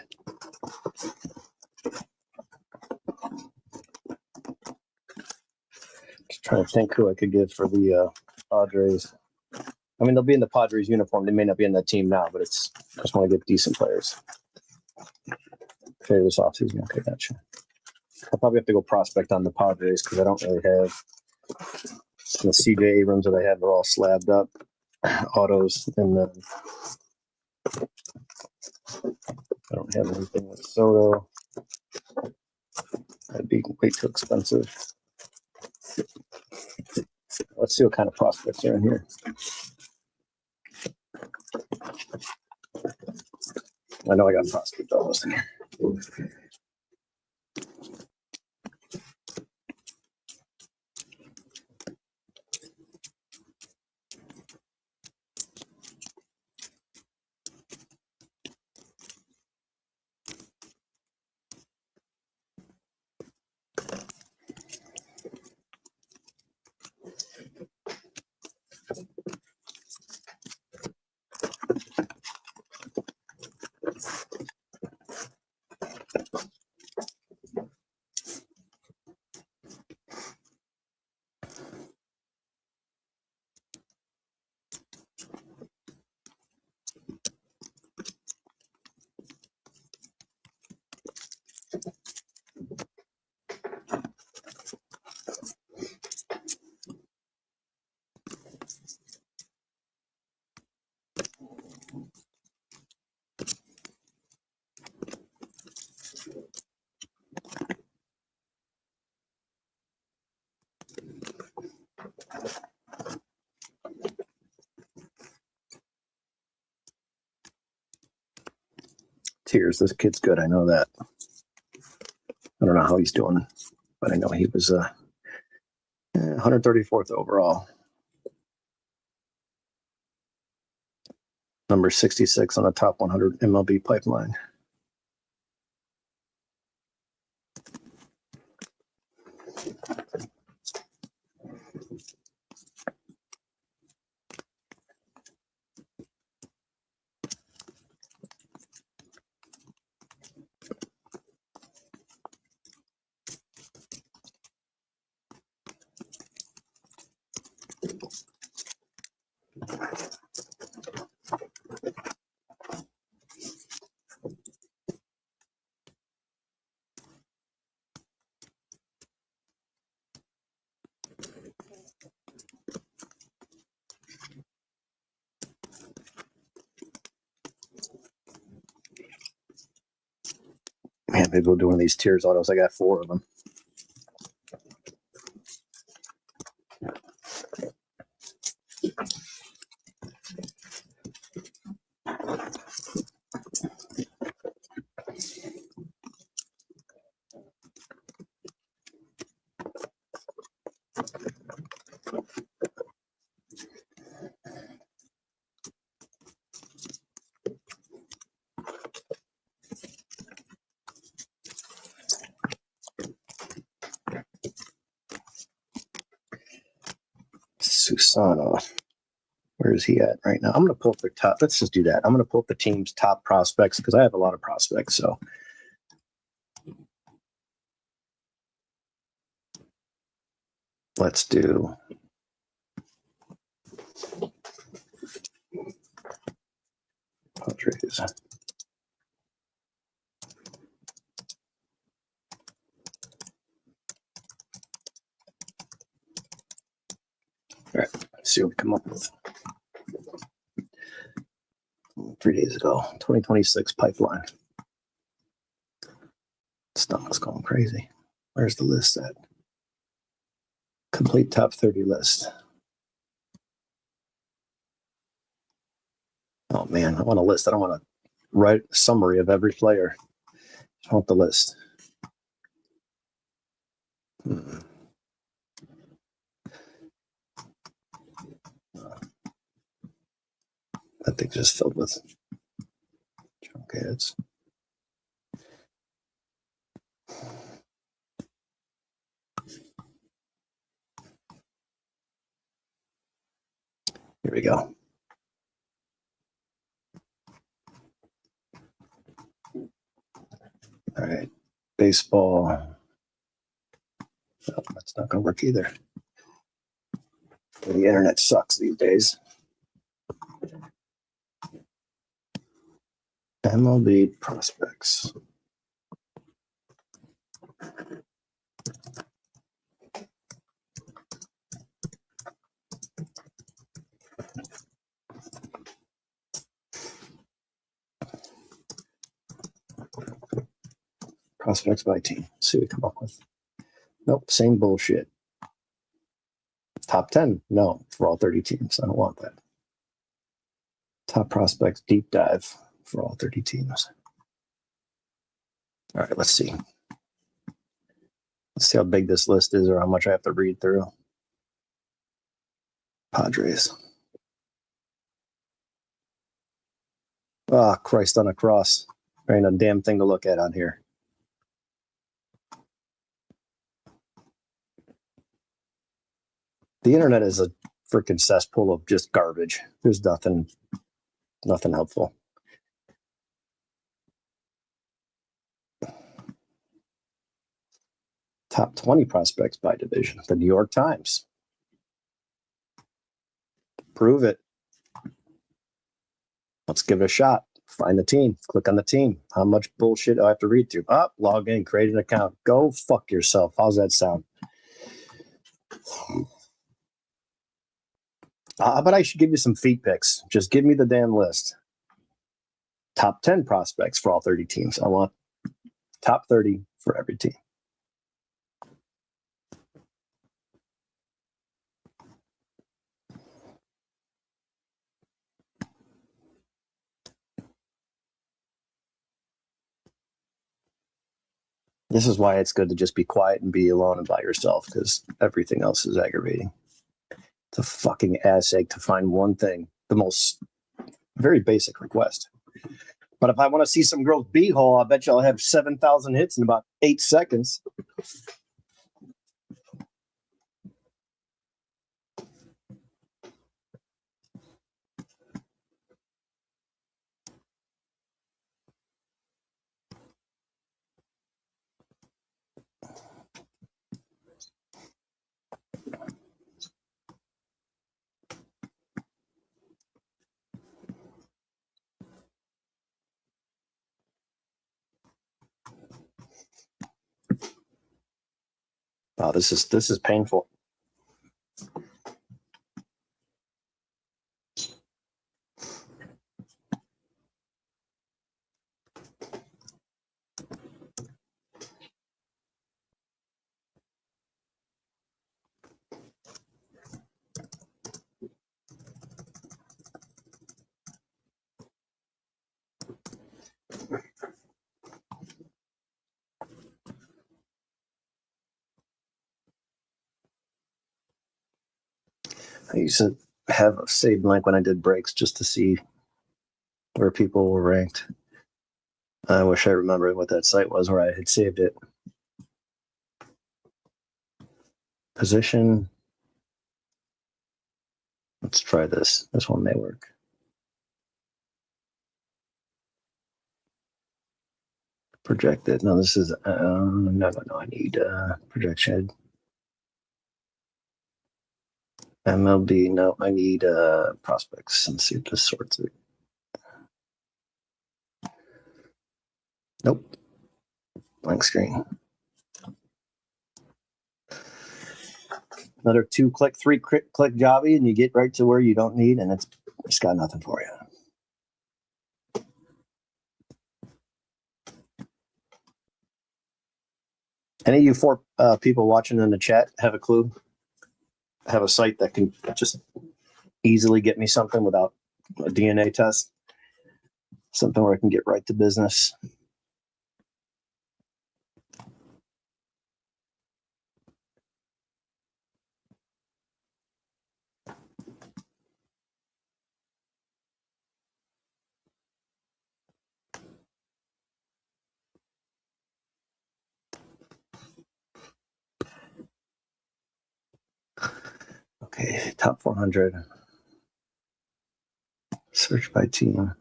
Just trying to think who I could give for the Padres. I mean, they'll be in the Padres uniform. They may not be in that team now, but I just want to get decent players. Okay, this offseason. Okay, gotcha. I'll probably have to go prospect on the Padres because I don't really have the CJ Abrams that I have are all slabbed up autos, and then I don't have anything with Soto. That'd be way too expensive. Let's see what kind of prospects are in here. I know I got prospect almost in here. Tears, this kid's good. I know that. I don't know how he's doing, but I know he was 134th overall. Number 66 on the top 100 MLB pipeline. Man, maybe we'll do one of these tiers autos. I got 4 of them. Susano. Where is he at right now? I'm going to pull up their top. Let's just do that. I'm going to pull up the team's top prospects because I have a lot of prospects. So let's do. Padres. All right, let's see what we come up with. 3 days ago, 2026 pipeline. Stomach's going crazy. Where's the list at? Complete top 30 list. Oh man, I want a list. I don't want to write a summary of every player. I want the list. That thing's just filled with junk ads. Here we go. All right, baseball. Oh, that's not going to work either. The internet sucks these days. MLB prospects. Prospects by team. Let's see what we come up with. Nope, same bullshit. Top 10? No, for all 30 teams. I don't want that. Top prospects deep dive for all 30 teams. All right, let's see. Let's see how big this list is or how much I have to read through. Padres. Ah, oh, Christ on a cross. There ain't a damn thing to look at on here. The internet is a freaking cesspool of just garbage. There's nothing helpful. Top 20 prospects by division. The New York Times. Prove it. Let's give it a shot. Find the team. Click on the team. How much bullshit do I have to read through? Log in, create an account. Go fuck yourself. How's that sound? But I should give you some feet picks. Just give me the damn list. Top 10 prospects for all 30 teams. I want top 30 for every team. . . . . . . . . . . . . . . . . . . . . . . . . . . . . . . . . . . . . . . . . . . . . . . . . . . . . . . . . . This is why it's good to just be quiet and be alone and by yourself, because everything else is aggravating. It's a fucking ass egg to find one thing, the most very basic request. But if I want to see some girl's beehole, I bet you I'll have 7,000 hits in about 8 seconds. Wow, this is painful. I used to have a saved link when I did breaks just to see where people were ranked. I wish I remembered what that site was where I had saved it. Position. Let's try this. This one may work. Projected. No, this is no. I need projection. MLB. No, I need prospects and see if this sorts it. Nope. Blank screen. Another 2-click, 3-click jobby, and you get right to where you don't need, and it's got nothing for you. Any of you 4 people watching in the chat have a clue? Have a site that can just easily get me something without a DNA test? Something where I can get right to business. Okay, top 400. Search by team.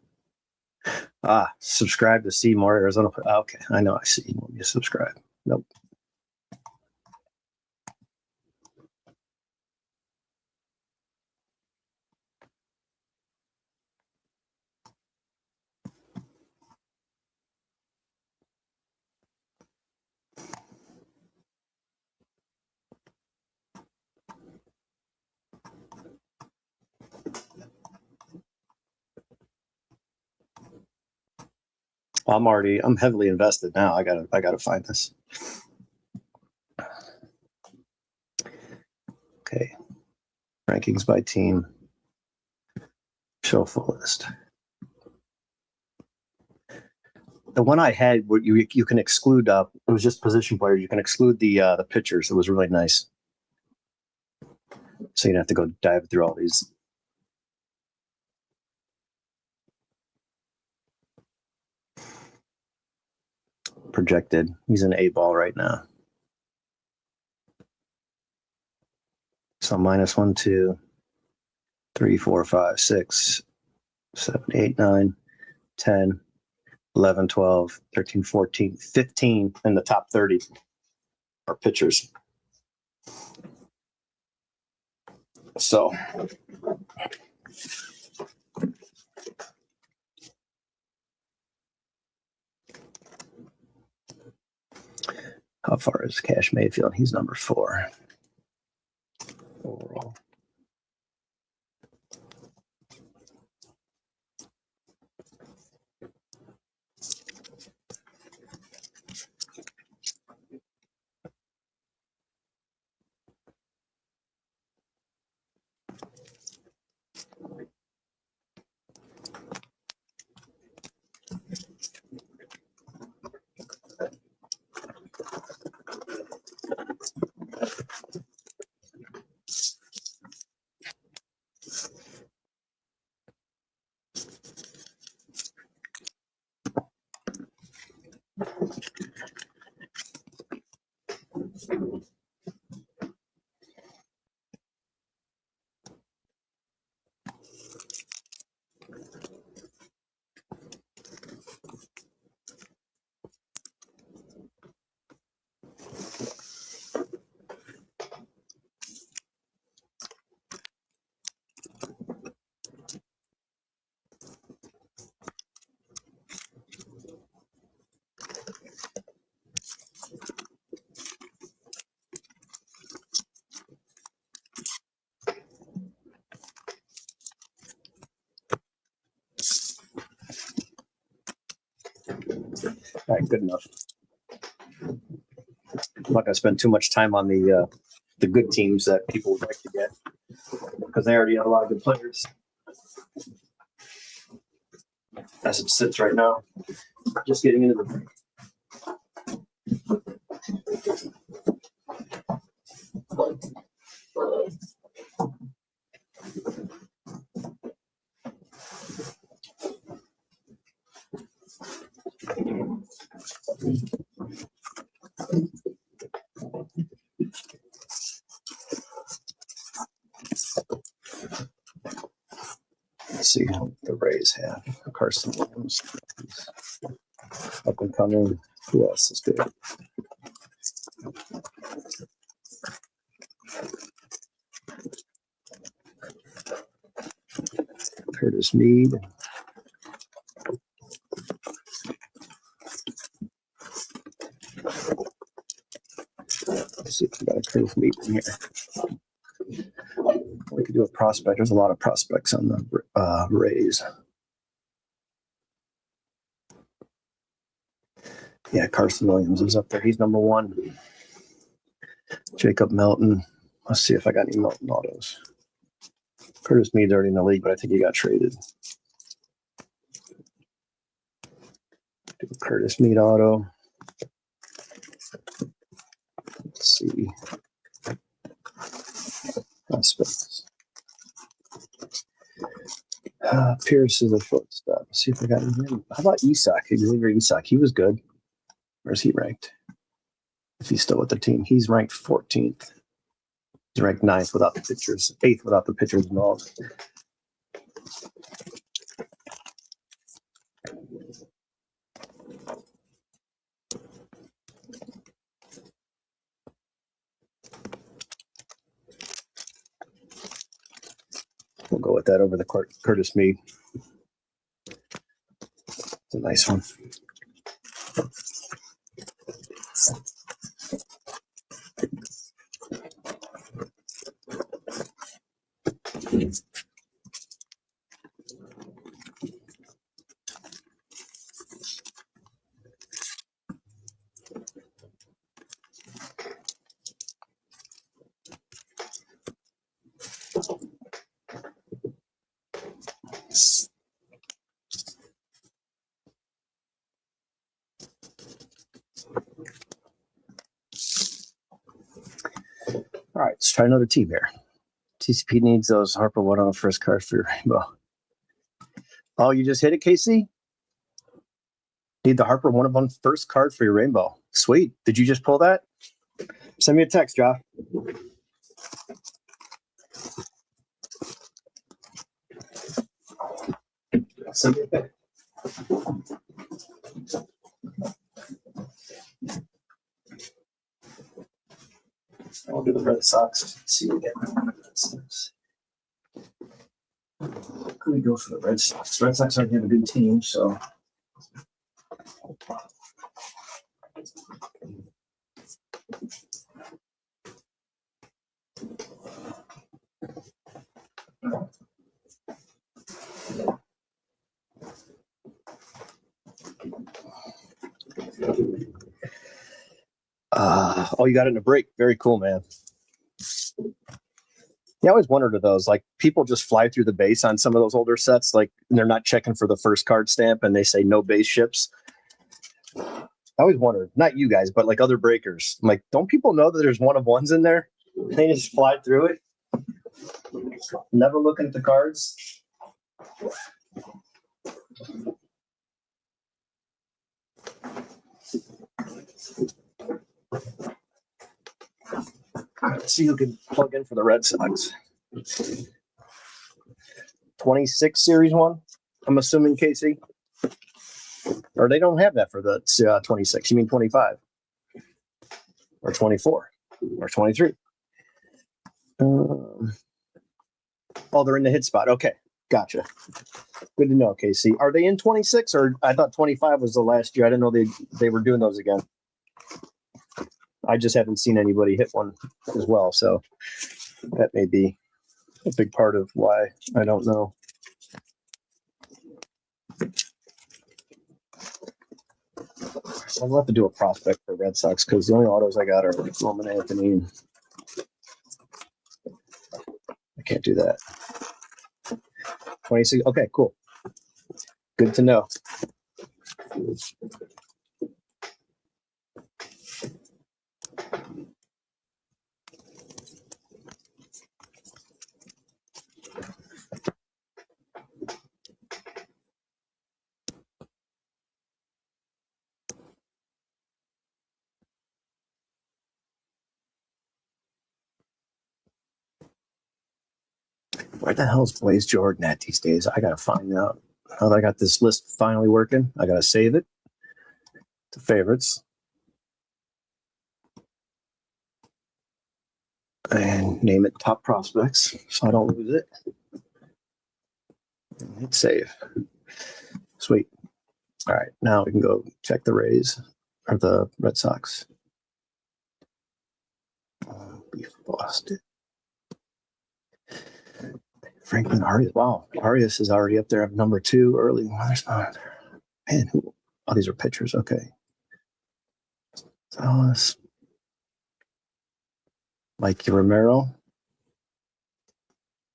Subscribe to see more Arizona. Okay, I know I see. Let me subscribe. Nope. I'm heavily invested now. I gotta find this. Okay. Rankings by team. Show full list. The one I had where you can exclude it was just position players. You can exclude the pitchers. It was really nice. So you don't have to go dive through all these. Projected. He's an A ball right now. So -1, 2, 3, 4, 5, 6, 7, 8, 9, 10, 11, 12, 13, 14, 15 in the top 30 are pitchers. So how far is Cash Mayfield? He's number 4 overall. All right, good enough. I'm not gonna spend too much time on the good teams that people would like to get because they already have a lot of good players. As it sits right now, just getting into the break. Let's see how the Rays have. Carson Williams, up and coming. Who else is good? Curtis Mead. Let's see if we got a Curtis Mead in here. We could do a prospect. There's a lot of prospects on the Rays. Yeah, Carson Williams is up there. He's number one. Jacob Melton. Let's see if I got any Melton autos. Curtis Mead's already in the league, but I think he got traded. Do a Curtis Mead auto. Let's see. Prospects. Pierce is a shortstop. Let's see if I got him. How about Isak? Xavier Isak. He was good. Where's he ranked? If he's still with the team, he's ranked 14th. He's ranked 9th without the pitchers, 8th without the pitchers involved. We'll go with that over the Curtis Mead. It's a nice one. All right, let's try another team here. TCP needs those Harper one on the first card for your rainbow. Oh, you just hit it, Casey? Need the Harper one of one first card for your rainbow. Sweet. Did you just pull that? Send me a text, Josh. Send me a text. I'll do the Red Sox. See you again. Can we go for the Red Sox? Red Sox already have a good team, so. Oh, you got it in a break. Very cool, man. I always wondered of those, like people just fly through the base on some of those older sets, like they're not checking for the first card stamp and they say no base ships. I always wondered, not you guys, but like other breakers. I'm like, don't people know that there's one of ones in there? They just fly through it. Never looking at the cards. Let's see who can plug in for the Red Sox. 26 Series 1, I'm assuming, Casey? Or they don't have that for the 26. You mean 25? Or 24? Or 23? Oh, they're in the hit spot. Okay, gotcha. Good to know, Casey. Are they in 26, or I thought 25 was the last year? I didn't know they were doing those again. I just haven't seen anybody hit one as well, so that may be a big part of why I don't know. I'll have to do a prospect for Red Sox because the only autos I got are like Roman Anthony. And I can't do that. 26. Okay, cool. Good to know. Where the hell is Blaze Jordan at these days? I gotta find out. Now that I got this list finally working, I gotta save it to favorites and name it top prospects so I don't lose it. And hit save. Sweet. All right, now we can go check the Rays or the Red Sox. Beef Boston. Franklin Arias. Wow, Arias is already up there at number 2 early. Man, who? Oh, these are pitchers. Okay. Dallas. Mikey Romero.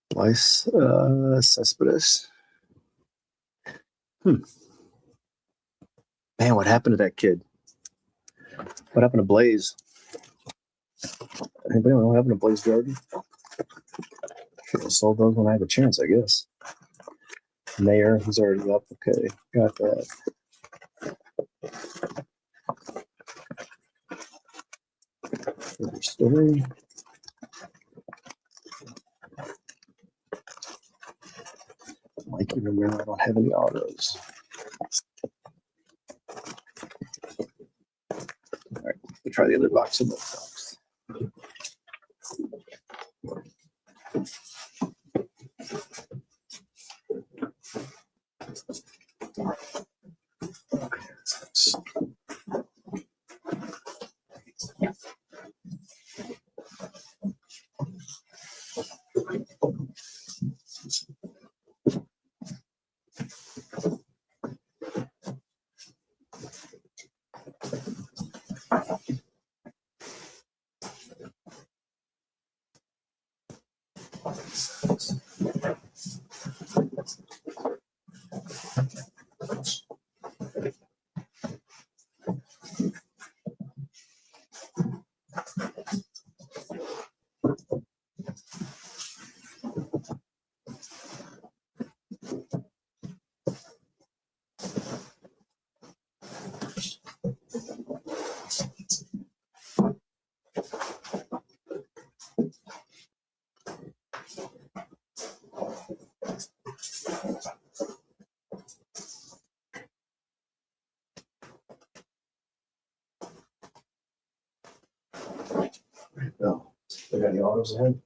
Blyce Cespedes. Man, what happened to that kid? What happened to Blaze? Anybody know what happened to Blaze Jordan? Should have sold those when I had a chance, I guess. Mayor, he's already up. Okay, got that. Story. Mikey Romero, I don't have any autos. All right, we'll try the other box of box. No, they got any autos ahead?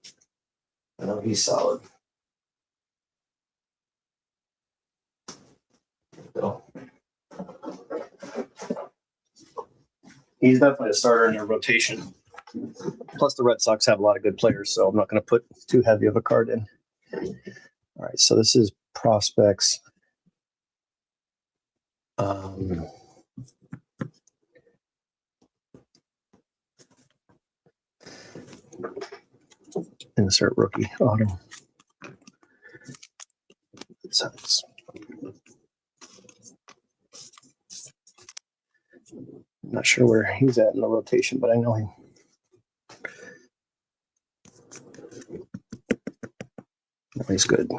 I know he's solid. No. He's definitely a starter in their rotation. Plus, the Red Sox have a lot of good players, so I'm not going to put too heavy of a card in. All right, so this is prospects. Insert rookie auto. Sounds. I'm not sure where he's at in the rotation, but I know him. He's good.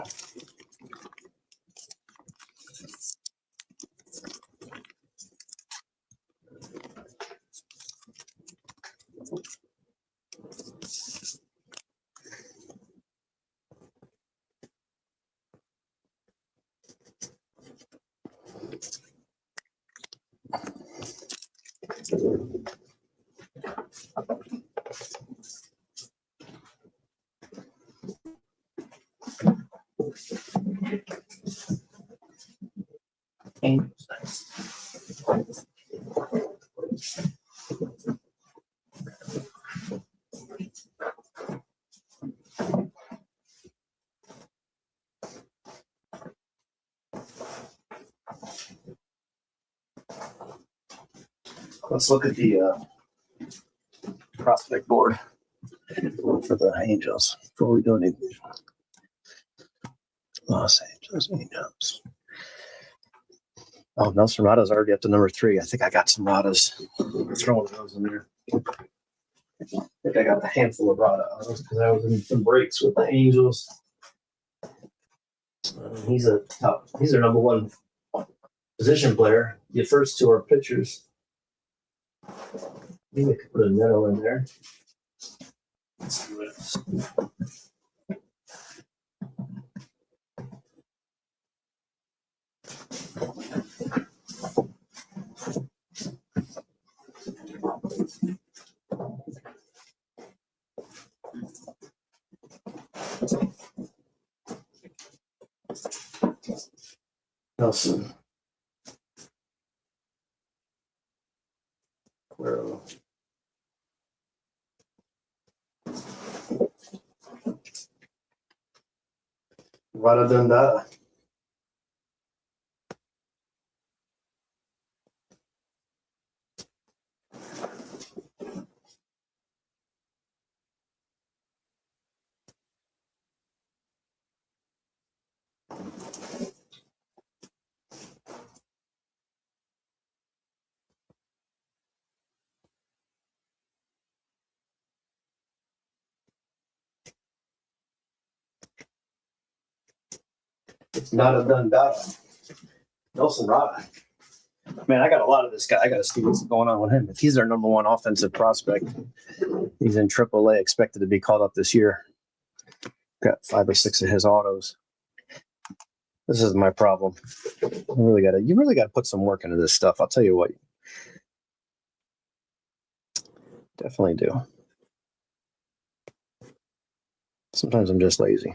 Let's look at the prospect board for the Angels before we do anything. Los Angeles Angels. Oh, Nelson Rada's already up to number 3. I think I got some Radas. Throw one of those in there. I think I got a handful of Rada autos because I was in some breaks with the Angels. He's their number 1 position player. The first 2 are pitchers. Maybe I could put a Neto in there. Let's do it. Nelson. Guerrero. Rada Dundada. It's not a Dundada. Nelson Rada. Man, I got a lot of this guy. I got to see what's going on with him. If he's our number 1 offensive prospect, he's in AAA, expected to be called up this year. Got 5 or 6 of his autos. This is my problem. You really got to put some work into this stuff. I'll tell you what. Definitely do. Sometimes I'm just lazy.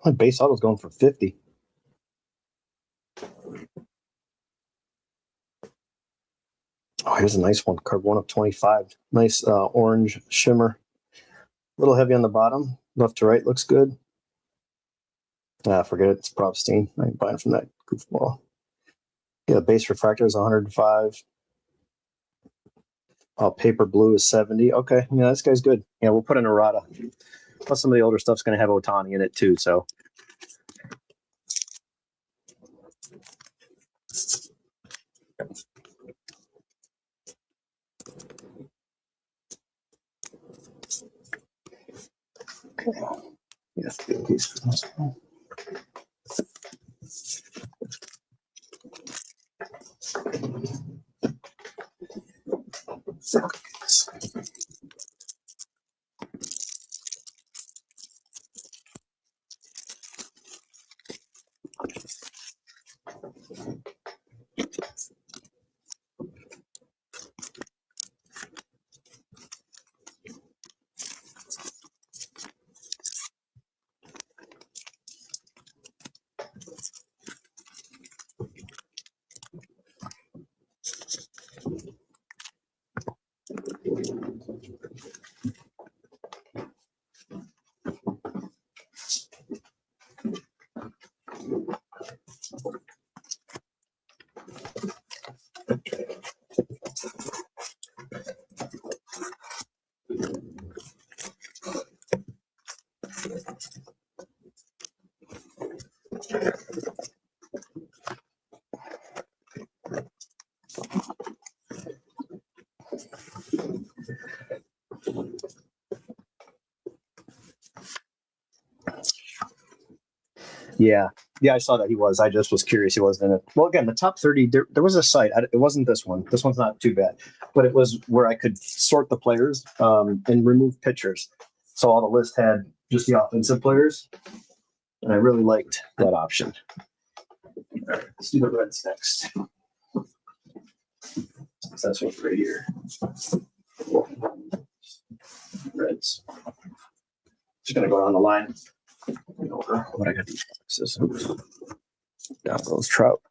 My base auto's going for 50. Oh, here's a nice one. Card 1 of 25. Nice orange shimmer. A little heavy on the bottom. Left to right looks good. Forget it. It's Propstein. I ain't buying from that goofball. Yeah, base refractor is 105. Paper blue is 70. Okay, yeah, this guy's good. Yeah, we'll put in a Rada. Plus, some of the older stuff's going to have Ohtani in it too. So, okay. Yes, good piece for this one. Yeah. Yeah, I saw that he was. I just was curious he wasn't in it. Well, again, the top 30, there was a site. It wasn't this one. This one's not too bad. But it was where I could sort the players and remove pitchers. So all the list had just the offensive players, and I really liked that option. All right, let's do the Reds next. That's what's right here. Reds. Just gonna go around the line. Over what I got these boxes. Down goes Trout.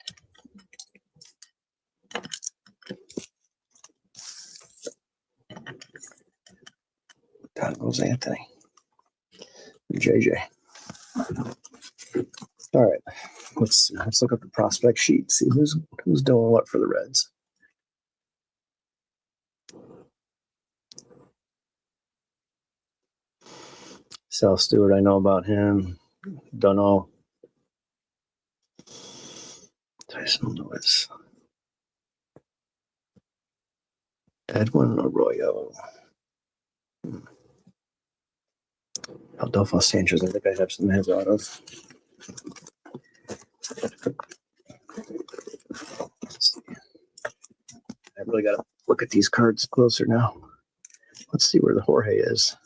Down goes Anthony. JJ. All right. Let's look up the prospect sheet. See who's doing what for the Reds. Sal Stewart, I know about him. Don't know. Tyson Lewis. Edwin Arroyo. Adolfo Sanchez. I think I have some hands out of. I really got to look at these cards closer now. Let's see where the Jorge is.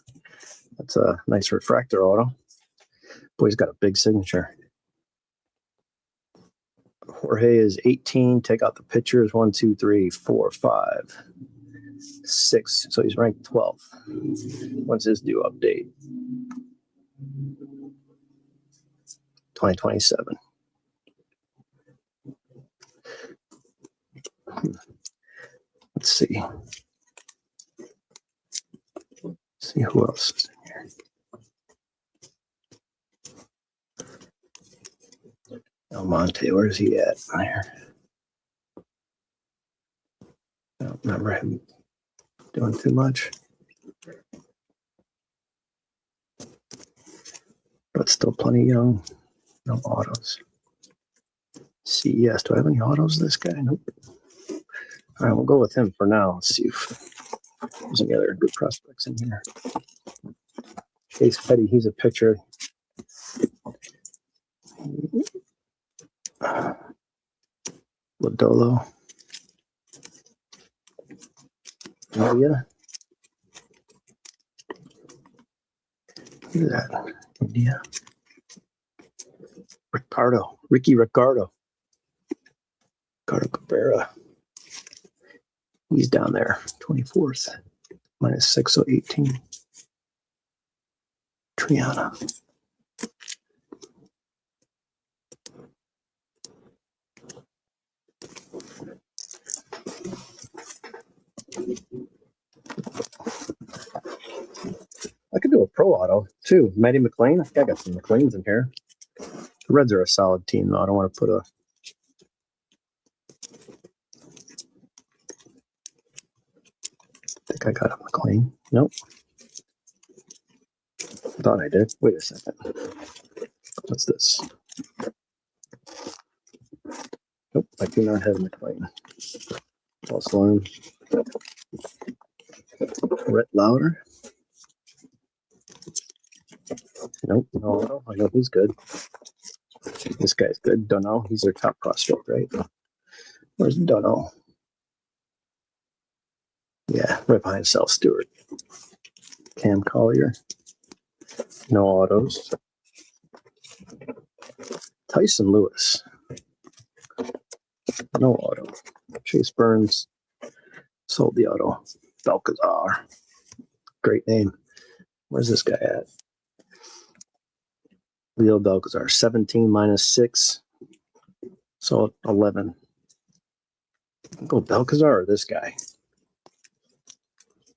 That's a nice refractor auto. Boy, he's got a big signature. Jorge is 18. Take out the pitchers. 1, 2, 3, 4, 5, 6. So he's ranked 12th. When's his due update? 2027. Let's see. See who else is in here. Almonte, where's he at? There. I don't remember him doing too much. But still plenty young. No autos. CES. Do I have any autos this guy? Nope. All right, we'll go with him for now. Let's see if there's any other good prospects in here. Chase Petty, he's a pitcher. Lodolo. India. Who's that? India. Ricky Ricardo. Ricardo Cabrera. He's down there, 24th. -6, so 18. Triana. I could do a pro auto too. Matty McLean. I think I got some McLeans in here. The Reds are a solid team, though. I don't want to put a. I think I got a McLean. Nope. Thought I did. Wait a second. What's this? Nope, I do not have McLean. False alarm. Rhett Lauder. Nope, no auto. I know who's good. This guy's good. Dunno. He's their top prospect, right? Where's Dunno? Yeah, right behind Sal Stewart. Cam Collier. No autos. Tyson Lewis. No auto. Chase Burns. Sold the auto. Balcazar. Great name. Where's this guy at? Leo Balcazar. 17 -6. So 11. Go Balcazar or this guy?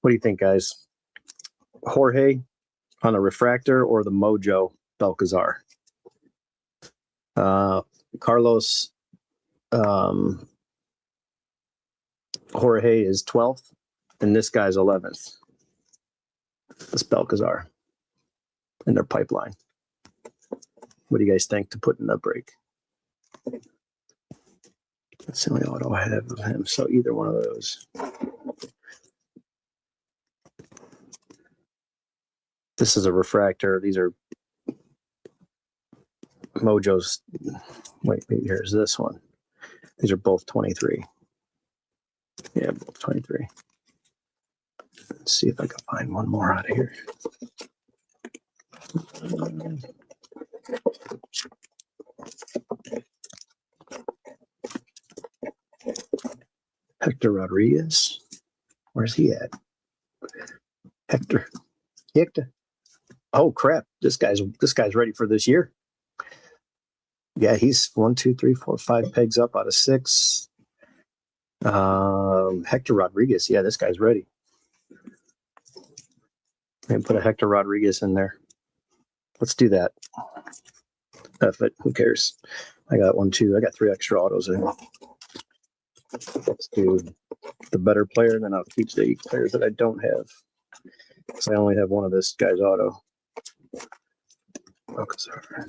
What do you think, guys? Jorge on a refractor or the Mojo Balcazar? Carlos Jorge is 12th, and this guy's 11th. This Balcazar in their pipeline. What do you guys think to put in the break? That's the only auto I have of him, so either one of those. This is a refractor. These are Mojo's. Wait, here's this one. These are both 23. Yeah, both 23. Let's see if I can find one more out of here. Hector Rodriguez. Where's he at? Hector. Hector. Oh crap. This guy's ready for this year. Yeah, he's 1, 2, 3, 4, 5 pegs up out of 6. Hector Rodriguez. Yeah, this guy's ready. And put a Hector Rodriguez in there. Let's do that. But who cares? I got 1, 2. I got 3 extra autos in. Let's do the better player, and then I'll keep the players that I don't have. Because I only have one of this guy's auto. Focus over.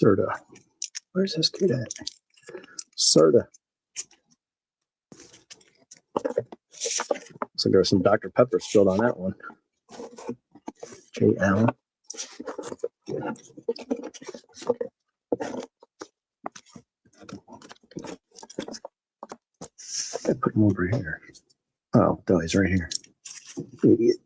Serta. Where's this kid at? Serta. So there's some Dr. Pepper spilled on that one. Jay Allen. I put him over here. Oh, no, he's right here. Idiot.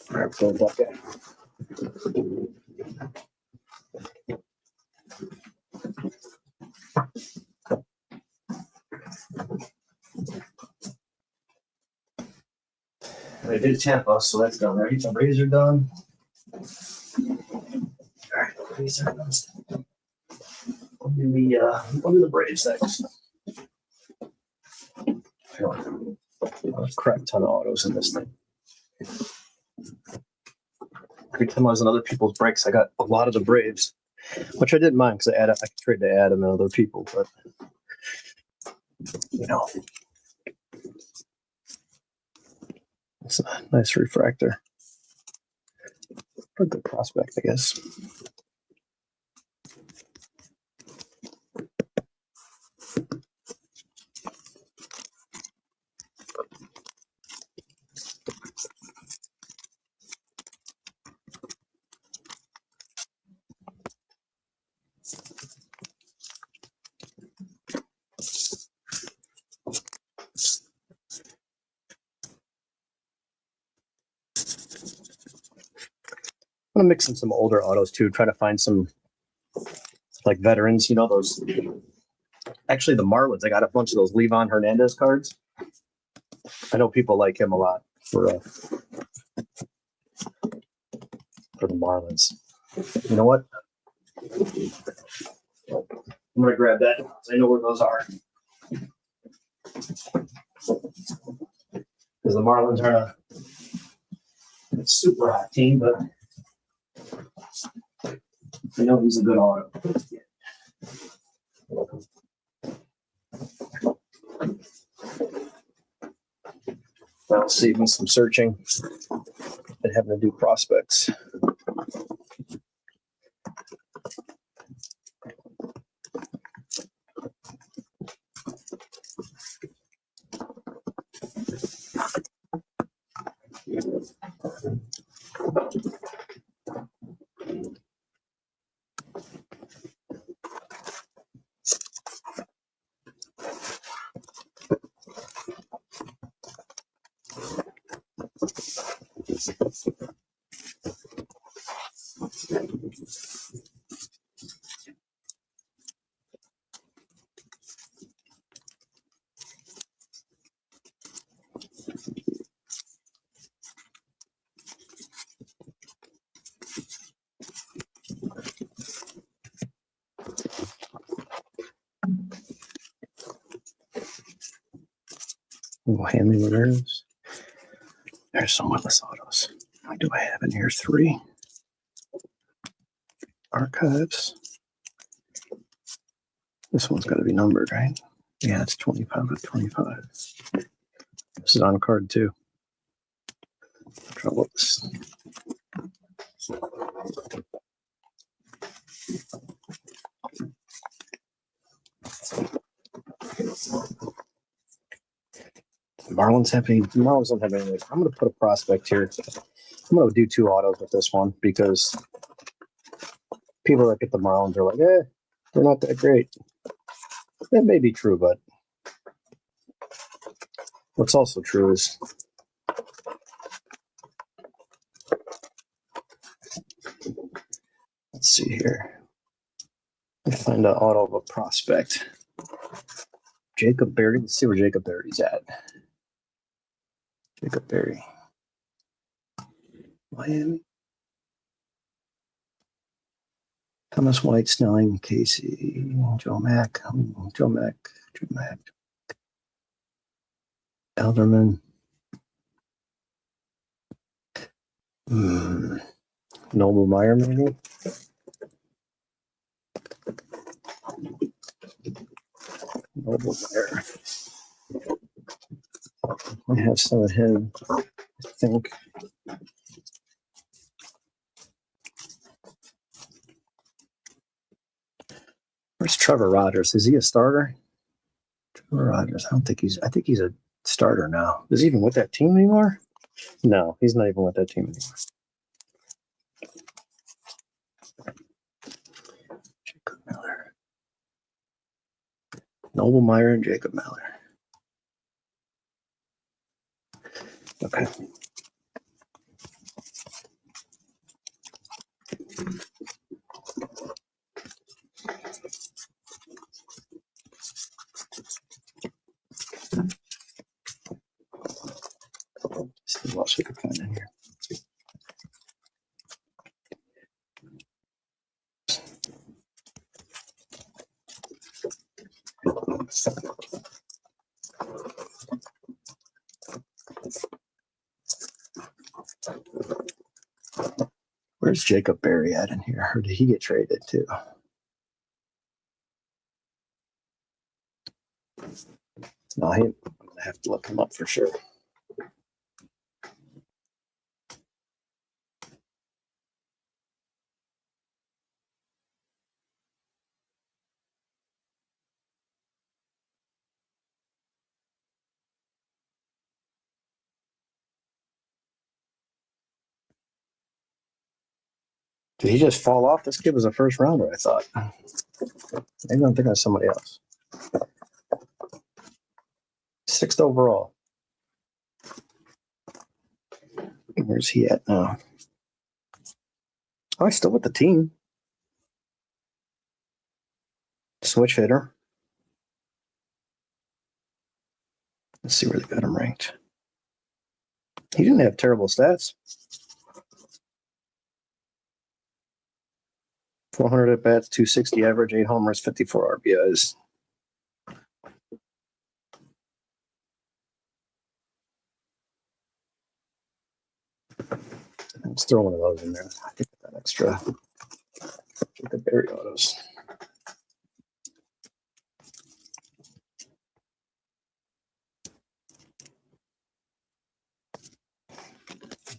All right, go that guy. I did Tampa, so that's done. Right, the Rays are done. All right, the Rays are done. We'll do the Braves next. A crap ton of autos in this thing. Every time I was on other people's breaks, I got a lot of the Braves, which I didn't mind because I could trade to Adam and other people, but you know, it's a nice refractor. A good prospect, I guess. I'm gonna mix in some older autos too. Try to find some like veterans. You know those. Actually, the Marlins. I got a bunch of those Levon Hernandez cards. I know people like him a lot for the Marlins. You know what? I'm gonna grab that. I know where those are. Because the Marlins are a super hot team, but I know he's a good auto. That'll save me some searching and having to do prospects. Oh, hand me those. There's some Willis Autos. What do I have in here? 3 archives. This one's got to be numbered, right? Yeah, it's 25 of 25. This is on card 2. Trouble this. Marlins don't have any. I'm going to put a prospect here. I'm going to do 2 autos with this one because people that get the Marlins are like, they're not that great. That may be true, but what's also true is let's see here. Let me find an auto of a prospect. Jacob Berry. Let's see where Jacob Berry's at. Jacob Berry. Miami. Thomas White, Snelling, Casey, Joe Mack. Elderman. Noble Meyer, maybe. Noble Meyer. I have some of him, I think. Where's Trevor Rogers? Is he a starter? Trevor Rogers. I think he's a starter now. Is he even with that team anymore? No, he's not even with that team anymore. Jacob Miller. Noble Meyer and Jacob Miller. Okay. See what else we can find in here. Where's Jacob Berry at in here? Or did he get traded too? No, I'm gonna have to look him up for sure. Did he just fall off? This kid was a first rounder, I thought. Maybe I'm thinking of somebody else. 6th overall. Where's he at now? Oh, he's still with the team. Switch hitter. Let's see where they got him ranked. He didn't have terrible stats. 400 at bats, 260 average, 8 homers, 54 RBIs. Let's throw one of those in there. I think that extra. The Berry autos.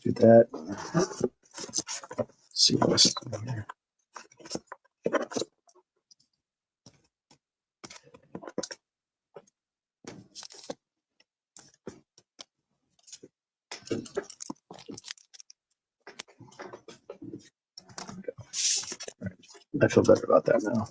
Do that. Let's see what's in here. I feel better about that now.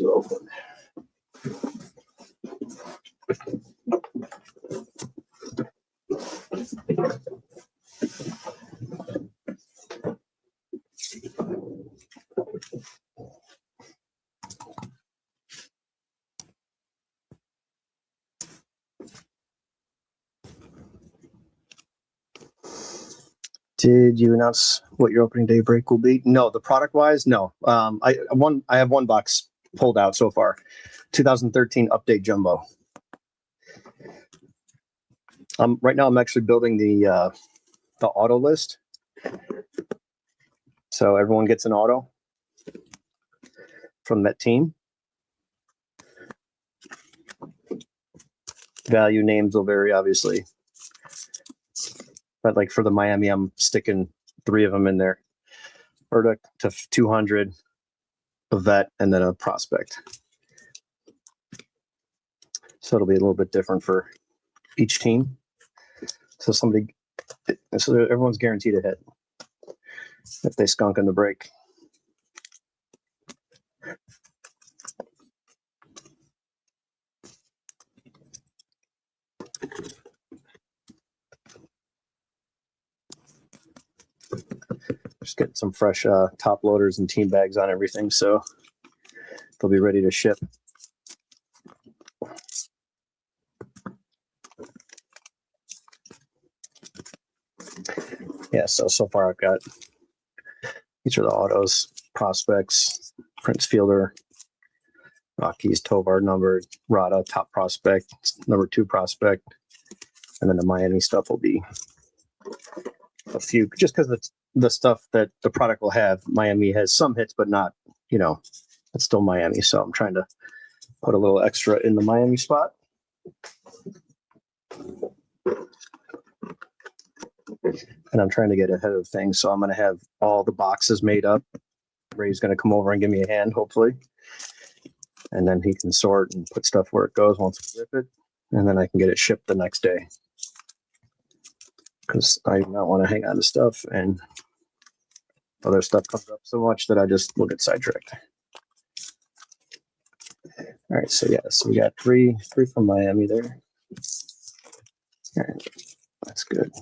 do Oakland. Did you announce what your opening day break will be? No, the product wise, no. I have one box pulled out so far. 2013 update jumbo. Right now I'm actually building the auto list. So everyone gets an auto from that team. Value names will vary, obviously. But like for the Miami, I'm sticking 3 of them in there. Urda to 200, a vet, and then a prospect. So it'll be a little bit different for each team. So everyone's guaranteed a hit if they skunk in the break. Just getting some fresh top loaders and team bags on everything, so they'll be ready to ship. Yeah, so far I've got, these are the autos, prospects, Prince Fielder, Rockies, Tovar numbered, Rada, top prospect, number 2 prospect, and then the Miami stuff will be a few, just because the stuff that the product will have. Miami has some hits, but not, it's still Miami. So I'm trying to put a little extra in the Miami spot. And I'm trying to get ahead of things. So I'm going to have all the boxes made up. Ray's going to come over and give me a hand, hopefully. And then he can sort and put stuff where it goes once we rip it. And then I can get it shipped the next day. Because I do not want to hang on to stuff and other stuff comes up so much that I just will get sidetracked. All right, so we got three from Miami there. All right, that's good.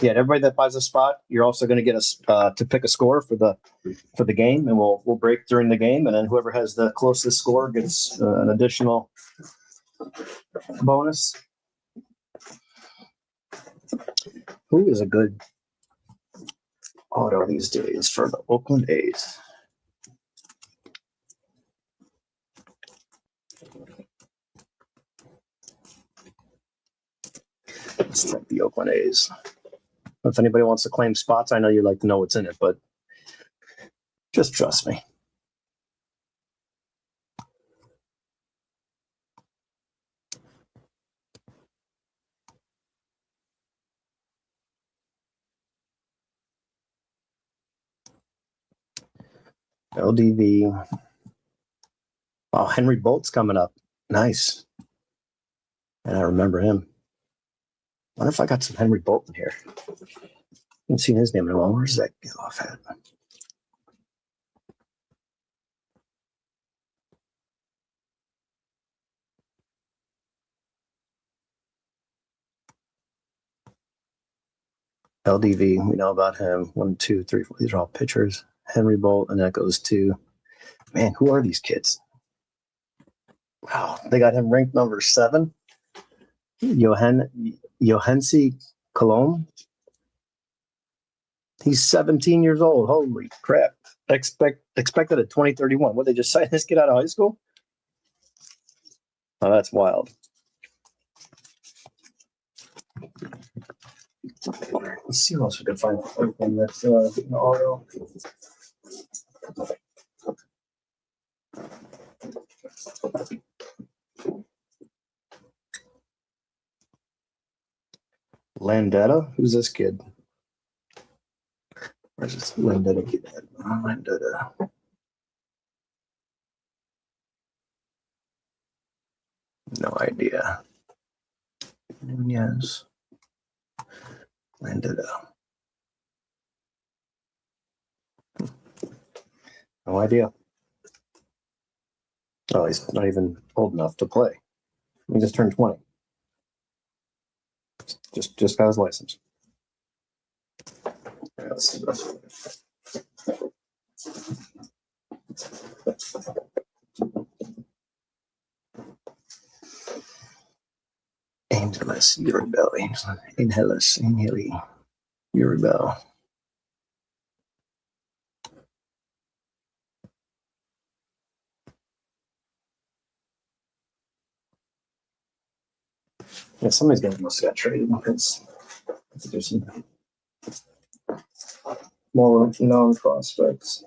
Yeah, everybody that buys a spot, you're also going to get to pick a score for the game, and we'll break during the game, and then whoever has the closest score gets an additional bonus. Who is a good auto these days for the Oakland A's? Let's check the Oakland A's. If anybody wants to claim spots, I know you like to know what's in it, but just trust me. LDV. Oh, Henry Bolt's coming up. Nice. And I remember him. I wonder if I got some Henry Bolt in here. I haven't seen his name in a while. Where's that get off at? LDV, we know about him. 1, 2, 3, 4. These are all pitchers. Henry Bolt, and that goes to, man, who are these kids? Wow, they got him ranked number 7. Johansi Colom. He's 17 years old. Holy crap. Expected at 2031. What, they just signed this kid out of high school? Oh, that's wild. Let's see what else we can find. Open this auto. Landetta? Who's this kid? Where's this Linda to get that? Linda to... No idea. Yes. Linda to... No idea. Oh, he's not even old enough to play. He just turned 20. Just got his license. Yeah, let's see this. Angeles, Uribel, Angeles, Uribel. Yeah, somebody's gonna almost got traded because there's some more known prospects.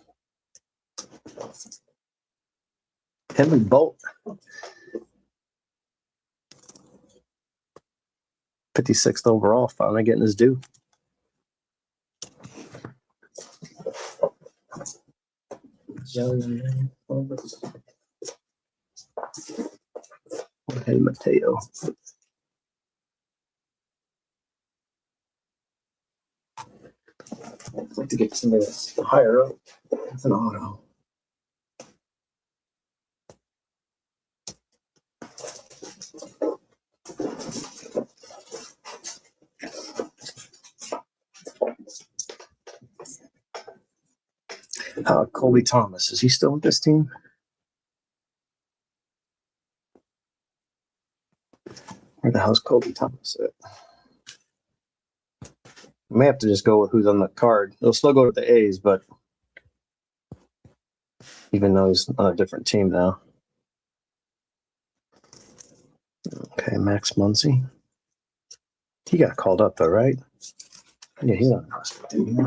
Henry Bolt, 56th overall, finally getting his due. Hey, Mateo. I'd like to get somebody that's higher up. That's an auto. Colby Thomas, is he still with this team? Where the hell's Colby Thomas at? I may have to just go with who's on the card. They'll still go with the A's, but even though he's on a different team now. Okay, Max Muncy. He got called up though, right? Yeah, he's on the prospect team.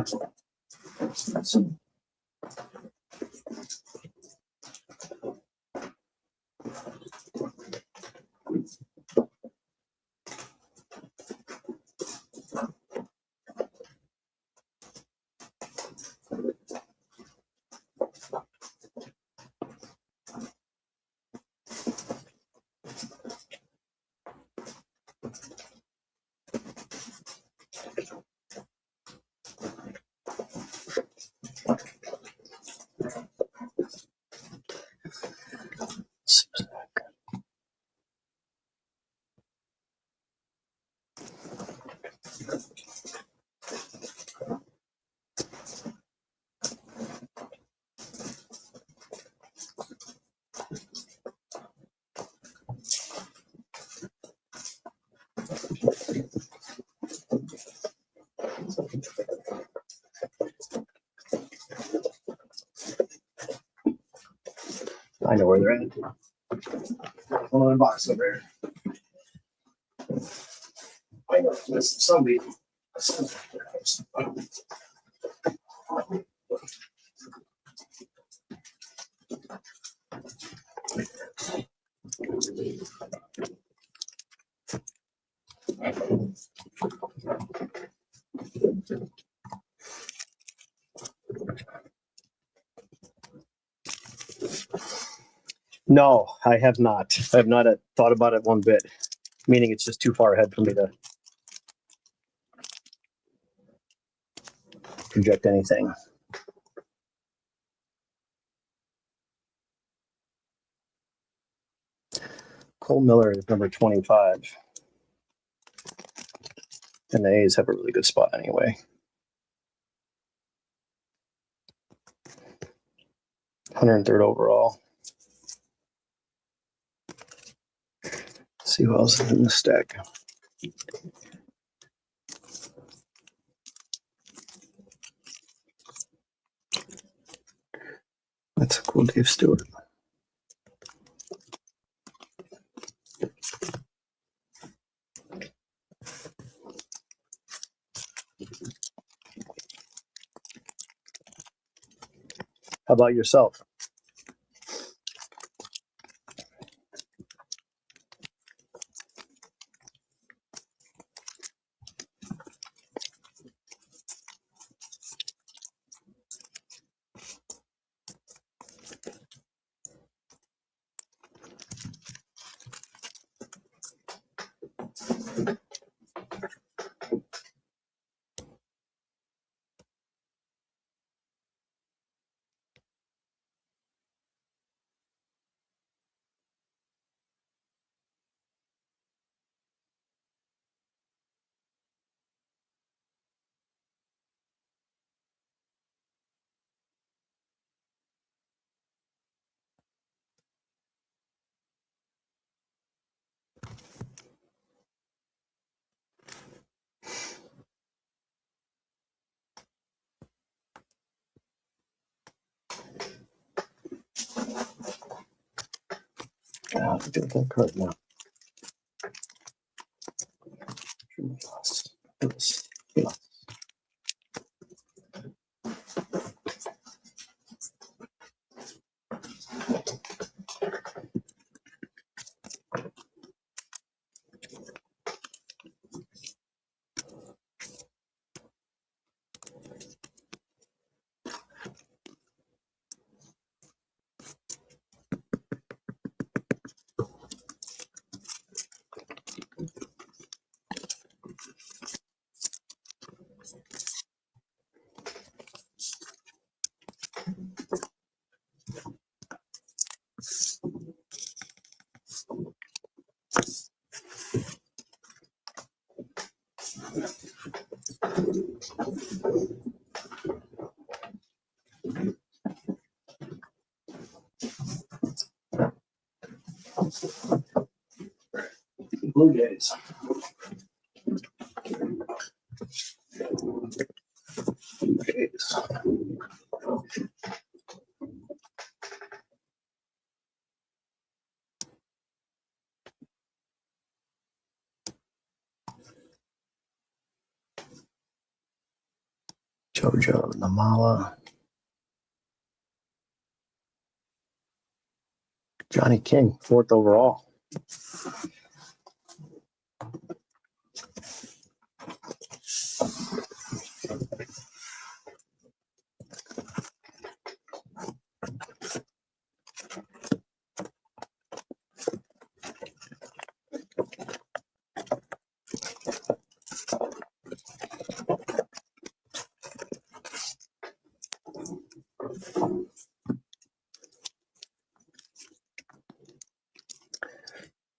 I know where they're at. One on the box over there. I know there's somebody. No, I have not. I have not thought about it one bit. Meaning it's just too far ahead for me to project anything. Cole Miller is number 25. And the A's have a really good spot anyway. 103rd overall. Let's see who else is in the stack. That's a cool Dave Stewart. How about yourself? I have to do that card now. Yeah. Blue Jays. Blue Jays. Jojo Namala. Johnny King, 4th overall.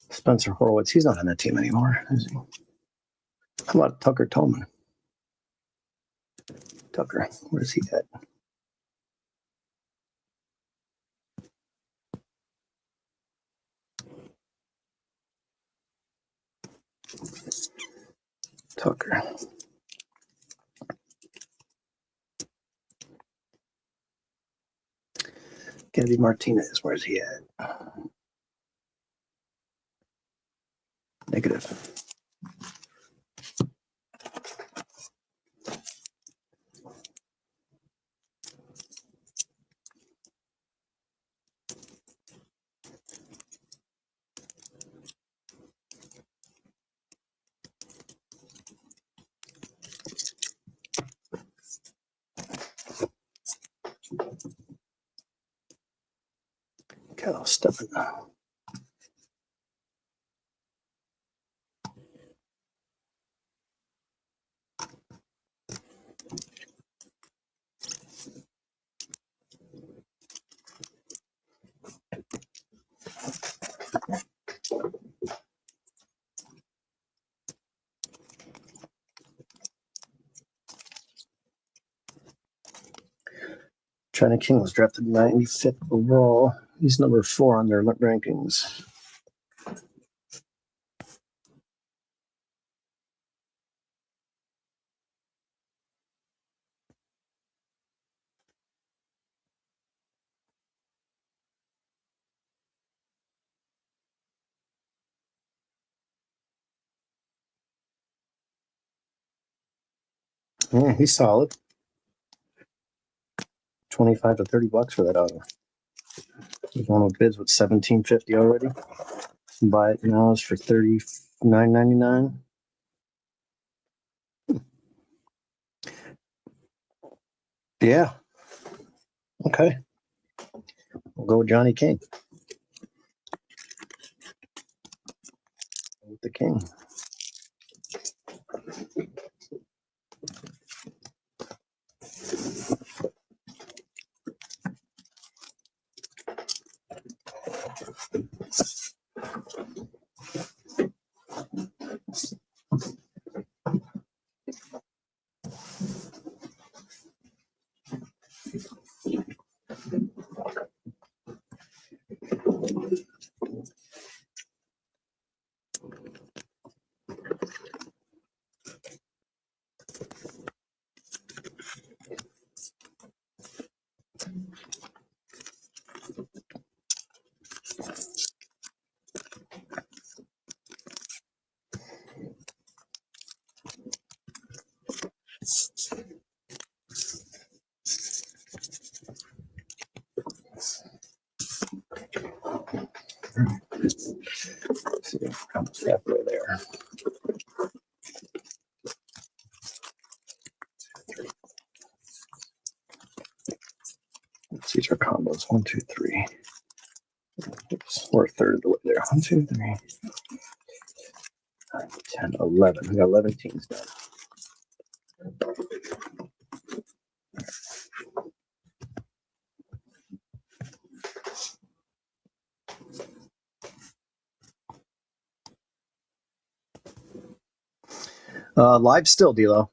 Spencer Horwitz, he's not on that team anymore, is he? How about Tucker Tolman? Tucker, where's he at? Tucker. Gabby Martinez, where's he at? Negative. Cal Steppen. China King was drafted 95th overall. He's number 4 on their rankings. Yeah, he's solid. 25 to 30 bucks for that auto. He's one of bids with $17.50 already. Buy it now is for $39.99. Yeah. Okay. We'll go with Johnny King. With the King. See, almost halfway there. These are combos. 1, 2, 3. Oops, we're a third of the way there. 1, 2, 3. 9, 10, 11. We got 11 teams done. Live still, D'Lo.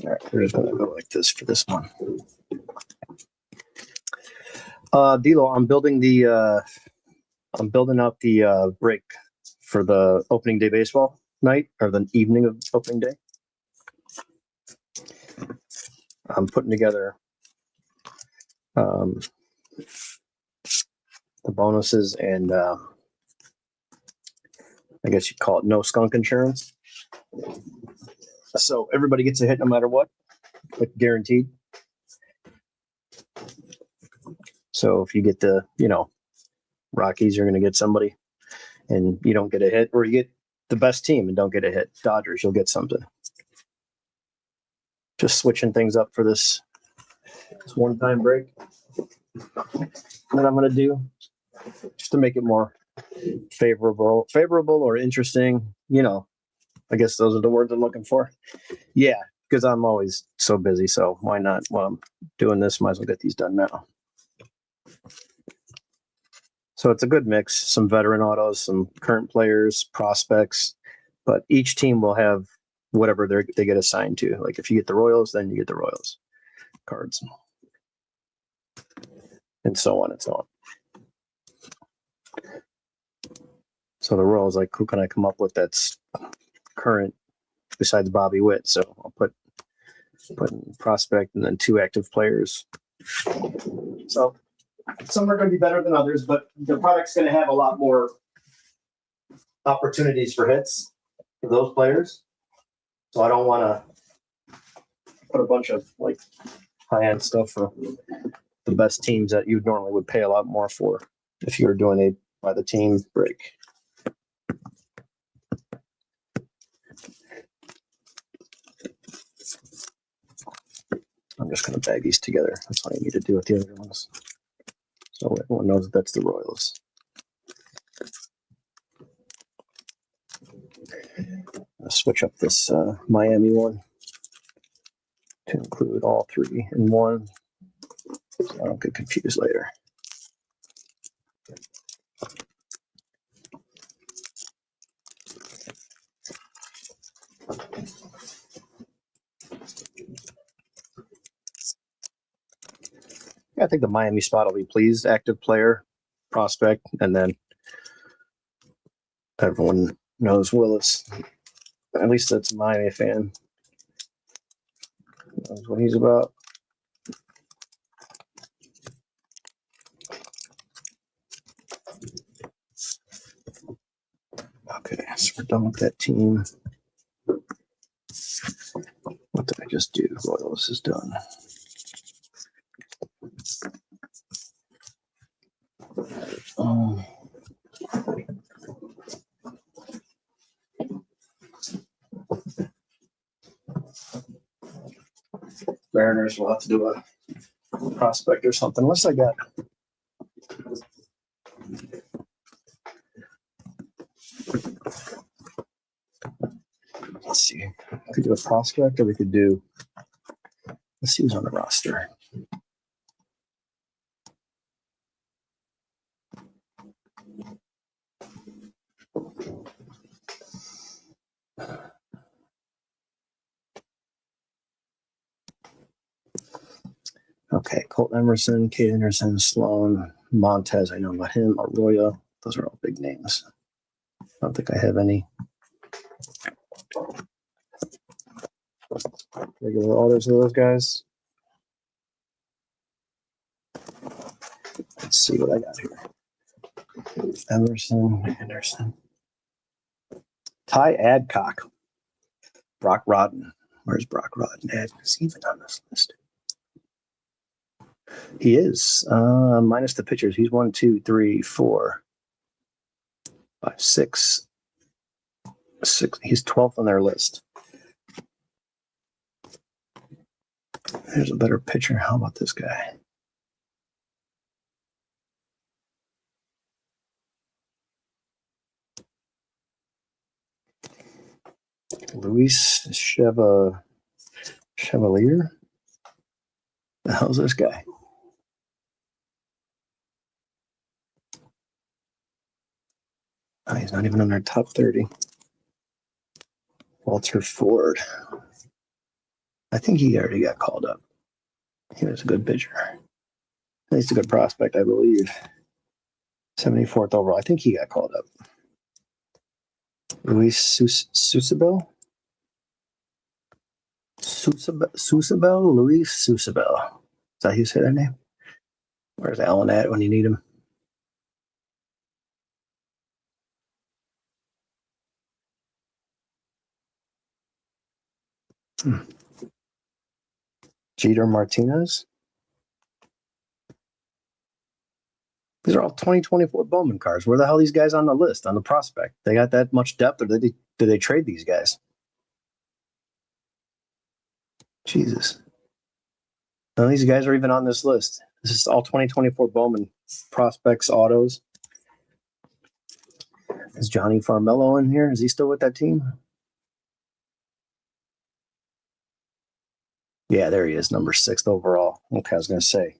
All right, we're just gonna go like this for this one. D'Lo, I'm building out the break for the opening day baseball night or the evening of opening day. I'm putting together the bonuses and I guess you'd call it no skunk insurance. So everybody gets a hit no matter what, like guaranteed. So if you get the, Rockies, you're going to get somebody and you don't get a hit, or you get the best team and don't get a hit. Dodgers, you'll get something. Just switching things up for this one-time break that I'm going to do just to make it more favorable or interesting. I guess those are the words I'm looking for. Yeah, because I'm always so busy. So why not? While I'm doing this, might as well get these done now. So it's a good mix, some veteran autos, some current players, prospects, but each team will have whatever they get assigned to. Like if you get the Royals, then you get the Royals cards. And so on and so on. So the Royals, like, who can I come up with that's current besides Bobby Witt? So I'll put in prospect and then 2 active players. So some are going to be better than others, but the product's going to have a lot more opportunities for hits for those players. So I don't want to put a bunch of like high-end stuff for the best teams that you normally would pay a lot more for if you were doing a by the team break. I'm just going to bag these together. That's all you need to do with the other ones. So everyone knows that's the Royals. I'll switch up this Miami one to include all 3 in one, so I don't get confused later. I think the Miami spot will be pleased. Active player, prospect, and then everyone knows Willis. At least that's a Miami fan. Knows what he's about. Okay, so we're done with that team. just do? Royals is done. Mariners will have to do a prospect or something. Unless I got. Let's see. I could do a prospect, or we could do. Let's see who's on the roster. Okay, Colt Emerson, Kate Anderson, Sloan, Montez. I know about him. Arroyo. Those are all big names. I don't think I have any regular orders of those guys. Let's see what I got here. Emerson, Anderson. Ty Adcock. Brock Rodden. Where's Brock Rodden? Is he even on this list? He is. Minus the pitchers. He's 1, 2, 3, 4, 5, 6. He's 12th on their list. There's a better pitcher. How about this guy? Luis Chevalier? The hell's this guy? Oh, he's not even on our top 30. Walter Ford. I think he already got called up. He was a good pitcher. At least a good prospect, I believe. 74th overall. I think he got called up. Luis Susabel? Susabel? Luis Susabel. Is that how you say that name? Where's Alan at when you need him? Jeter Martinez. These are all 2024 Bowman cards. Where the hell are these guys on the list, on the prospect? They got that much depth, or did they trade these guys? Jesus. None of these guys are even on this list. This is all 2024 Bowman prospects, autos. Is Johnny Farmello in here? Is he still with that team? Yeah, there he is, number 6th overall. Okay, I was going to say.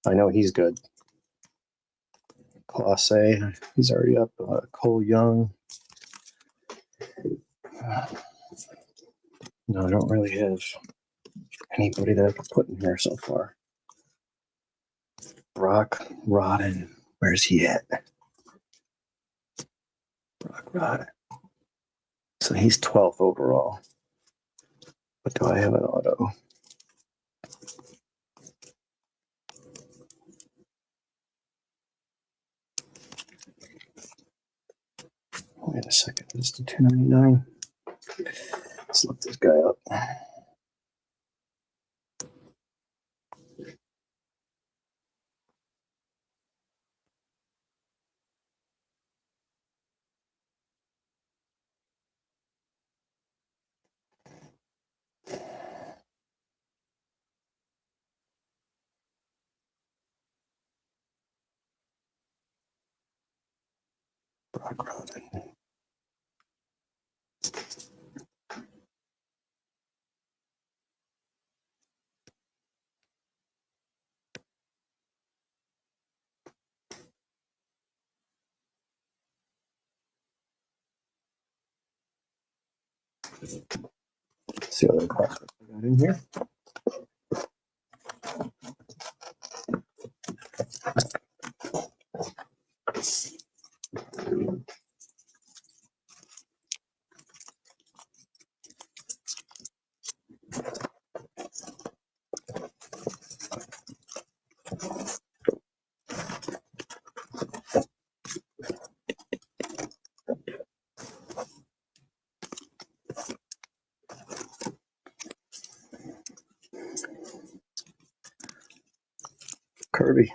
I know he's good. Clase, he's already up. Cole Young. No, I don't really have anybody that I could put in here so far. Brock Rodden. Where's he at? Brock Rodden. So he's 12th overall. But do I have an auto? Wait a second. This is the 299. Let's look this guy up. Brock Rodden. Let's see what other prospects I got in here. Kirby.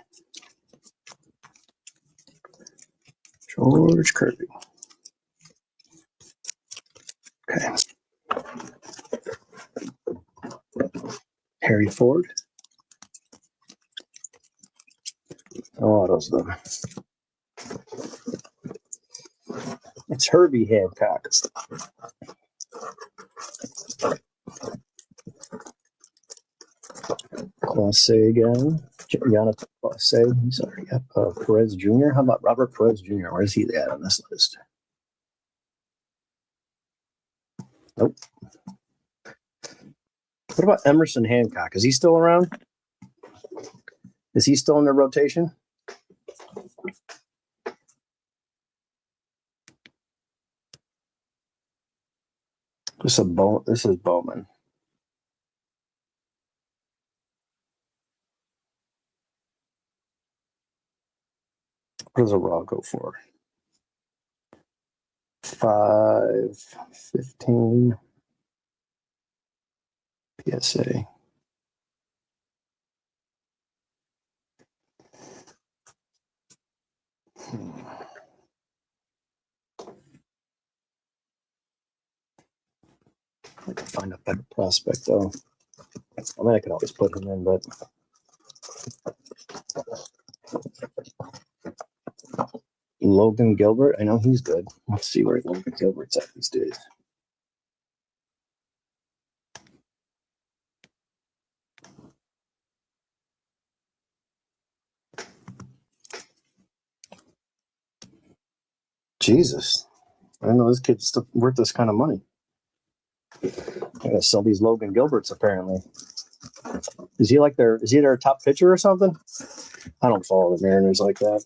George Kirby. Okay. Harry Ford. No autos though. It's Herbie Hancock. Class A again. Yana Class A. He's already got Perez Jr. How about Robert Perez Jr.? Where's he at on this list? Nope. What about Emerson Hancock? Is he still around? Is he still in the rotation? This is Bowman. What does a raw go for? 515 PSA. I can find a better prospect though. I mean, I could always put him in, but Logan Gilbert, I know he's good. Let's see where Logan Gilbert's at these days. Jesus, I didn't know this kid's worth this kind of money. I gotta sell these Logan Gilberts apparently. Is he their top pitcher or something? I don't follow the Mariners like that.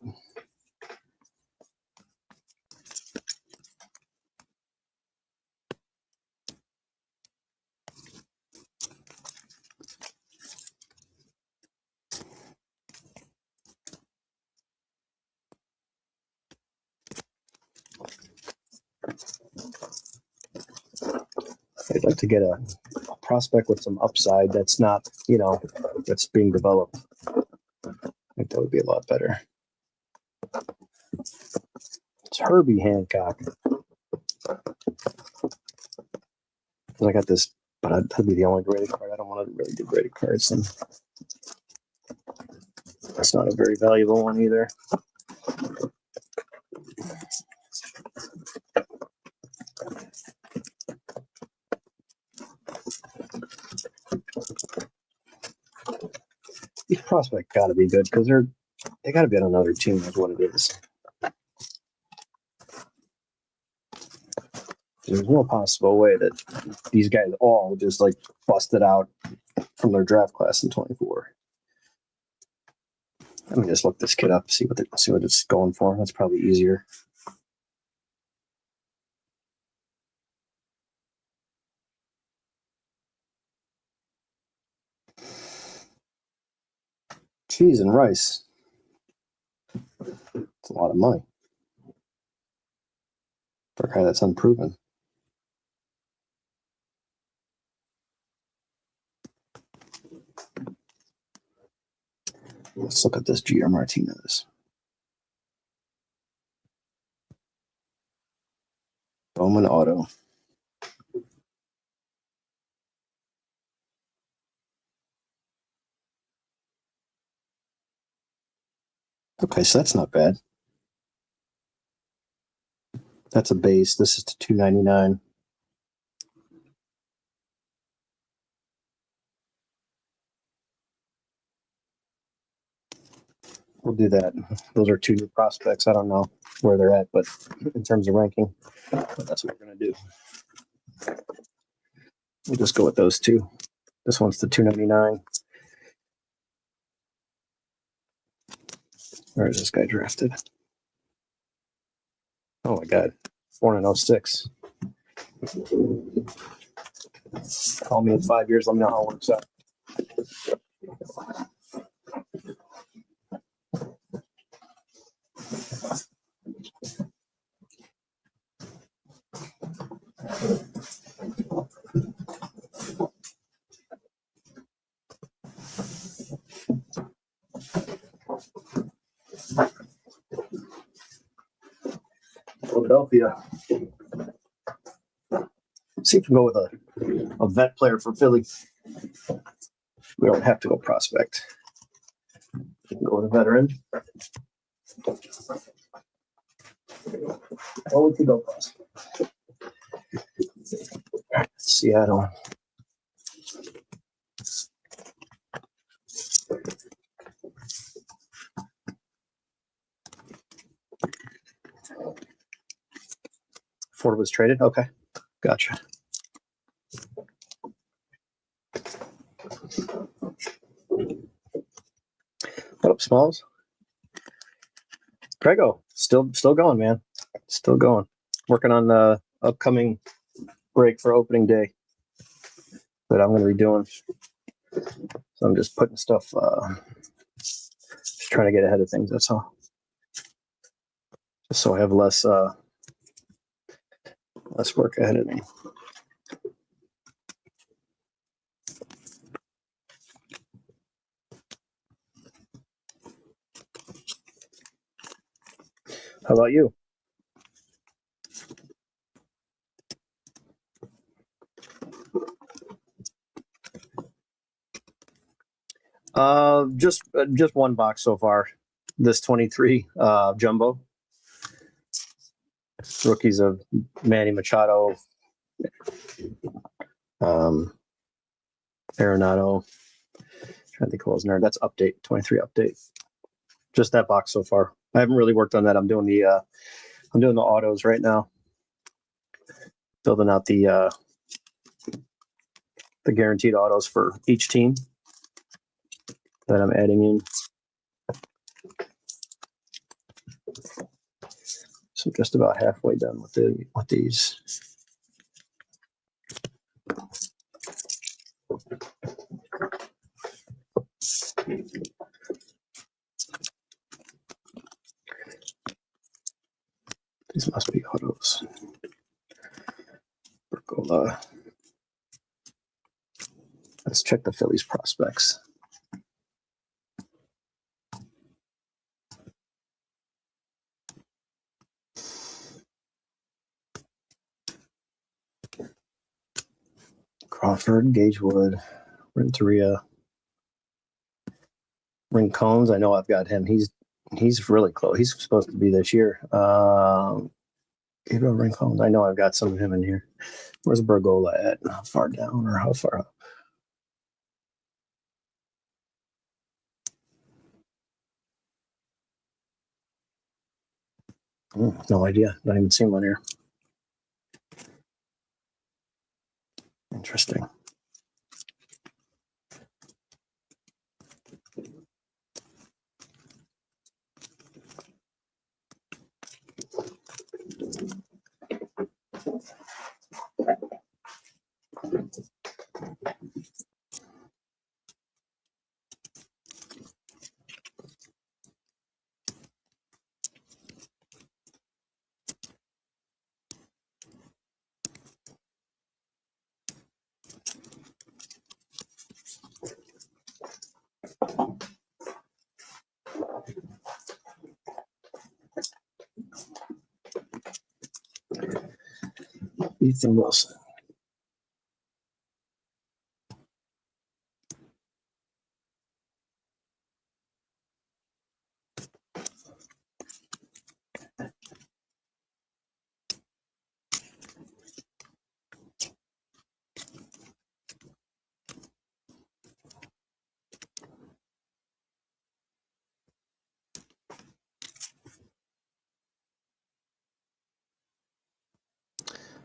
I'd like to get a prospect with some upside that's not, that's being developed. I think that would be a lot better. It's Herbie Hancock. I got this, but that'd be the only graded card. I don't want to really do graded cards, and that's not a very valuable one either. These prospects got to be good because they got to be on another team. Is what it is. There's no possible way that these guys all just like busted out from their draft class in 24. Let me just look this kid up, see what it's going for. That's probably easier. Cheese and rice. It's a lot of money for a guy that's unproven. Let's look at this Gio Martinez. Bowman Auto. Okay, so that's not bad. That's a base. This is to 299. We'll do that. Those are two new prospects. I don't know where they're at, but in terms of ranking, that's what we're going to do. We'll just go with those two. This one's the 299. Where is this guy drafted? Oh my God, born in 06. Call me in 5 years. Let me know how it works out. Philadelphia. See if we can go with a vet player for Philly. We don't have to go prospect. We can go with a veteran. Oh, we could go prospect. Seattle. Ford was traded? Okay. Gotcha. What up, Smalls? Grego, still going, man. Still going. Working on the upcoming break for opening day that I'm going to be doing. So I'm just putting stuff, just trying to get ahead of things. That's all. Just so I have less work ahead of me. How about you? Just one box so far. This 23 jumbo rookies of Manny Machado, Arenado. Trying to think who else in there. That's update 23 update. Just that box so far. I haven't really worked on that. I'm doing the autos right now. Building out the guaranteed autos for each team that I'm adding in. So I'm just about halfway done with these. These must be autos. Bergola. Let's check the Phillies prospects. Crawford, Gagewood, Renteria, Rincones. I know I've got him. He's really close. He's supposed to be this year. Gabriel Rincones. I know I've got some of him in here. Where's Bergola at? How far down or how far up? No idea. Not even seen one here. Interesting. Ethan Wilson.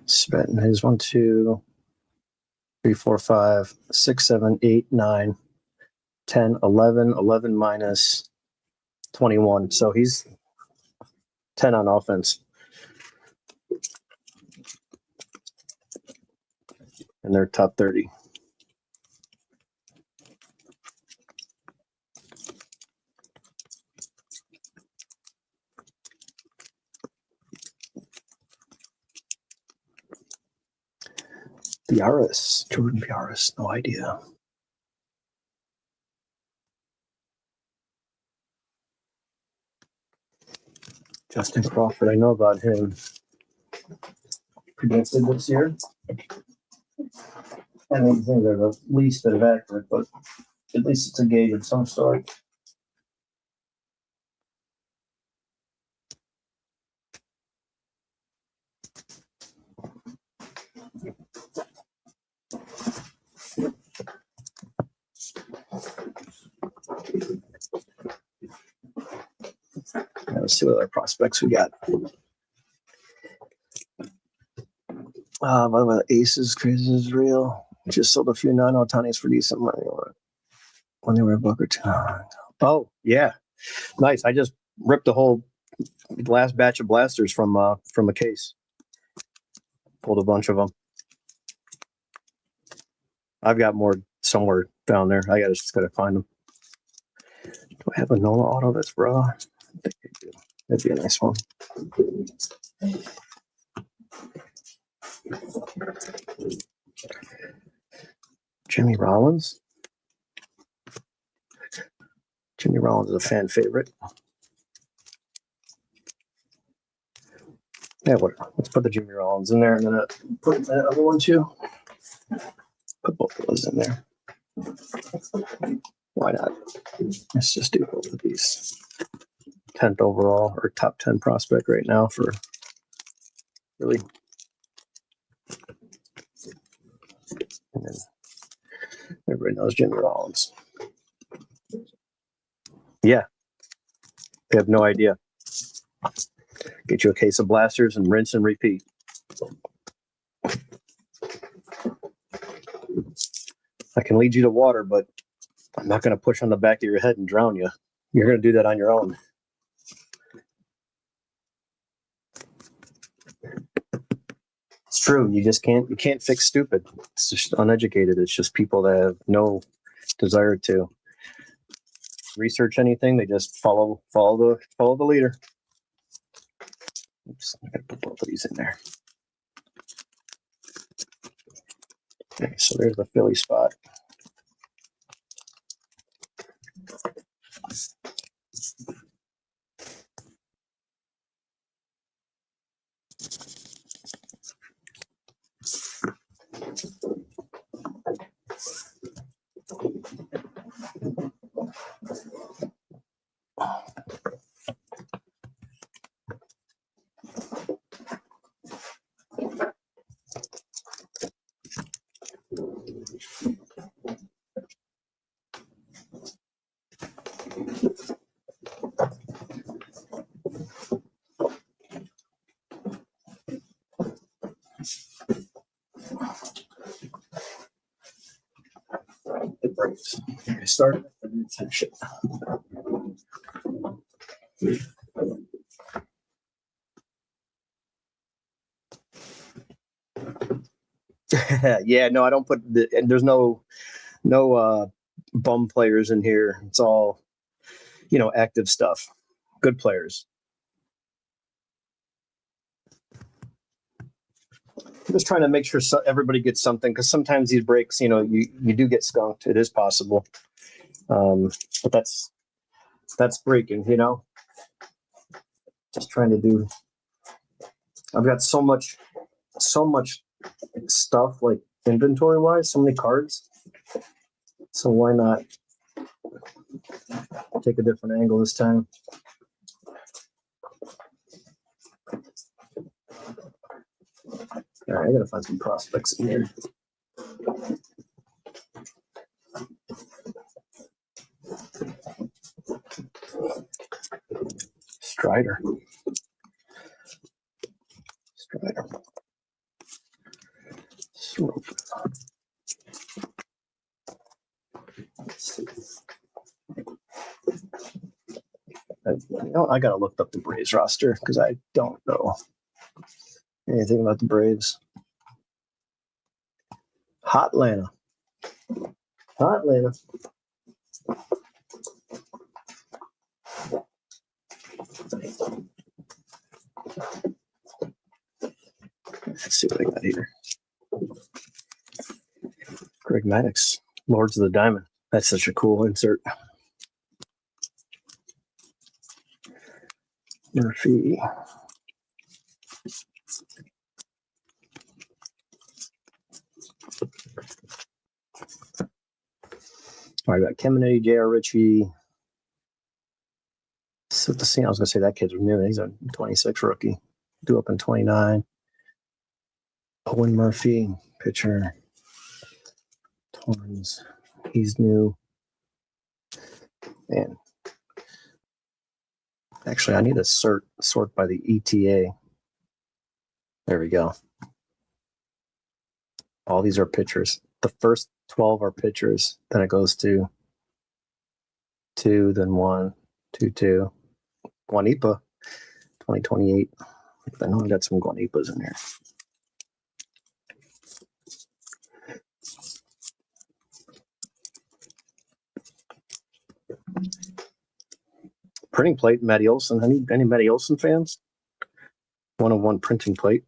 Svetton is 1, 2, 3, 4, 5, 6, 7, 8, 9, 10, 11, 11 minus 21. So he's 10 on offense. And they're top 30. Biaris, Jordan Biaris, no idea. Justin Crawford, I know about him. predicted this year. I don't think they're the least bit of accurate, but at least it's a gauge of some sort. Let's see what other prospects we got. By the way, the aces, crazy is real. Just sold a few non-Otanis for decent money when they were a buck or two. Oh, yeah. Nice. I just ripped the whole last batch of blasters from a case. Pulled a bunch of them. I've got more somewhere down there. I just gotta find them. Do I have a Nola auto that's raw? I think I do. That'd be a nice one. Jimmy Rollins. Jimmy Rollins is a fan favorite. Yeah, let's put the Jimmy Rollins in there, and then put that other one too. Put both of those in there. Why not? Let's just do both of these. 10th overall or top 10 prospect right now for really. And then everybody knows Jimmy Rollins. Yeah. They have no idea. Get you a case of blasters and rinse and repeat. I can lead you to water, but I'm not going to push on the back of your head and drown you. You're going to do that on your own. It's true. You can't fix stupid. It's just uneducated. It's just people that have no desire to research anything. They just follow the leader. Oops, I gotta put both of these in there. Okay, so there's the Philly spot. The Braves. I started it and then finish it. Yeah, no, I don't put there's no bum players in here. It's all, active stuff. Good players. I'm just trying to make sure everybody gets something, because sometimes these breaks, you do get skunked. It is possible. But that's breaking, just trying to do. I've got so much stuff, like inventory wise, so many cards. So why not take a different angle this time? All right, I gotta find some prospects in here. Strider. Swoop. Let's see. I gotta look up the Braves roster because I don't know anything about the Braves. Hot Atlanta. Let's see what I got here. Greg Maddux, Lords of the Diamond. That's such a cool insert. Murphy. I got Kemeny, J.R. Ritchie. So the scene, I was going to say that kid's new. He's a 26 rookie, due up in 29. Owen Murphy, pitcher. Torrens, he's new. Man, actually, I need to sort by the ETA. There we go. All these are pitchers. The first 12 are pitchers. Then it goes to 2, then 1, 2, 2. Guanipa, 2028. I know I got some Guanipas in there. Printing plate, Matty Olson. Any Matty Olson fans? 101 printing plate.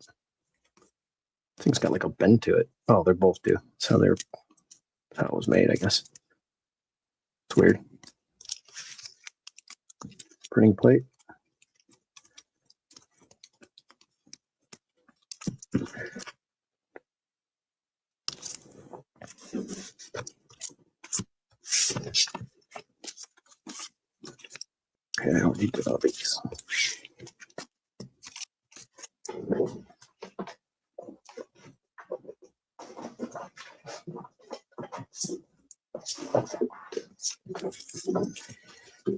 Thing's got like a bend to it. Oh, they're both do. So that's how it was made, I guess. It's weird. Printing plate. Okay, I don't need to know these.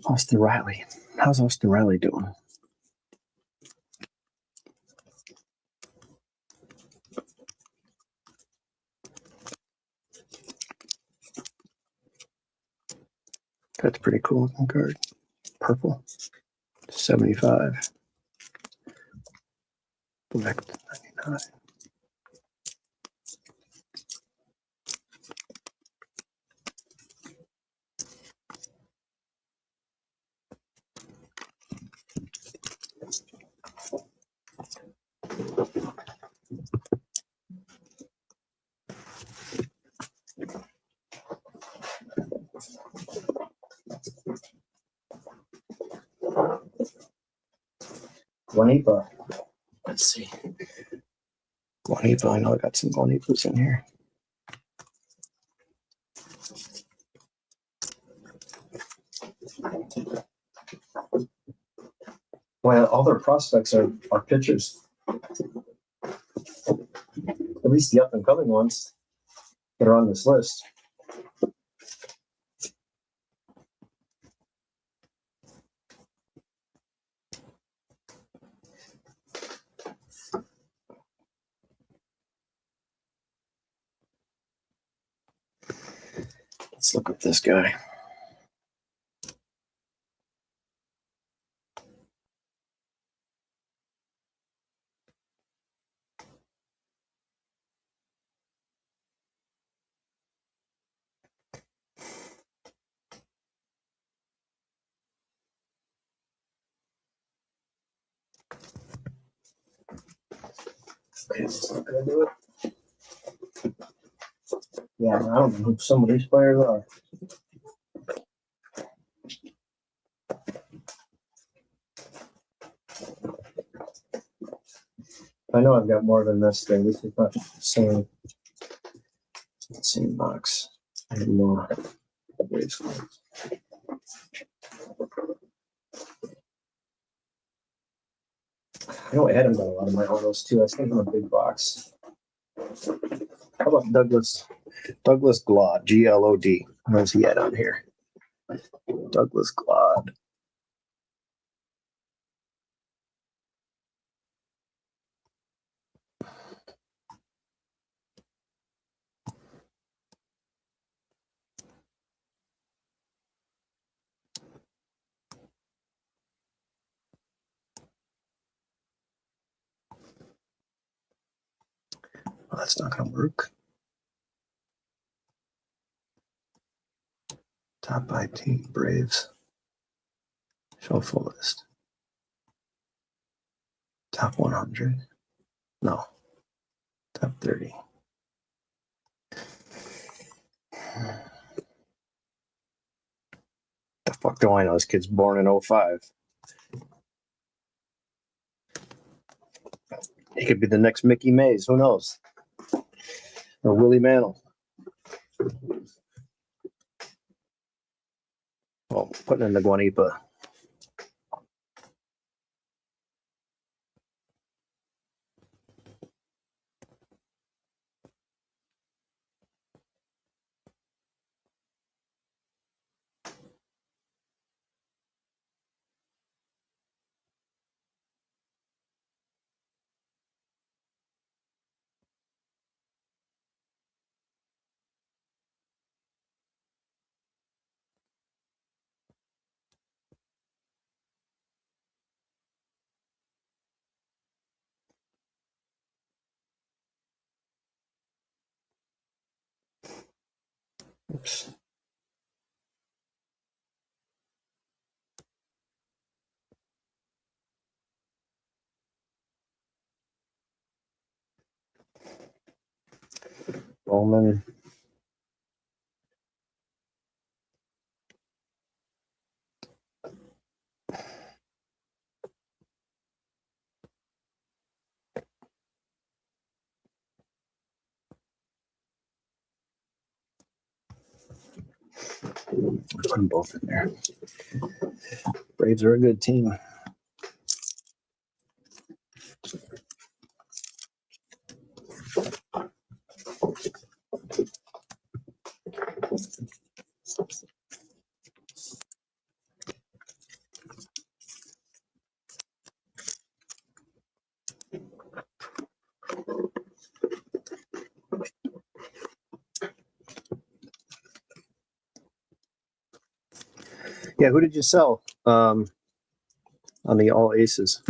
Austin Riley. How's Austin Riley doing? That's pretty cool looking card. Purple. 75. Black 99. Guanipa. Let's see. Guanipa. I know I got some Guanipas in here. Well, all their prospects are pitchers. At least the up and coming ones that are on this list. Let's look at this guy. Okay, that's not gonna do it. Yeah, I don't know who some of these players are. I know I've got more than this thing. This is not the same box. I have more. I know Adam got a lot of my autos too. I sent him a big box. How about Douglas Glod, Glod? Where's he at on here? Douglas Glod. Oh, that's not going to work. Top 5 Braves. Show full list. Top 100. No. Top 30. The fuck do I know? This kid's born in 05. He could be the next Mickey Mays. Who knows? Or Willie Mantle. putting in the Guanipa. Oops. Bowman. Put them both in there. Braves are a good team. Yeah, who did you sell on the all aces?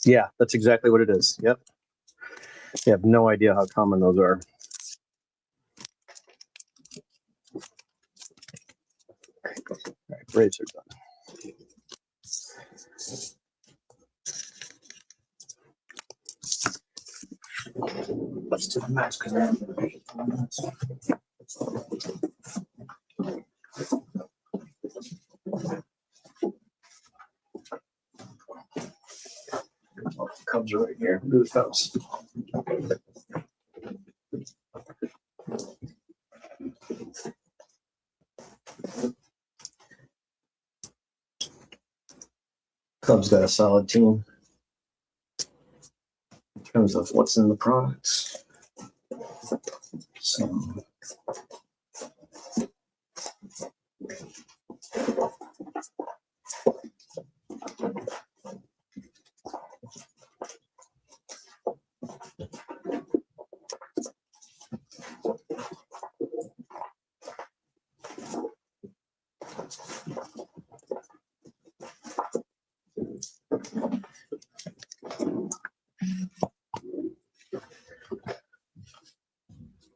Yeah, that's exactly what it is. Yep. You have no idea how common those are. All right, Braves are done. Let's do the max because Cubs are right here. Do the Cubs. Cubs got a solid team in terms of what's in the products. So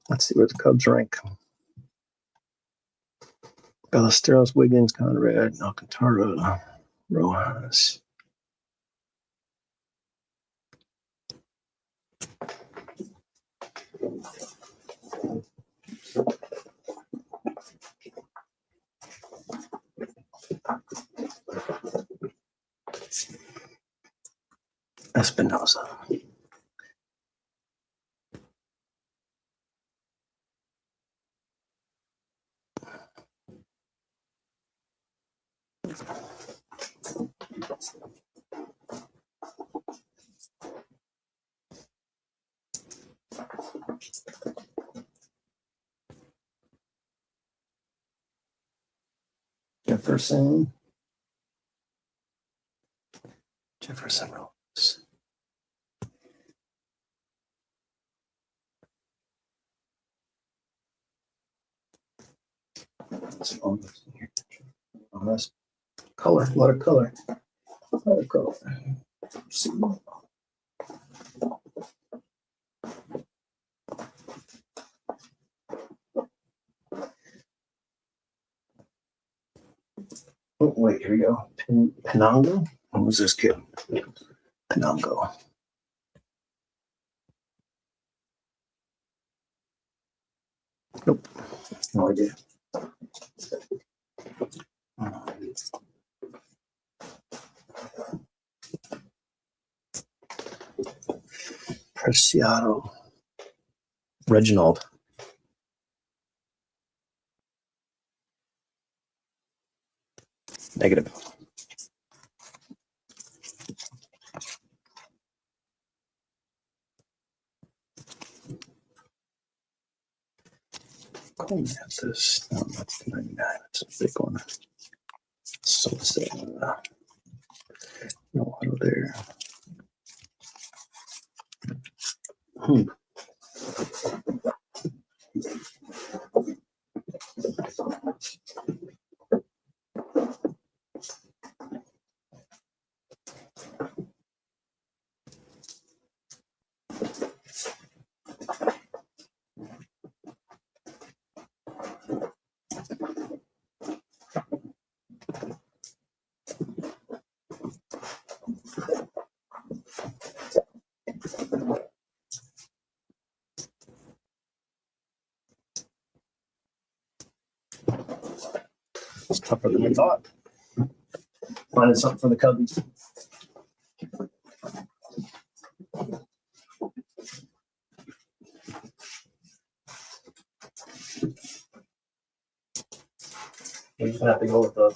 let's see where the Cubs rank. Ballesteros, Wiggins, Conrad, Alcantara, Rojas. Espinosa. Jefferson. Jefferson Rose. Oh, that's color, a lot of color. A lot of color. See. Oh, wait, here we go. Penango? What was this kid? Penango. Nope. No idea. Preciado. Reginald. Negative. Cool, this. No, that's the 99. That's a big one. So no auto there. It's tougher than I thought. Finding something for the Cubbies. We're just gonna have to go with a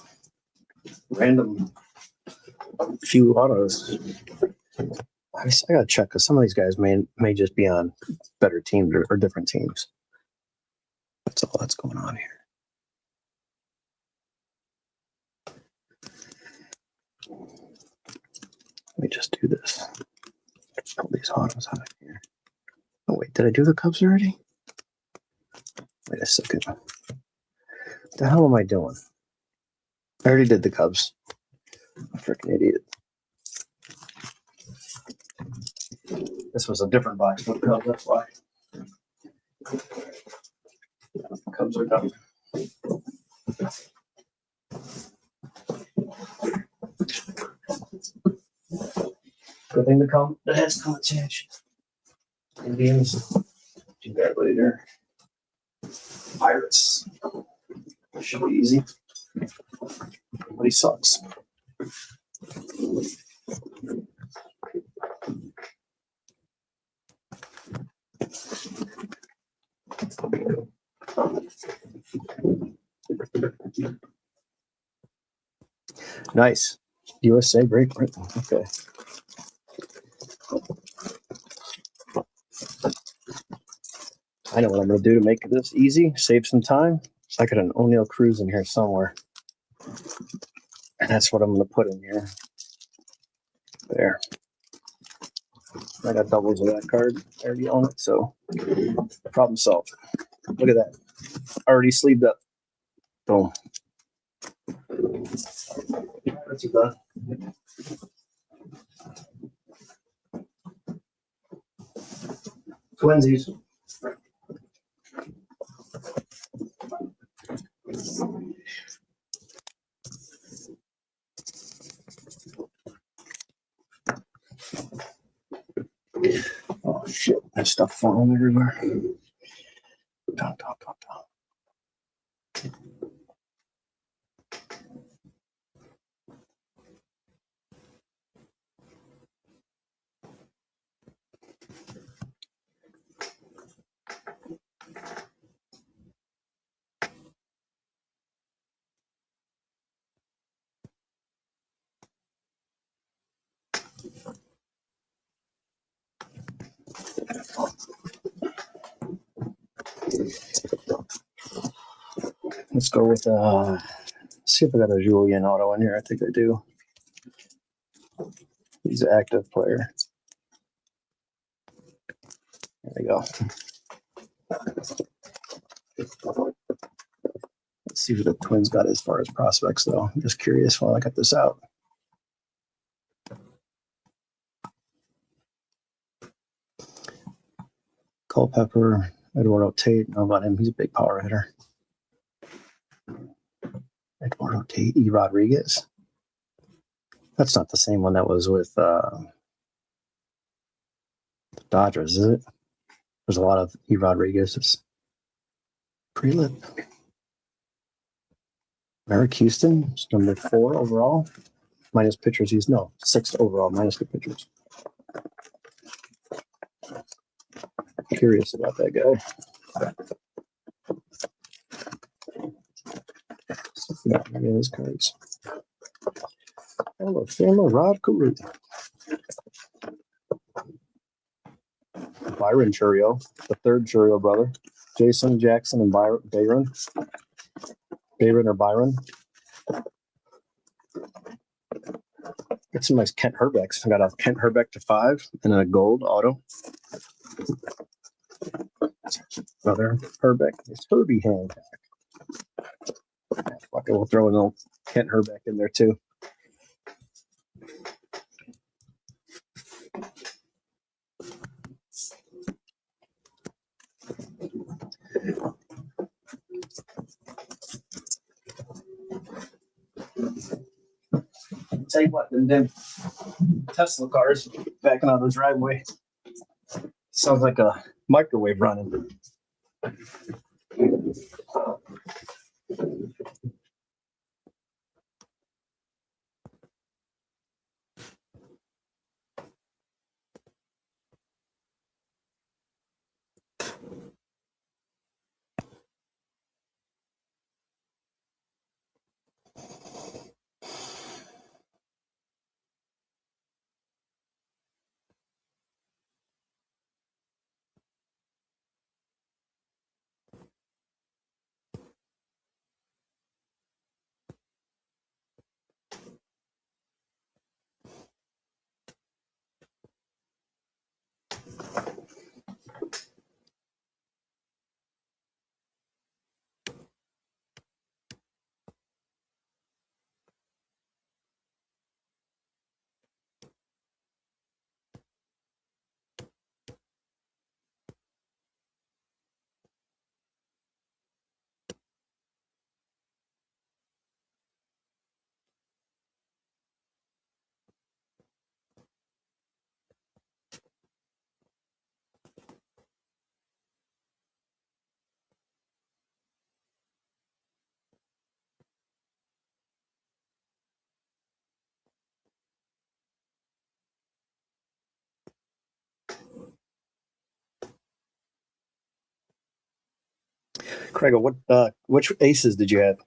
random few autos. I gotta check because some of these guys may just be on better teams or different teams. That's all that's going on here. Let me just do this. Pull these autos out of here. Oh wait, did I do the Cubs already? Wait a second. What the hell am I doing? I already did the Cubs. I'm a freaking idiot. This was a different box for the Cubs, that's why. Cubs are done. Good thing that has come attention. Indians, do that later. Pirates. Should be easy. But he sucks. Nice. USA, Great Britain. Okay. I know what I'm going to do to make this easy, save some time. I got an O'Neill Cruz in here somewhere. And that's what I'm going to put in here. There. I got doubles of that card. I already own it, so problem solved. Look at that. Already sleeved up. Boom. That's too bad. Twinsies. Oh shit. There's stuff falling everywhere. Dun, dun, dun, dun. Let's go with see if I got a Julian auto in here. I think I do. He's an active player. There we go. Let's see what the Twins got as far as prospects, though. I'm just curious while I got this out. Culpepper, Eduardo Tate. Know about him. He's a big power hitter. Eduardo Tate, E. Rodriguez. That's not the same one that was with the Dodgers, is it? There's a lot of E. Rodriguez's. Pre-lit. Merrick Houston is number 4 overall. Minus pitchers. He's 6th overall, minus the pitchers. Curious about that guy. Yeah, look at his cards. Oh, family Rod Carew. Byron Churio, the 3rd Churio brother. Jason Jackson and Byron. Byron or Byron. Got some nice Kent Herbecks. I got a Kent Herbeck to 5 and a gold auto. Another Herbeck. It's Herbie hand. Fuck it, we'll throw an old Kent Herbeck in there too. Tell you what, them Tesla cars backing out of the driveway. Sounds like a microwave running. Craig, which aces did you have?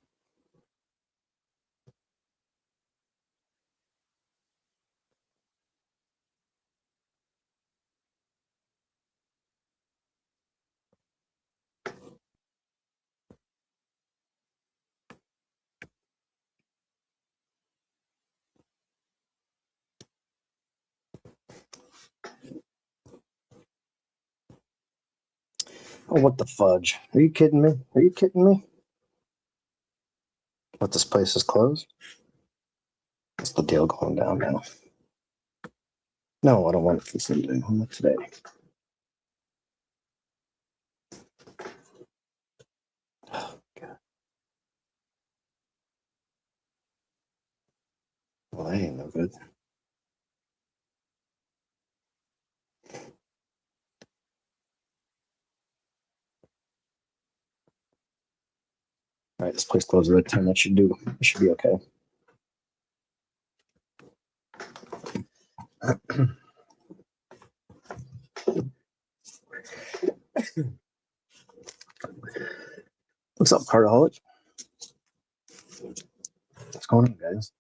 Oh, what the fudge? Are you kidding me? Are you kidding me? What, this place is closed? What's the deal going down now? No, I don't want it for Sunday. I want it today. Oh, God. Well, that ain't no good. right, this place closes at 10. That should be okay. What's up, Cartaholic? What's going on, guys?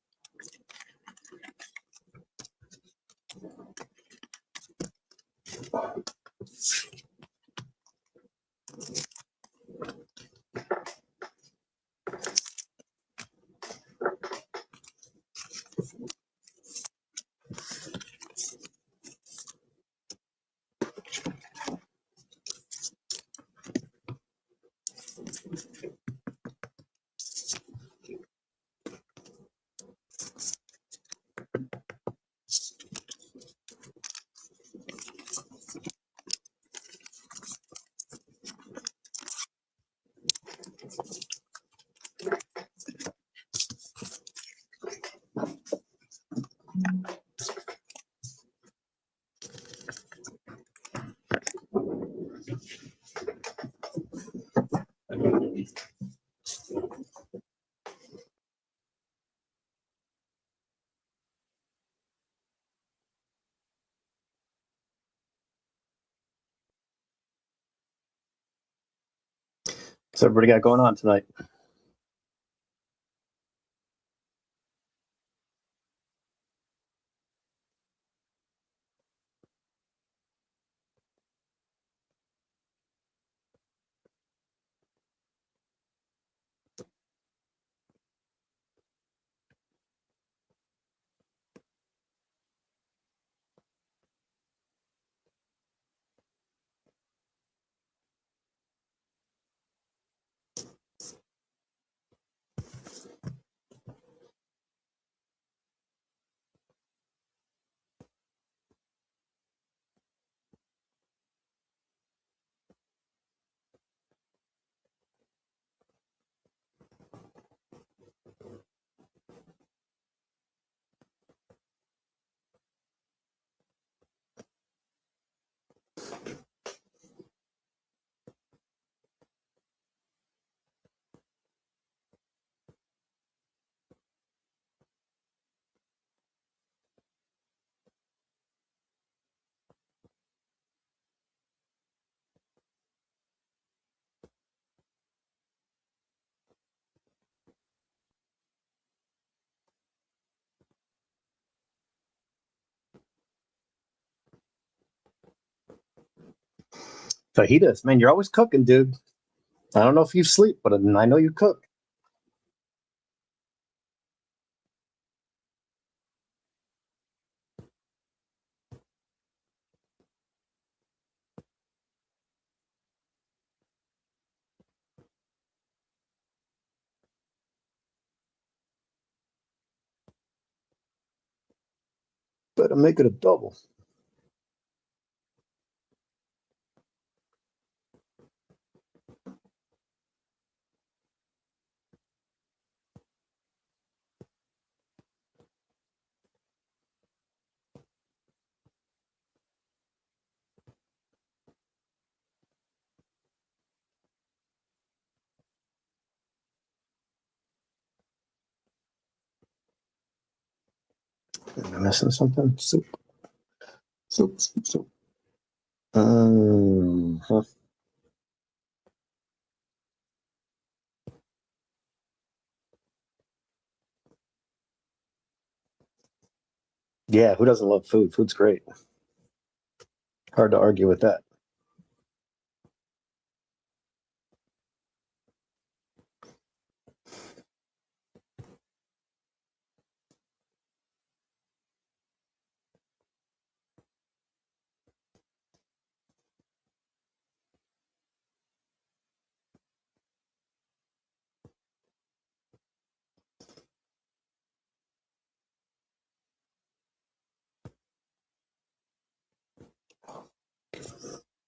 What's everybody got going on tonight? Fajitas, man, you're always cooking, dude. I don't know if you sleep, but I know you cook. Better make it a double. Am I missing something? Soup. Huh. Yeah, who doesn't love food? Food's great. Hard to argue with that.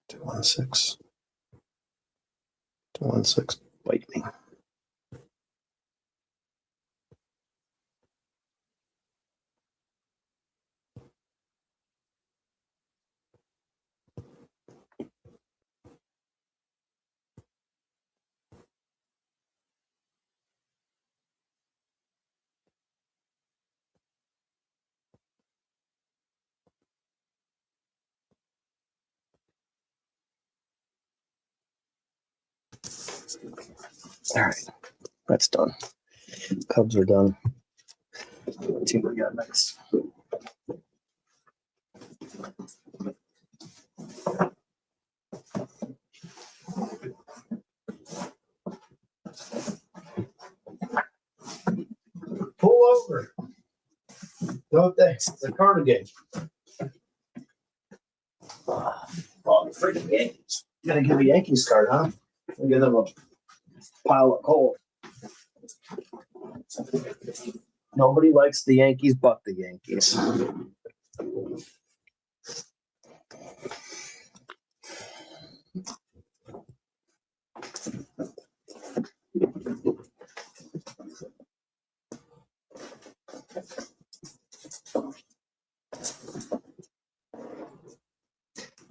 Two one six. 216. Bite me. All right, that's done. Cubs are done. Let's see what we got next. Pull over. No thanks. It's a cardigan. Oh, the freaking Yankees. You gotta give a Yankees card, huh? We'll give them a pile of coal. Nobody likes the Yankees but the Yankees.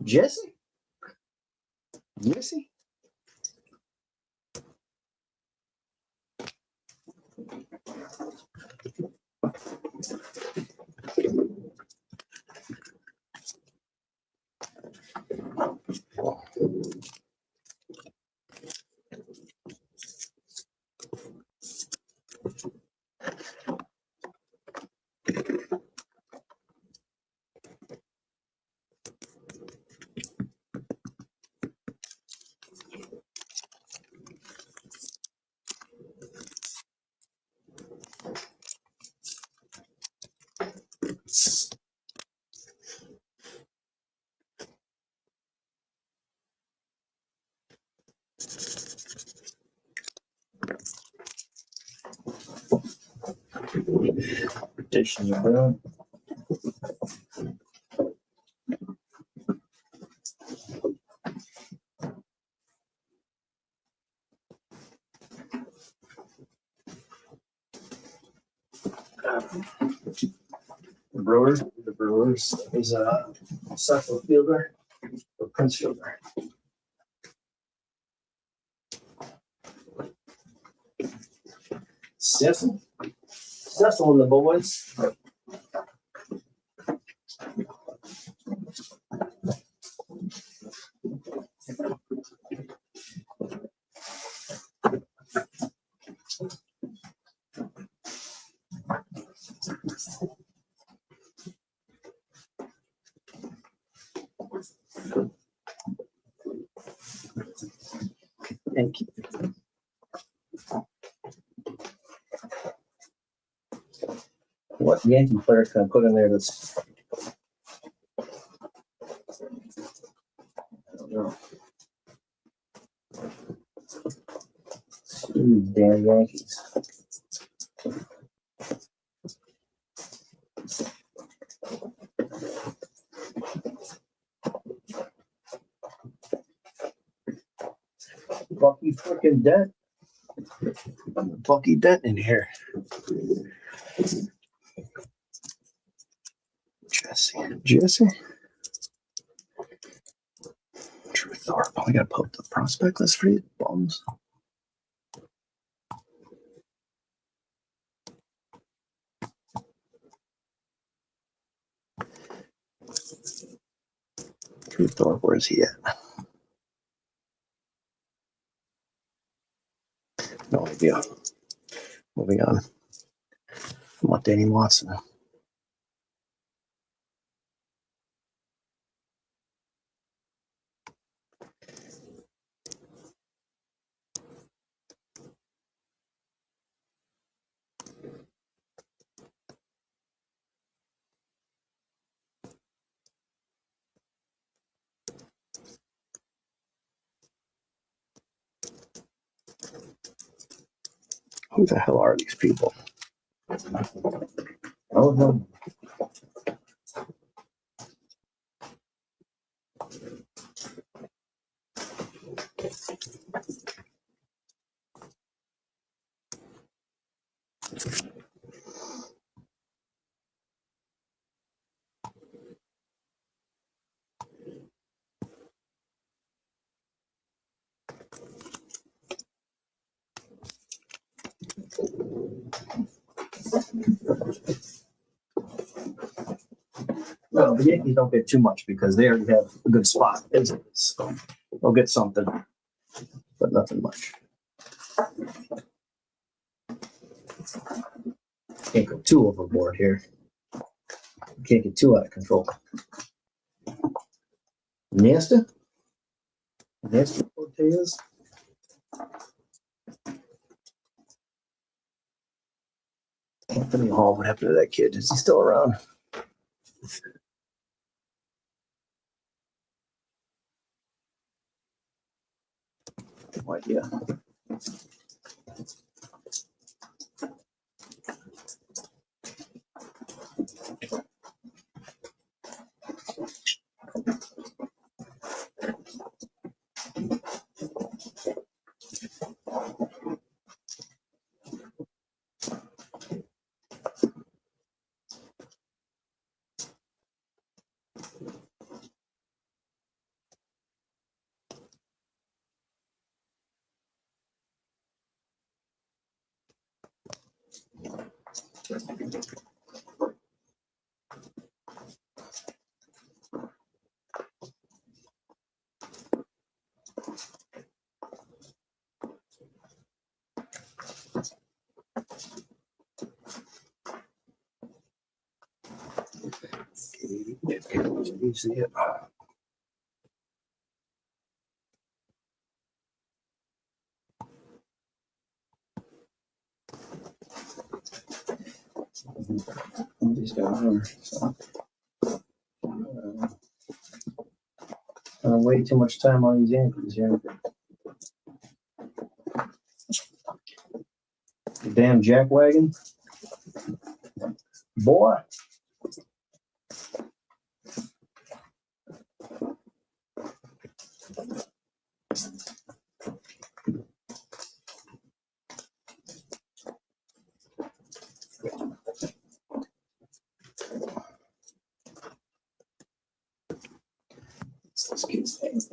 Jesse? Jesse? Petition, bro. The Brewers is a central fielder or Prince fielder. Cecil and the boys. Thank you. What Yankee player can I put in there that's, I don't know. Ooh, damn Yankees. Bucky freaking Dent. Bucky Dent in here. Jesse. True Thorpe. I gotta put the prospect list for these bums. True Thorpe, where is he at? No idea. Moving on. I want Danny Watson. Who the hell are these people? Oh no. Well, the Yankees don't get too much because they already have a good spot. So they'll get something, but nothing much. Can't go too overboard here. Can't get too out of control. Nesta? Nesta tortillas? Anthony Hall, what happened to that kid? Is he still around? No idea. Easy. These guys are way too much time on these Yankees here. The damn jackwagon. Boy. This kid's things.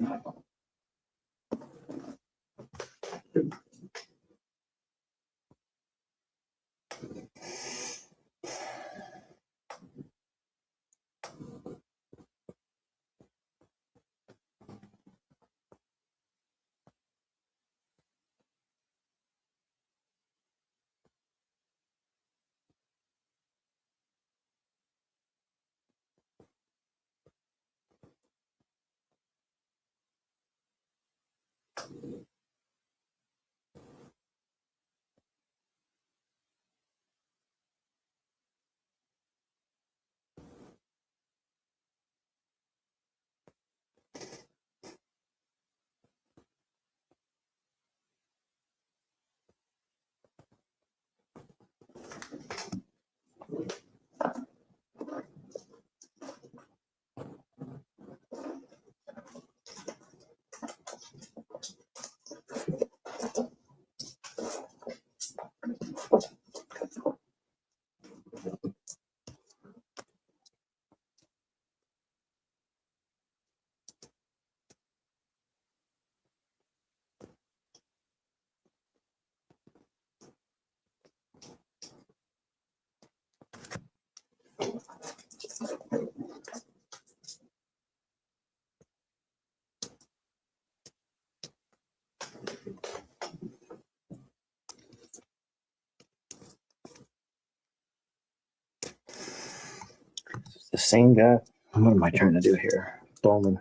The same guy. What am I trying to do here? Bowman.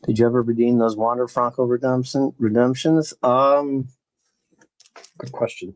Did you ever redeem those Wander Franco redemptions? Good question.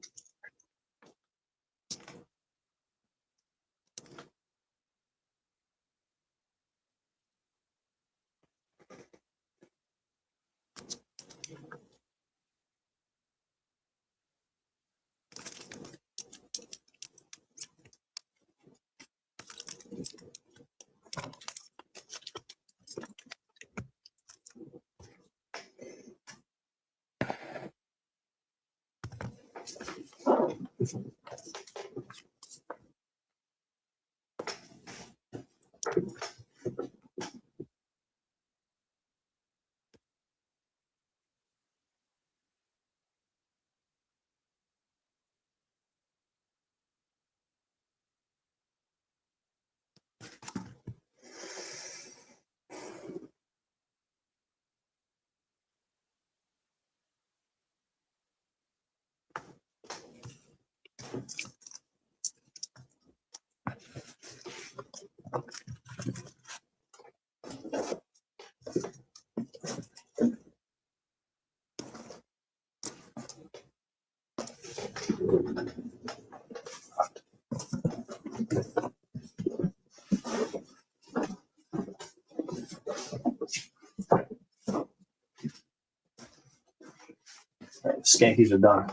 Skankies are done.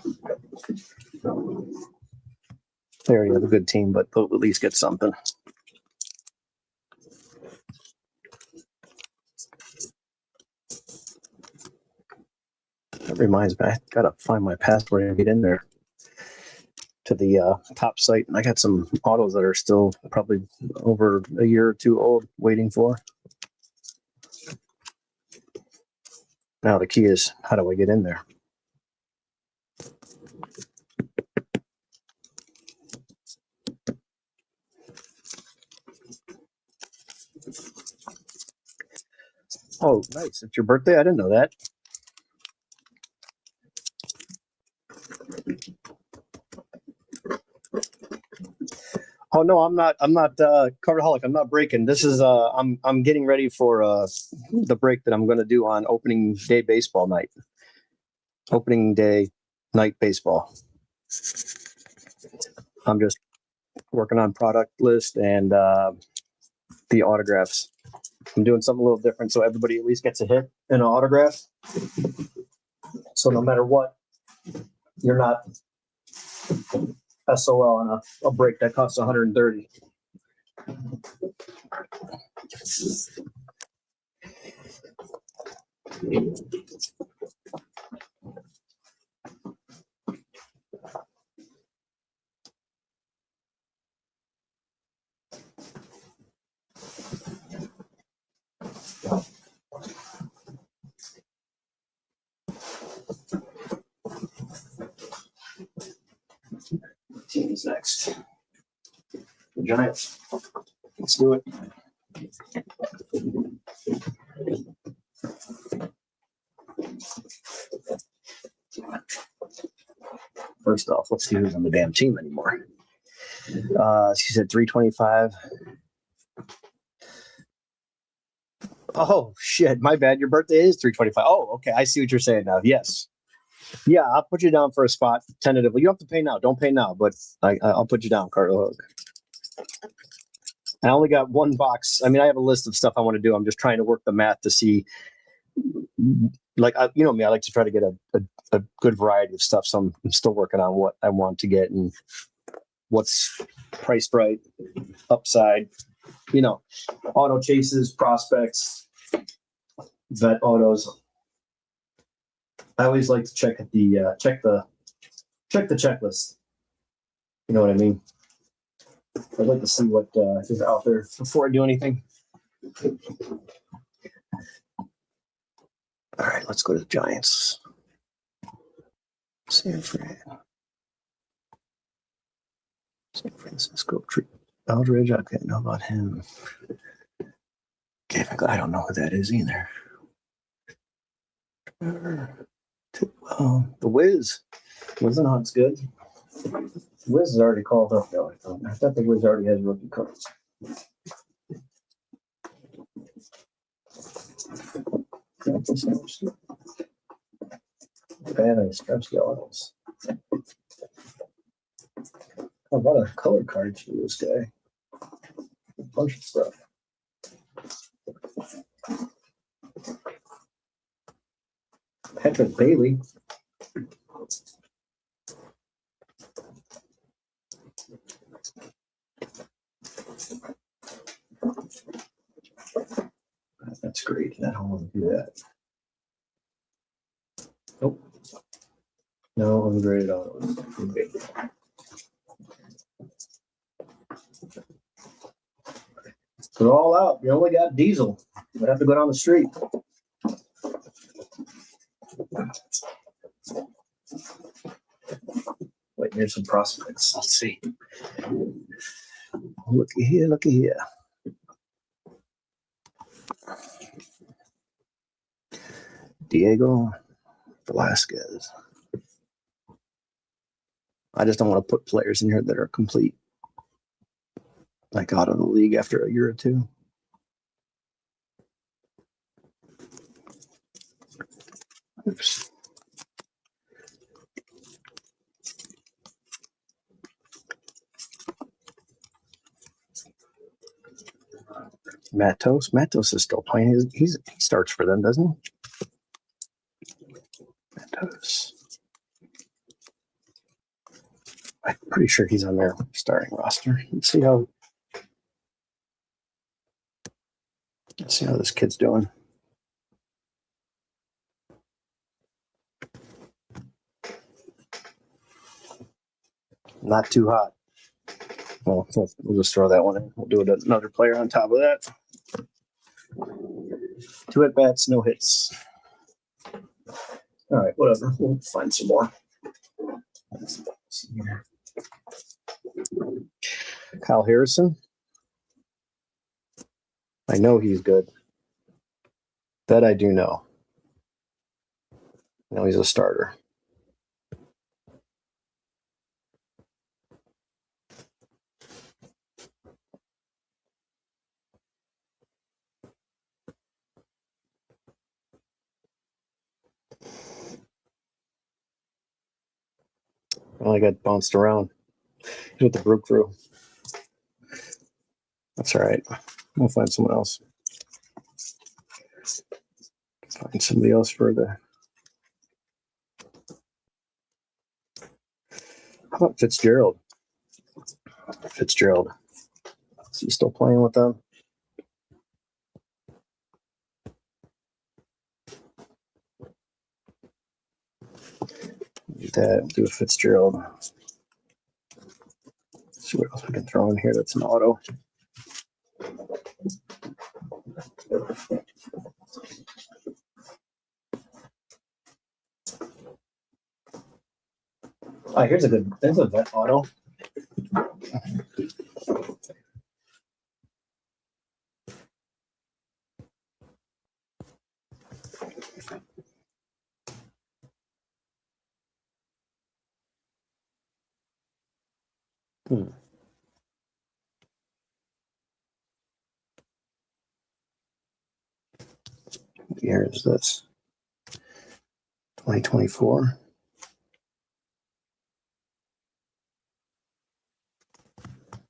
They already have a good team, but they'll at least get something. That reminds me, I gotta find my password and get in there to the top site. And I got some autos that are still probably over a year or two old waiting for. Now the key is, how do I get in there? Oh, nice. It's your birthday? I didn't know that. Oh no, I'm not coveraholic. I'm not breaking. This is I'm getting ready for the break that I'm gonna do on opening day baseball night. Opening day night baseball. I'm just working on product list and the autographs. I'm doing something a little different so everybody at least gets a hit and an autograph. So no matter what, you're not SOL on a break that costs 130. Team's next. The Giants. Let's do it. First off, let's see who's on the damn team anymore. She said 325. Oh shit, my bad. Your birthday is 325. Oh, okay. I see what you're saying now. Yes. Yeah, I'll put you down for a spot tentatively. You don't have to pay now. Don't pay now, but I'll put you down, Carter Hook. I only got one box. I mean, I have a list of stuff I want to do. I'm just trying to work the math to see. Like, you know me, I like to try to get a good variety of stuff. So I'm still working on what I want to get and what's priced right, upside, you know, auto chases, prospects, vet autos. I always like to check the checklist. You know what I mean? I'd like to see what is out there before I do anything. All right, let's go to the Giants. San Francisco Aldridge. I can't know about him. I don't know who that is either. The Wiz. Wizenhunt's good. Wiz is already called up though. I thought the Wiz already has rookie cards. Bad stretch autos. A lot of color cards for this guy. A bunch of stuff. Patrick Bailey. That's great. I don't want to do that. Nope. No ungraded autos. Okay. They're all out. You only got diesel. You have to go down the street. Wait, here's some prospects. Let's see. Looky here, looky here. Diego Velasquez. I just don't want to put players in here that are complete, like out of the league after a year or two. Oops. Matos is still playing. He starts for them, doesn't he? Matos. I'm pretty sure he's on their starting roster. Let's see how this kid's doing. Not too hot. Well, we'll just throw that one in. We'll do another player on top of that. 2 at bats, no hits. All right, whatever. We'll find some more. Kyle Harrison. I know he's good. That I do know. I know he's a starter. Well, I got bounced around. He's with the Brook crew. That's all right. We'll find someone else. Find somebody else for the. How about Fitzgerald? Fitzgerald. Is he still playing with them? Do that. Do a Fitzgerald. Let's see what else we can throw in here that's an auto. Oh, there's a vet auto. What year is this? 2024.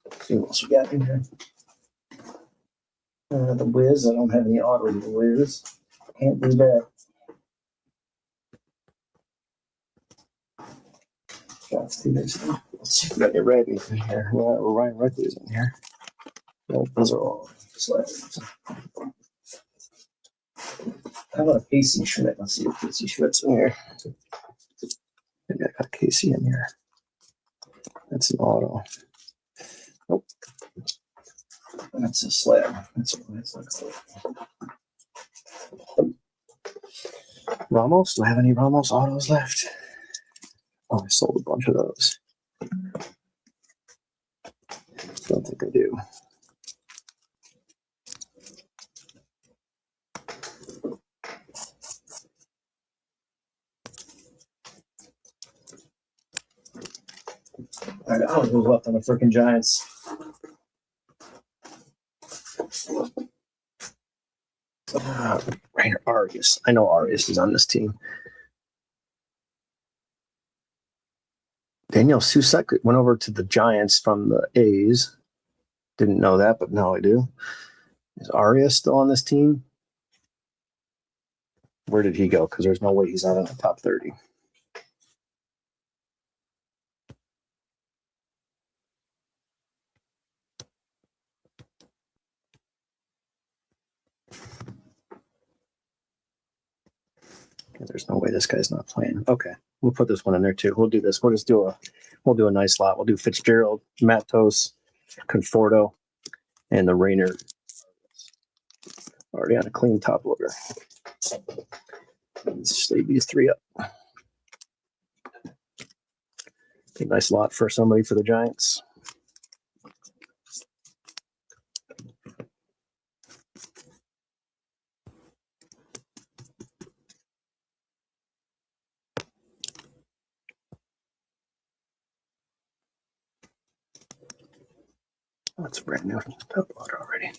Let's see what else we got in here. The Wiz. I don't have any auto in the Wiz. Can't do that. Let's see if we got any Radleys in here. Well, Ryan Radley's in here. Nope, those are all slabs. How about Casey Schmidt? Let's see if Casey Schmidt's in here. Maybe I got Casey in here. That's an auto. Nope. That's a slab. That's what it looks like. Ramos? Do I have any Ramos autos left? Oh, I sold a bunch of those. Don't think I do. I don't know who's left on the freaking Giants. Rainer Arias. I know Arias is on this team. Daniel Susak went over to the Giants from the A's. Didn't know that, but now I do. Is Arias still on this team? Where did he go? Because there's no way he's not in the top 30. There's no way this guy's not playing. Okay, we'll put this one in there too. We'll do this. We'll do a nice lot. We'll do Fitzgerald, Matos, Conforto, and the Rainer. Already on a clean top loader. Let's leave these 3 up. A nice lot for somebody for the Giants. That's brand new. Upload already.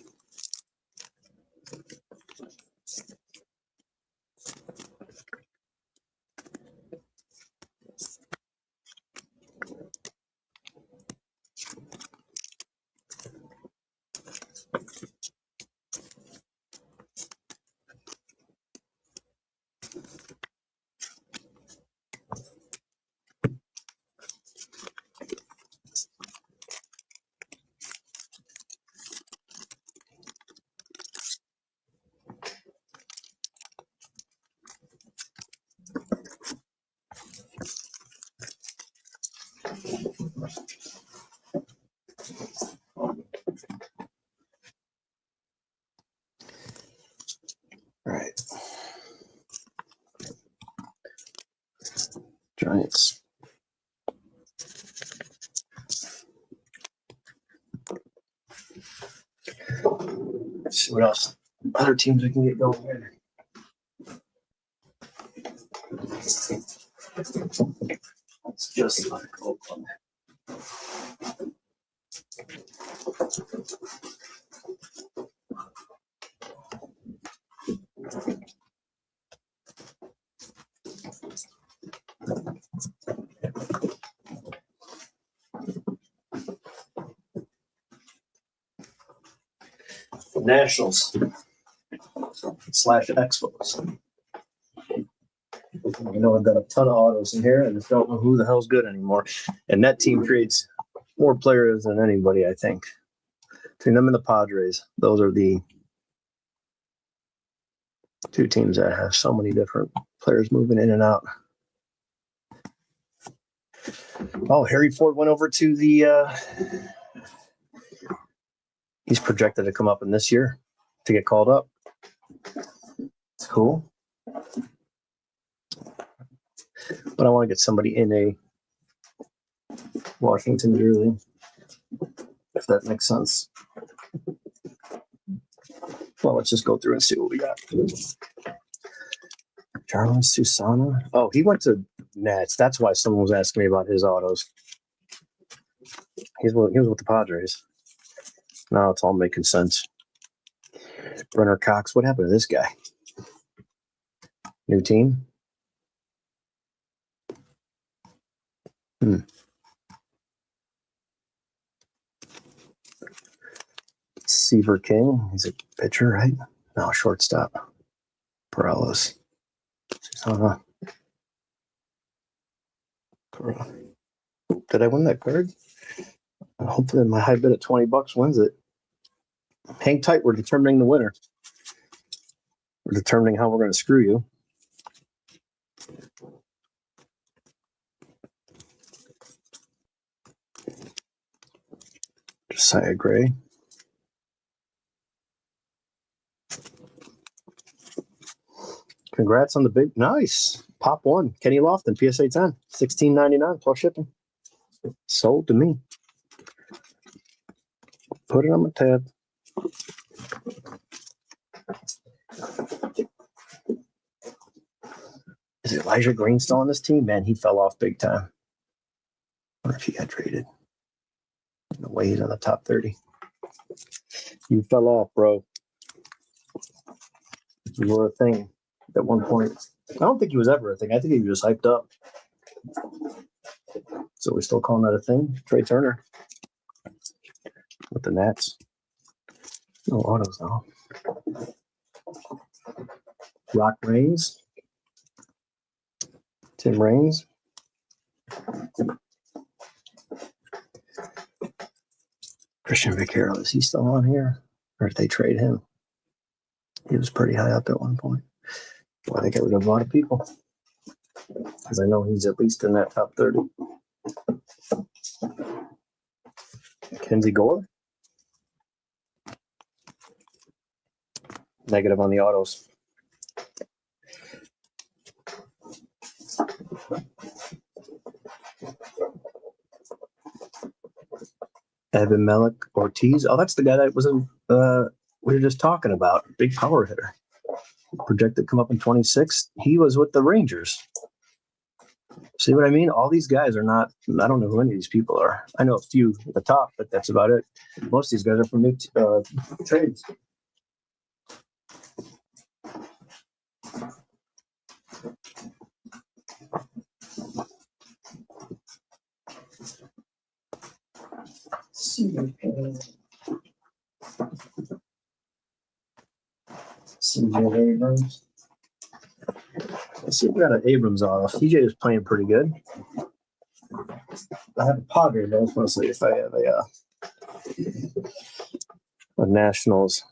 All right. Giants. Let's see what else. Other teams we can get going here. It's just like Oakland. Nationals slash Expos. You know, I've got a ton of autos in here. I just don't know who the hell's good anymore. And that team creates more players than anybody, I think. Between them and the Padres, those are the two teams that have so many different players moving in and out. Oh, Harry Ford went over to the he's projected to come up in this year to get called up. It's cool. But I want to get somebody in a Washington jersey, if that makes sense. Well, let's just go through and see what we got. Jarlin Susana. Oh, he went to Nats. That's why someone was asking me about his autos. He was with the Padres. Now it's all making sense. Brenner Cox. What happened to this guy? New team? Seaver King. He's a pitcher, right? No, shortstop. Perales. Susana. Did I win that card? Hopefully my high bid at $20 wins it. Hang tight. We're determining the winner. We're determining how we're going to screw you. Josiah Gray. Congrats on the big, nice. Pop one. Kenny Lofton, PSA 10. $16.99 plus shipping. Sold to me. Put it on my tab. Is Elijah Green still on this team? Man, he fell off big time. I wonder if he got traded. No way he's on the top 30. You fell off, bro. You were a thing at one point. I don't think he was ever a thing. I think he was just hyped up. So we're still calling that a thing? Trey Turner with the Nats. No autos now. Rock Reigns. Tim Raines. Christian Vaquero, is he still on here? Or if they trade him? He was pretty high up at one point. Boy, they got rid of a lot of people. Because I know he's at least in that top 30. Kenzie Gore. Negative on the autos. Evan Melick Ortiz. Oh, that's the guy that was we were just talking about. Big power hitter. Projected to come up in 26. He was with the Rangers. See what I mean? All these guys are not. I don't know who any of these people are. I know a few at the top, but that's about it. Most of these guys are from new trades. CJ Abrams. Let's see if we got an Abrams auto. CJ is playing pretty good. I have a Padres. I just want to see if I have a Nationals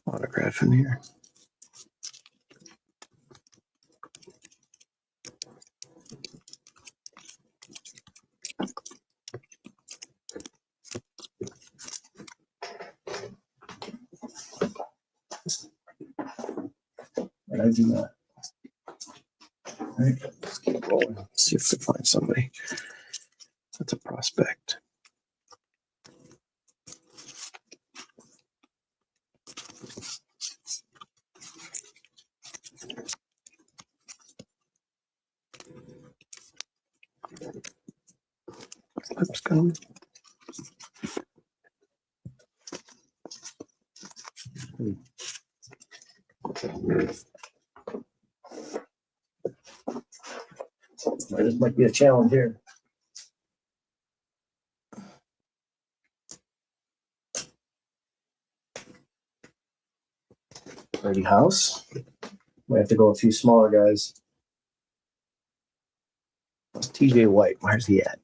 autograph in here. And I do not. All right, let's keep rolling. Let's see if we find somebody. That's a prospect. Let's go. This might be a challenge here. Brady House. We have to go a few smaller guys. TJ White, where's he at?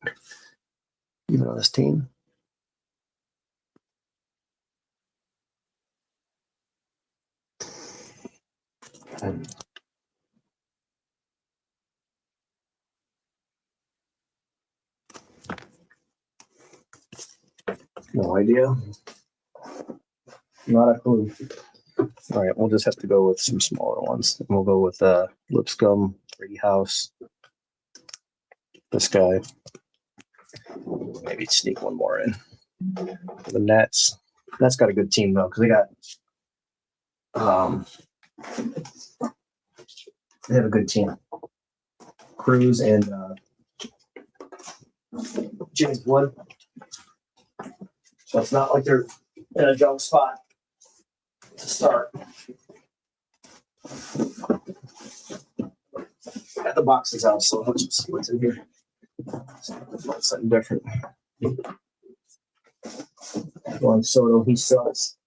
Even on this team? No idea. Not a clue. All right, we'll just have to go with some smaller ones. And we'll go with Lipscomb, Brady House, this guy. Maybe sneak one more in. The Nets. That's got a good team though, because they have a good team. Cruz and James Wood. So it's not like they're in a jump spot to start. Got the boxes out, so let's just see what's in here. Something different. Juan Soto, he sucks.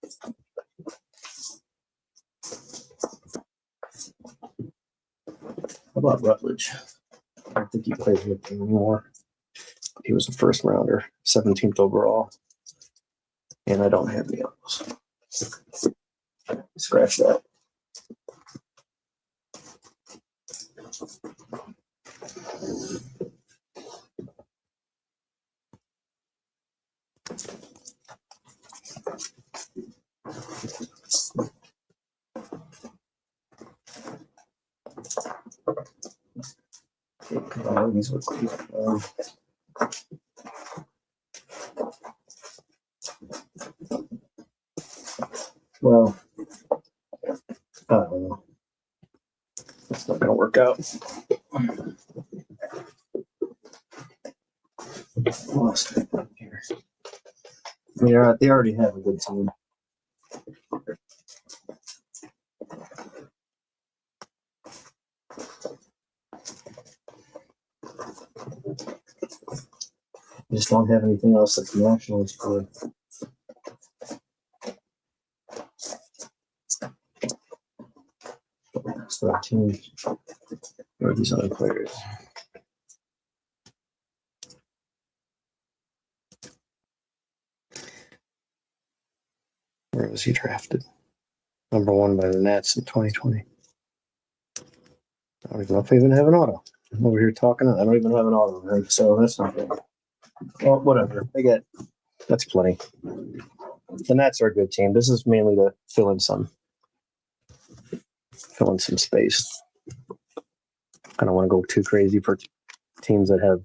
How about Rutledge? I don't think he plays with them anymore. He was a first rounder, 17th overall. And I don't have any of those. Scratch that. Okay, come on, these were Cleveland. Well, I don't know. It's not going to work out. Lost it here. They already have a good team. Just don't have anything else that's nationally good. That's 13. Where are these other players? Where was he drafted? Number 1 by the Nets in 2020. I don't even know if I even have an auto. I'm over here talking. I don't even have an auto, right? So that's not good. Well, whatever. That's plenty. The Nets are a good team. This is mainly to fill in some space. I don't want to go too crazy for teams that have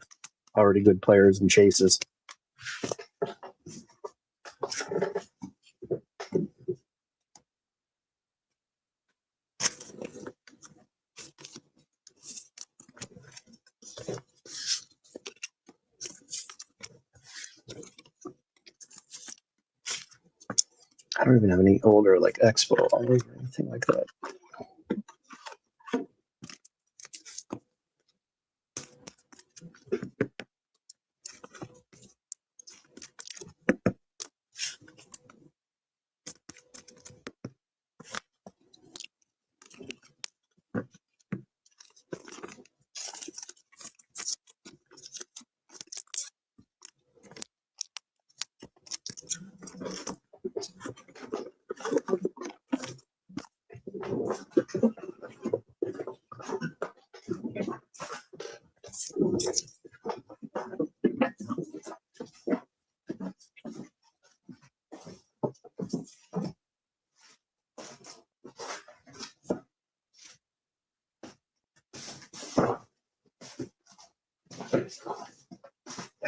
already good players and chases. I don't even have any older like Expo or anything like that.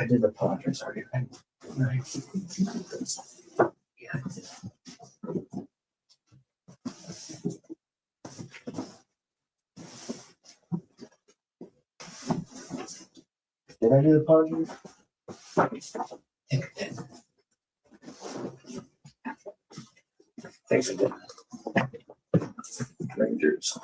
I did the Padres already, right? Yeah, I did. Did I do the Padres? I think I did. Thanks I did. Rangers.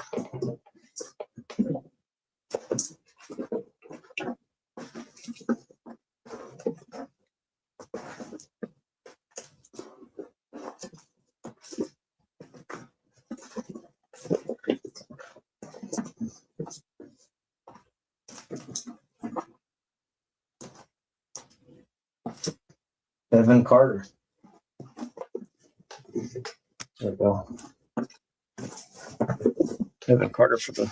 Evan Carter. There we go. Evan Carter for the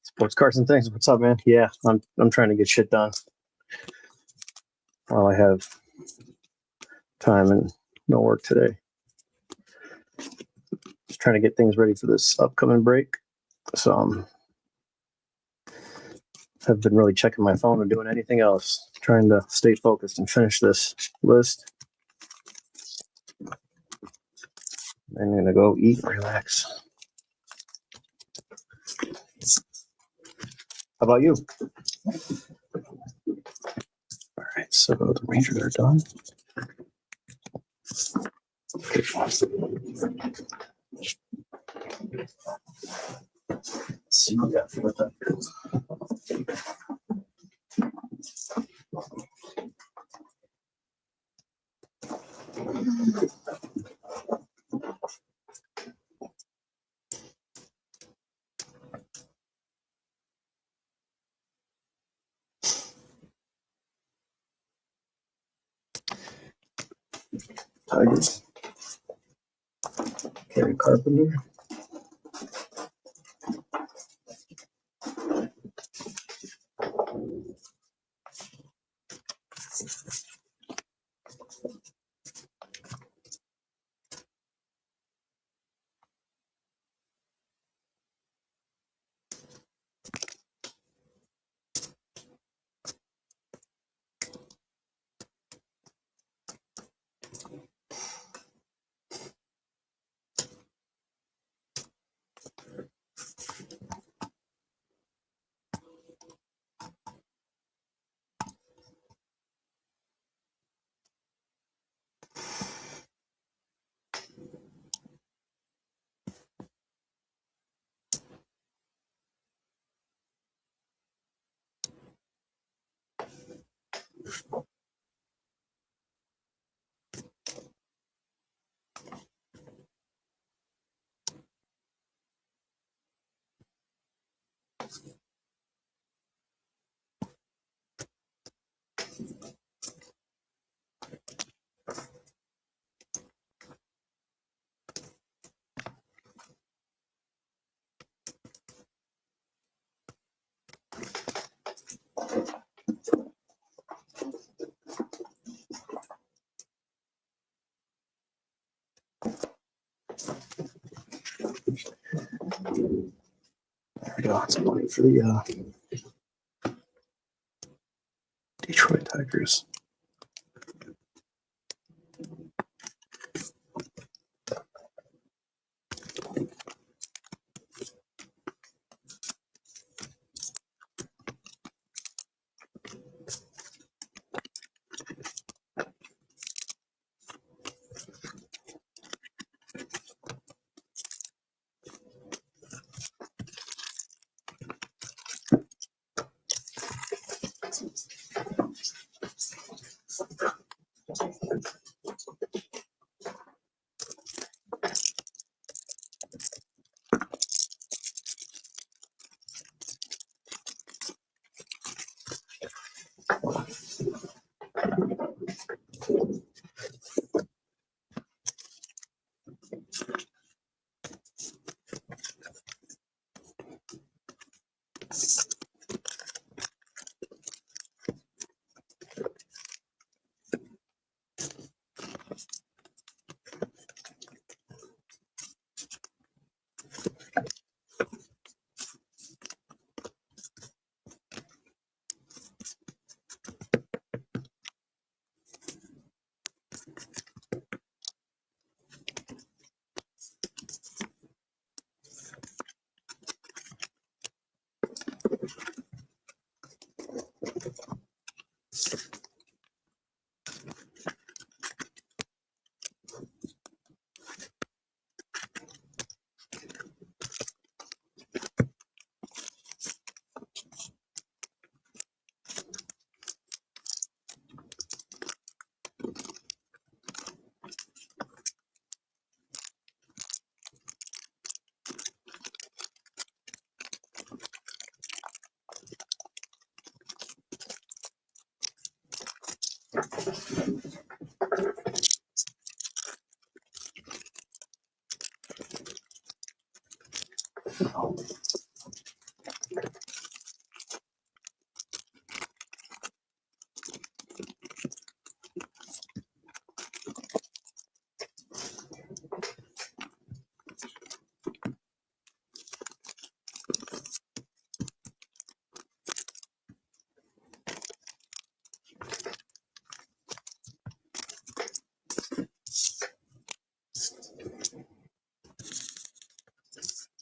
Sports Cars and Things. What's up, man? Yeah, I'm trying to get shit done while I have time and no work today. Just trying to get things ready for this upcoming break. So have been really checking my phone or doing anything else. Trying to stay focused and finish this list. I'm gonna go eat and relax. How about you? All right, so the Rangers are done. Okay. Let's see what we got for that. Tigers. Kerry Carpenter. There we go. It's money for the Detroit Tigers.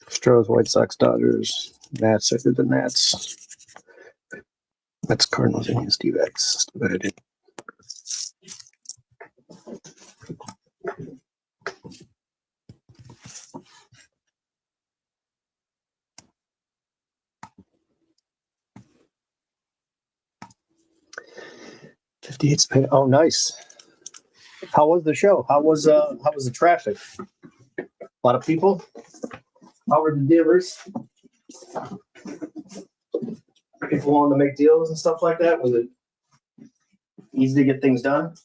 Stros, White Sox, Dodgers, Nats. I did the Nats. Mets, Cardinals, Indians, D-backs. But I did. '58's pay. Oh, nice. How was the show? How was the traffic? A lot of people. How were the dealers? People wanting to make deals and stuff like that. Was it easy to get things done?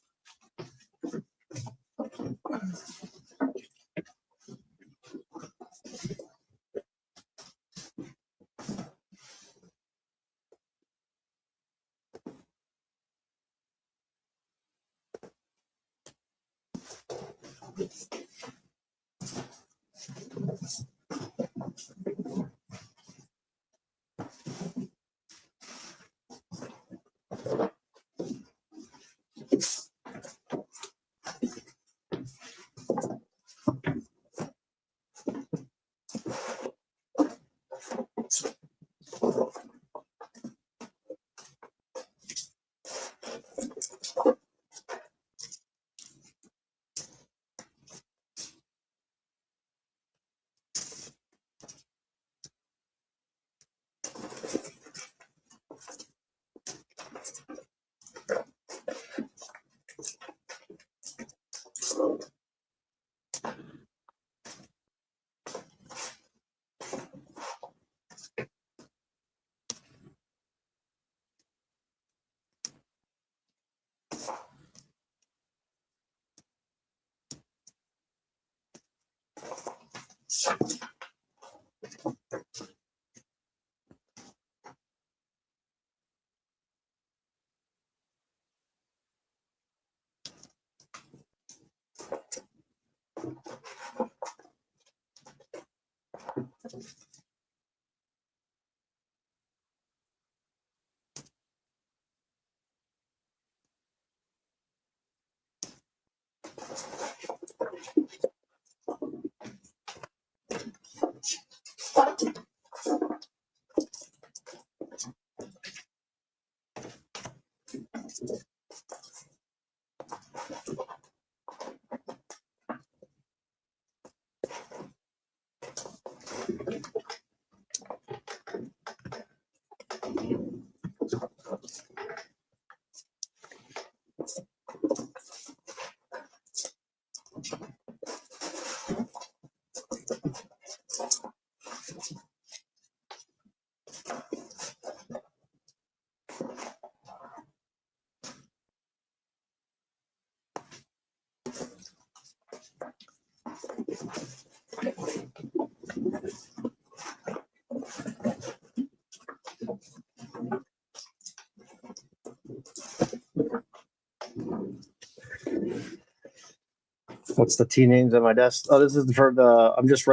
What's the T names on my desk? Oh, this is for the. I'm just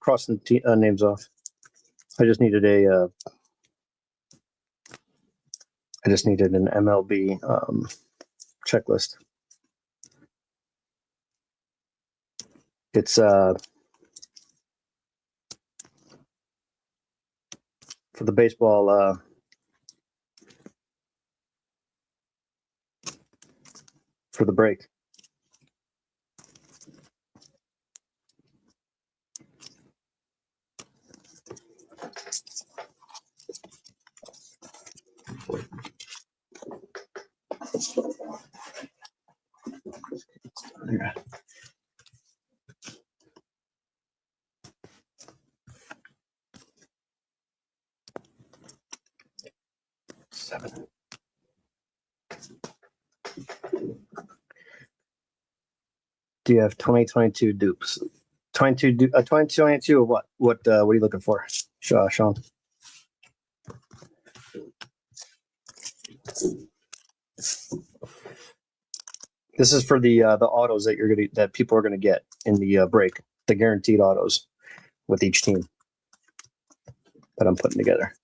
crossing names off. I just needed an MLB checklist. It's for the baseball. For the break. Yeah. Seven. Do you have 2022 dupes? 2022 of what? What are you looking for, Sean? This is for the autos that people are gonna get in the break, the guaranteed autos with each team that I'm putting together.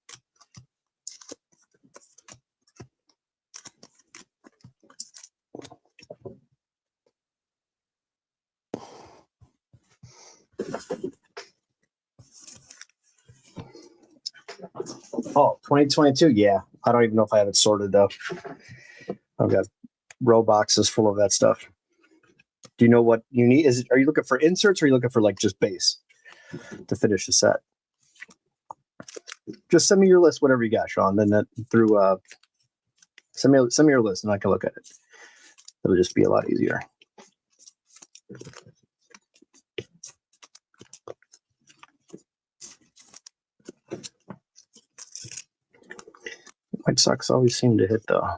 Oh, 2022. Yeah. I don't even know if I have it sorted though. I've got row boxes full of that stuff. Do you know what you need? Are you looking for inserts or are you looking for like just base to finish the set? Just send me your list, whatever you got, Sean. Then that through send me your list and I can look at it. It'll just be a lot easier. White Sox always seem to hit though.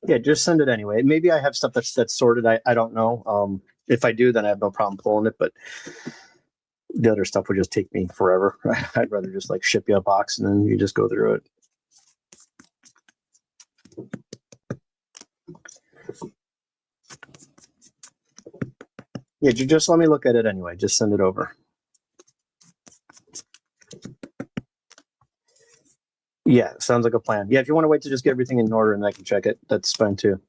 Yeah, just send it anyway. Maybe I have stuff that's sorted. I don't know. If I do, then I have no problem pulling it. But the other stuff would just take me forever. I'd rather just like ship you a box and then you just go through it. Yeah, just let me look at it anyway. Just send it over. Yeah, sounds like a plan. Yeah, if you want to wait to just get everything in order and I can check it, that's fine too.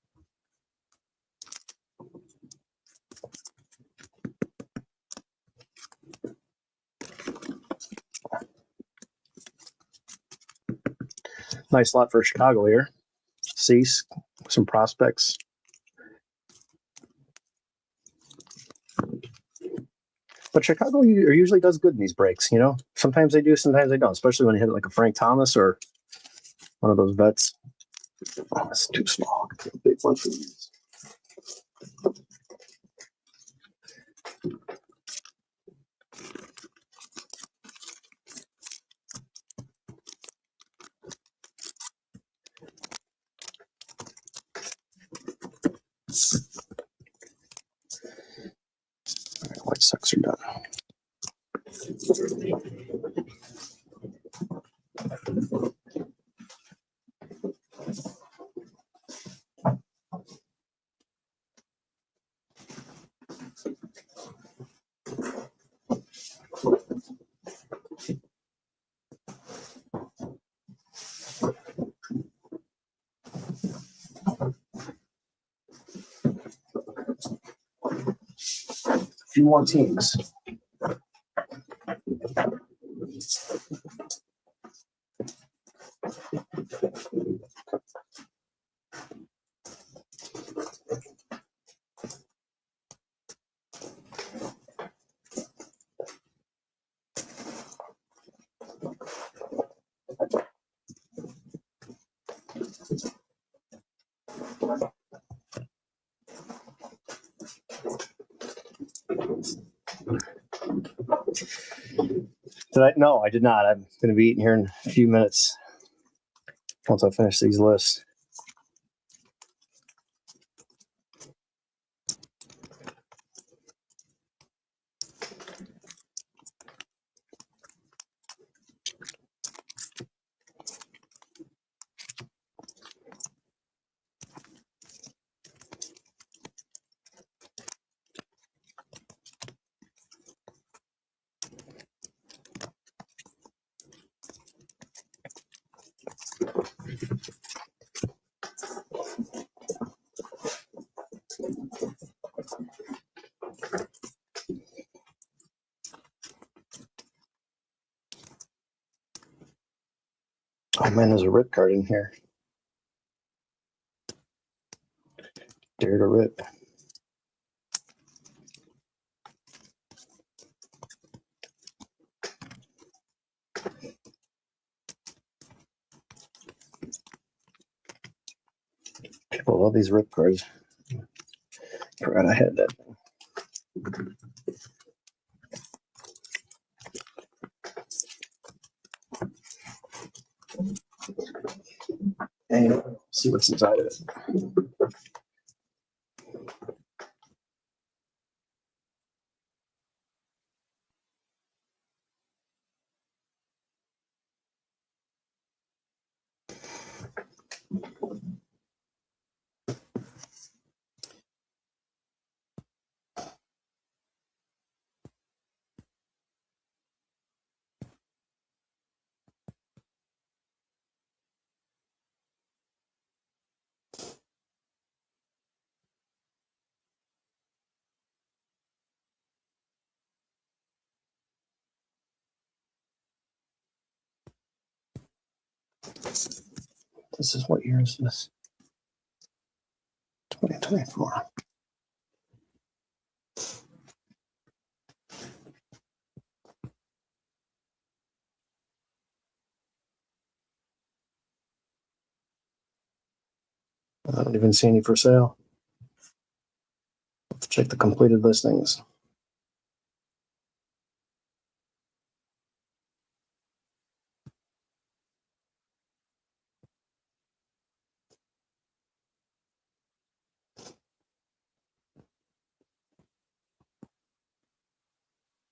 Nice lot for Chicago here. Cease, some prospects. But Chicago usually does good in these breaks, you know? Sometimes they do, sometimes they don't, especially when you hit like a Frank Thomas or one of those vets. Oh, that's too small. Big one for these. All right, White Sox are done. A few more teams. No, I did not. I'm going to be eating here in a few minutes once I finish these lists. Oh man, there's a rip card in here. Dare to rip. People love these rip cards. Forgot I had that. And see what's inside of it. This is what year is this? 2024. I don't even see any for sale. Let's check the completed listings.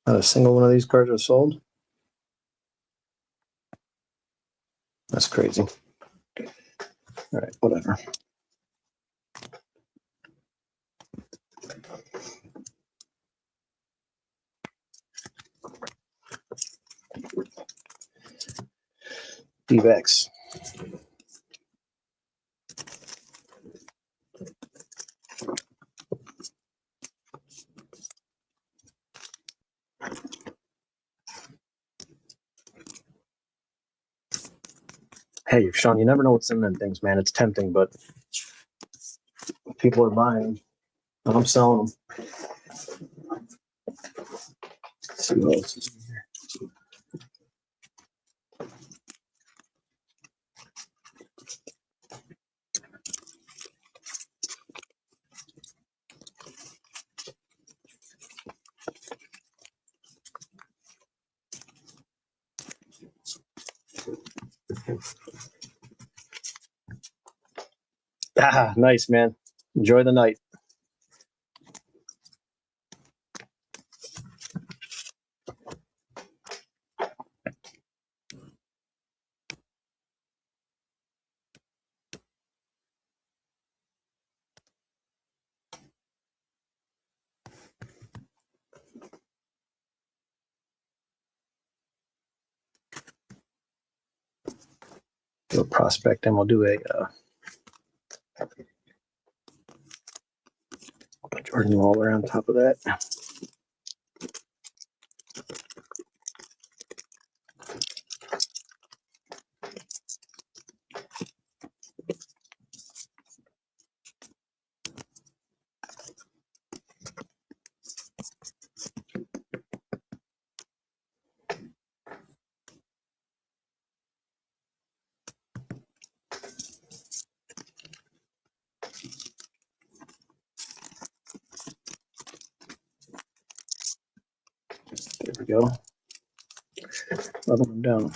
Not a single one of these cards are sold. That's crazy. All right, whatever. DVX. Hey, Sean, you never know what's in them things, man. It's tempting, but people are buying. I'm selling them. Let's see what else is in here. Ah, nice, man. Enjoy the night. Do a prospect, and we'll do a Jordan Waller on top of that. There we go. Level them down.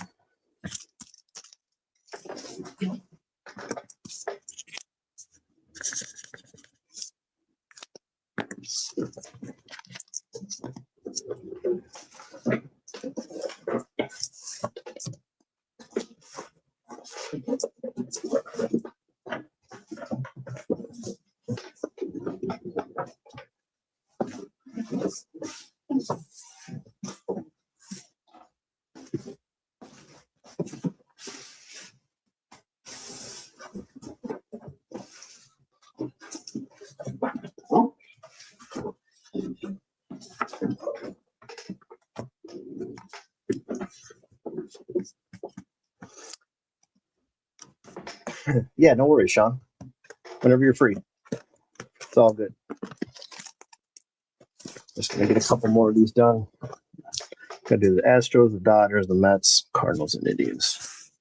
Yeah, no worries, Sean. Whenever you're free, it's all good. Just gonna get a couple more of these done. Gotta do the Astros, the Dodgers, the Mets, Cardinals, and Indians.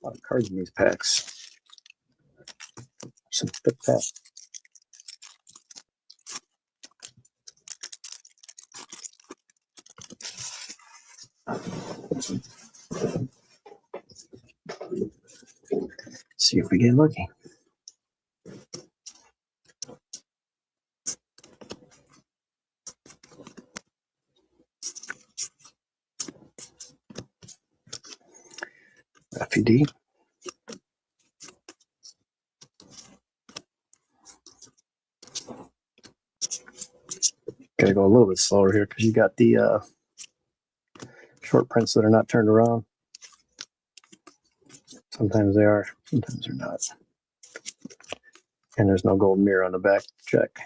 A lot of cards in these packs. Some thick packs. See if we get lucky. FED. Gotta go a little bit slower here because you got the short prints that are not turned around. Sometimes they are, sometimes they're not. And there's no gold mirror on the back to check.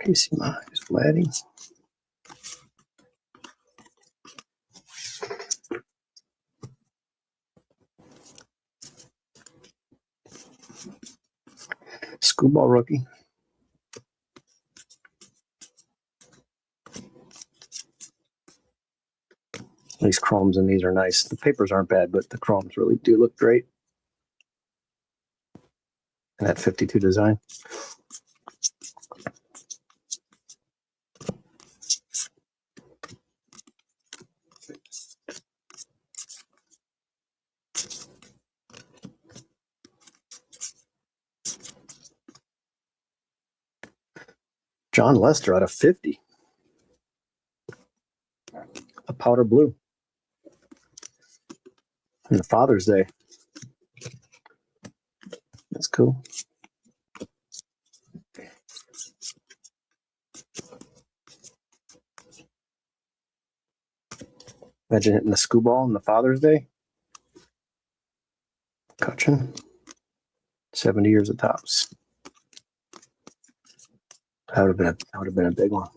Casey Mize, Vladdy. Scooball rookie. These chromes in these are nice. The papers aren't bad, but the chromes really do look great. And that 52 design. John Lester out of 50. A powder blue. And the Father's Day. That's cool. Imagine hitting the Scooball on the Father's Day. Cutchin. 70 years of tops. That would have been a big one.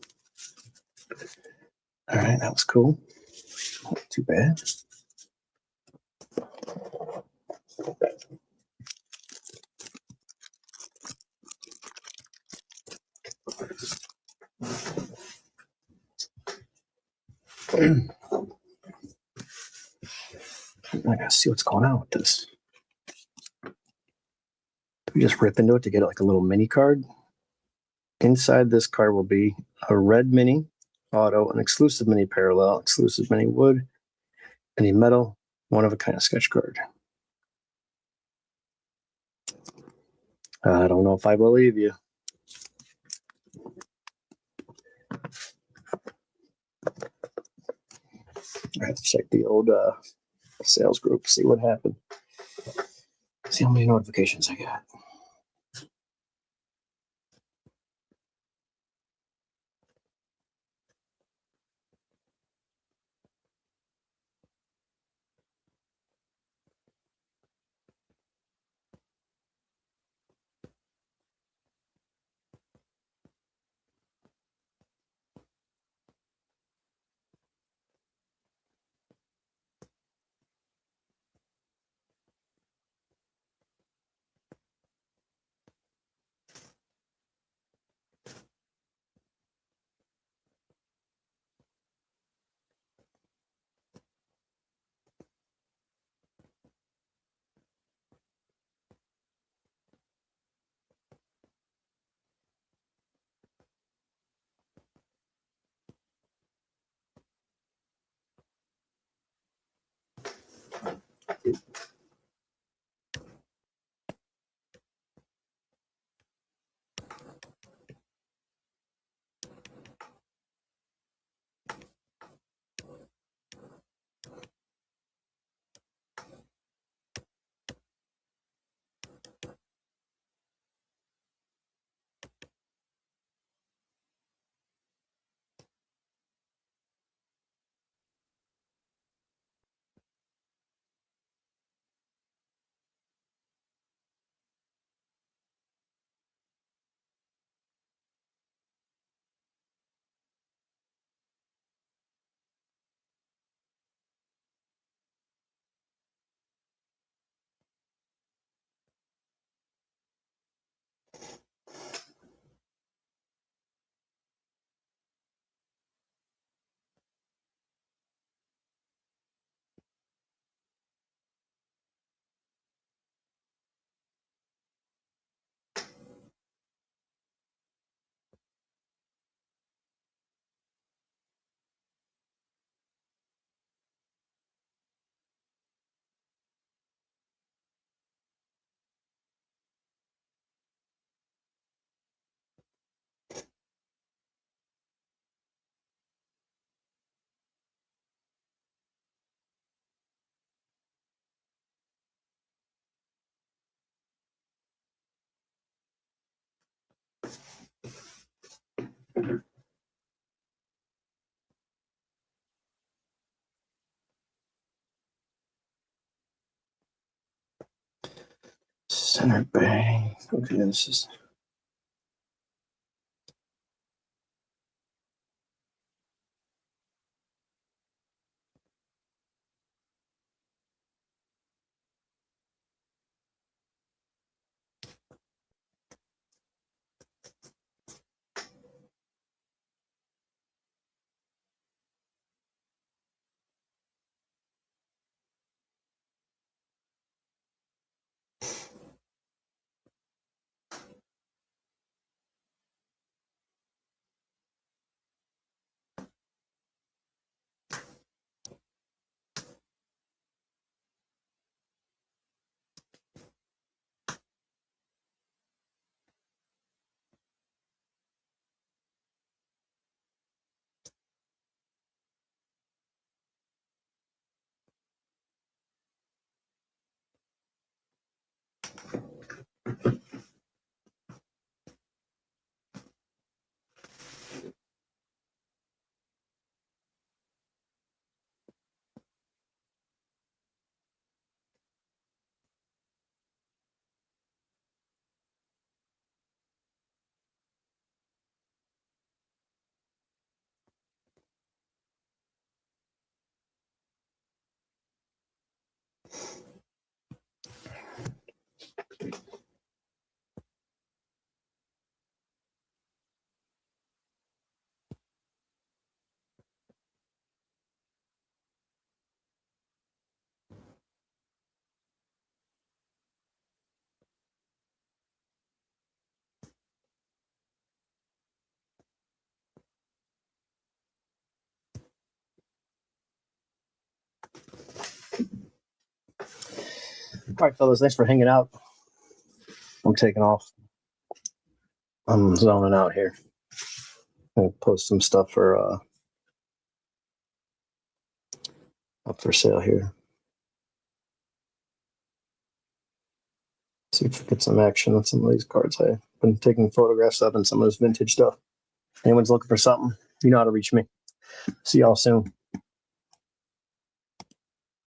All right, that was cool. Not too bad. I gotta see what's going on with this. We just rip into it to get like a little mini card. Inside this card will be a red mini auto, an exclusive mini parallel, exclusive mini wood, any metal, one of a kind of sketch card. I don't know if I believe you. I have to check the old sales group, see what happened. See how many notifications I got. Center Bay. Okay, this is. All right, fellas, thanks for hanging out. I'm taking off. I'm zoning out here. I'll post some stuff for up for sale here. See if we get some action on some of these cards. I've been taking photographs of and some of this vintage stuff. Anyone's looking for something, you know how to reach me. See y'all soon.